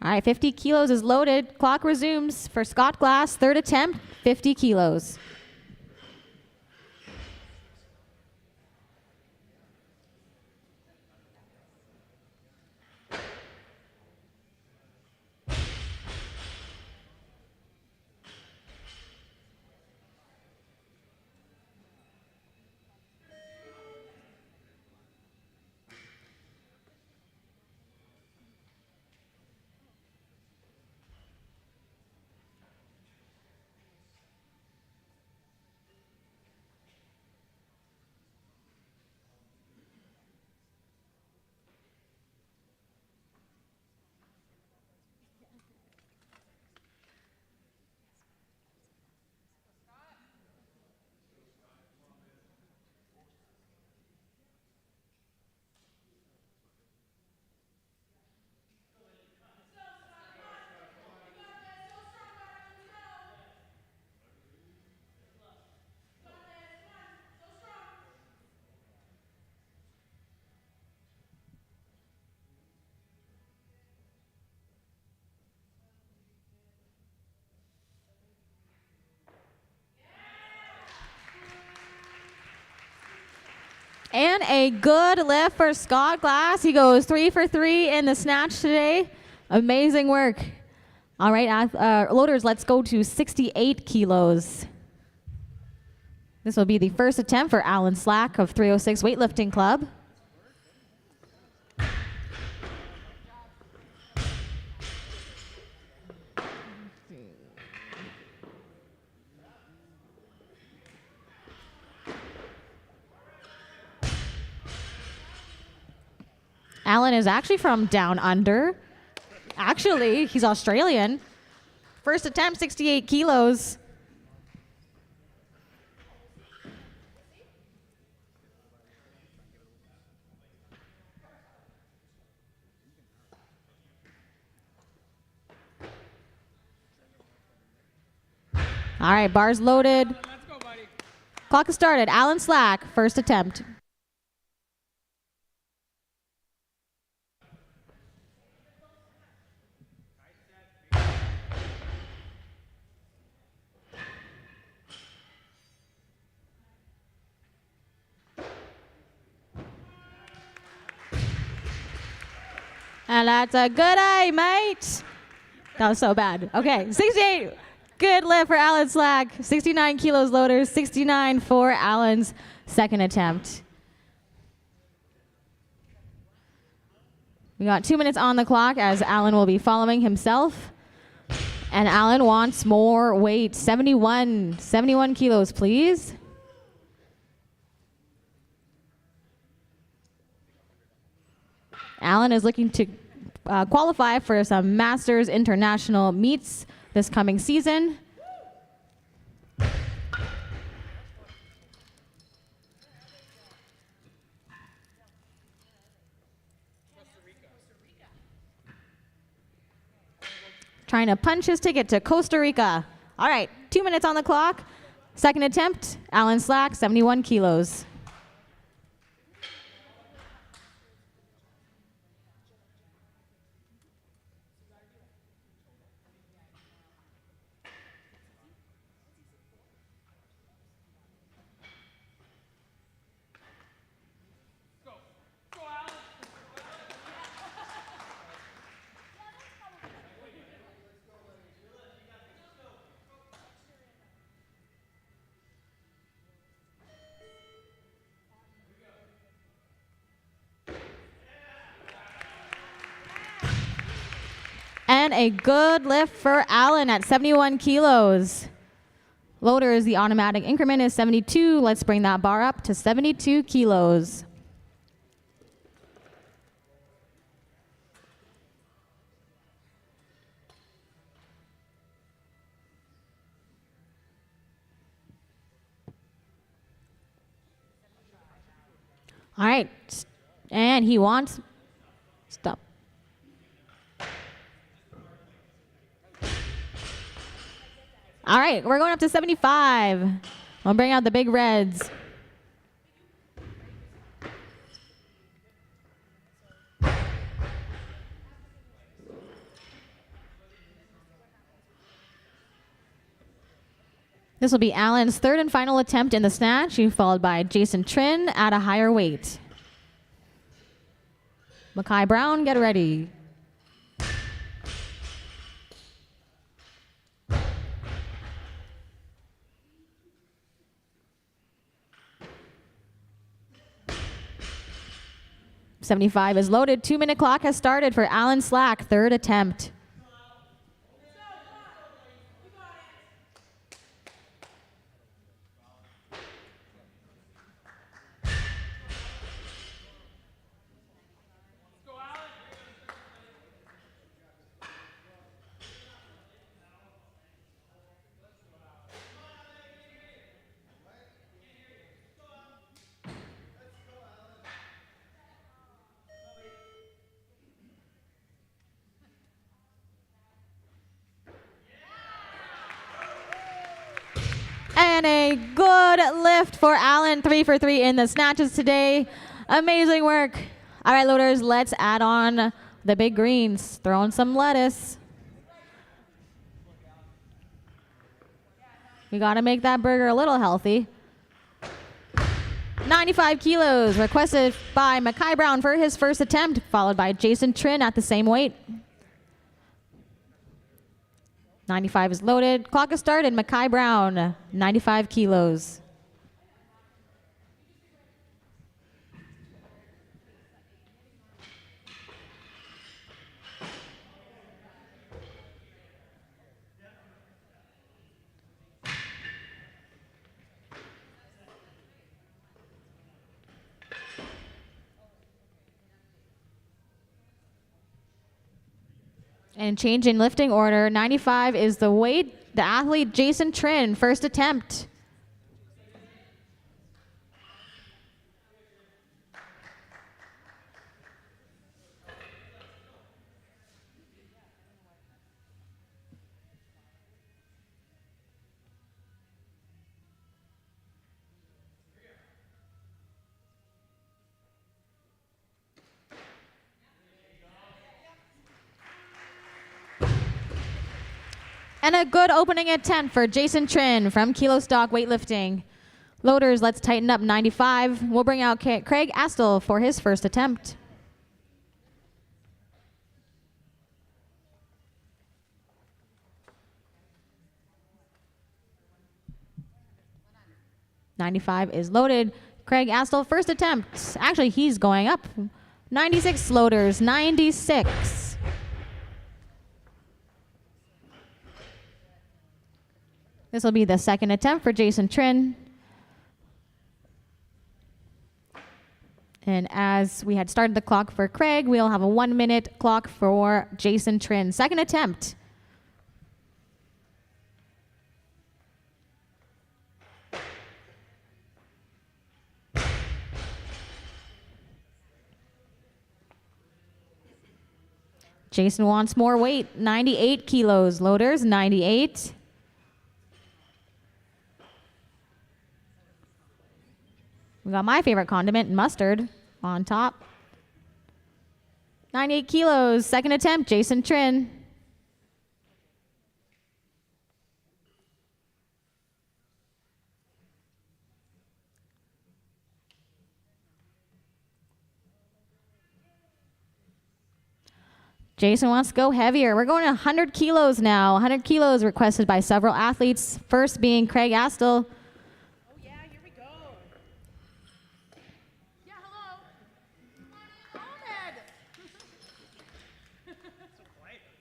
All right, 50 kilos is loaded. Clock resumes for Scott Glass, third attempt, 50 kilos. And a good lift for Scott Glass. He goes 3 for 3 in the snatch today. Amazing work. All right, loaders, let's go to 68 kilos. This will be the first attempt for Alan Slack of 306 Weightlifting Club. Alan is actually from down under. Actually, he's Australian. First attempt, 68 kilos. All right, bars loaded. Let's go, buddy. Clock has started. Alan Slack, first attempt. And that's a good eye, mate. That was so bad. Okay, 68. Good lift for Alan Slack. 69 kilos loaders, 69 for Alan's second attempt. We got 2 minutes on the clock as Alan will be following himself. And Alan wants more weight, 71 kilos, please. Alan is looking to qualify for some Masters International meets this coming season. Trying to punch his ticket to Costa Rica. All right, 2 minutes on the clock. Second attempt, Alan Slack, 71 kilos. And a good lift for Alan at 71 kilos. Loader is the automatic increment is 72. Let's bring that bar up to 72 kilos. All right, and he wants, stop. All right, we're going up to 75. We'll bring out the big reds. This will be Alan's third and final attempt in the snatch, followed by Jason Trin at a higher weight. Mackay Brown, get ready. .75 is loaded. 2 minute clock has started for Alan Slack, third attempt. And a good lift for Alan, 3 for 3 in the snatches today. Amazing work. All right, loaders, let's add on the big greens. Throw in some lettuce. We got to make that burger a little healthy. 95 kilos, requested by Mackay Brown for his first attempt, followed by Jason Trin at the same weight. 95 is loaded. Clock has started. Mackay Brown, 95 kilos. And change in lifting order. 95 is the weight. The athlete, Jason Trin, first attempt. And a good opening attempt for Jason Trin from Kilo Stock Weightlifting. Loaders, let's tighten up 95. We'll bring out Craig Astle for his first attempt. 95 is loaded. Craig Astle, first attempt. Actually, he's going up. 96 floaters, 96. This will be the second attempt for Jason Trin. And as we had started the clock for Craig, we'll have a 1 minute clock for Jason Trin. Second attempt. Jason wants more weight, 98 kilos. Loaders, 98. We got my favorite condiment, mustard, on top. 98 kilos, second attempt, Jason Trin. Jason wants to go heavier. We're going to 100 kilos now. 100 kilos requested by several athletes. First being Craig Astle. Oh, yeah, here we go. Yeah, hello. Ahmed.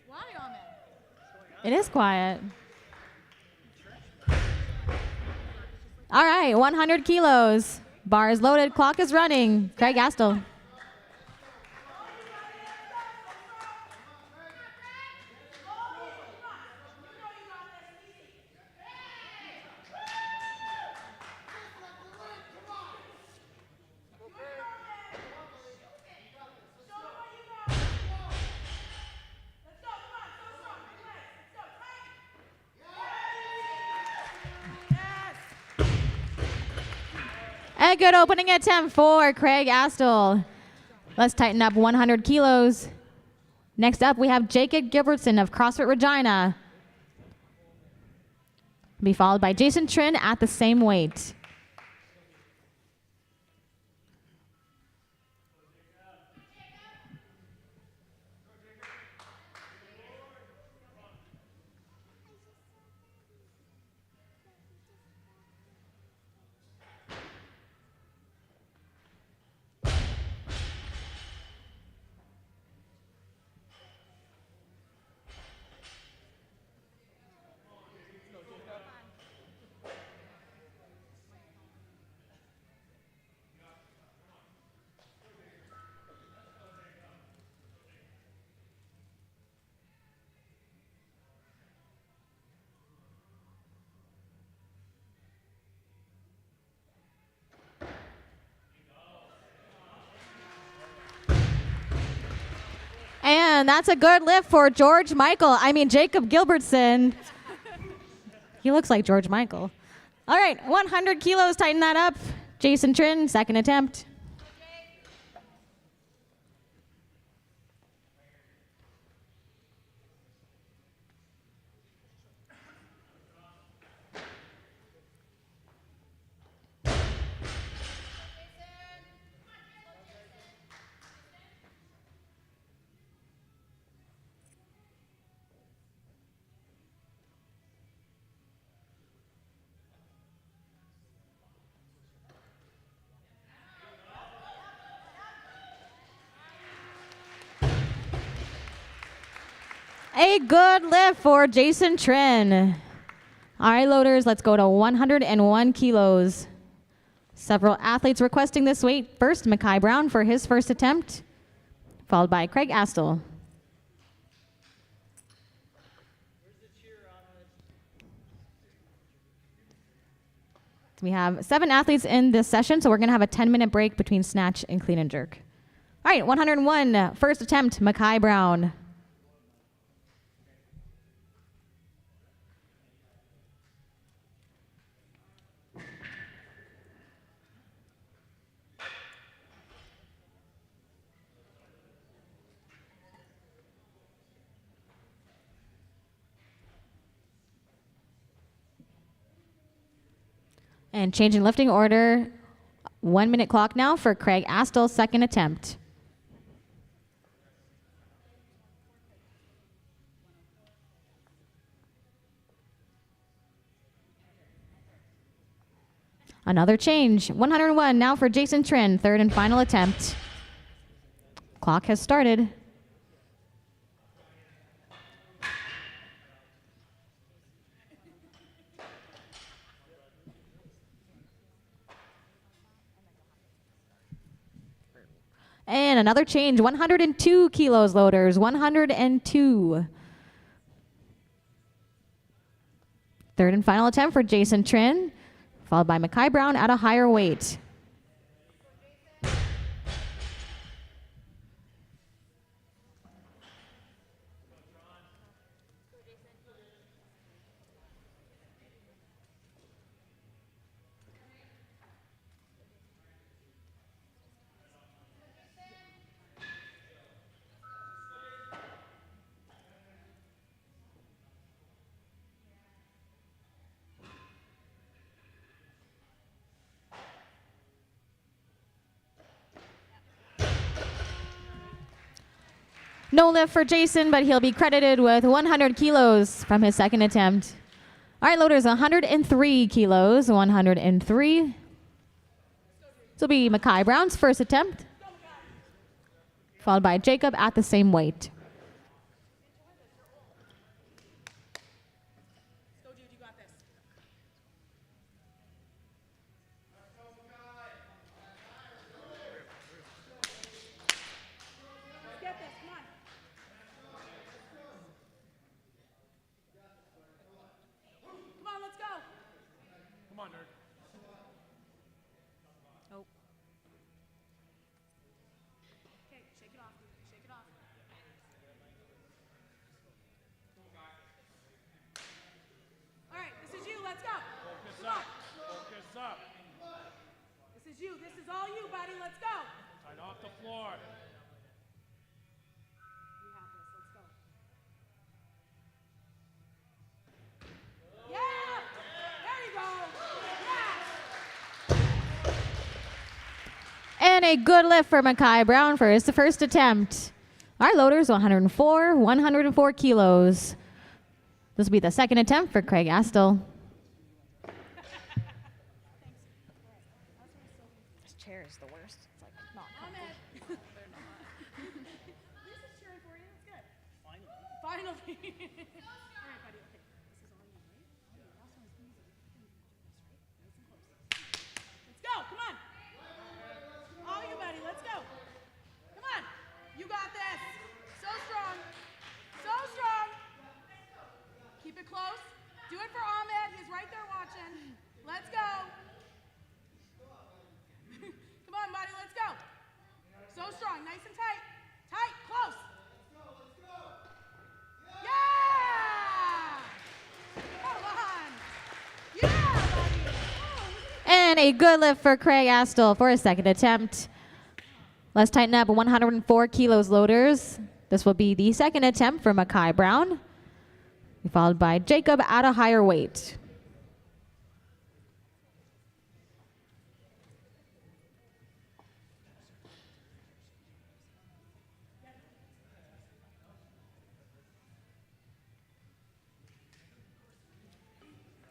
Why, Ahmed? It is quiet. All right, 100 kilos. Bar is loaded, clock is running. Craig Astle. A good opening attempt for Craig Astle. Let's tighten up 100 kilos. Next up, we have Jacob Gilbertson of CrossFit Regina. Be followed by Jason Trin at the same weight. And that's a good lift for Jacob Gilbertson. He looks like George Michael. All right, 100 kilos, tighten that up. Jason Trin, second attempt. A good lift for Jason Trin. All right, loaders, let's go to 101 kilos. Several athletes requesting this weight. First, Mackay Brown for his first attempt, followed by Craig Astle. We have 7 athletes in this session, so we're going to have a 10-minute break between snatch and clean and jerk. All right, 101, first attempt, Mackay Brown. And change in lifting order, 1 minute clock now for Craig Astle, second attempt. Another change. 101 now for Jason Trin, third and final attempt. Clock has started. And another change, 102 kilos loaders, 102. Third and final attempt for Jason Trin, followed by Mackay Brown at a higher weight. No lift for Jason, but he'll be credited with 100 kilos from his second attempt. All right, loaders, 103 kilos, 103. This will be Mackay Brown's first attempt, followed by Jacob at the same weight. Go, dude, you got this. Let's get this, come on. Come on, let's go. Come on, nerd. Oh. Okay, shake it off, dude. Shake it off. All right, this is you. Let's go. Focus Come up. on. Focus up. This is you. This is all you, buddy. Let's go. Right off the floor. You have this. Let's go. Yeah! There you go. Yeah! And a good lift for Mackay Brown for his first attempt. All right, loaders, 104 kilos. This will be the second attempt for Craig Astle. This chair is the worst. It's like not Ahmed. comfortable. They're not. Lisa's cheering for you. That's good. Finally. Finally. All right, buddy. Okay. This is all you, right? Okay, last one's easy. Nice and close. Let's go. Come on. All you, buddy. Let's go. Come on. You got this. So strong. So strong. Keep it close. Do it for Ahmed. He's right there watching. Let's go. Come on, buddy. Let's go. So strong. Nice and tight. Tight. Close. Yeah! Come on. Yeah, buddy. Oh, And a good lift for Craig Astle for his second attempt. Let's tighten up 104 kilos loaders. This will be the second attempt for Mackay Brown, followed by Jacob at a higher weight.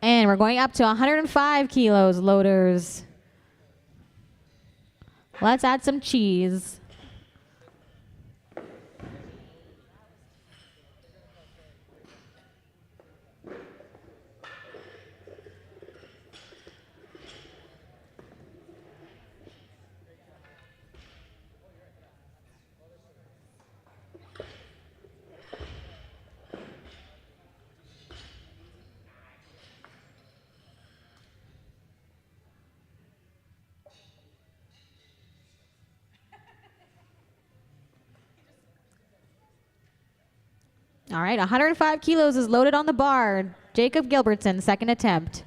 And we're going up to 105 kilos loaders. Let's add some cheese. All right, 105 kilos is loaded on the bar. Jacob Gilbertson, second attempt.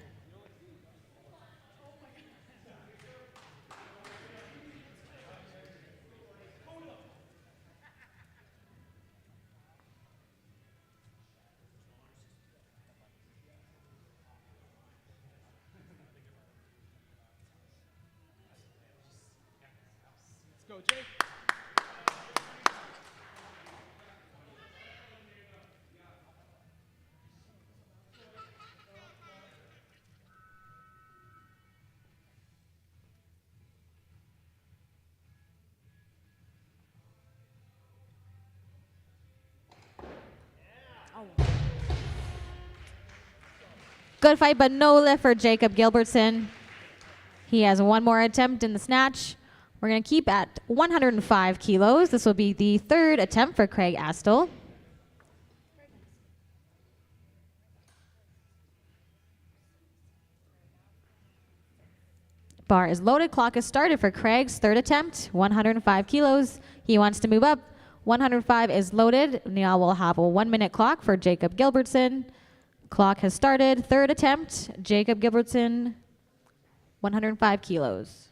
Let's go, Jake. Good fight, but no lift for Jacob Gilbertson. He has one more attempt in the snatch. We're going to keep at 105 kilos. This will be the third attempt for Craig Astle. Bar is loaded. Clock has started for Craig's third attempt, 105 kilos. He wants to move up. 105 is loaded. Now we'll have a 1-minute clock for Jacob Gilbertson. Clock has started. Third attempt, Jacob Gilbertson, 105 kilos.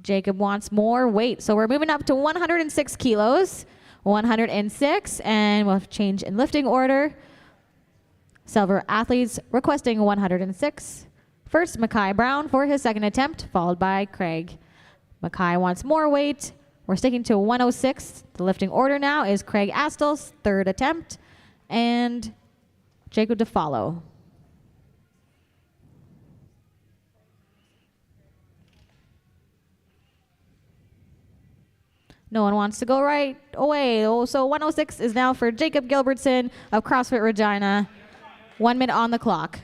Jacob wants more weight, so we're moving up to 106 kilos. 106, and we'll change in lifting order. Silver athletes requesting 106. First, Mackay Brown for his second attempt, followed by Craig. Mackay wants more weight. We're sticking to 106. The lifting order now is Craig Astle's third attempt, and Jacob to follow. No one wants to go right away. Oh, so 106 is now for Jacob Gilbertson of CrossFit Regina. 1 minute on the clock.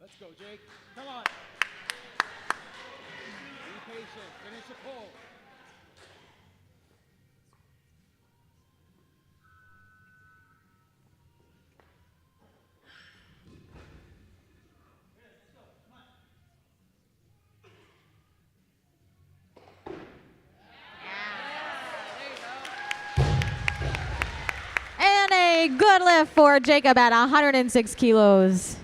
Let's go, Jake. Come on. Be patient. Finish the pull. And a good lift for Jacob at 106 kilos.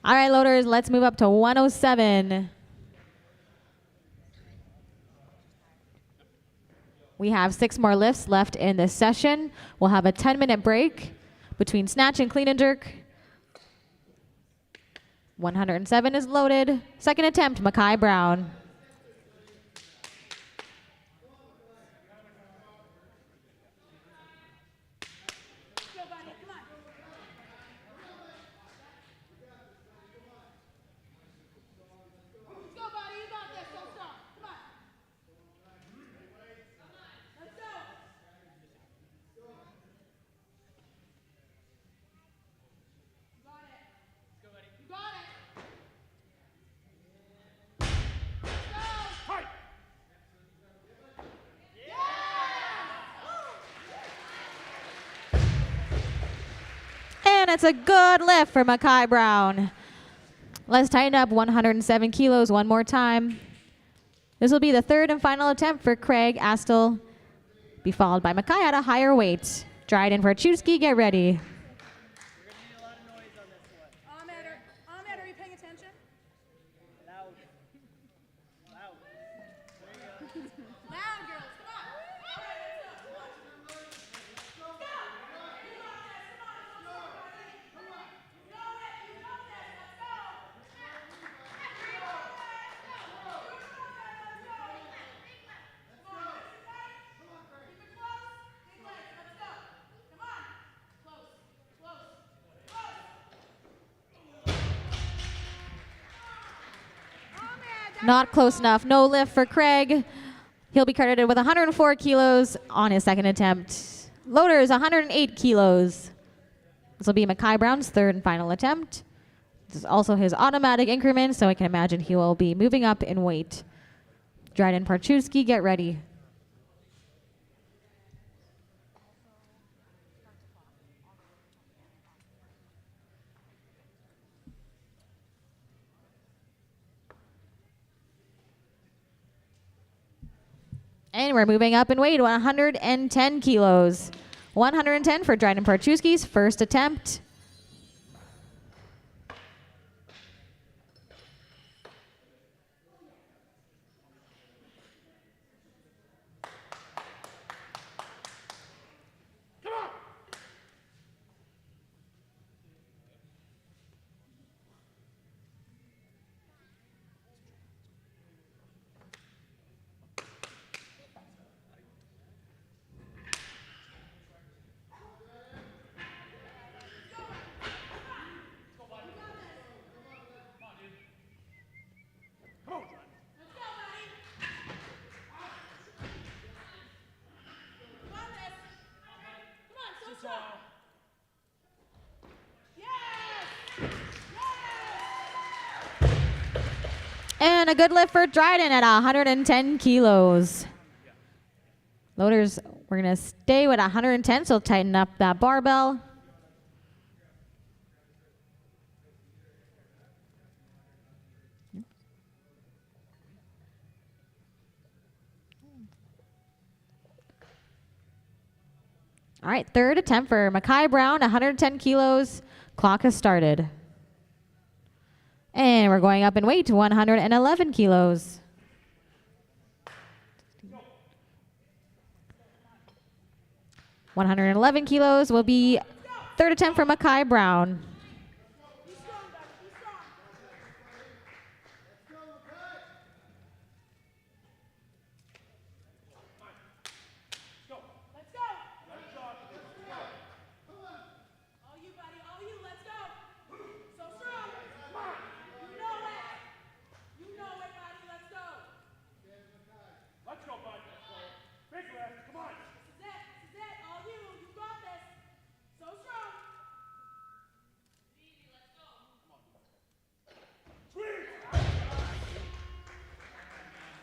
All right, loaders, let's move up to 107. We have 6 more lifts left in this session. We'll have a 10-minute break between snatch and clean and jerk. 107 is loaded. Second attempt, Mackay Brown. And it's a good lift for Mackay Brown. Let's tighten up 107 kilos one more time. This will be the third and final attempt for Craig Astle. Be followed by Mackay at a higher weight. Dryden Parchewski, get ready. Ahmed, are you paying attention? Loud. Loud. There you go. Loud, girls. Come on. All right, let's go. Come on. Let's go. Not close enough. No lift for Craig. He'll be credited with 104 kilos on his second attempt. Loader is 108 kilos. This will be Mackay Brown's third and final attempt. This is also his automatic increment, so I can imagine he will be moving up in weight. Dryden Parchewski, get ready. And we're moving up in weight, 110 kilos. 110 for Dryden Parchewski's first attempt. And a good lift for Dryden at 110 kilos. Loaders, we're going to stay with 110, so tighten up that barbell. All right, third attempt for Mackay Brown, 110 kilos. Clock has started. And we're going up in weight to 111 kilos. No. 111 kilos will be third attempt for Mackay Brown.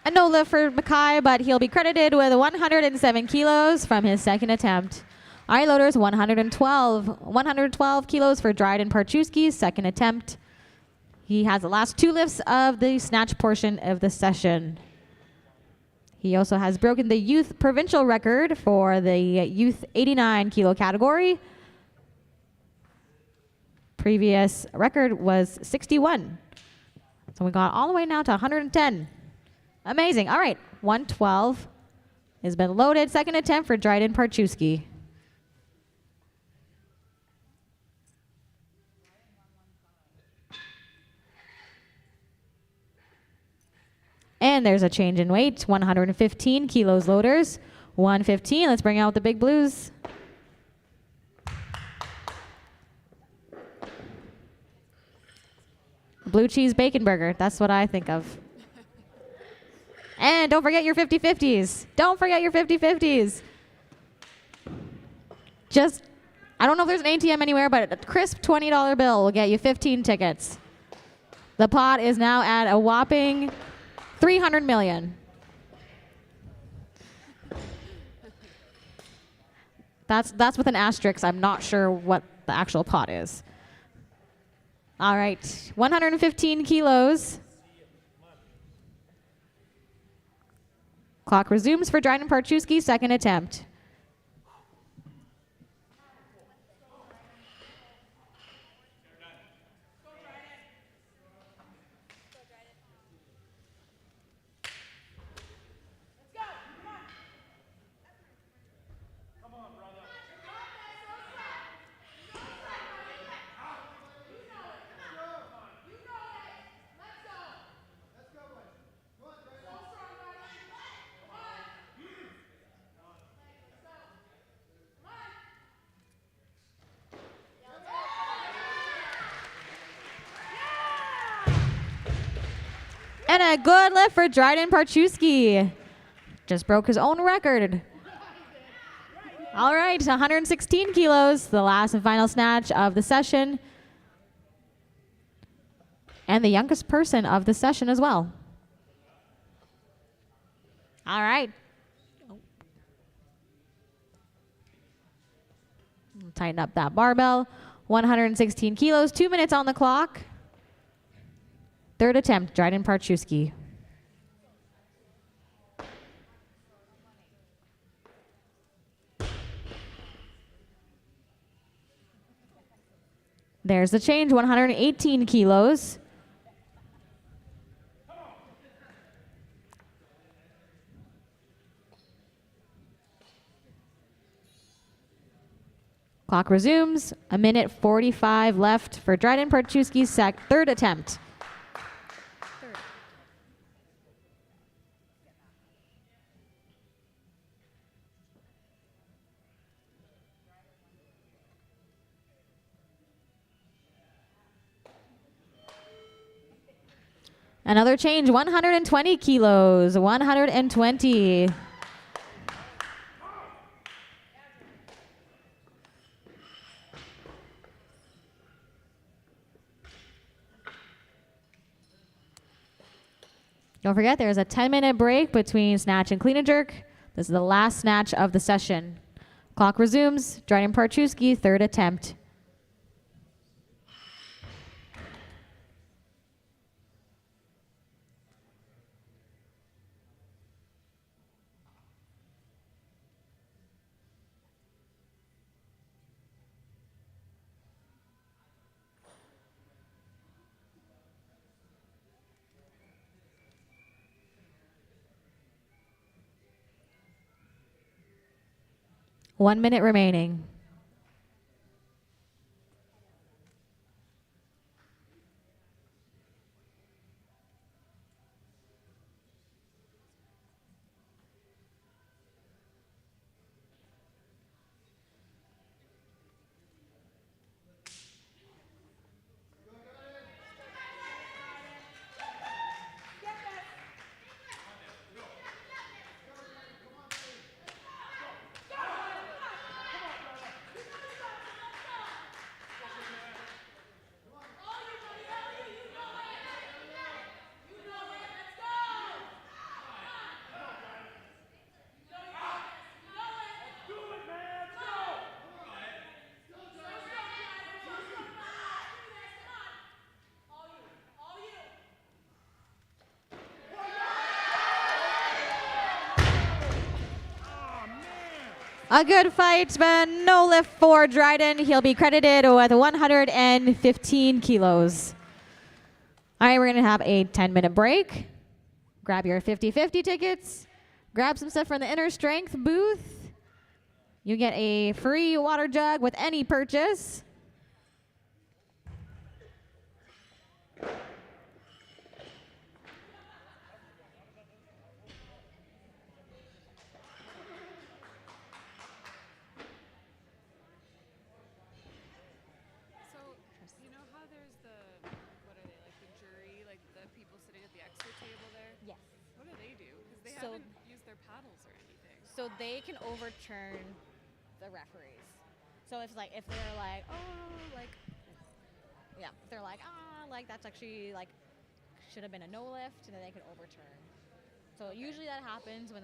A no lift for Mackay, but he'll be credited with 107 kilos from his second attempt. All right, loaders, 112 kilos for Dryden Parchewski's second attempt. He has the last two lifts of the snatch portion of the session. He also has broken the youth provincial record for the youth 89 kilo category. Previous record was 61. So we got all the way now to 110. Amazing. All right, 112 has been loaded. Second attempt for Dryden Parchewski. And there's a change in weight, 115 kilos loaders. 115, let's bring out the big blues. Blue cheese bacon burger, that's what I think of. And don't forget your 50-50s. Don't forget your 50-50s. Just, I don't know if there's an ATM anywhere, but a crisp $20 bill will get you 15 tickets. The pot is now at a whopping 300 million. That's with an asterisk. I'm not sure what the actual pot is. All right, 115 kilos. Clock resumes for Dryden Parchewski's second attempt. And a good lift for Dryden Parchewski. Just broke his own record. All right, 116 kilos, the last and final snatch of the session. And the youngest person of the session as well. All right. Tighten up that barbell. 116 kilos, 2 minutes on the clock. Third attempt, Dryden Parchewski. There's the change, 118 kilos. Clock resumes. A minute 45 left for Dryden Parchewski's third attempt. Another change, 120 kilos, 120. Don't forget, there's a 10-minute break between snatch and clean and jerk. This is the last snatch of the session. Clock resumes. Dryden Parchewski, third attempt. One minute remaining. A good fight, but no lift for Dryden. He'll be credited with 115 kilos. All right, we're going to have a 10-minute break. Grab your 50-50 tickets. Grab some stuff from the Inner Strength booth. You get a free water jug with any purchase. So, you know how there's the, what are they, like the jury, like the people sitting at the extra table there? Yes. What do they do? Because they So- haven't used their paddles or anything. So they can overturn the referees. So if they're like, oh, like, yeah, if they're like, like that's actually like should have been a no lift, and then they can overturn. So usually that happens when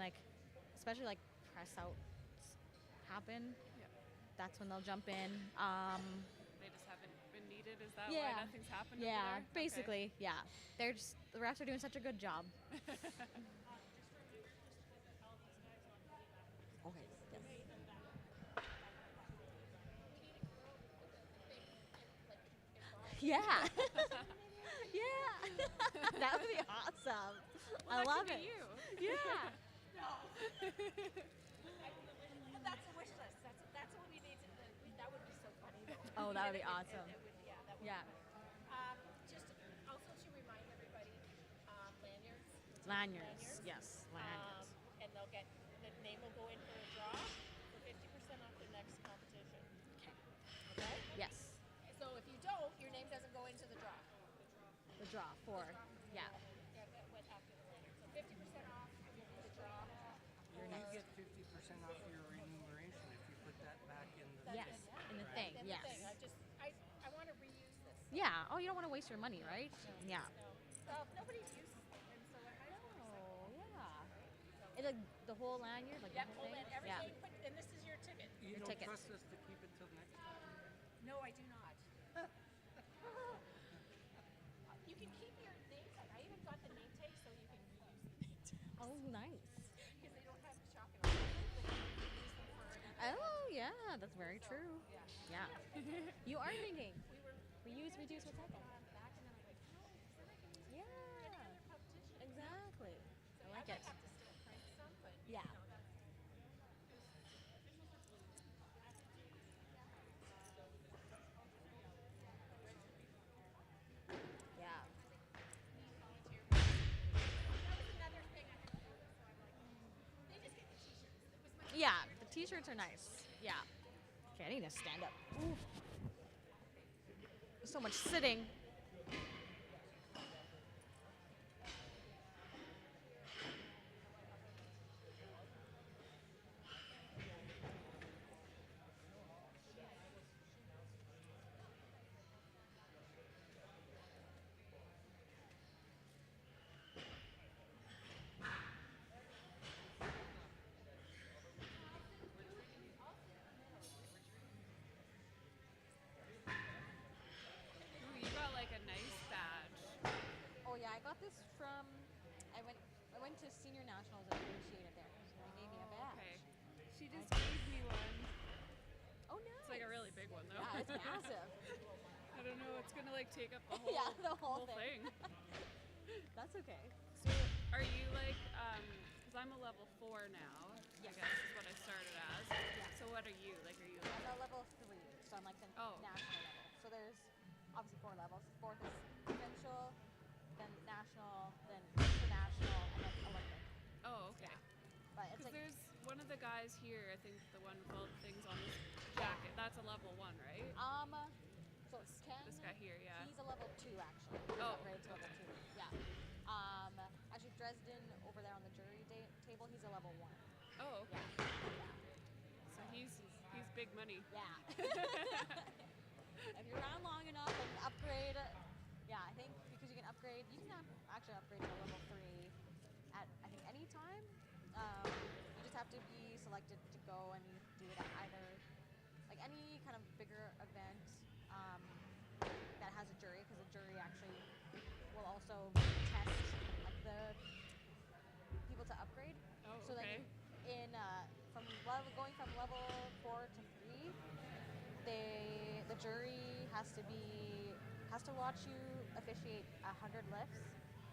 especially like press outs happen. Yeah. That's when they'll jump in. They just haven't been needed? Is that why nothing's happened over Yeah, there? basically, yeah. They're just the refs are doing such a good job. Okay. Yes. Yeah. Yeah. That would be awesome. I Well, that love could it. be you. Yeah. That's a wish list. That's what we need to. That would be so funny. Oh, that would be awesome. Yeah. Just also to remind everybody, lanyards. Lanyards. Yes. Lanyards. And they'll get the name will go in for a draw for 50% off the next competition. Okay. Yes. So if you don't, your name doesn't go into the draw. The draw for. Yeah. What after the lanyard? So 50% off the draw. You get 50% off your remuneration if you put that back in the Yes. In the thing. And Yes. the thing, I want to reuse this. Yeah. Oh, you don't want to waste your money, right? Yeah. Well, nobody uses them, and so I might as well Oh, yeah. It's like the whole lanyard, like Yep, the whole hold thing. it, everything, and this is your ticket. You Your don't tickets. trust us to keep it till next time? No, I do not. You can keep your name tag. I even got the name tag so you can reuse the name tag. Oh, nice. Because they don't have chalk and all that. But you can use them for anything. Oh, yeah. That's very true. Yeah. You are thinking. Reuse, reduce, recycle. Back and then I'm like, no, then I can use it Yeah. for any other competition. Exactly. So I like I it. might have to still print some, but Yeah. you know, that's Yeah. another thing I had to notice. So I'm like, they just get the t-shirts. That was my Yeah. The t-shirts are nice. Yeah. Okay, I need to stand up. Ooh. There's so much sitting. from. I went to senior nationals and appreciated there. So they gave me a badge. Okay. She just gave me one. Oh, nice. It's like a really big one though. Yeah, it's massive. I don't know. It's gonna like take up the whole, yeah, the whole thing. That's okay. So are you like, because I'm a level 4 now, Yes. I guess is what I started as. Yeah. So what are you? Like, are you I'm like, a level 3, so I'm like the Oh. national level. So there's obviously 4 levels. 4th is provincial, then national, then international, and then Olympic. oh, okay. But it's Because like there's one of the guys here, I think the one with all the things on his jacket, that's a level 1, right? so Ken, This guy here, yeah. he's a level 2 actually. He's Oh, upgraded to level okay. 2. Yeah. Actually Dresden over there on the jury table, he's a level 1. Oh, okay. Yeah. So he's big money. Yeah. If you're around long enough and upgrade, yeah, I think because you can upgrade, you can actually upgrade to level 3 at I think any time. You just have to be selected to go and do it at either like any kind of bigger event that has a jury, because the jury actually will also test like the people to upgrade. Oh, So okay. like going from level 4 to 3, the jury has to watch you officiate 100 lifts,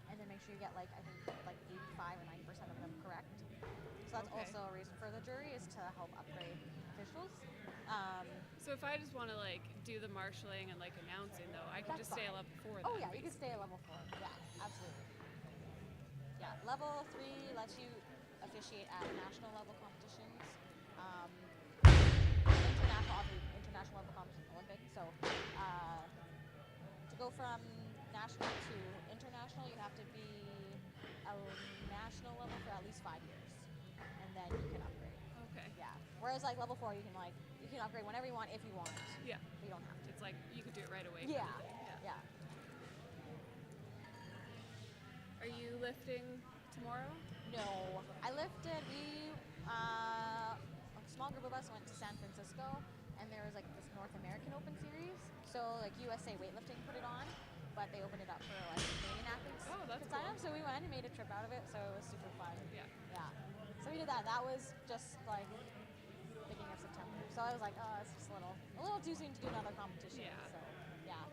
and then make sure you get like I think like 85 or 90% of them correct. So that's Okay. also a reason for the jury, is to help upgrade officials. So if I just want to like do the marshalling and like announcing though, I can That's just stay at fine. level 4 then. Oh yeah, you can stay at level 4. Yeah, absolutely. Yeah, level 3 lets you officiate at national level competitions. International level competition, Olympic. So to go from national to international, you have to be a national level for at least 5 years, and then you can upgrade. Okay. Yeah. Whereas like level 4, you can upgrade whenever you want if you want. Yeah. But you don't have to. It's like you could do it right away. Yeah. Kind of thing. Yeah. Are you lifting tomorrow? No, I lifted. A small group of us went to San Francisco, and there was like this North American Open Series. So like USA Weightlifting put it on, but they opened it up for like Canadian athletes. Oh, that's to sign cool. up. So we went and made a trip out of it. So it was super fun. Yeah. Yeah. So we did that. That was just like beginning of September. So I was like, oh, it's just a little too soon to do another competition. Yeah. So yeah.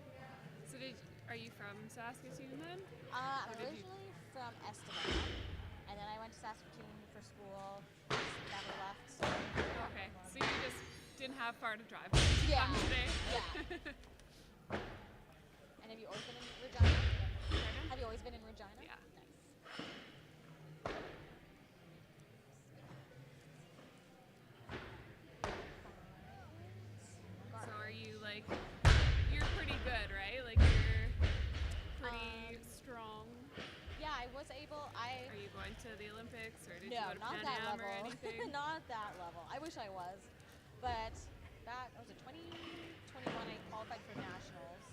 So are you from Saskatoon then? I'm Or did you- originally from Estevan, and then I went to Saskatoon for school. Just never left. So Okay. So you just didn't have far to drive. Yeah. Come today. Yeah. And have you always been in Regina? Pardon? Have you always been in Regina? Yeah. Nice. So are you like, you're pretty good, right? Like you're pretty strong. Yeah, I was able. Are you going to the Olympics or did you No, go to not Pan that Am level. or anything? Not that level. I wish I was, but that was it 2021. I qualified for nationals,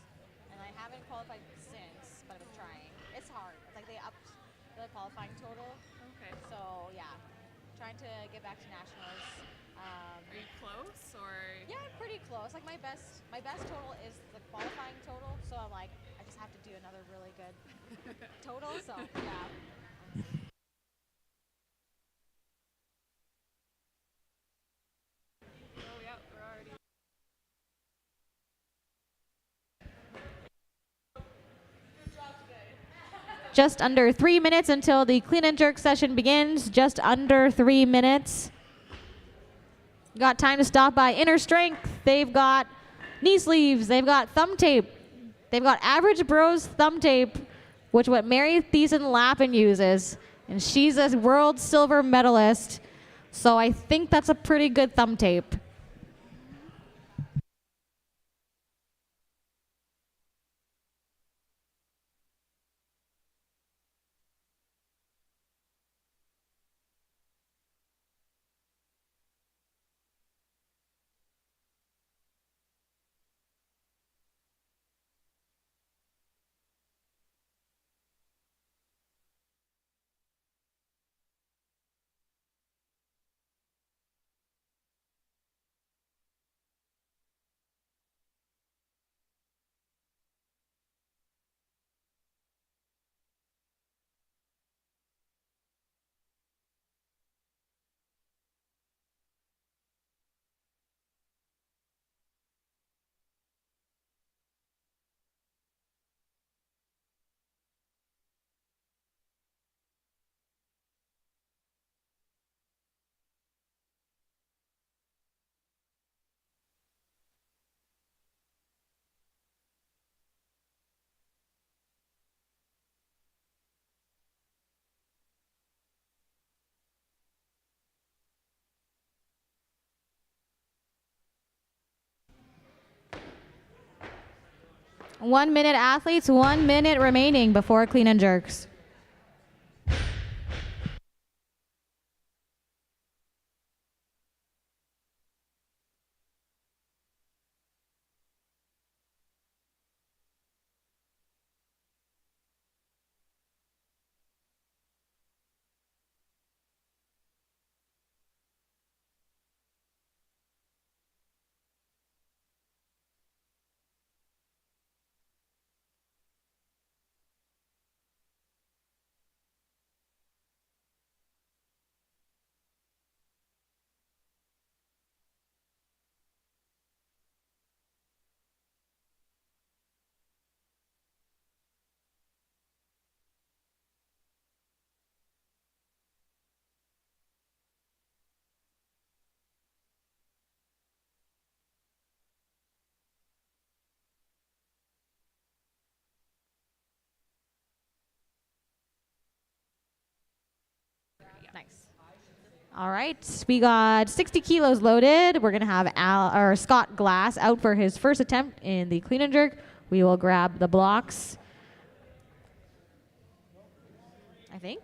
and I haven't qualified since. But I've been trying. It's hard. It's like they upped the qualifying total. Okay. So yeah, trying to get back to nationals. Are you close or? Yeah, pretty close. Like my best total is the qualifying total. So I'm like, I just have to do another really good total. So yeah. Oh yeah, we're already. Just under 3 minutes until the clean and jerk session begins. Just under 3 minutes. Got time to stop by Inner Strength. They've got knee sleeves. They've got thumb tape. They've got Average Bros thumb tape, which what Mary Thiessen Lappin uses. And she's a world silver medalist. So I think that's a pretty good thumb tape. 1 minute athletes, 1 minute remaining before clean and jerks. Nice. All right, we got 60 kilos loaded. We're gonna have Scott Glass out for his first attempt in the clean and jerk. We will grab the blocks. I think.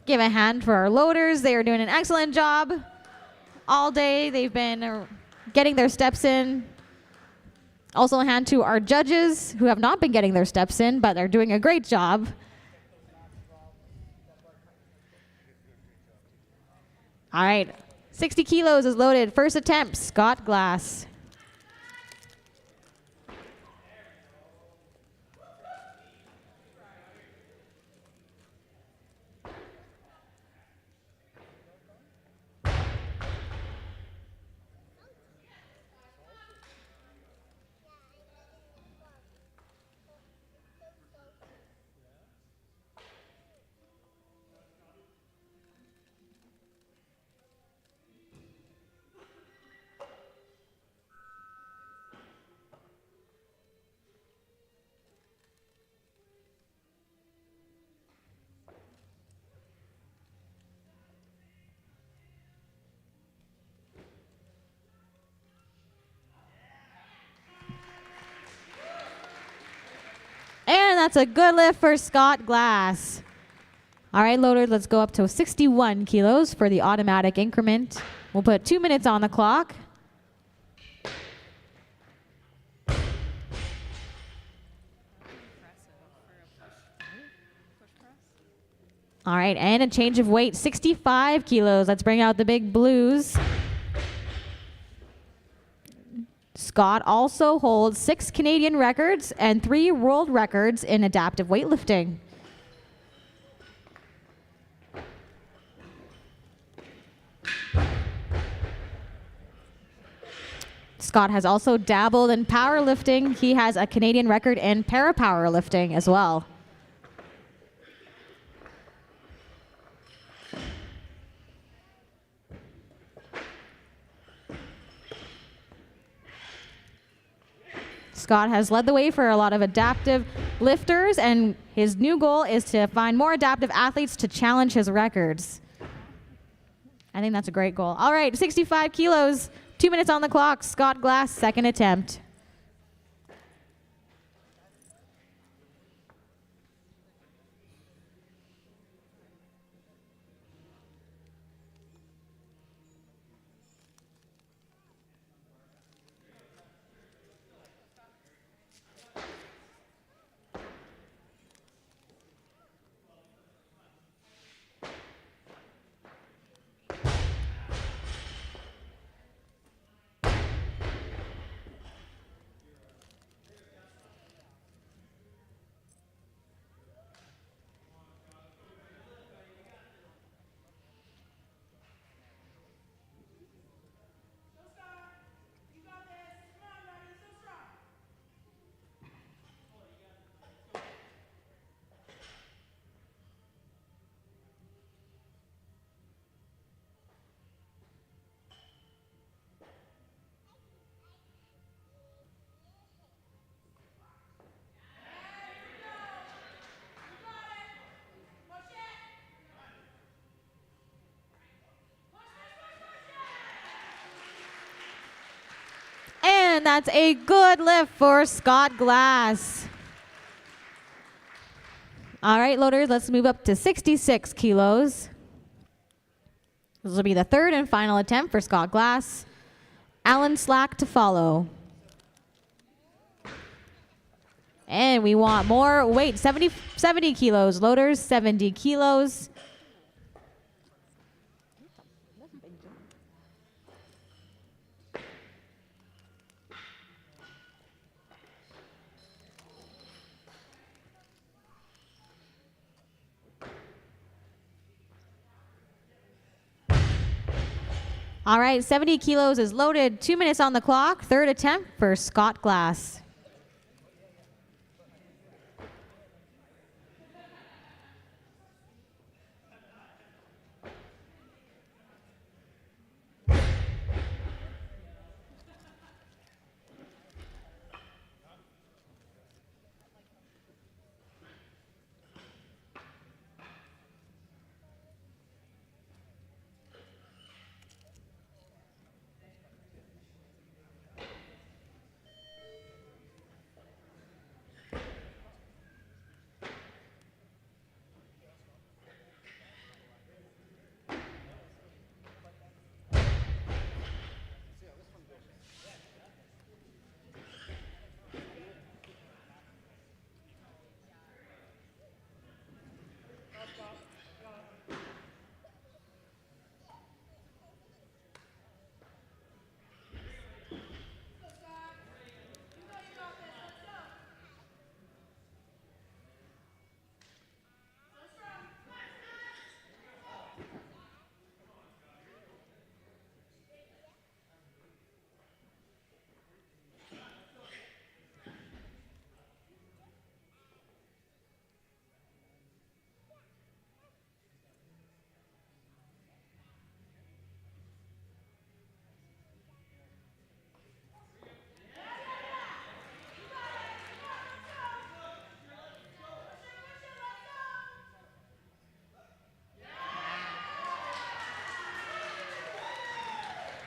Give a hand for our loaders. They are doing an excellent job. All day they've been getting their steps in. Also a hand to our judges who have not been getting their steps in, but they're doing a great job. All right, 60 kilos is loaded. First attempt, Scott Glass. And that's a good lift for Scott Glass. All right, loaders, let's go up to 61 kilos for the automatic increment. We'll put 2 minutes on the clock. All right, and a change of weight, 65 kilos. Let's bring out the big blues. Scott also holds 6 Canadian records and 3 world records in adaptive weightlifting. Scott has also dabbled in powerlifting. He has a Canadian record in para-powerlifting as well. Scott has led the way for a lot of adaptive lifters, and his new goal is to find more adaptive athletes to challenge his records. I think that's a great goal. All right, 65 kilos, 2 minutes on the clock. Scott Glass, second attempt. And that's a good lift for Scott Glass. All right, loaders, let's move up to 66 kilos. This will be the third and final attempt for Scott Glass. Alan Slack to follow. And we want more weight, 70 kilos. Loaders, 70 kilos. All right, 70 kilos is loaded. 2 minutes on the clock. Third attempt for Scott Glass.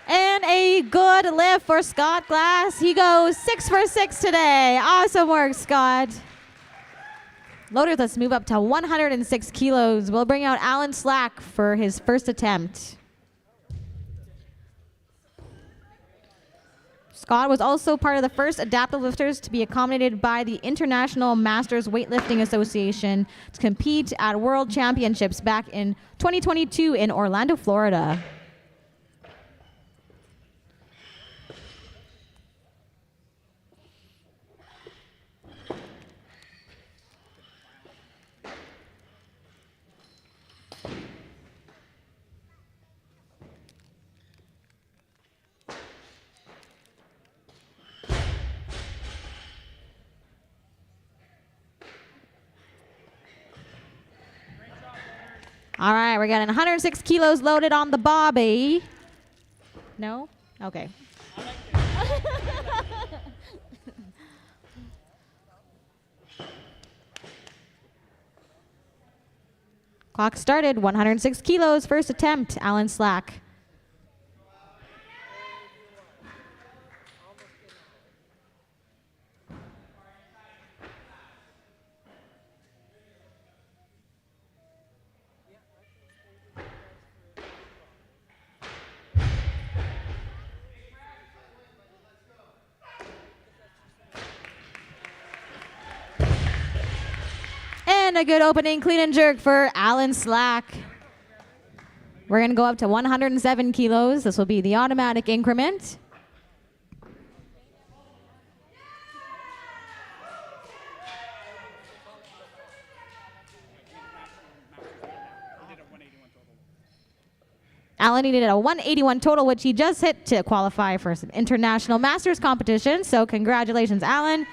And a good lift for Scott Glass. He goes 6 for 6 today. Awesome work, Scott. Loaders, let's move up to 106 kilos. We'll bring out Alan Slack for his first attempt. Scott was also part of the first adaptive lifters to be accommodated by the International Masters Weightlifting Association to compete at World Championships back in 2022 in Orlando, Florida. All right, we're getting 106 kilos loaded on the bobby. No? Okay. Clock started, 106 kilos, first attempt, Alan Slack. And a good opening clean and jerk for Alan Slack. We're going to go up to 107 kilos. This will be the automatic increment. Alan needed a 181 total, which he just hit to qualify for some international masters competition. So congratulations, Alan.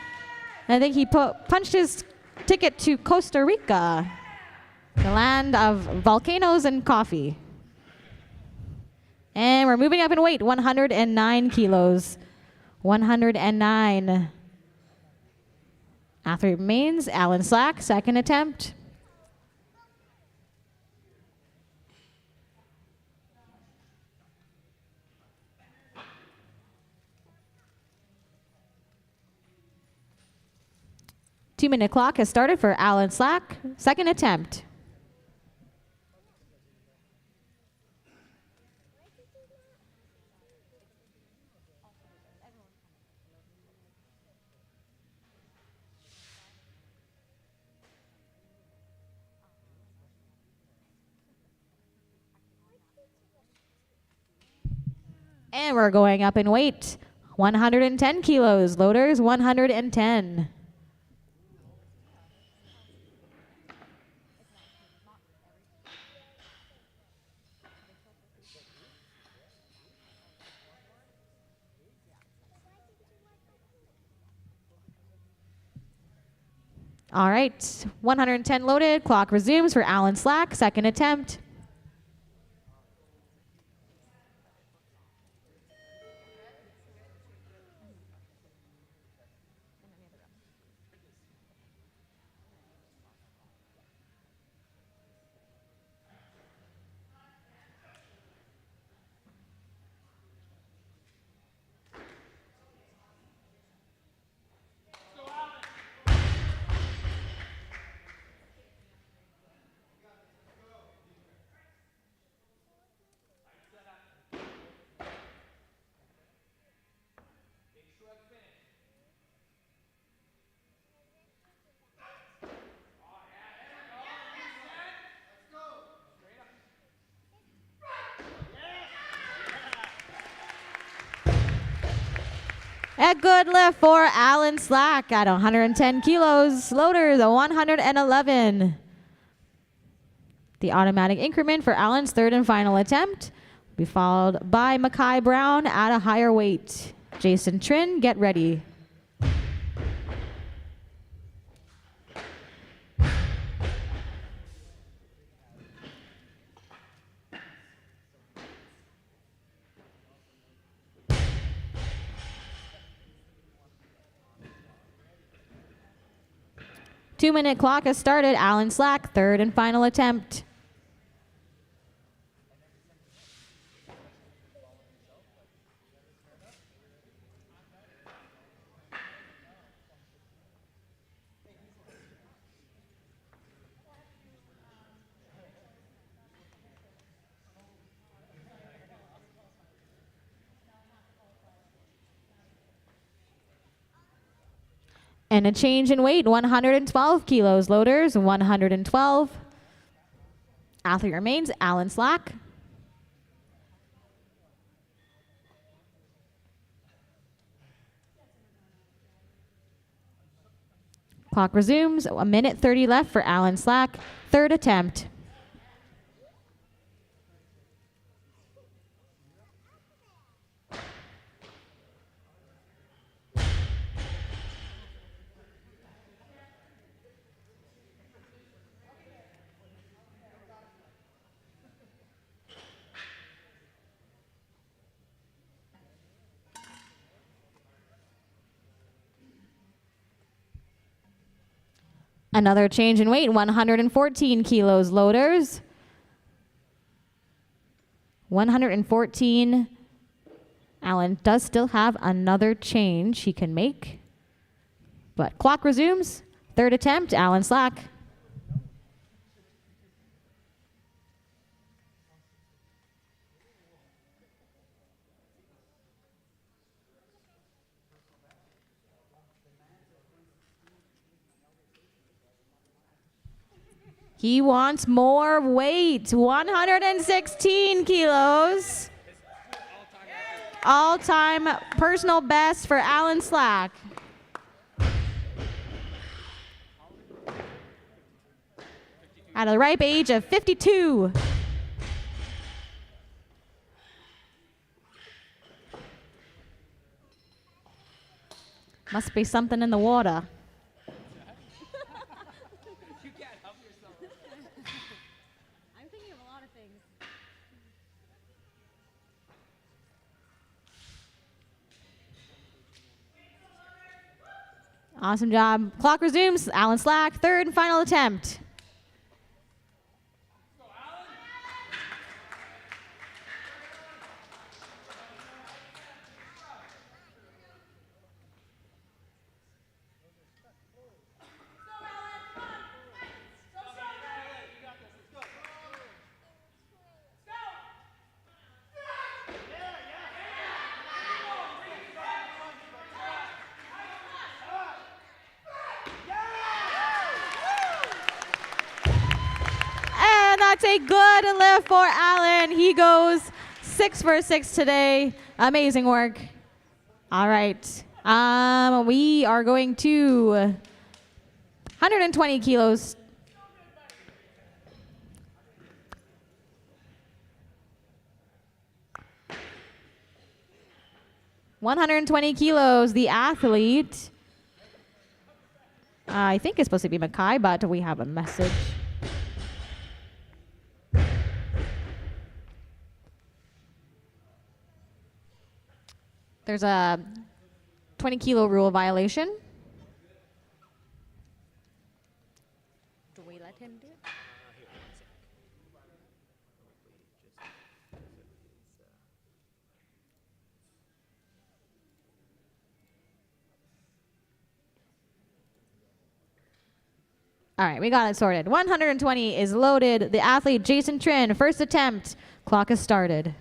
And I think he punched his ticket to Costa Rica, the land of volcanoes and coffee. And we're moving up in weight, 109 kilos. 109. Athlete remains Alan Slack, second attempt. 2-minute clock has started for Alan Slack. Second attempt. And we're going up in weight. 110 kilos. Loaders, 110. All right, 110 loaded. Clock resumes for Alan Slack. Second attempt. A good lift for Alan Slack at 110 kilos. Loaders, a 111. The automatic increment for Alan's third and final attempt will be followed by Mackay Brown at a higher weight. Jason Trin, get ready. Two-minute clock has started. Alan Slack, third and final attempt. And a change in weight, 112 kilos. Loaders, 112. Athlete remains Alan Slack. Clock resumes. 1:30 left for Alan Slack. Third attempt. Another change in weight, 114 kilos. Loaders, 114. Alan does still have another change he can make. But clock resumes. Third attempt, Alan Slack. He wants more weight, 116 kilos. All-time personal best for Alan Slack. At a ripe age of 52. Must be something in the water. I'm thinking of a lot of things. Awesome job. Clock resumes. Alan Slack, third and final attempt. that's a good lift for Alan. He goes 6 for 6 today. Amazing work. All right. We are going to 120 kilos. The athlete, I think it's supposed to be Mackay, but we have a message. There's a 20-kilo rule violation. Do we let him do it? All right, we got it sorted. 120 is loaded. The athlete, Jason Trin, first attempt. Clock has started.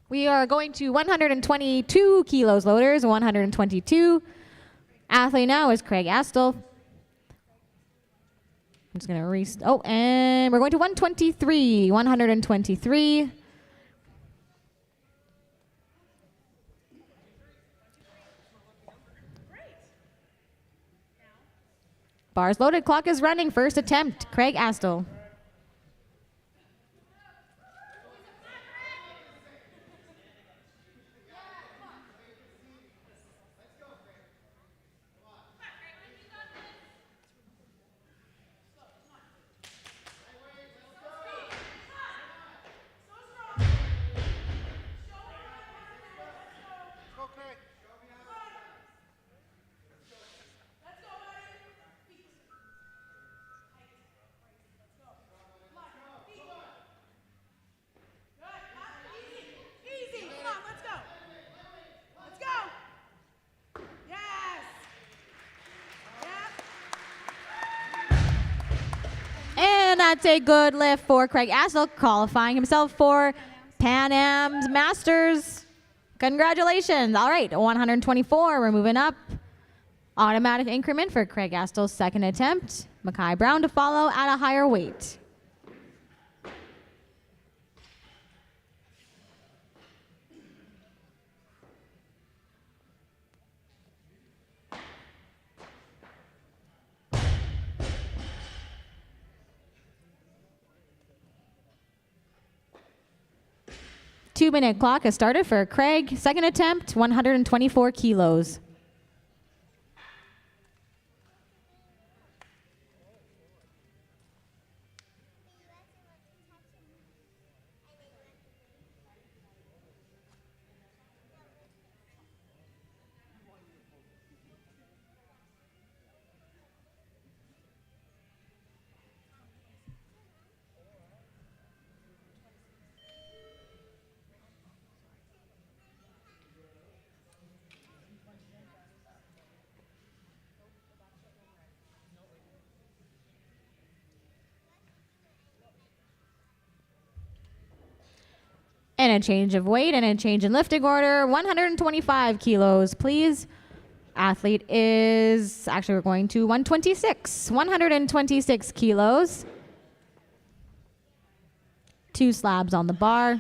We are going to 122 kilos loaders, 122. Athlete now is Craig Astle. I'm just going to and we're going to 123, 123. Bars loaded, clock is running, first attempt, Craig Astle. And that's a good lift for Craig Astle, qualifying himself for Pan Am's Masters. Congratulations. All right, 124, we're moving up. Automatic increment for Craig Astle's second attempt. Mackay Brown to follow at a higher weight. Two-minute clock has started for Craig. Second attempt, 124 kilos. And a change of weight and a change in lifting order. 125 kilos, please. Athlete is, actually we're going to 126. 126 kilos. 2 slabs on the bar.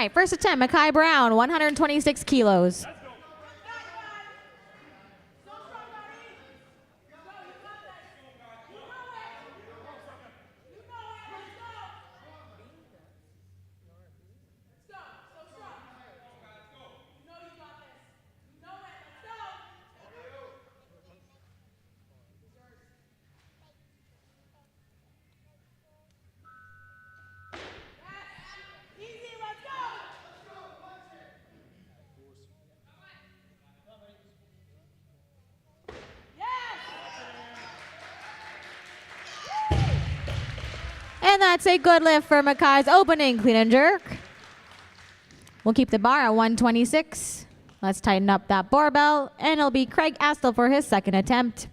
right, first attempt, Makai Brown, 126 kilos. And that's a good lift for Makai's opening clean and jerk. We'll keep the bar at 126. Let's tighten up that barbell, and it'll be Craig Astle for his second attempt.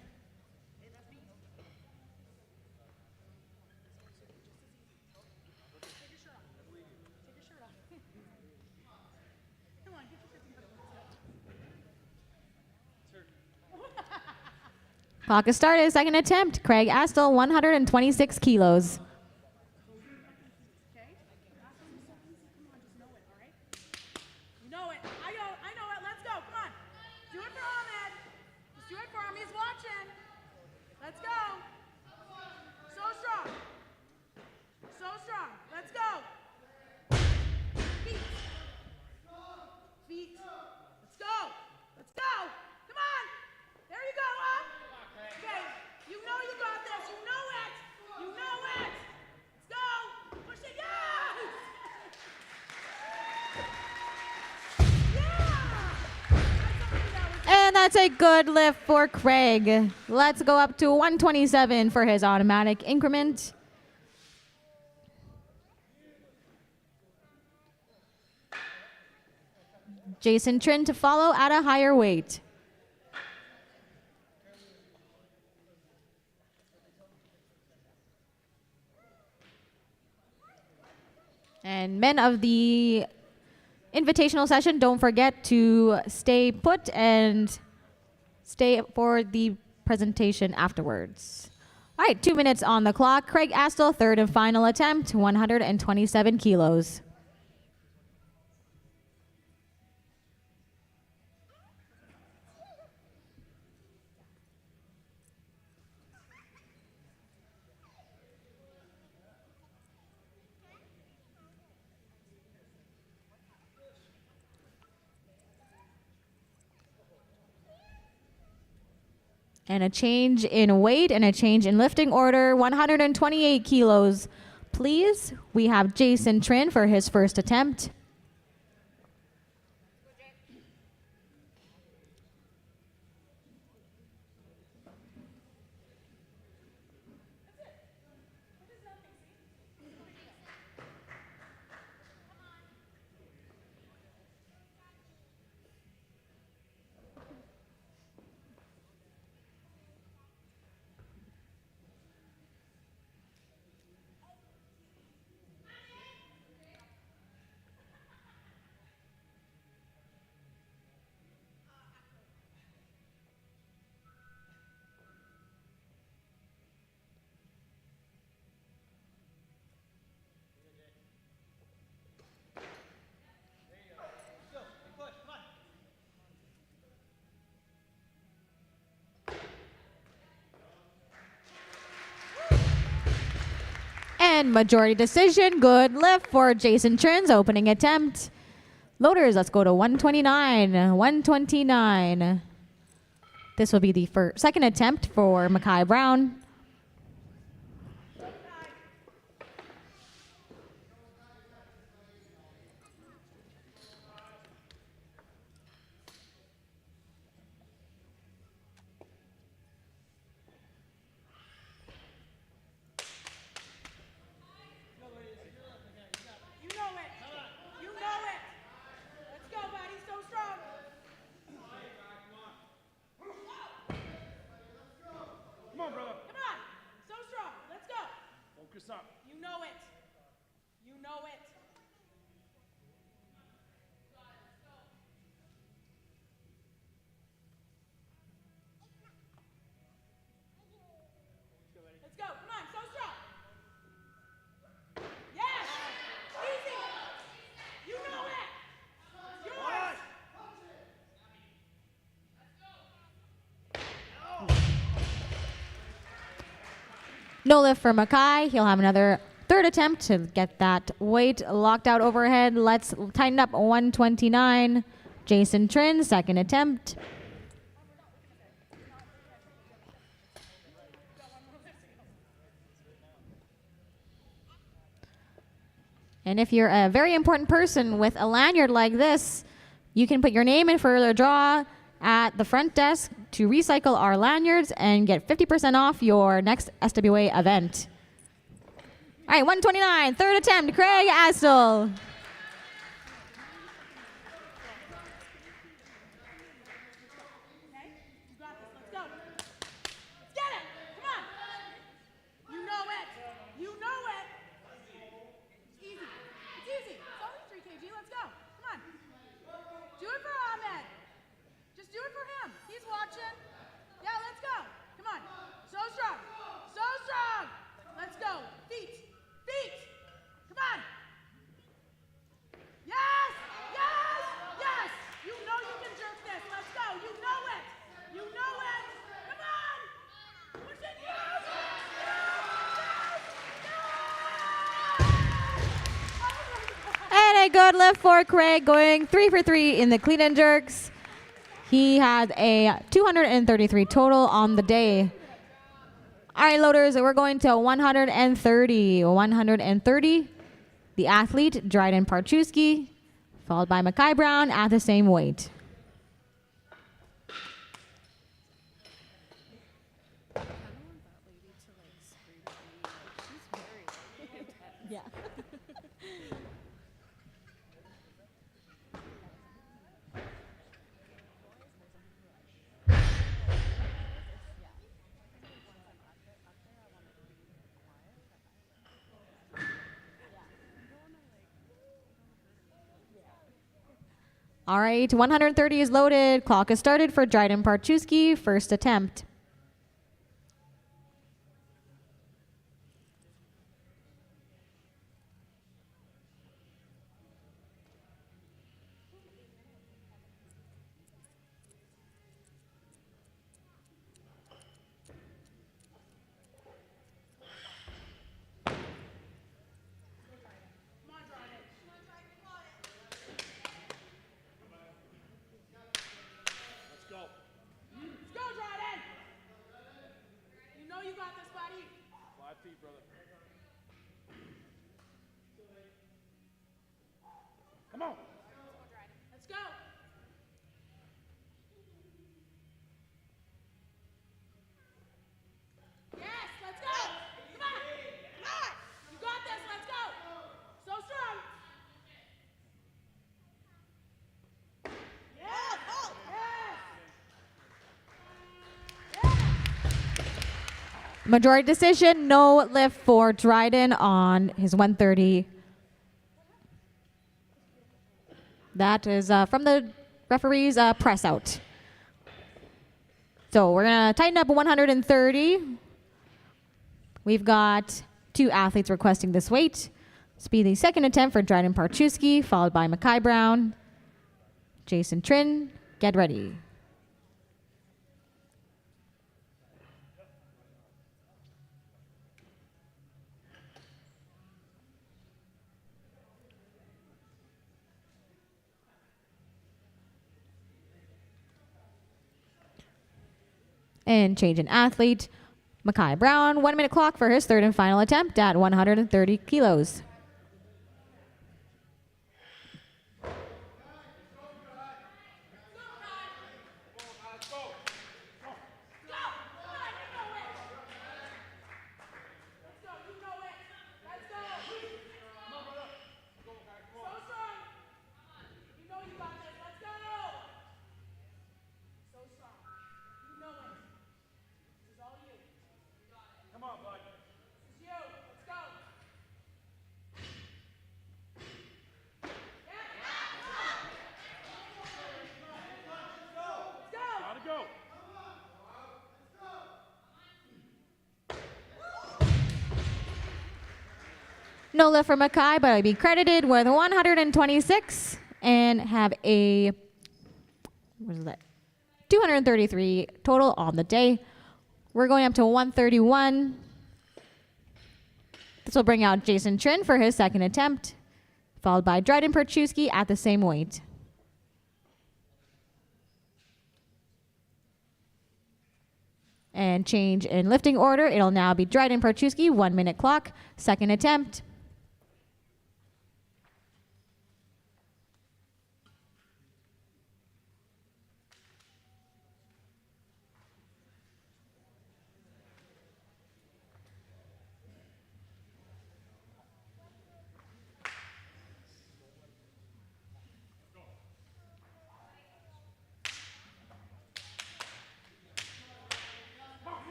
Clock has started, second attempt. Craig Astle, 126 kilos. And that's a good lift for Craig. Let's go up to 127 for his automatic increment. Jason Trin to follow at a higher weight. And men of the invitational session, don't forget to stay put and stay for the presentation afterwards. All right, 2 minutes on the clock. Craig Astle, third and final attempt, 127 kilos. And a change in weight and a change in lifting order, 128 kilos. Please, we have Jason Trin for his first attempt. And majority decision, good lift for Jason Trin's opening attempt. Loaders, let's go to 129, 129. This will be the second attempt for Makai Brown. Come on, brother. Come No lift for Mackay. He'll have another third attempt to get that weight locked out overhead. Let's tighten up 129. Jason Trin, second attempt. And if you're a very important person with a lanyard like this, you can put your name in for the draw at the front desk to recycle our lanyards and get 50% off your next SWA event. All right, 129, third attempt, Craig Astle. A good lift for Craig, going 3 for 3 in the clean and jerks. He had a 233 total on the day. All right, loaders, we're going to 130. 130. The athlete, Dryden Parchuski, followed by Mackay Brown at the same weight. Yeah. All right, 130 is loaded. Clock is started for Dryden Parchuski, first attempt. Come on. Let's go. Yes, let's go. Come on. Come on. You got this. Let's go. So strong. Yes. Oh. Yes. Majority decision, no lift for Dryden on his 130. That is from the referee's press out. So we're going to tighten up 130. We've got 2 athletes requesting this weight. This will be the second attempt for Dryden Parchuski, followed by Mackay Brown. Jason Trin, get ready. And change in athlete. Mackay Brown, 1 minute clock for his third and final attempt at 130 kilos. No lift for Mackay, but I'd be credited with 126 and have a, what is that? 233 total on the day. We're going up to 131. This will bring out Jason Trin for his second attempt, followed by Dryden Perchewski at the same weight. And change in lifting order. It'll now be Dryden Perchewski, 1 minute clock, second attempt.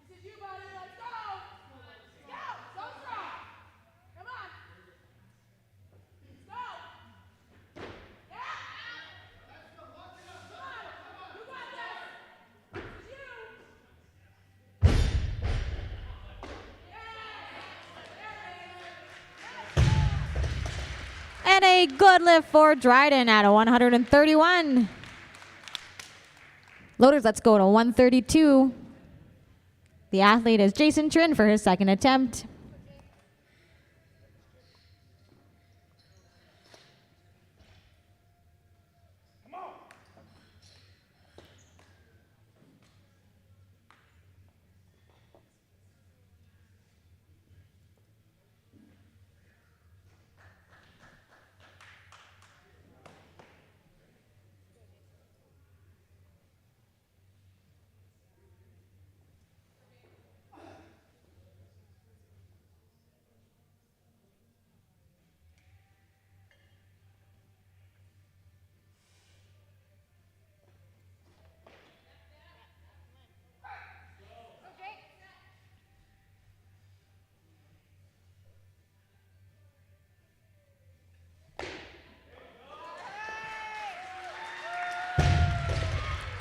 This is you, buddy. Let's go. Let's go. So strong. Come on. Let's go. Yeah. Come on. You got this. This is you. And a good lift for Dryden at a 131. Loaders, let's go to 132. The athlete is Jason Trin for his second attempt.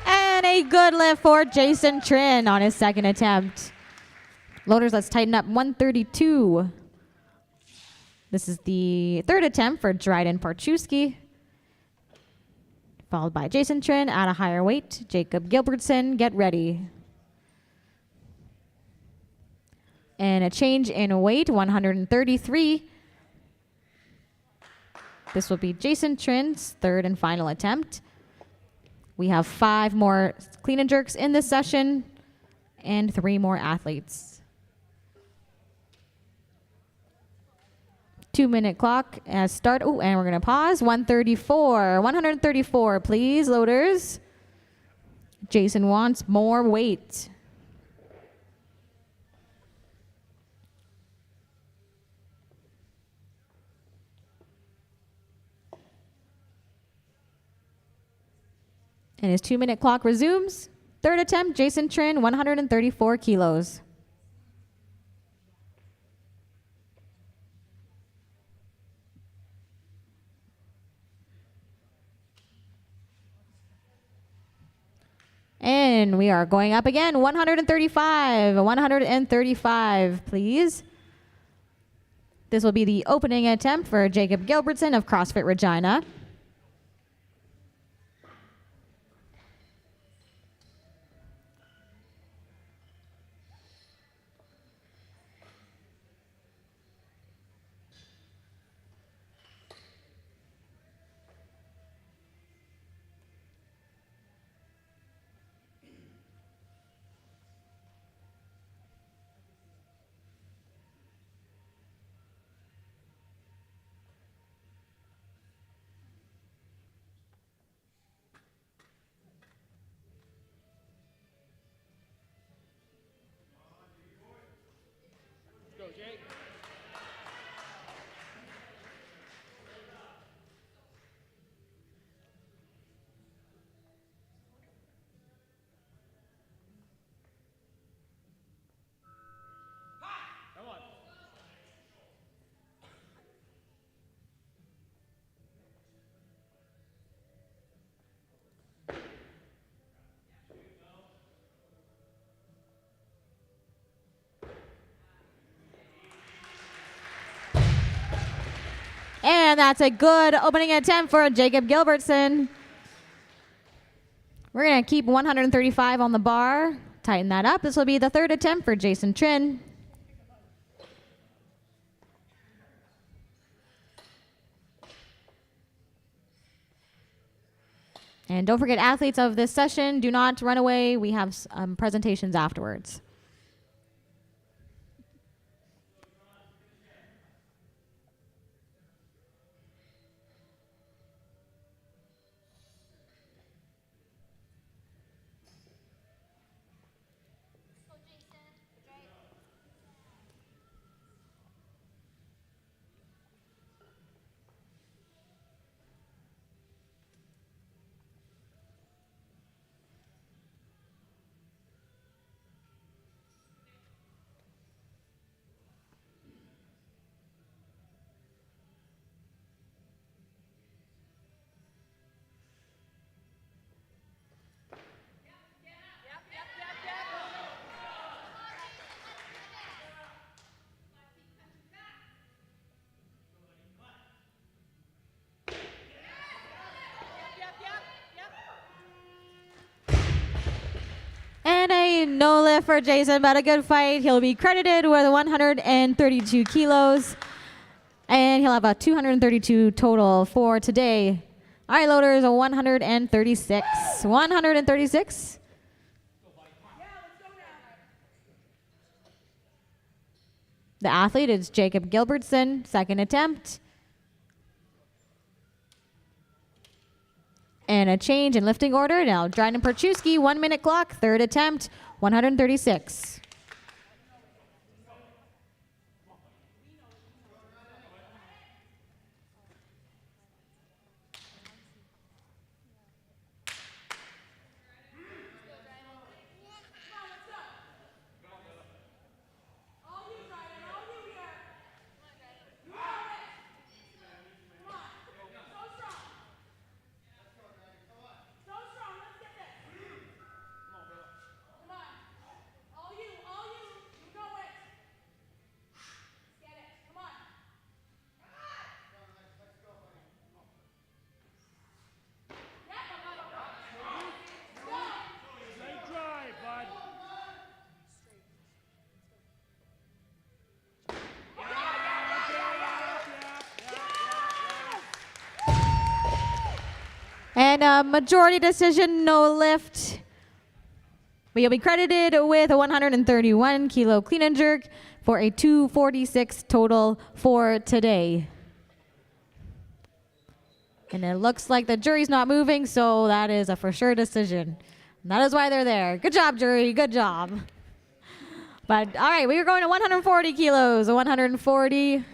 And a good lift for Jason Trin on his second attempt. Loaders, let's tighten up 132. This is the third attempt for Dryden Perchewski, followed by Jason Trin at a higher weight. Jacob Gilbertson, get ready. And a change in weight, 133. This will be Jason Trin's third and final attempt. We have 5 more clean and jerks in this session and 3 more athletes. 2-minute clock as start. Oh, and we're going to pause. 134. 134, please, loaders. Jason wants more weight. And his 2-minute clock resumes. Third attempt, Jason Trin, 134 kilos. And we are going up again, 135. 135, please. This will be the opening attempt for Jacob Gilbertson of CrossFit Regina. And that's a good opening attempt for Jacob Gilbertson. We're going to keep 135 on the bar. Tighten that up. This will be the third attempt for Jason Trin. And don't forget, athletes of this session, do not run away. We have presentations afterwards. And a no lift for Jason, but a good fight. He'll be credited with 132 kilos. And he'll have a 232 total for today. All right, loaders, a 136. 136. The athlete is Jacob Gilbertson, second attempt. And a change in lifting order. Now, Dryden Perchewski, 1 minute clock, third attempt, 136. And a majority decision, no lift. But you'll be credited with a 131 kilo clean and jerk for a 246 total for today. And it looks like the jury's not moving, so that is a for sure decision. And that is why they're there. Good job, jury. Good job. But all right, we are going to 140 kilos. 140.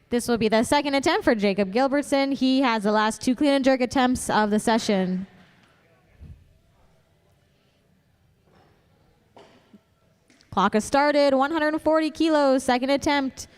This will be the second attempt for Jacob Gilbertson. He has the last two clean and jerk attempts of the session. Clock has started. 140 kilos, second attempt.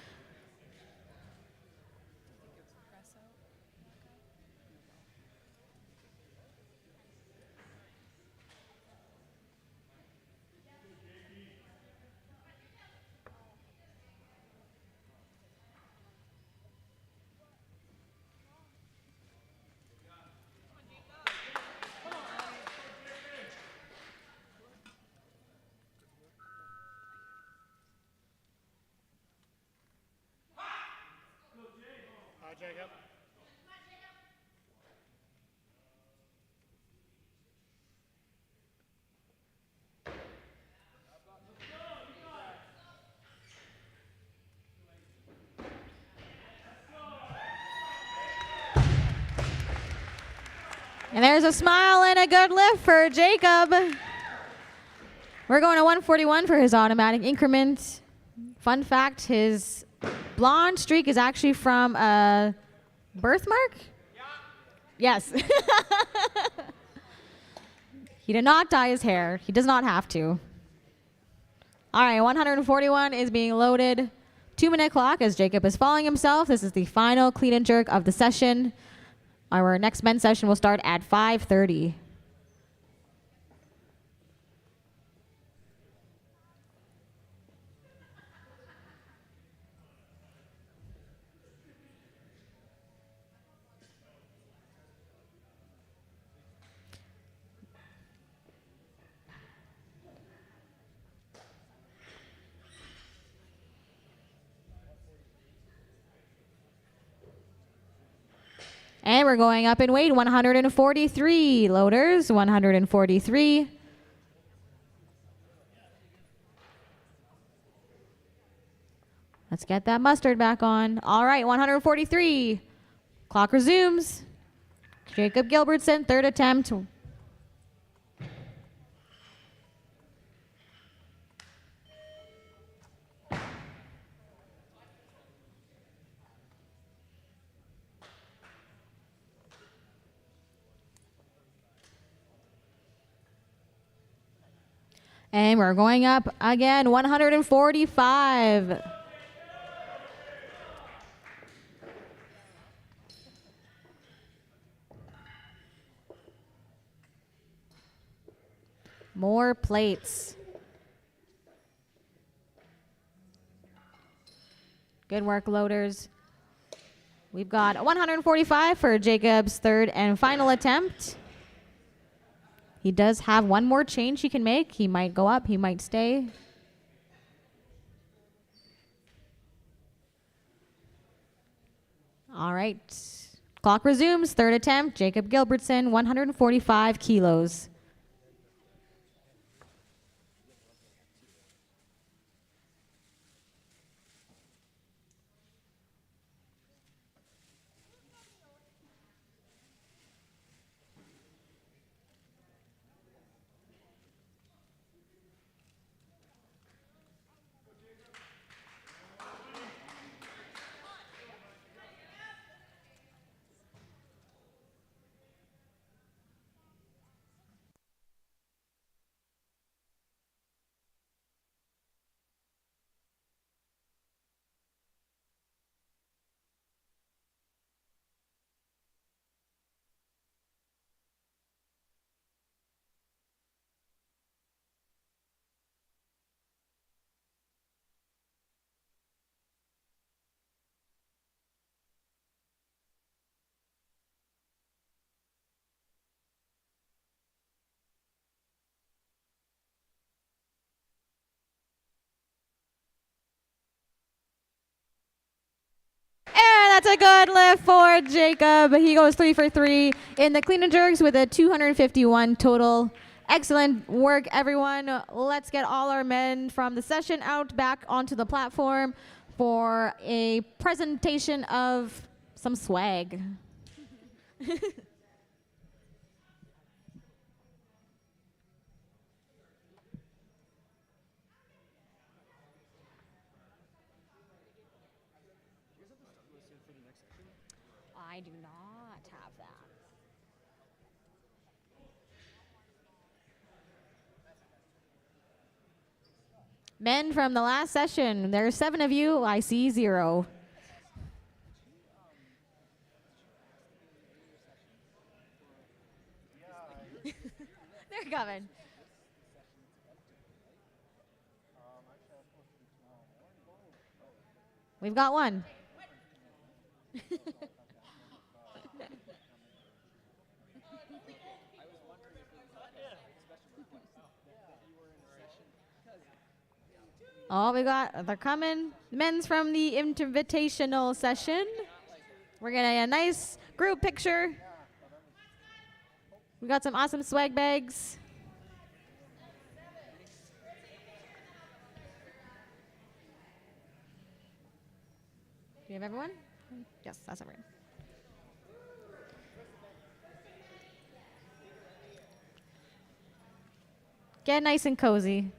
Jacob. And there's a smile and a good lift for Jacob. We're going to 141 for his automatic increment. Fun fact, his blonde streak is actually from a birthmark? Yeah. Yes. He did not dye his hair. He does not have to. All right, 141 is being loaded. 2 minute clock as Jacob is following himself. This is the final clean and jerk of the session. Our next men's session will start at 5:30. And we're going up in weight, 143 loaders, 143. Let's get that mustard back on. All right, 143. Clock resumes. Jacob Gilbertson, third attempt. And we're going up again, 145. More plates. Good work, loaders. We've got 145 for Jacob's third and final attempt. He does have one more change he can make. He might go up, he might stay. All right. Clock resumes, third attempt. Jacob Gilbertson, 145 kilos. And that's a good lift for Jacob. He goes 3 for 3 in the clean and jerks with a 251 total. Excellent work, everyone. Let's get all our men from the session out back onto the platform for a presentation of some swag. I do not have that. Men from the last session, there are 7 of you. I see 0. They're coming. We've got one. Oh, they're coming. Men's from the Invitational session. We're getting a nice group picture. We got some awesome swag bags. Do you have everyone? Yes, that's everyone. Get nice and cozy.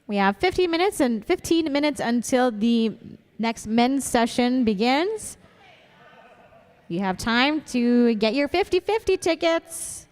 We have 15 minutes until the next men's session begins. You have time to get your 50-50 tickets.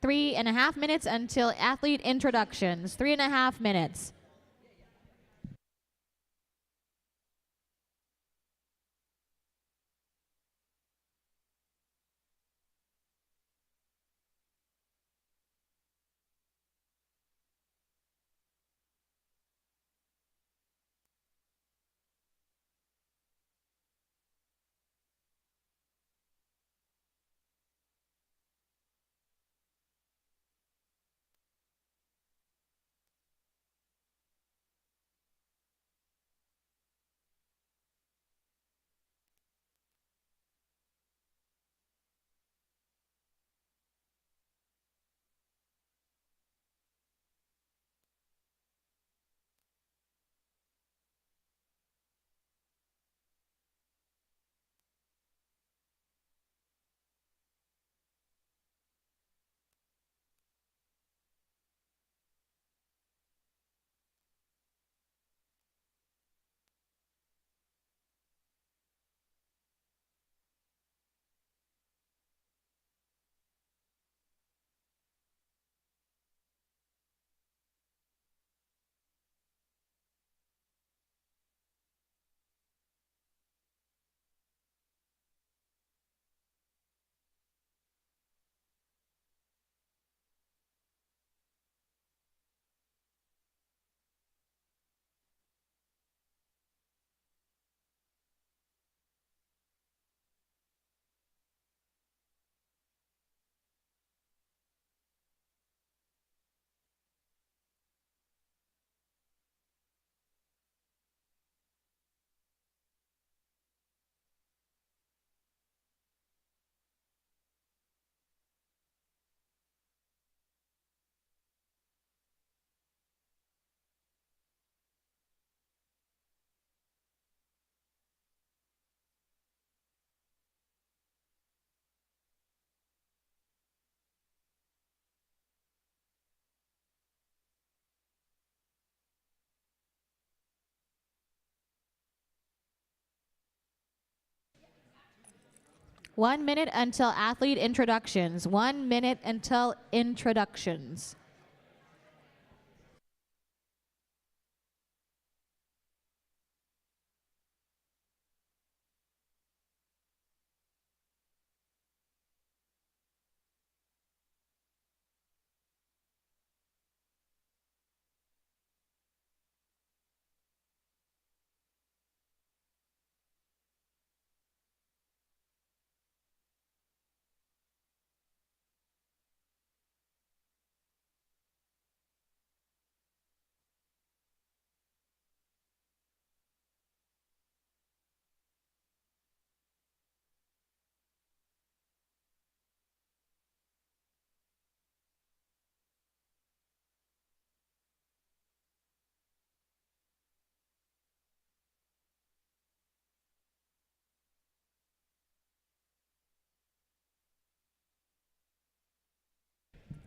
3.5 minutes until athlete introductions. 3.5 minutes. One minute until athlete introductions. 1 minute until introductions.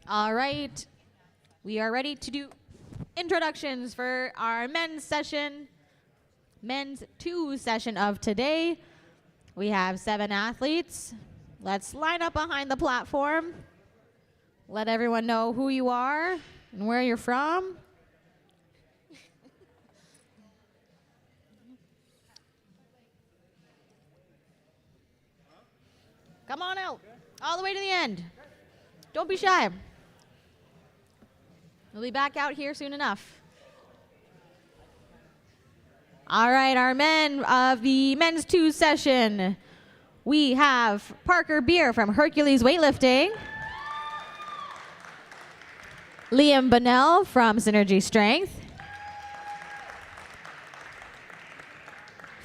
All right. We are ready to do introductions for our men's session, men's 2 session of today. We have 7 athletes. Let's line up behind the platform. Let everyone know who you are and where you're from. Come on out, all the way to the end. Don't be shy. We'll be back out here soon enough. All right, our men of the men's 2 session. We have Parker Beer from Hercules Weightlifting. Liam Bonnell from Synergy Strength.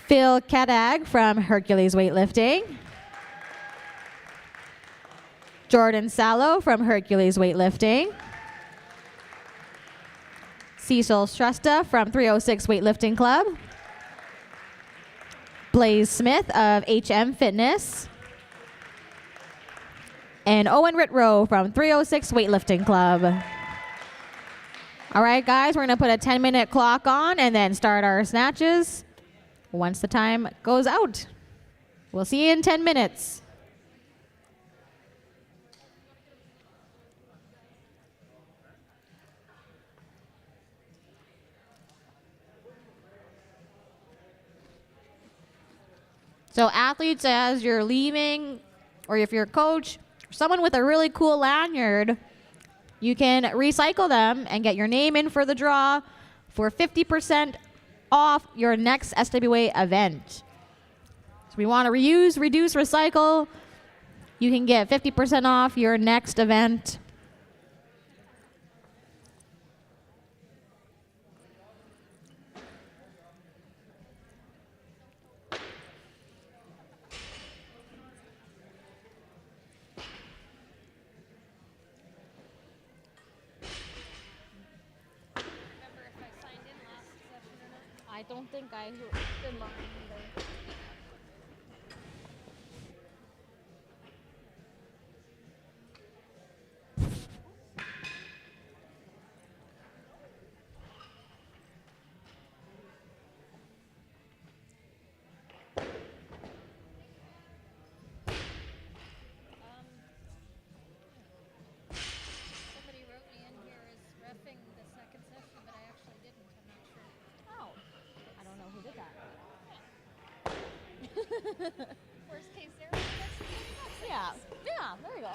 Phil Kadag from Hercules Weightlifting. Jordan Sallow from Hercules Weightlifting. Cecil Shrestha from 306 Weightlifting Club. Blaze Smith of HM Fitness. And Owen Ritrow from 306 Weightlifting Club. All right, guys, we're going to put a 10-minute clock on and then start our snatches once the time goes out. We'll see you in 10 minutes. So athletes, as you're leaving, or if you're a coach, someone with a really cool lanyard, you can recycle them and get your name in for the draw for 50% off your next SWA event. So we want to reuse, reduce, recycle. You can get 50% off your next event. Remember if I signed in last session or not? I don't think I did mine either. Somebody wrote me in here as reffing the second session, but I actually didn't. I'm not sure. Oh, I don't know who did that. Worst case scenario, that's $20. Yeah, yeah, there you go.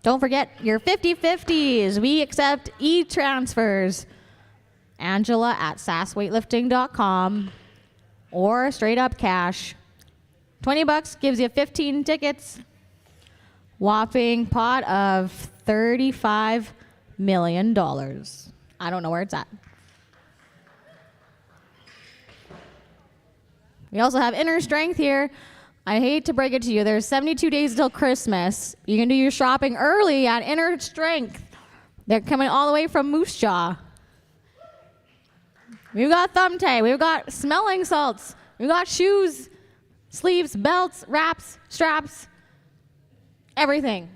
Don't forget your 50/50s. We accept e-transfers. Angela at sassweightlifting.com or straight up cash. $20 gives you 15 tickets. Whopping pot of $35 million. I don't know where it's at. We also have Inner Strength here. I hate to break it to you. There's 72 days till Christmas. You can do your shopping early at Inner Strength. They're coming all the way from Moose Jaw. We've got thumbtack. We've got smelling salts. We've got shoes, sleeves, belts, wraps, straps, everything.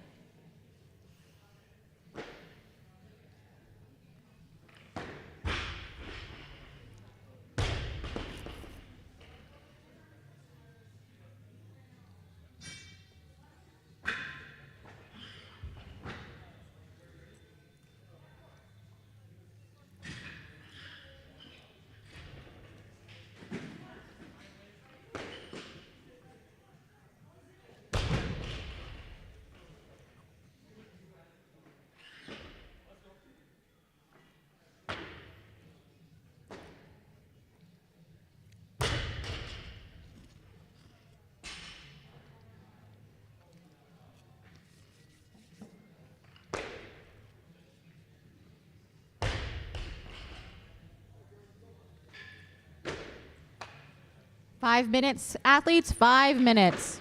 Five minutes. Athletes, 5 minutes.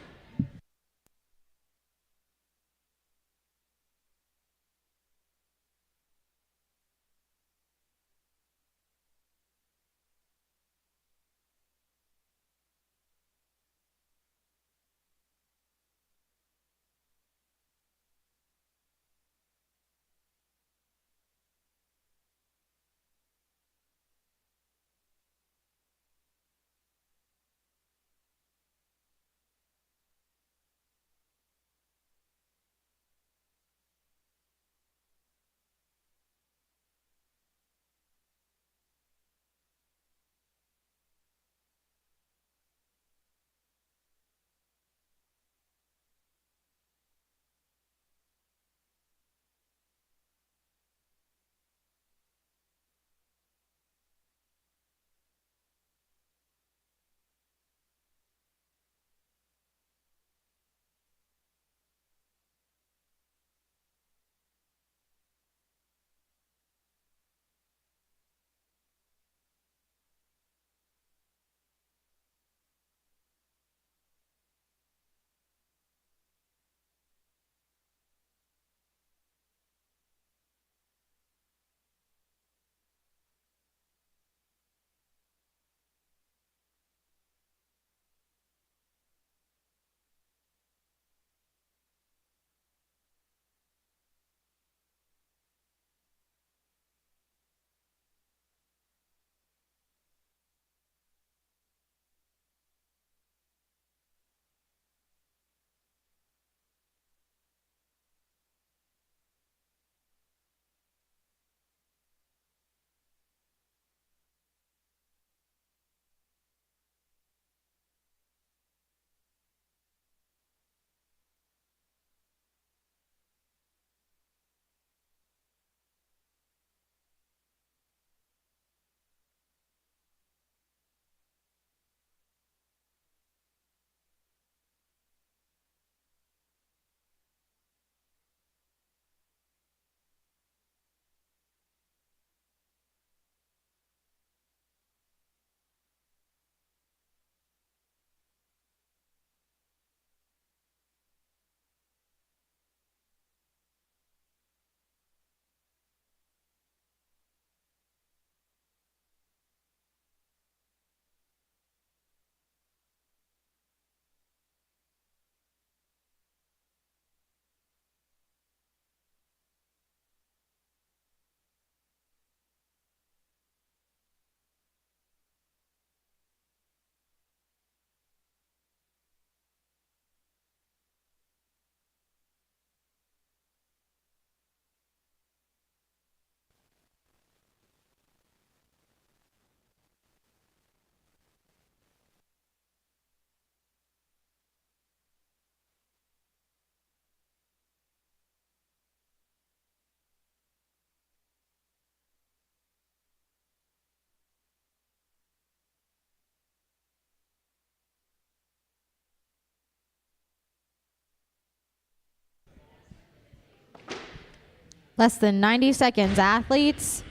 Less than 90 seconds, athletes.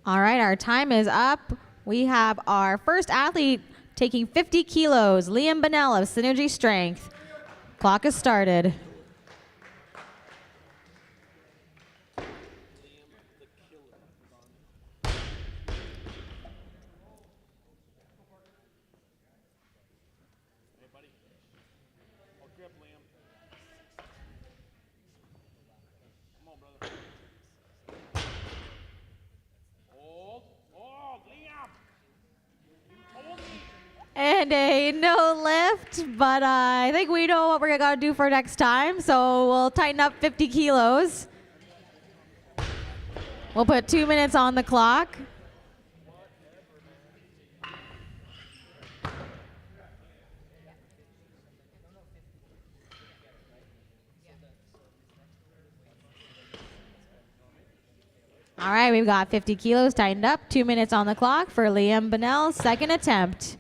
All right, our time is up. We have our first athlete taking 50 kilos, Liam Bonnell of Synergy Strength. Clock has started. Hey, buddy. I'll grip, Liam. Come on, brother. Hold. Hold, Liam. You told me. And a no lift, but I think we know what we're going to do for next time, so we'll tighten up 50 kilos. We'll put 2 minutes on the clock. All right, we've got 50 kilos tightened up, 2 minutes on the clock for Liam Bonnell's second attempt.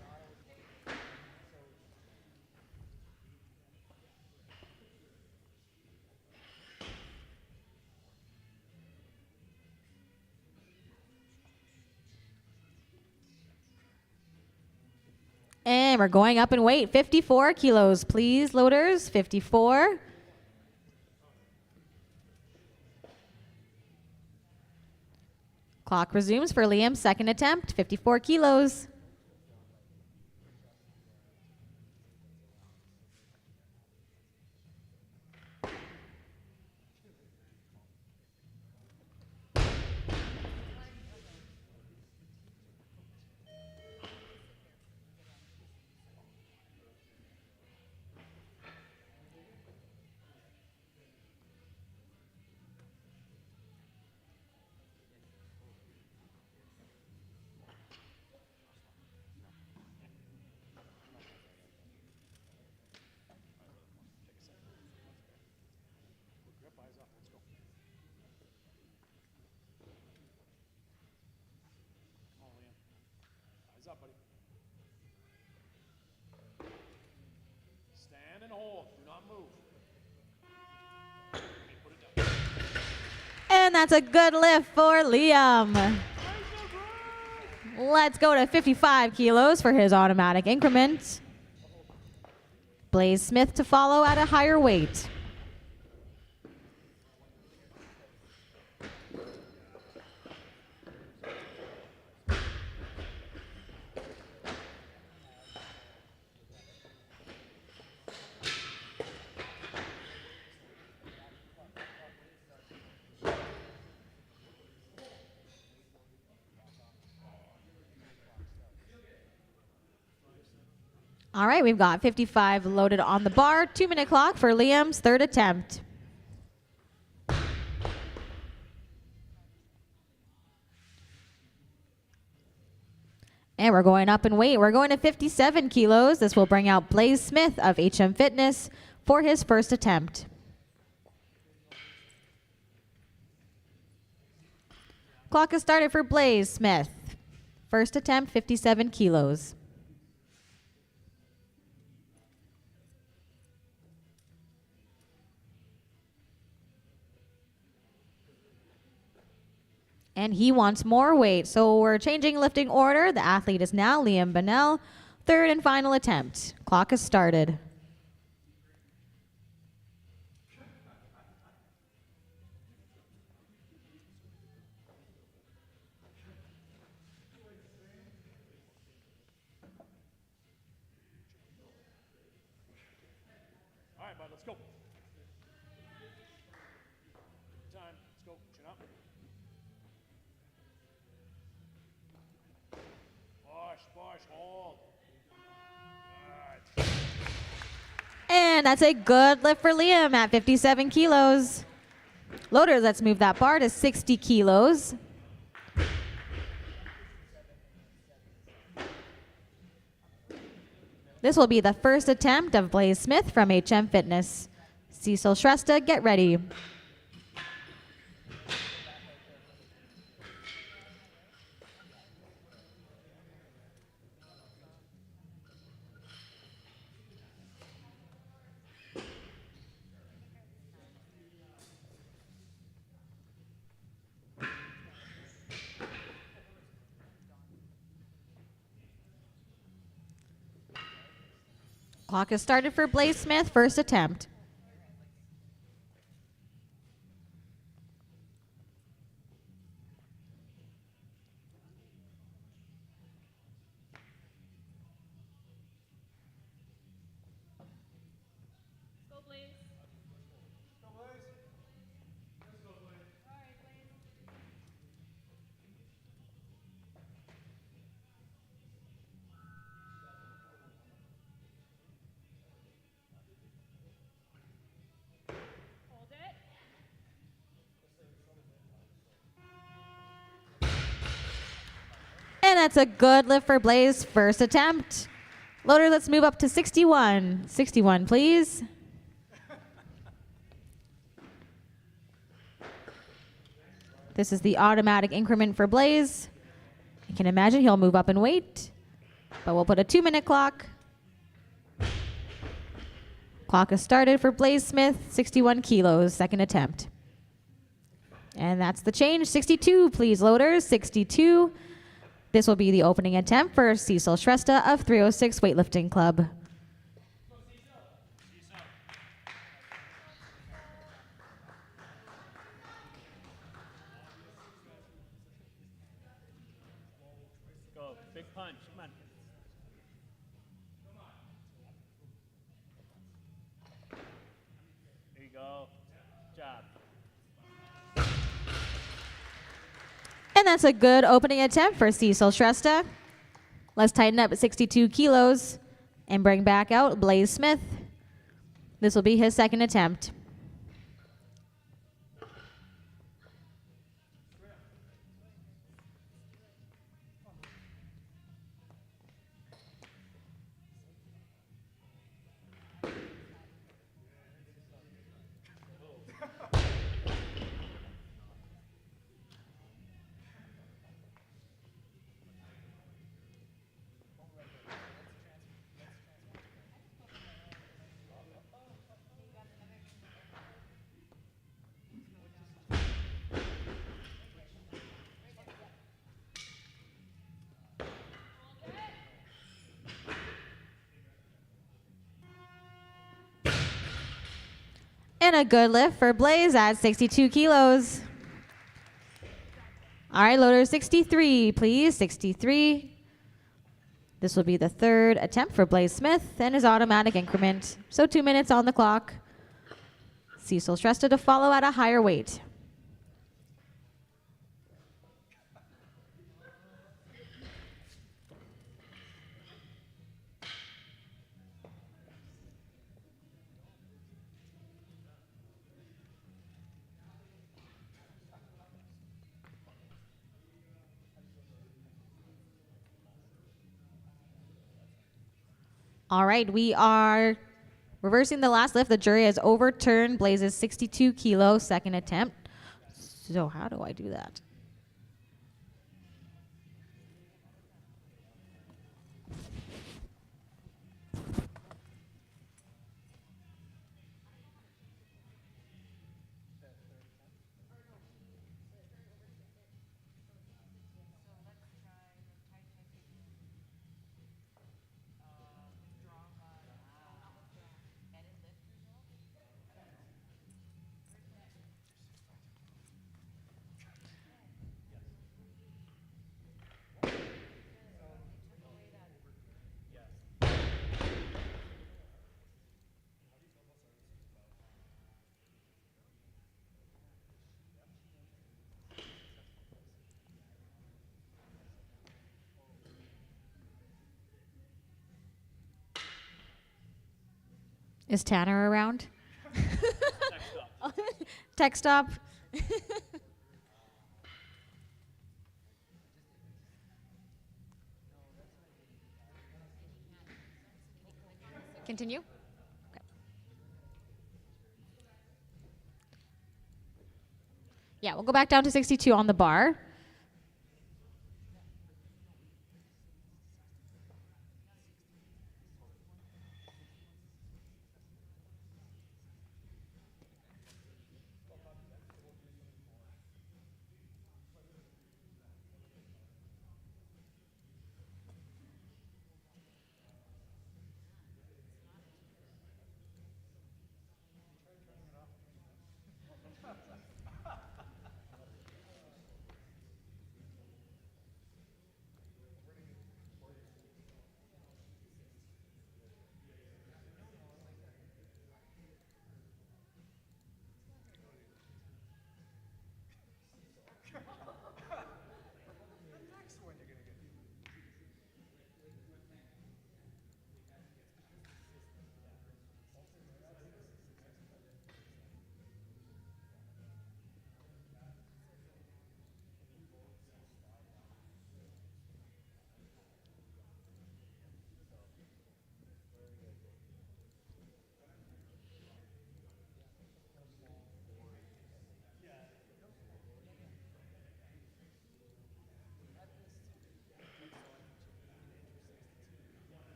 And we're going up in weight, 54 kilos, please, loaders, 54. Clock resumes for Liam's second attempt, 54 kilos. Grip, eyes up. Let's go. Come on, Liam. Eyes up, buddy. Stand and hold. Do not move. Okay, put it down. And that's a good lift for Liam. Let's go to 55 kilos for his automatic increment. Blaze Smith to follow at a higher weight. All right, we've got 55 loaded on the bar. 2 minute clock for Liam's third attempt. And we're going up in weight. We're going to 57 kilos. This will bring out Blaze Smith of HM Fitness for his first attempt. Clock has started for Blaze Smith. First attempt, 57 kilos. and he wants more weight. So we're changing lifting order. The athlete is now Liam Bonnell. Third and final attempt. Clock has started. All right, bud, let's go. Time. Let's go. Chin up. Push, hold. Good. And that's a good lift for Liam at 57 kilos. Loaders, let's move that bar to 60 kilos. This will be the first attempt of Blaze Smith from HM Fitness. Cecil Shrestha, get ready. Clock has started for Blaze Smith, first attempt. And that's a good lift for Blaze, first attempt. Loader, let's move up to 61. 61, please. This is the automatic increment for Blaze. You can imagine he'll move up in weight, but we'll put a 2-minute clock. Clock has started for Blaze Smith, 61 kilos, second attempt. And that's the change, 62, please, loaders, 62. This will be the opening attempt for Cecil Shrestha of 306 Weightlifting Club. Go. Big punch. Come on. There you go. Good job. And that's a good opening attempt for Cecil Shrestha. Let's tighten up at 62 kilos and bring back out Blaze Smith. This will be his second attempt. And a good lift for Blaze at 62 kilos. All right, loader 63, please, 63. This will be the third attempt for Blaze Smith and his automatic increment. So 2 minutes on the clock. Cecil Shrestha to follow at a higher weight. All right, we are reversing the last lift. The jury has overturned Blaze's 62 kilo second attempt. So how do I do that? Is Tanner around? Tech stop. Continue. Okay. Yeah, we'll go back down to 62 on the bar.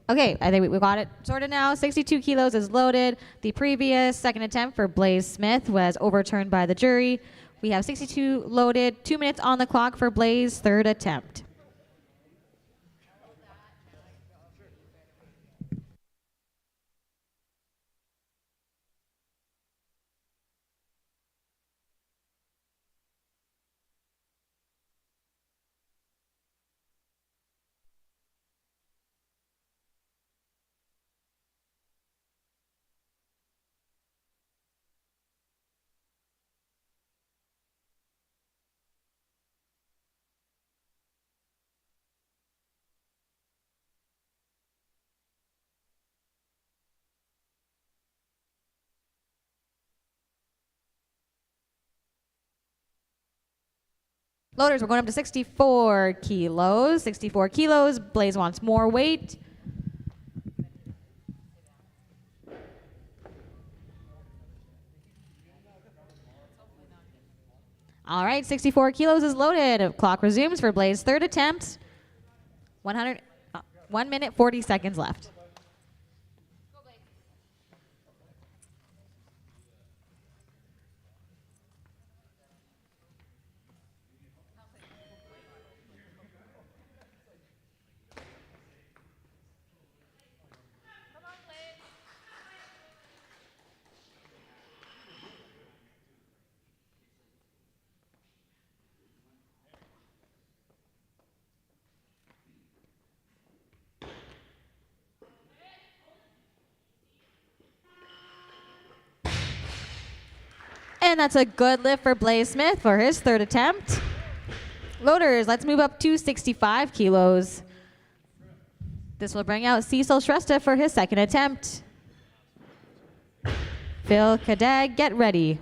Okay, I think we got it sorted now. 62 kilos is loaded. The previous second attempt for Blaze Smith was overturned by the jury. We have 62 loaded, 2 minutes on the clock for Blaze, third attempt. Loaders, we're going up to 64 kilos. 64 kilos. Blaze wants more weight. All right, 64 kilos is loaded. Clock resumes for Blaze, third attempt. 1 minute, 40 seconds left. And that's a good lift for Blaze Smith for his third attempt. Loaders, let's move up to 65 kilos. This will bring out Cecil Shrestha for his second attempt. Phil Kadag, get ready.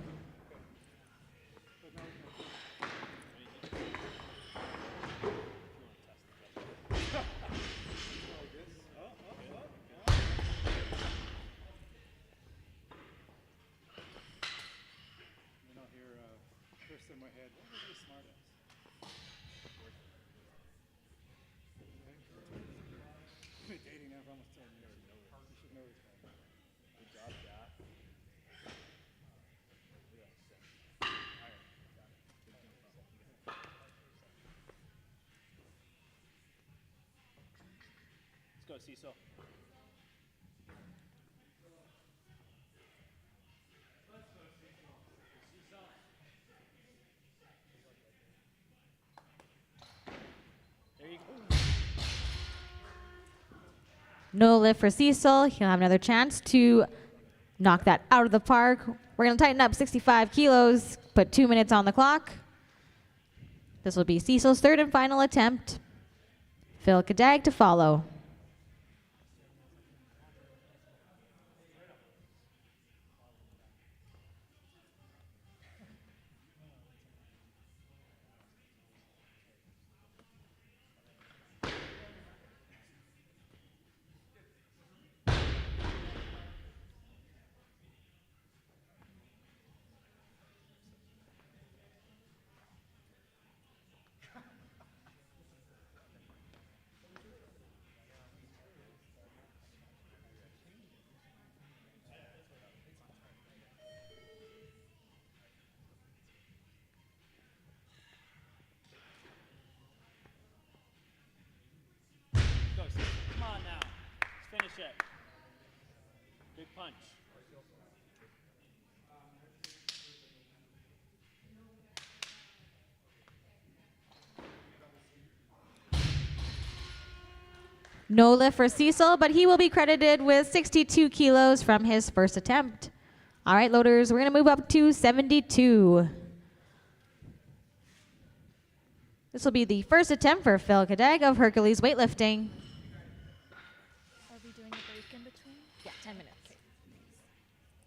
go, Cecil. There you go. No lift for Cecil. He'll have another chance to knock that out of the park. We're going to tighten up 65 kilos, put 2 minutes on the clock. This will be Cecil's third and final attempt. Phil Kadag to follow. Go, Cecil. Come on now. Let's finish it. Big punch. No lift for Cecil, but he will be credited with 62 kilos from his first attempt. All right, loaders, we're going to move up to 72. This will be the first attempt for Phil Kadag of Hercules weightlifting. Are we doing a break in between? Yeah, 10 minutes.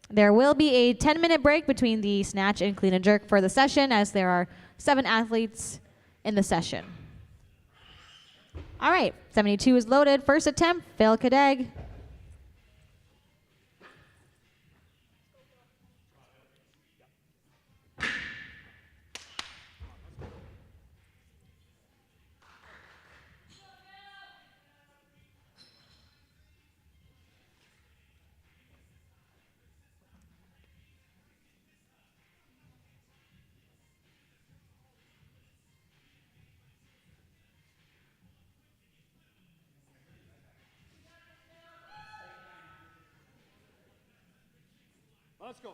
There will be a 10-minute break between the snatch and clean and jerk for the session, as there are 7 athletes in the session. All right, 72 is loaded. First attempt, Phil Kadag. Let's go.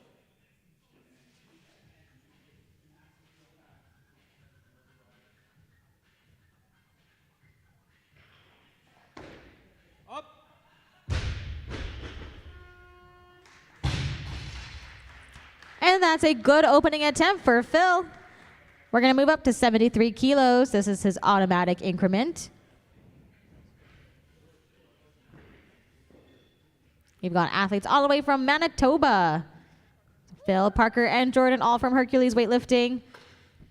Up. And that's a good opening attempt for Phil. We're going to move up to 73 kilos. This is his automatic increment. We've got athletes all the way from Manitoba. Phil, Parker, and Jordan, all from Hercules weightlifting.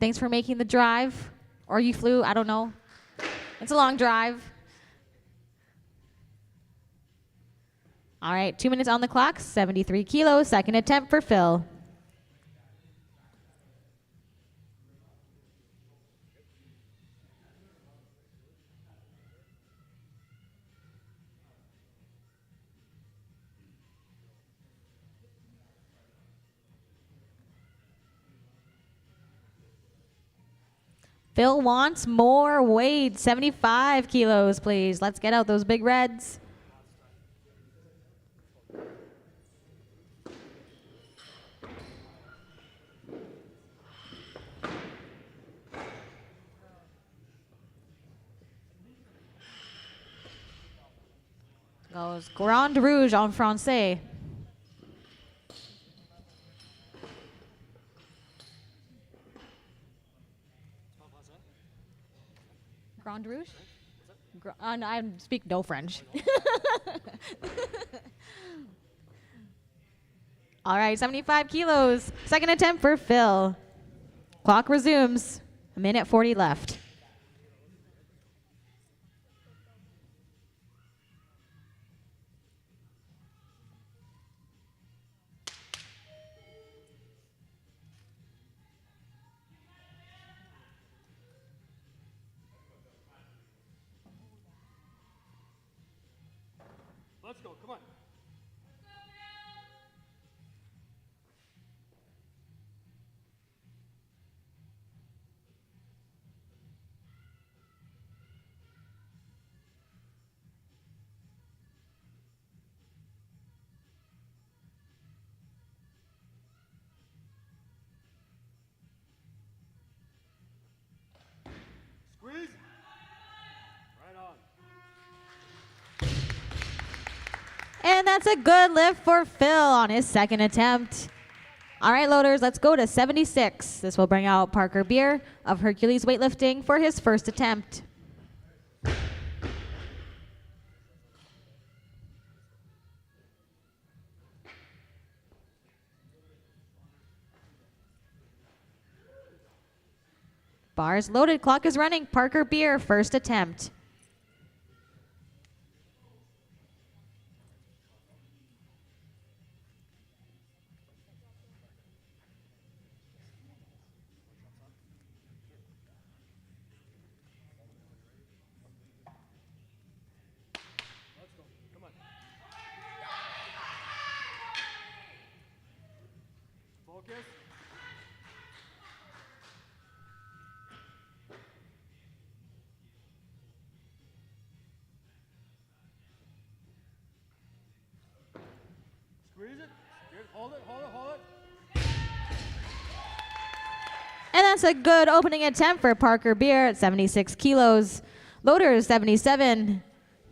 Thanks for making the drive. Or you flew, I don't know. It's a long drive. All right, 2 minutes on the clock, 73 kilos. Second attempt for Phil. Phil wants more weight, 75 kilos, please. Let's get out those big reds. Goes Grand Rouge en français. Grand Rouge? No, I speak no French. All right, 75 kilos. Second attempt for Phil. Clock resumes. A minute 40 left. Let's go. Come on. And that's a good lift for Phil on his second attempt. All right, loaders, let's go to 76. This will bring out Parker Beer of Hercules Weightlifting for his first attempt. Bars loaded, clock is running. Parker Beer, first attempt. Focus. Squeeze it. Good. Hold it, hold it, hold it. And that's a good opening attempt for Parker Beer at 76 kilos. Loader is 77.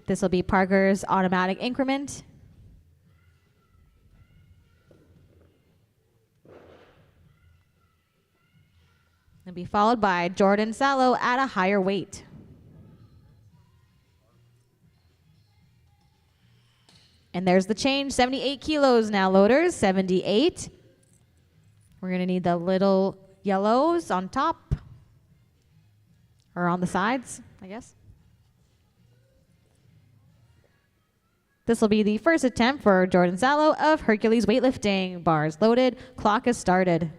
This will be Parker's automatic increment. And be followed by Jordan Sallow at a higher weight. And there's the change, 78 kilos now, loaders, 78. We're gonna need the little yellows on top, or on the sides, I guess. This will be the first attempt for Jordan Sallow of Hercules Weightlifting. Bars loaded, clock is started.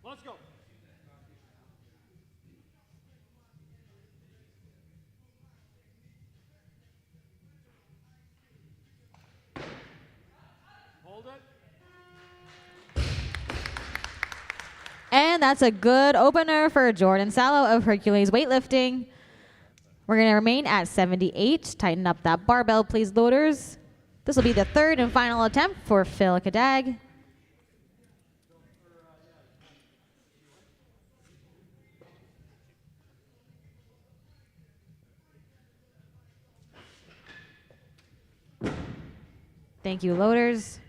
Let's go. Hold it. And that's a good opener for Jordan Sallow of Hercules Weightlifting. We're going to remain at 78. Tighten up that barbell, please, loaders. This will be the third and final attempt for Phil Kadag. Thank you, loaders.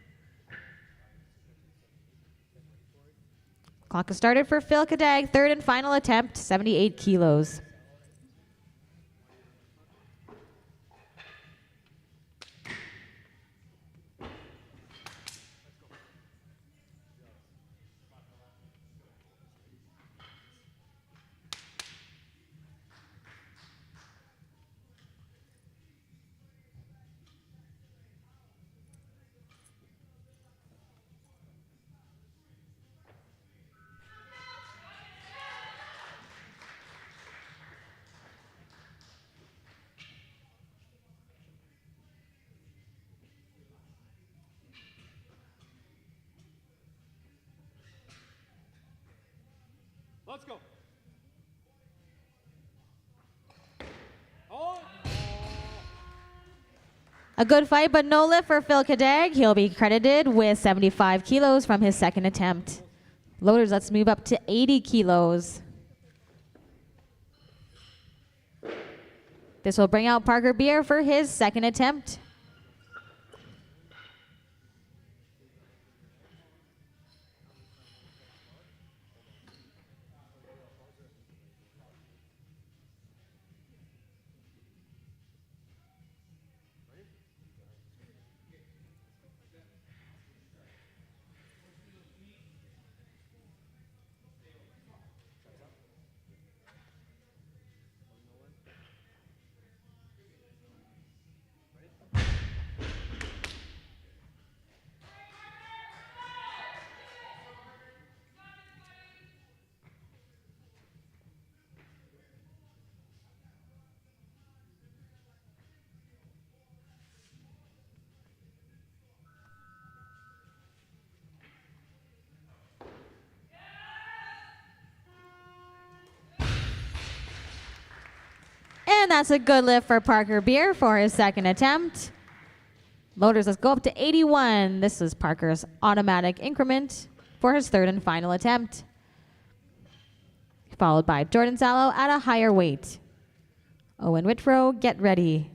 Clock is started for Phil Kadag, third and final attempt, 78 kilos. Let's go. Hold. A good fight, but no lift for Phil Kadag. He'll be credited with 75 kilos from his second attempt. Loaders, let's move up to 80 kilos. This will bring out Parker Beer for his second attempt. And that's a good lift for Parker Beer for his second attempt. Loaders, let's go up to 81. This is Parker's automatic increment for his third and final attempt. Followed by Jordan Sallow at a higher weight. Owen Whitrow, get ready.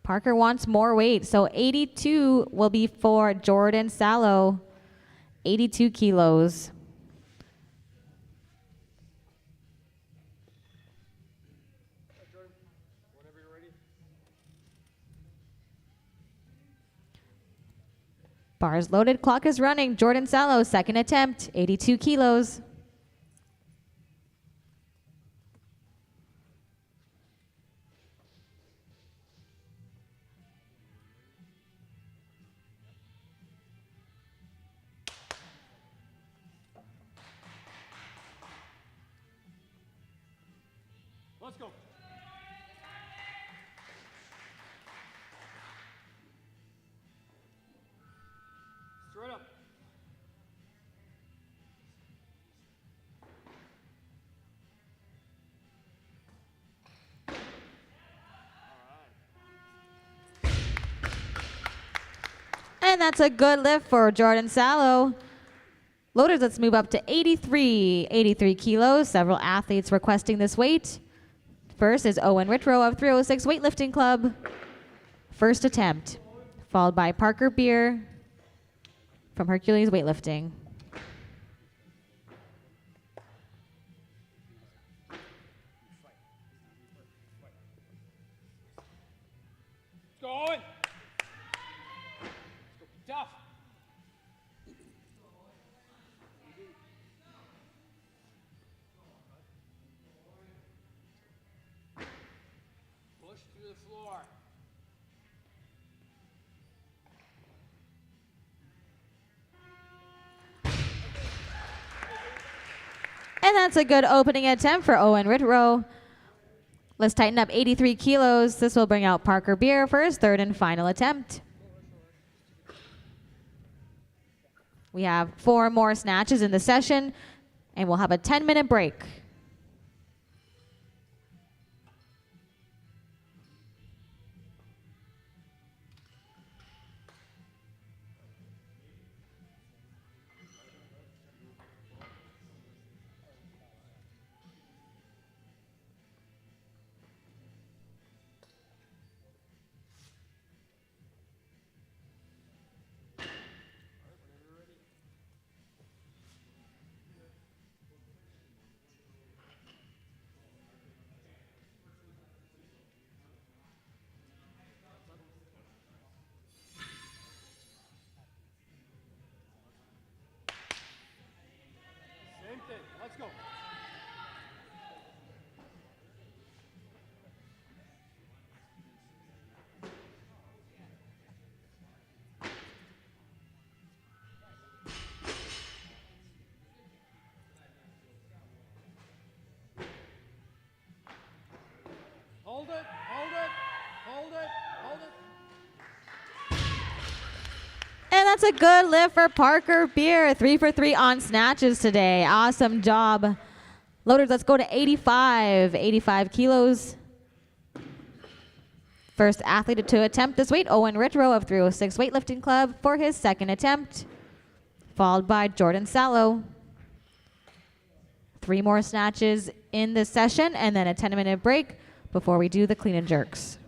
Parker wants more weight, so 82 will be for Jordan Sallow. 82 kilos. Bars loaded, clock is running. Jordan Sallow, second attempt, 82 kilos. Let's go. Straight up. And that's a good lift for Jordan Sallow. Loaders, let's move up to 83 kilos. Several athletes requesting this weight. First is Owen Whitrow of 306 Weightlifting Club. First attempt, followed by Parker Beer from Hercules Weightlifting. Let's go, Owen. Let's go. Be tough. Push through the floor. And that's a good opening attempt for Owen Whitrow. Let's tighten up 83 kilos. This will bring out Parker Beer for his third and final attempt. We have 4 more snatches in the session, and we'll have a 10-minute break. Same thing. Let's go. Hold it, hold it, hold it, hold it. And that's a good lift for Parker Beer. 3 for 3 on snatches today. Awesome job. Loaders, let's go to 85 kilos. First athlete to attempt this weight, Owen Whitrow of 306 Weightlifting Club for his second attempt, followed by Jordan Sallow. 3 more snatches in this session and then a 10-minute break before we do the clean and jerks.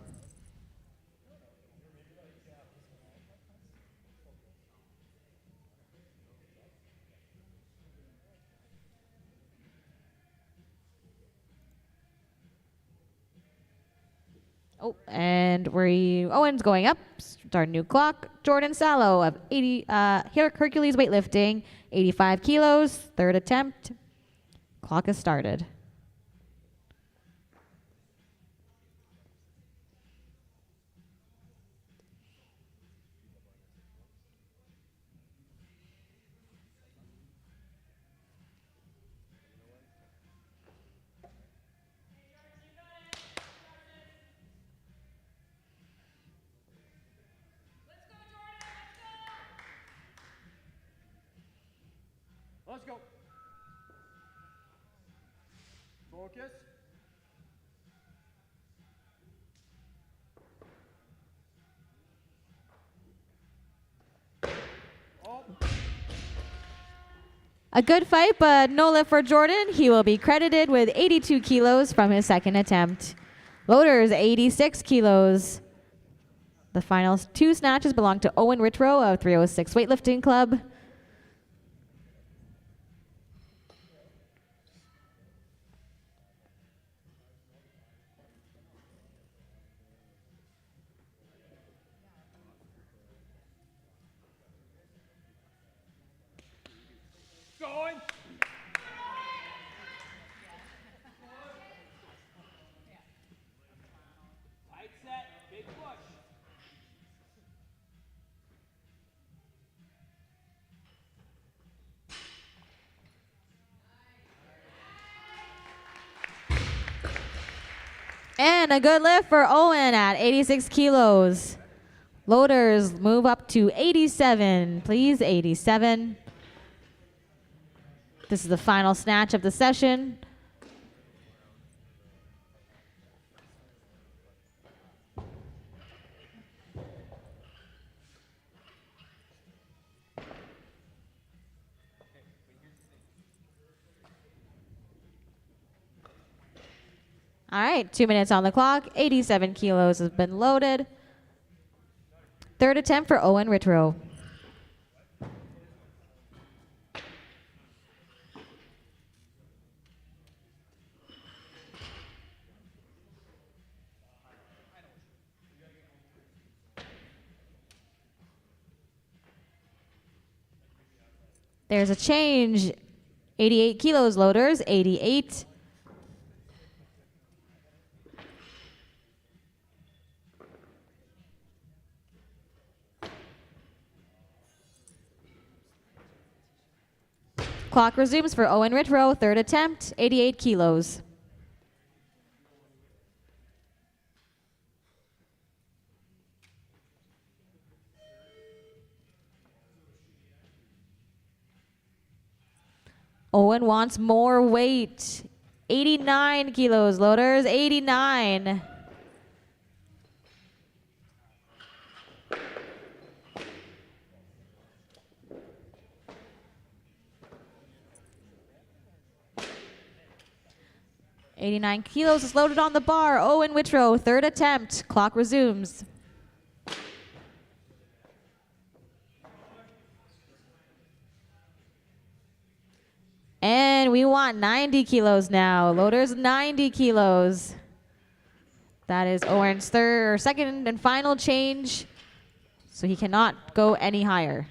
Oh, and Owen's going up. Start a new clock. Jordan Sallow of Hercules Weightlifting, 85 kilos, third attempt. Clock has started. Let's go. Focus. A good fight, but no lift for Jordan. He will be credited with 82 kilos from his second attempt. Loaders, 86 kilos. The final 2 snatches belong to Owen Ritro of 306 Weightlifting Club. Going. Tight set, big push. And a good lift for Owen at 86 kilos. Loaders move up to 87, please, 87. This is the final snatch of the session. All right, 2 minutes on the clock. 87 kilos has been loaded. Third attempt for Owen Ritro. There's a change. 88 kilos, loaders, 88. Clock resumes for Owen Ritro, third attempt, 88 kilos. Owen wants more weight. 89 kilos, loaders, 89. $89 kilos is loaded on the bar. Owen Ritro, third attempt. Clock resumes. And we want 90 kilos now. Loaders, 90 kilos. That is Owen's second and final change. So he cannot go any higher.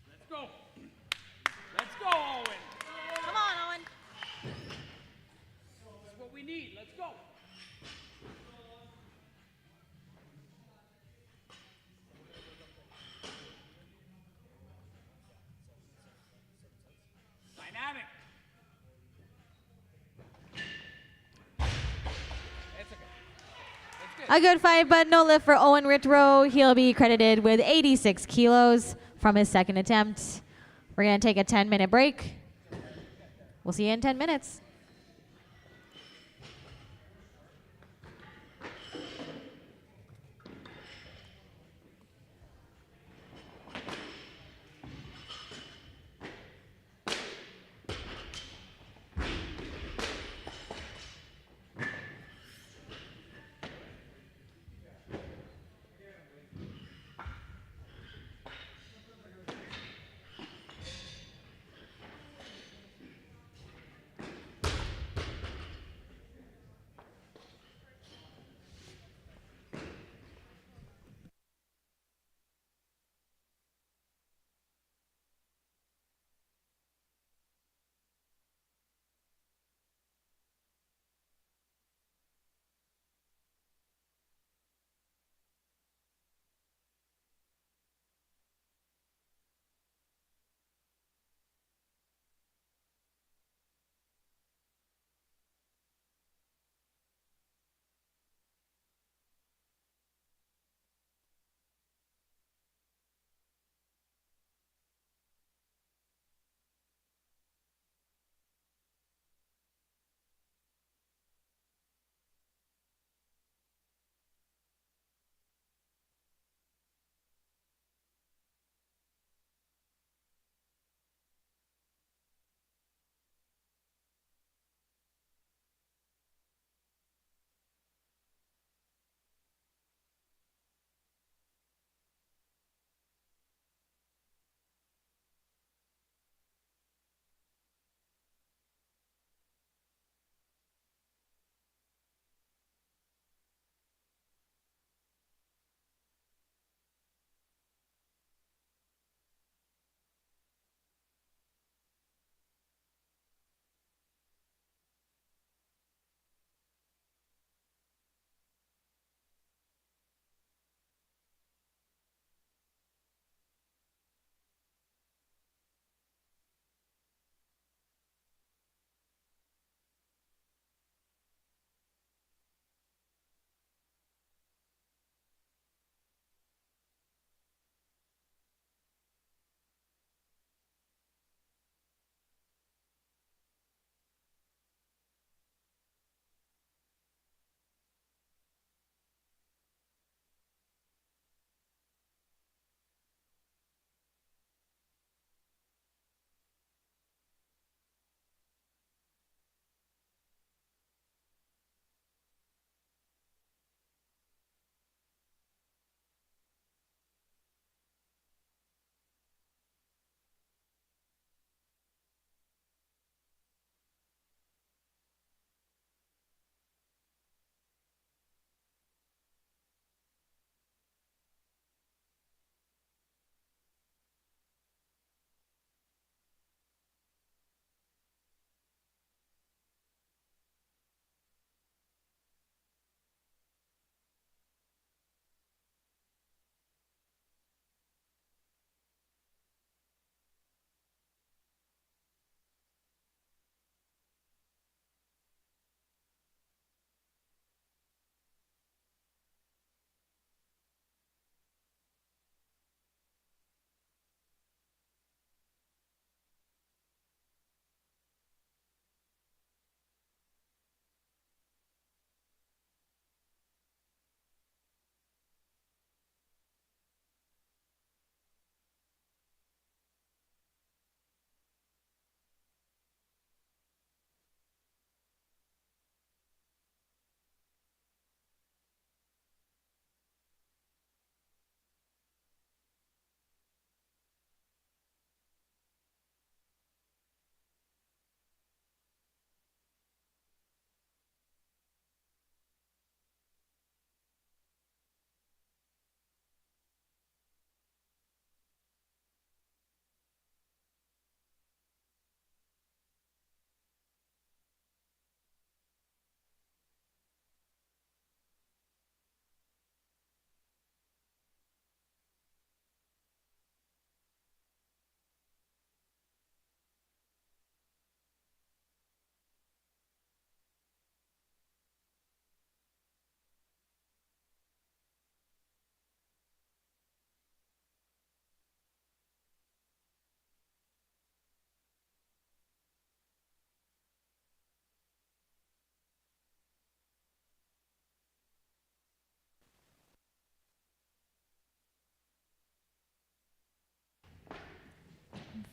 Let's go. Let's go, Owen. Come on, Owen. That's what we need. Let's go. Dynamic. It's okay. It's good. A good fight, but no lift for Owen Ritro. He'll be credited with 86 kilos from his second attempt. We're going to take a 10-minute break. We'll see you in 10 minutes.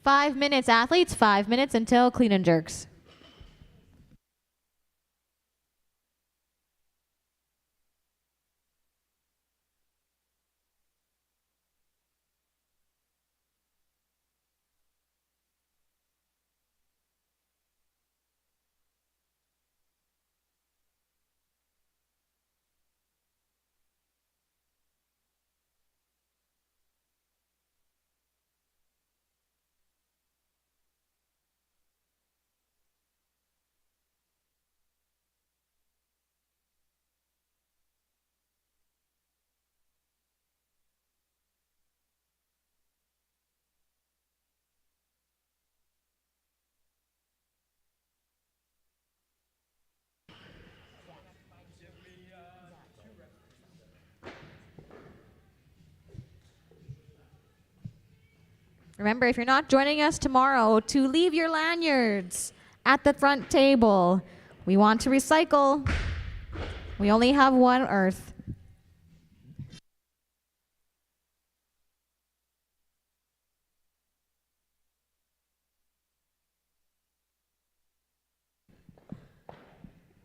5 minutes, athletes. 5 minutes until clean and jerks. Remember, if you're not joining us tomorrow, to leave your lanyards at the front table. We want to recycle. We only have one Earth.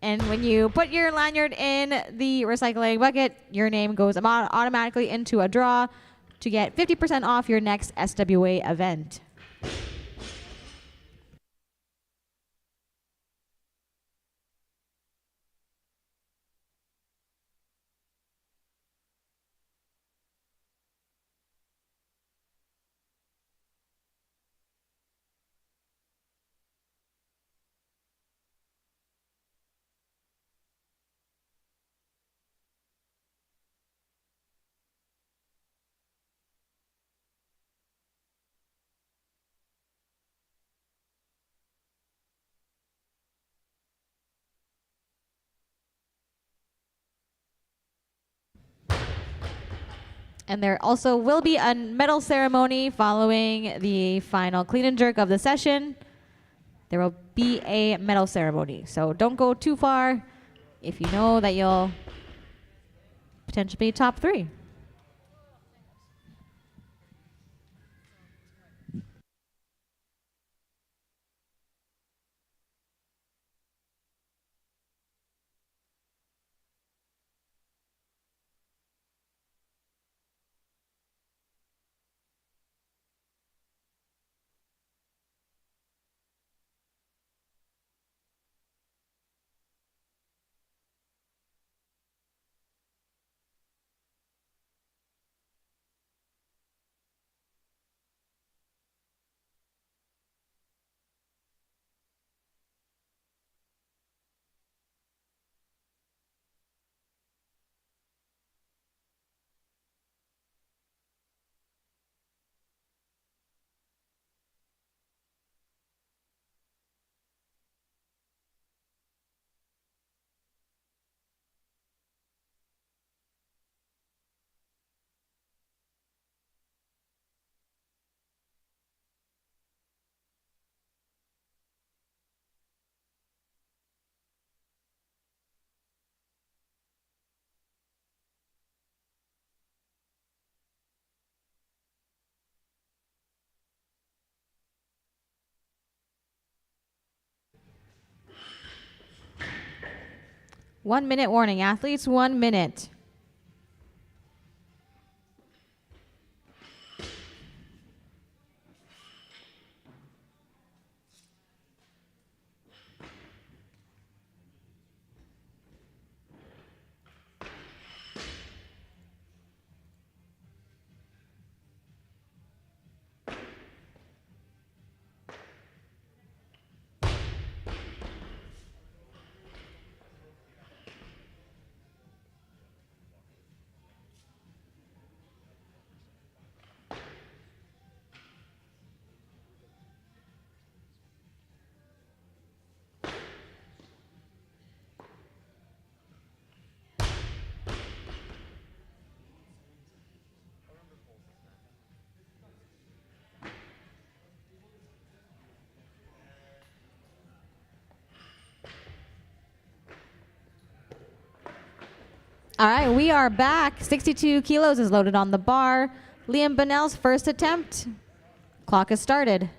And when you put your lanyard in the recycling bucket, your name goes automatically into a draw to get 50% off your next SWA event. And there also will be a medal ceremony following the final clean and jerk of the session. There will be a medal ceremony. So don't go too far if you know that you'll potentially be top 3. One minute warning, athletes, 1 minute. All right, we are back. 62 kilos is loaded on the bar. Liam Bonnell's first attempt. Clock has started.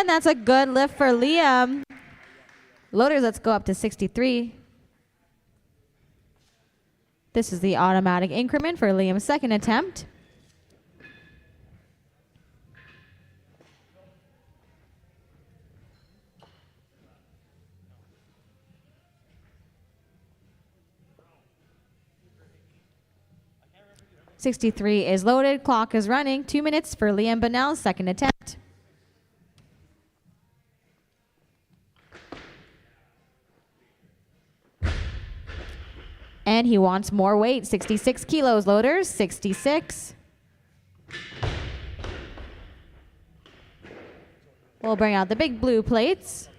And that's a good lift for Liam. Loaders, let's go up to 63. This is the automatic increment for Liam's second attempt. .63 is loaded. Clock is running. 2 minutes for Liam Bunnell's second attempt. And he wants more weight. 66 kilos, loaders. 66. We'll bring out the big blue plates.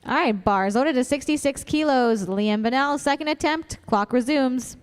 All right, bars loaded to 66 kilos. Liam Bunnell, second attempt. Clock resumes.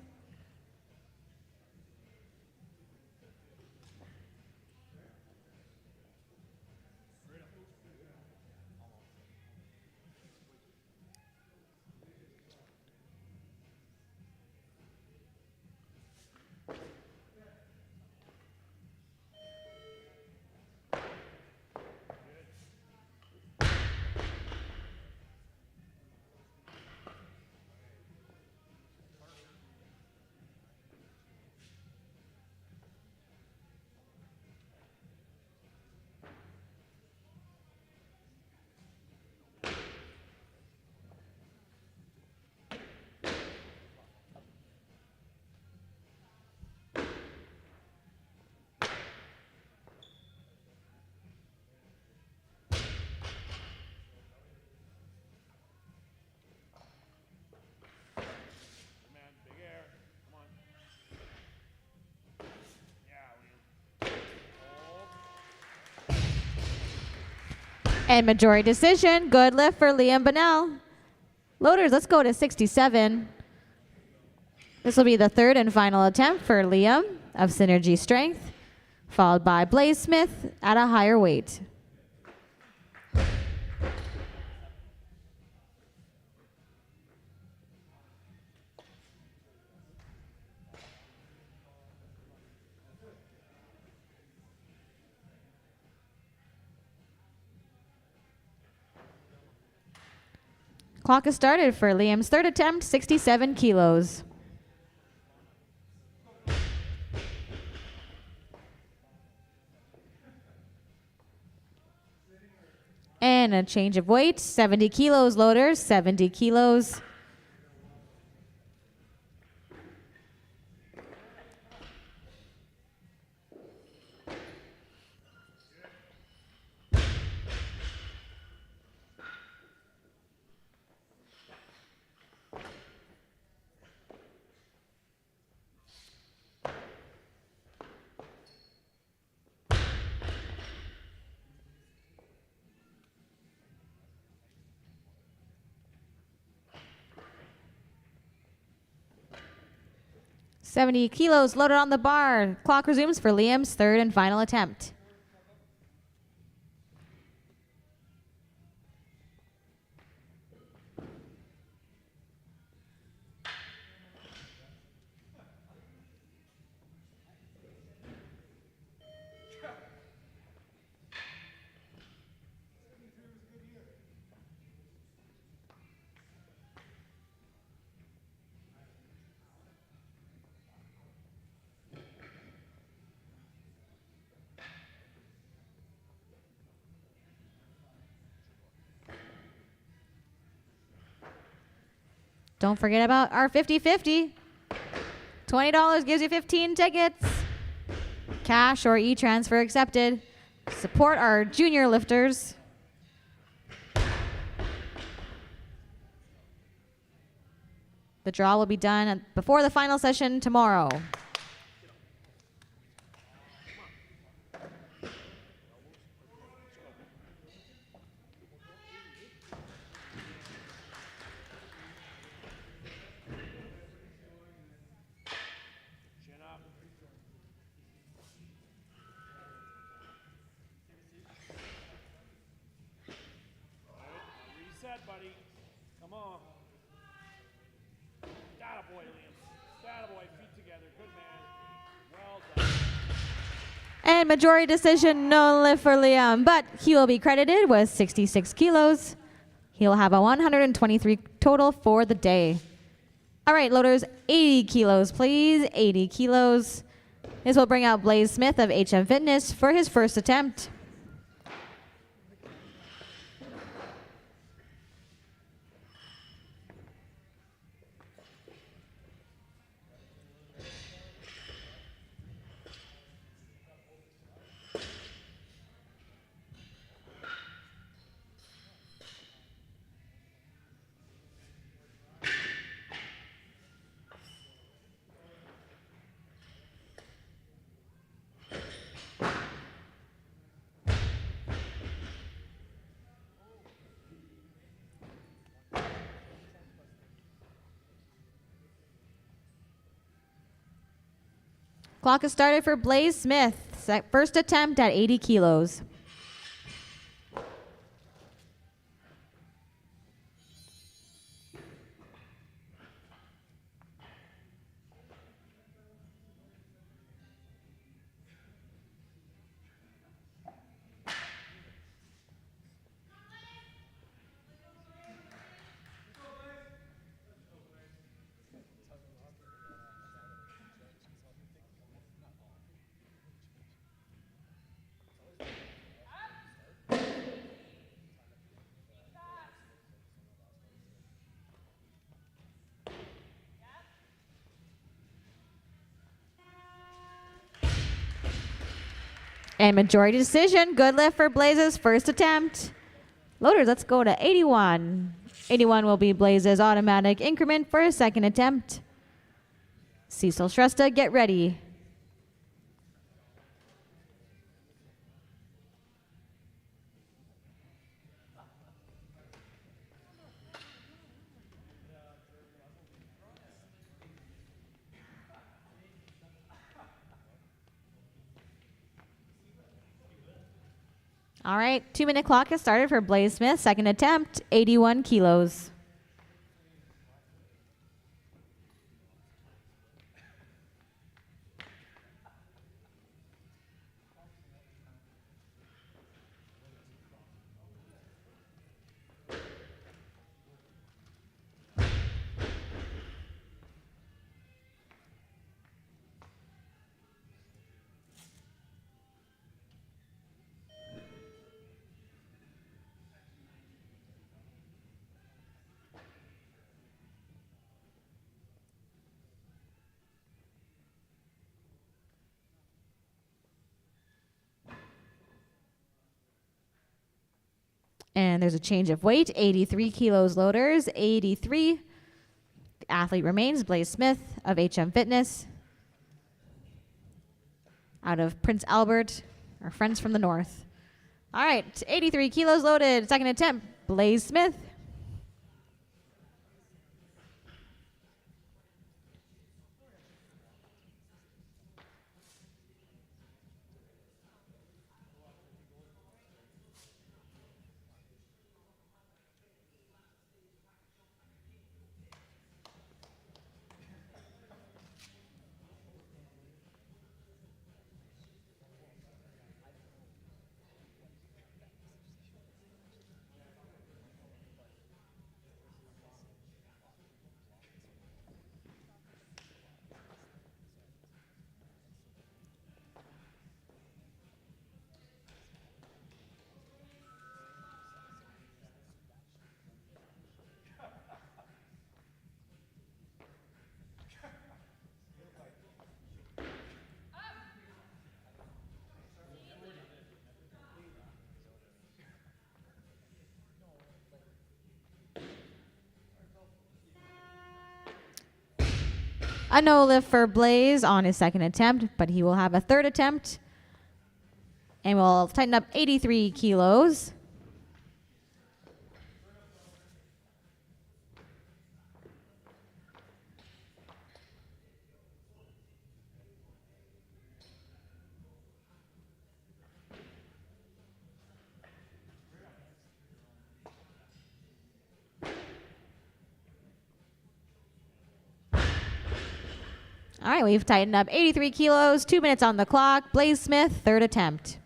And majority decision. Good lift for Liam Bunnell. Loaders, let's go to 67. This will be the third and final attempt for Liam of Synergy Strength, followed by Blaze Smith at a higher weight. Clock has started for Liam's third attempt, 67 kilos. And a change of weight, 70 kilos, loaders, 70 kilos. .70 kilos loaded on the bar. Clock resumes for Liam's third and final attempt. Don't forget about our 50-50. $20 gives you 15 tickets. Cash or e-transfer accepted. Support our junior lifters. The draw will be done before the final session tomorrow. Chin up. Reset, buddy. Come on. Attaboy, Liam. Attaboy, feet together. Good man. Well done. And majority decision, no lift for Liam, but he will be credited with 66 kilos. He'll have a 123 total for the day. All right, loaders, 80 kilos, please. 80 kilos. This will bring out Blaze Smith of HM Fitness for his first attempt. Clock is started for Blaze Smith. First attempt at 80 kilos. And majority decision, good lift for Blaze's first attempt. Loaders, let's go to 81. 81 will be Blaze's automatic increment for his second attempt. Cecil Shrestha, get ready. All right, 2-minute clock has started for Blaze Smith. Second attempt, 81 kilos. And there's a change of weight, 83 kilos loaders, 83. The athlete remains Blaze Smith of HM Fitness out of Prince Albert, our friends from the north. All right, 83 kilos loaded, second attempt, Blaze Smith. A no lift for Blaze on his second attempt, but he will have a third attempt. And we'll tighten up 83 kilos. All right, we've tightened up 83 kilos, 2 minutes on the clock. Blaze Smith, third attempt.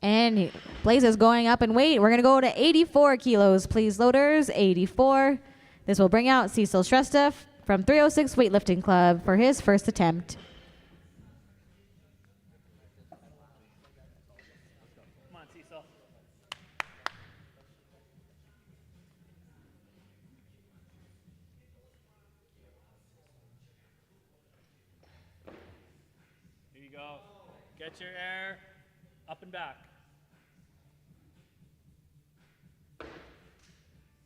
And Blaze is going up in weight. We're going to go to 84 kilos, please, loaders. 84. This will bring out Cecil Shrestha from 306 Weightlifting Club for his first attempt. Come on, Cecil. Here you go. Get your air up and back. Here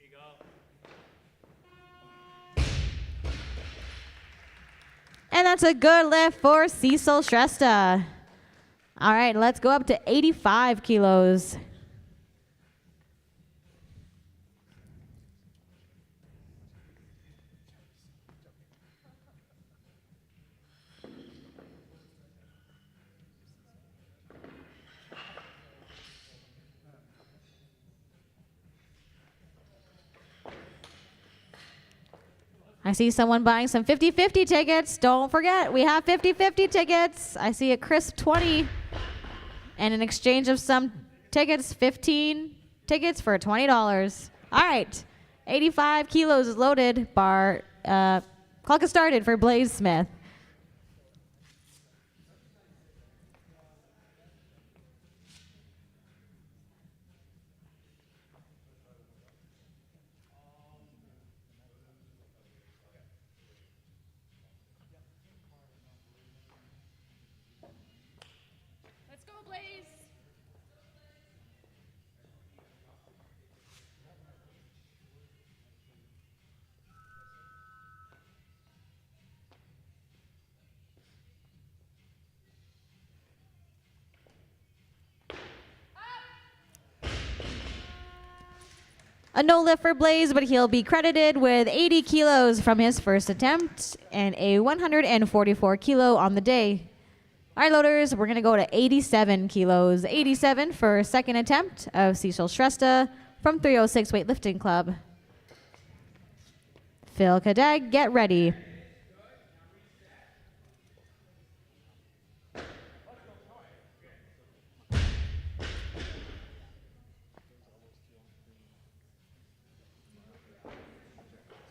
you go. And that's a good lift for Cecil Shrestha. All right, let's go up to 85 kilos. I see someone buying some 50-50 tickets. Don't forget, we have 50-50 tickets. I see a crisp 20. And in exchange of some tickets, 15 tickets for $20. All right, 85 kilos is loaded. Clock has started for Blaze Smith. Let's go, Blaze. A no lift for Blaze, but he'll be credited with 80 kilos from his first attempt and a 144 kilo on the day. All right, loaders, we're going to go to 87 kilos. 87 for second attempt of Cecil Shrestha from 306 Weightlifting Club. Phil Kadag, get ready.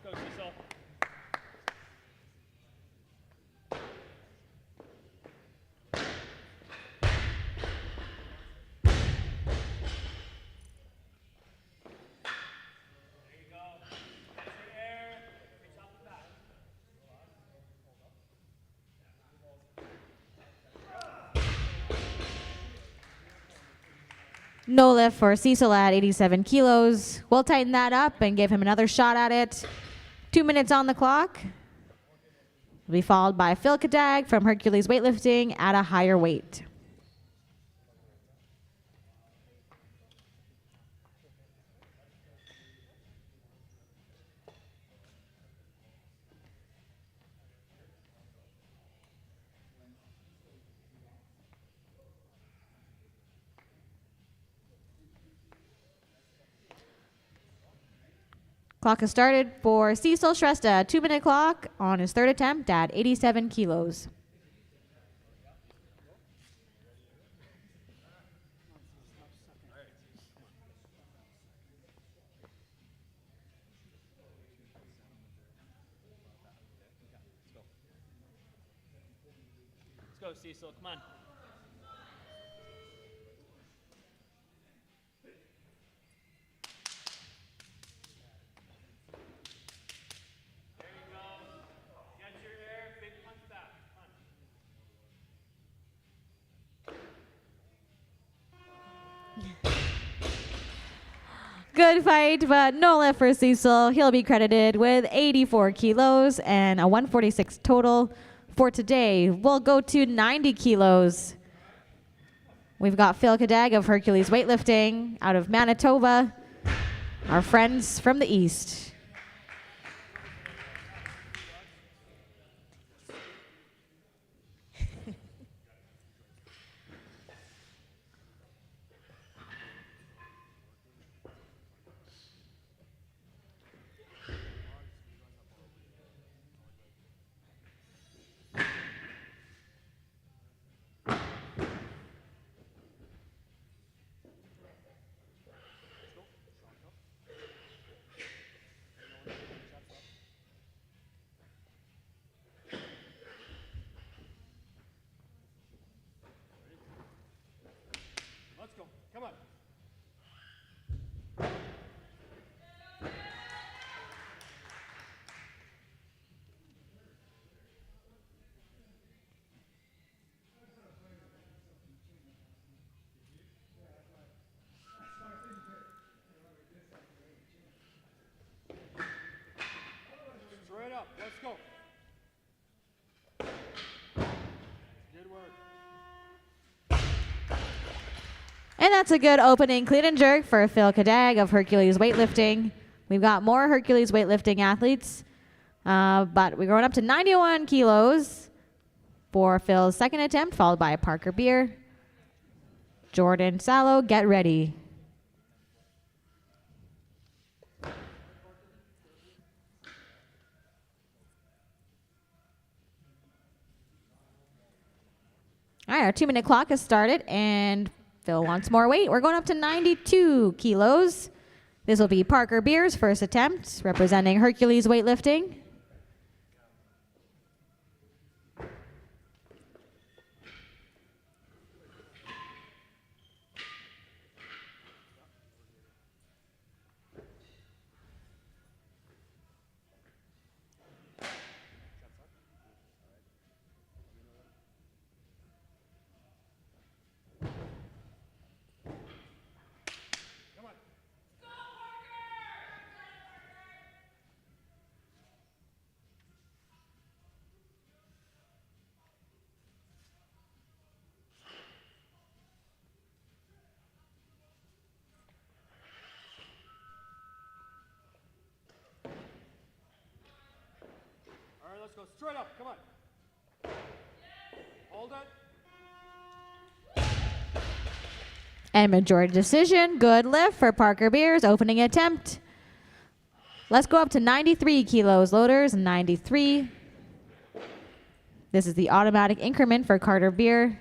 Let's go, Cecil. There you go. Get your air. Reach up and back. No lift for Cecil at 87 kilos. We'll tighten that up and give him another shot at it. 2 minutes on the clock. Will be followed by Phil Kadag from Hercules Weightlifting at a higher weight. Clock has started for Cecil Shrestha. 2 minute clock on his third attempt at 87 kilos. go, Cecil. Come on. There you go. Get your air. Big punch back. Come on. Good fight, but no lift for Cecil. He'll be credited with 84 kilos and a 146 total for today. We'll go to 90 kilos. We've got Phil Kadag of Hercules Weightlifting out of Manitoba, our friends from the East. Let's go. Come on. Straight up. Let's go. Good work. And that's a good opening clean and jerk for Phil Kadag of Hercules Weightlifting. We've got more Hercules Weightlifting athletes, but we're going up to 91 kilos for Phil's second attempt, followed by Parker Beer. Jordan Sallow, get ready. All right, our 2-minute clock has started, and Phil wants more weight. We're going up to 92 kilos. This will be Parker Beer's first attempt, representing Hercules Weightlifting. All right, let's go. Straight up. Come on. Hold it. And majority decision. Good lift for Parker Beer's opening attempt. Let's go up to 93 kilos, loaders, 93. This is the automatic increment for Carter Beer.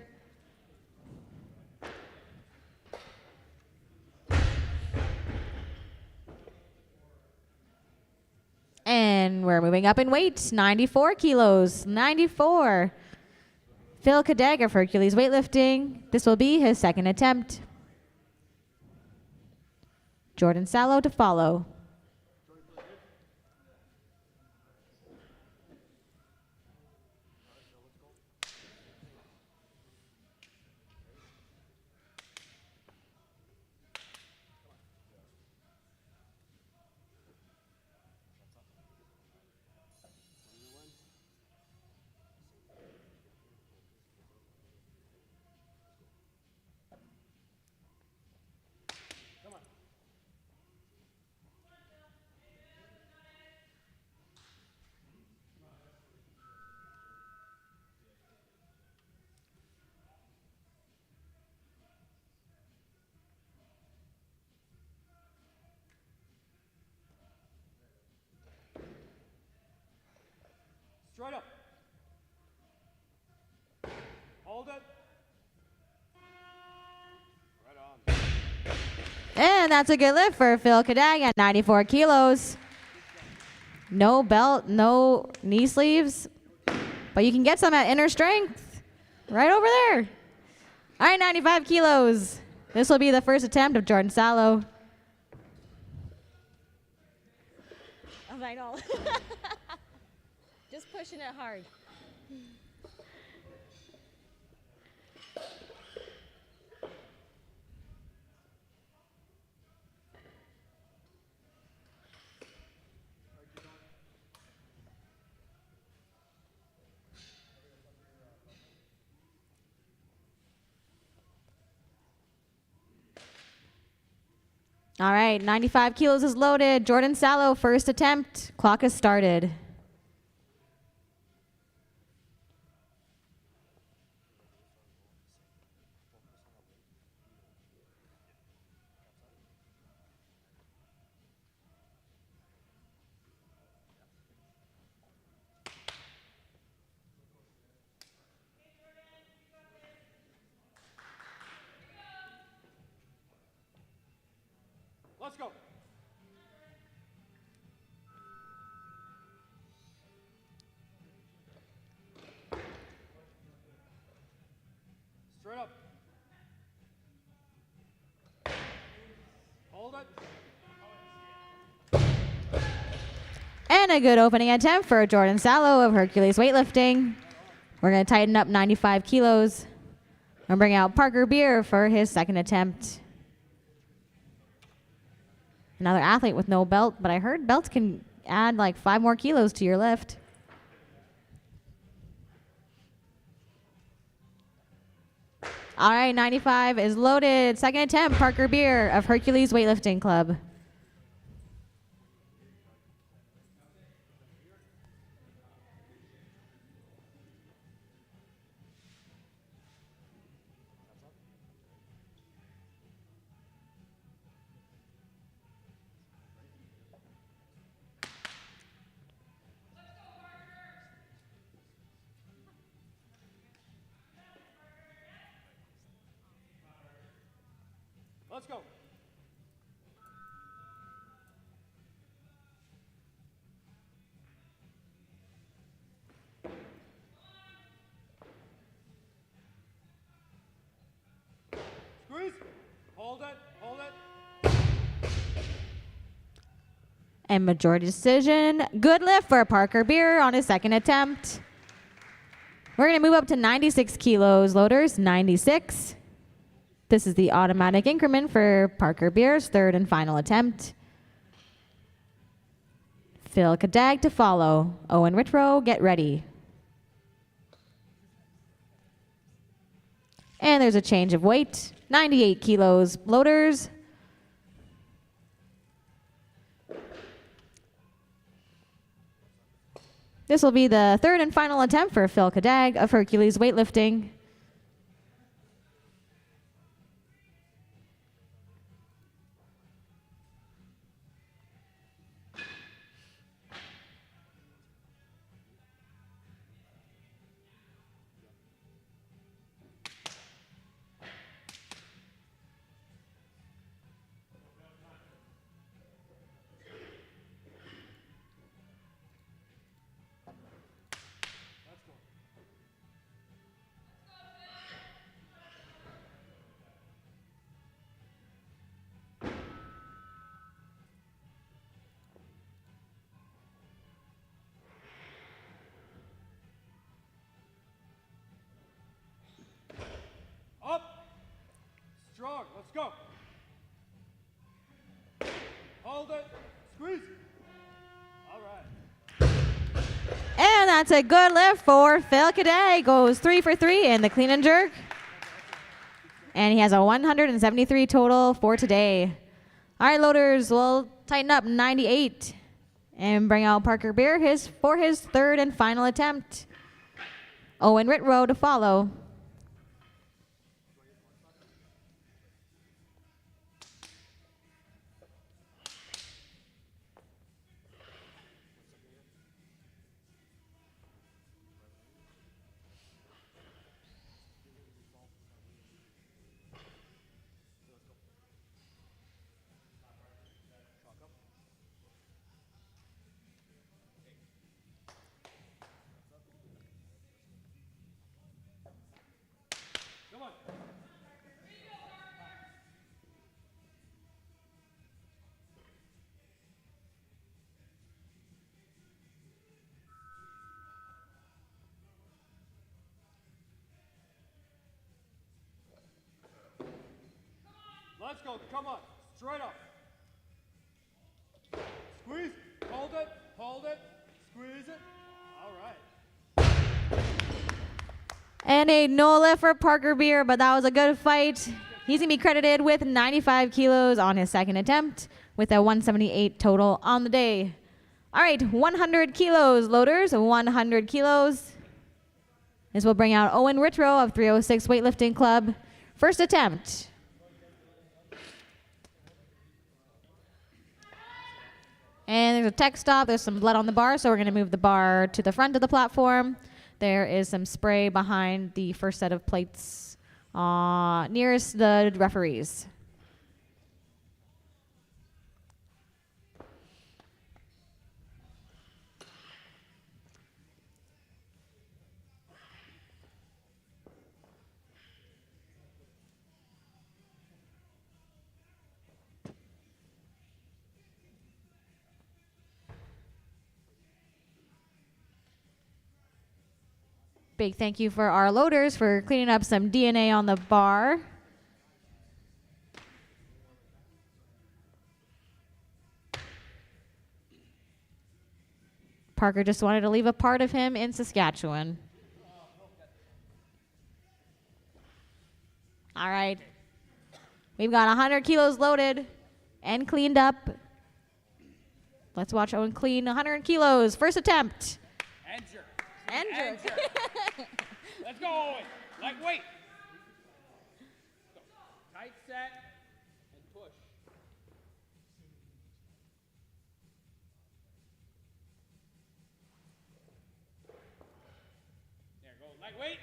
And we're moving up in weight, 94 kilos, 94. Phil Kadag of Hercules Weightlifting. This will be his second attempt. Jordan Sallow to follow. Straight up. Hold it. Right on. And that's a good lift for Phil Kadag at 94 kilos. No belt, no knee sleeves, but you can get some at inner strength. Right over there. All right, 95 kilos. This will be the first attempt of Jordan Sallow. Oh, I know. Just pushing it hard. All right, 95 kilos is loaded. Jordan Sallow, first attempt. Clock has started. Let's go. Straight up. Hold it. And a good opening attempt for Jordan Sallow of Hercules Weightlifting. We're going to tighten up 95 kilos and bring out Parker Beer for his second attempt. Another athlete with no belt, but I heard belts can add like 5 more kilos to your lift. All right, 95 is loaded. Second attempt, Parker Beer of Hercules Weightlifting Club. Let's go. Squeeze. Hold it. Hold it. And majority decision. Good lift for Parker Beer on his second attempt. We're going to move up to 96 kilos. Loaders, 96. This is the automatic increment for Parker Beer's third and final attempt. Phil Kadag to follow. Owen Whitrow, get ready. And there's a change of weight. 98 kilos. Loaders. This will be the third and final attempt for Phil Kadag of Hercules Weightlifting. Up. Strong. Let's go. Hold it. Squeeze. All right. And that's a good lift for Phil Kaday. Goes 3 for 3 in the clean and jerk. And he has a 173 total for today. All right, loaders, we'll tighten up 98 and bring out Parker Beer for his third and final attempt. Owen Whitrow to follow. on. Let's go. Come on. Straight up. Squeeze. Hold it, squeeze it. All right. And a no lift for Parker Beer, but that was a good fight. He's going to be credited with 95 kilos on his second attempt with a 178 total on the day. All right, 100 kilos, loaders, 100 kilos. This will bring out Owen Ritro of 306 Weightlifting Club. First attempt. And there's a tech stop. There's some blood on the bar, so we're going to move the bar to the front of the platform. There is some spray behind the first set of plates nearest the referees. Big thank you for our loaders for cleaning up some DNA on the bar. Parker just wanted to leave a part of him in Saskatchewan. All right. We've got 100 kilos loaded and cleaned up. Let's watch Owen clean 100 kilos. First attempt. And jerk. And jerk. Let's go, Owen. Like weight. Go. Tight set and push. There, go. Like weight.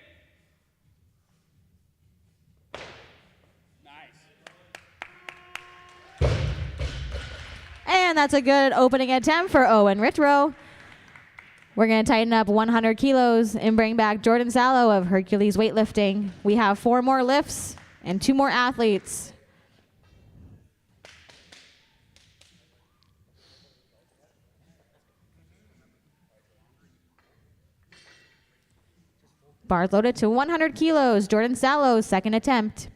Nice. And that's a good opening attempt for Owen Ritro. We're going to tighten up 100 kilos and bring back Jordan Sallow of Hercules Weightlifting. We have 4 more lifts and 2 more athletes. Bars loaded to 100 kilos. Jordan Sallow, second attempt.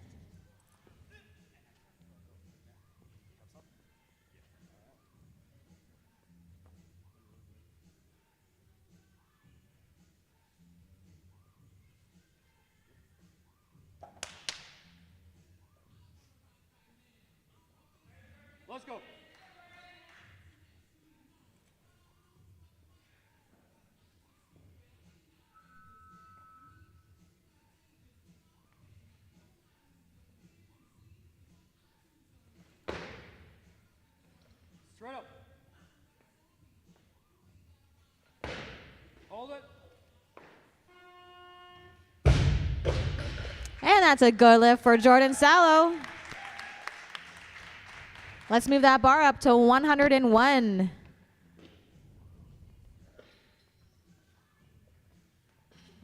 Let's go. Straight up. Hold it. And that's a good lift for Jordan Sallow. Let's move that bar up to 101.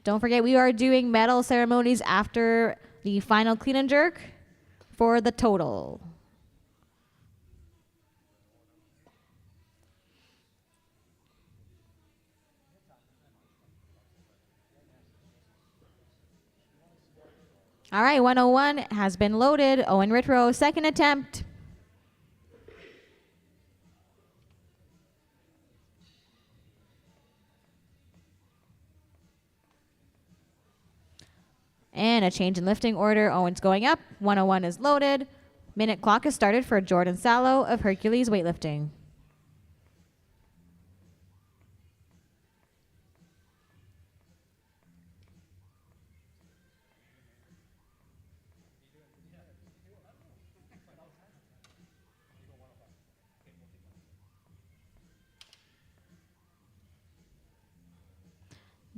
Don't forget, we are doing medal ceremonies after the final clean and jerk for the total. All right, 101 has been loaded. Owen Ritro, second attempt. And a change in lifting order. Owen's going up. 101 is loaded. Minute clock is started for Jordan Sallow of Hercules Weightlifting.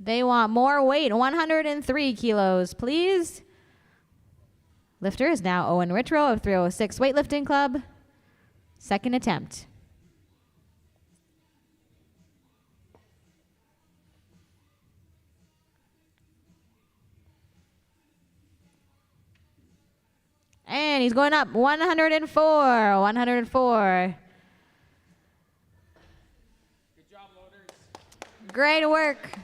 They want more weight, 103 kilos, please. Lifter is now Owen Ritro of 306 Weightlifting Club. Second attempt. in. He's going up. 104. 104. Good job, loaders. Great work.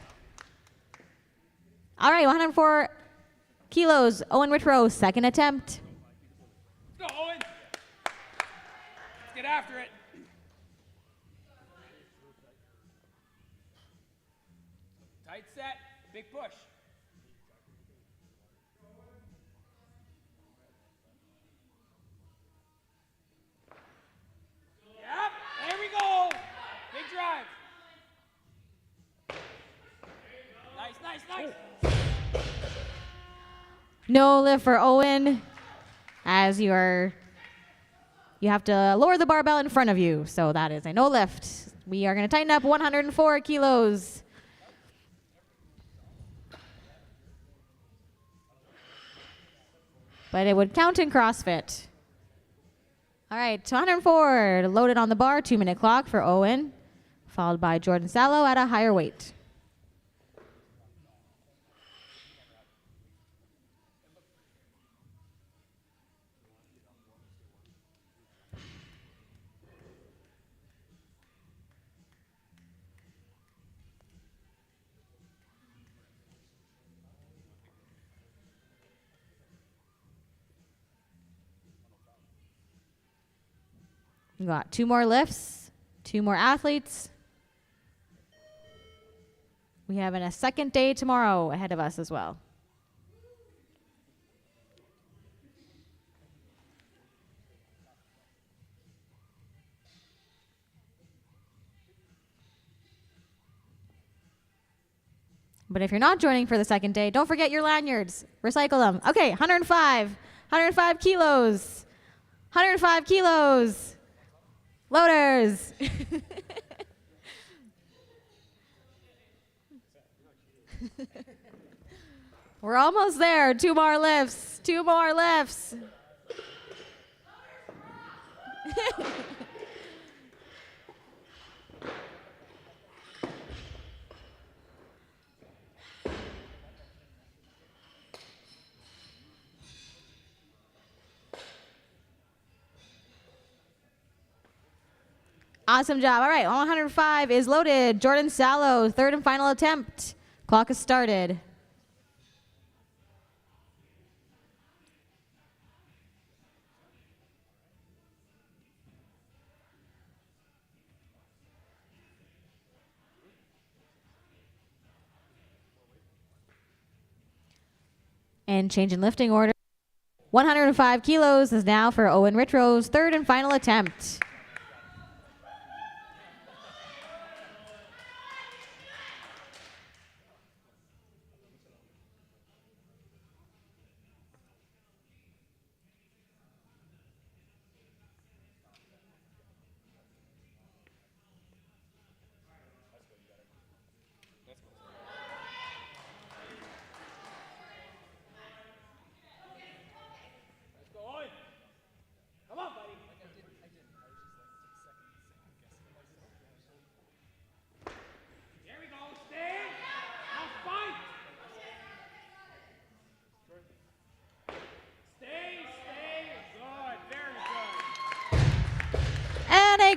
All right, 104 kilos. Owen Whitrow, second attempt. Let's go, Owen. Let's get after it. Tight set, big push. Yep, there we go. Big drive. Nice, nice, nice. No lift for Owen, as you have to lower the barbell in front of you. So that is a no lift. We are going to tighten up 104 kilos. But it would count in CrossFit. All right, 104 loaded on the bar, 2-minute clock for Owen, followed by Jordan Sallow at a higher weight. We got 2 more lifts, 2 more athletes. We have a second day tomorrow ahead of us as well. But if you're not joining for the second day, don't forget your lanyards. Recycle them. Okay, 105 kilos. 105 kilos. Loaders. We're almost there. 2 more lifts. 2 more lifts. Awesome job. All right, 105 is loaded. Jordan Sallow, third and final attempt. Clock has started. And change in lifting order. 105 kilos is now for Owen Whitrow's third and final attempt.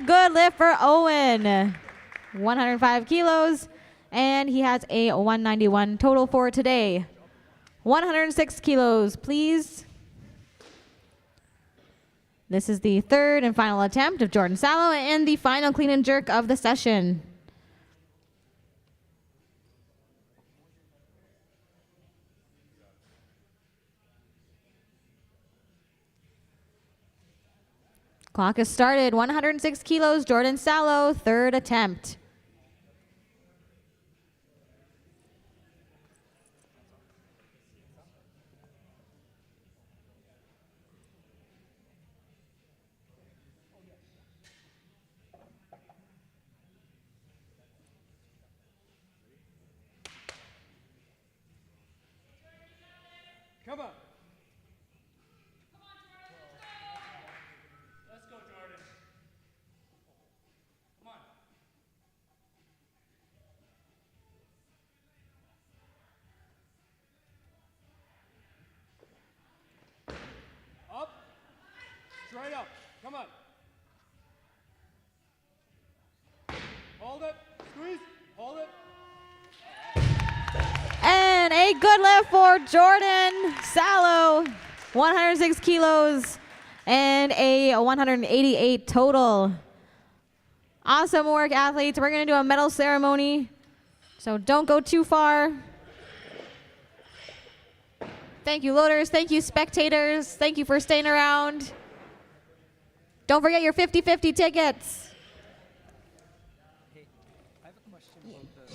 Good lift for Owen. 105 kilos, and he has a 191 total for today. 106 kilos, please. This is the third and final attempt of Jordan Sallow and the final clean and jerk of the session. Clock has started. 106 kilos, Jordan Sallow, third attempt. Come on. straight up. Come on. Hold it. Squeeze. Hold it. And a good lift for Jordan Sallow, 106 kilos and a 188 total. Awesome work, athletes. We're going to do a medal ceremony, so don't go too far. Thank you, loaders. Thank you, spectators. Thank you for staying around. Don't forget your 50-50 tickets. Hey, I have a question about the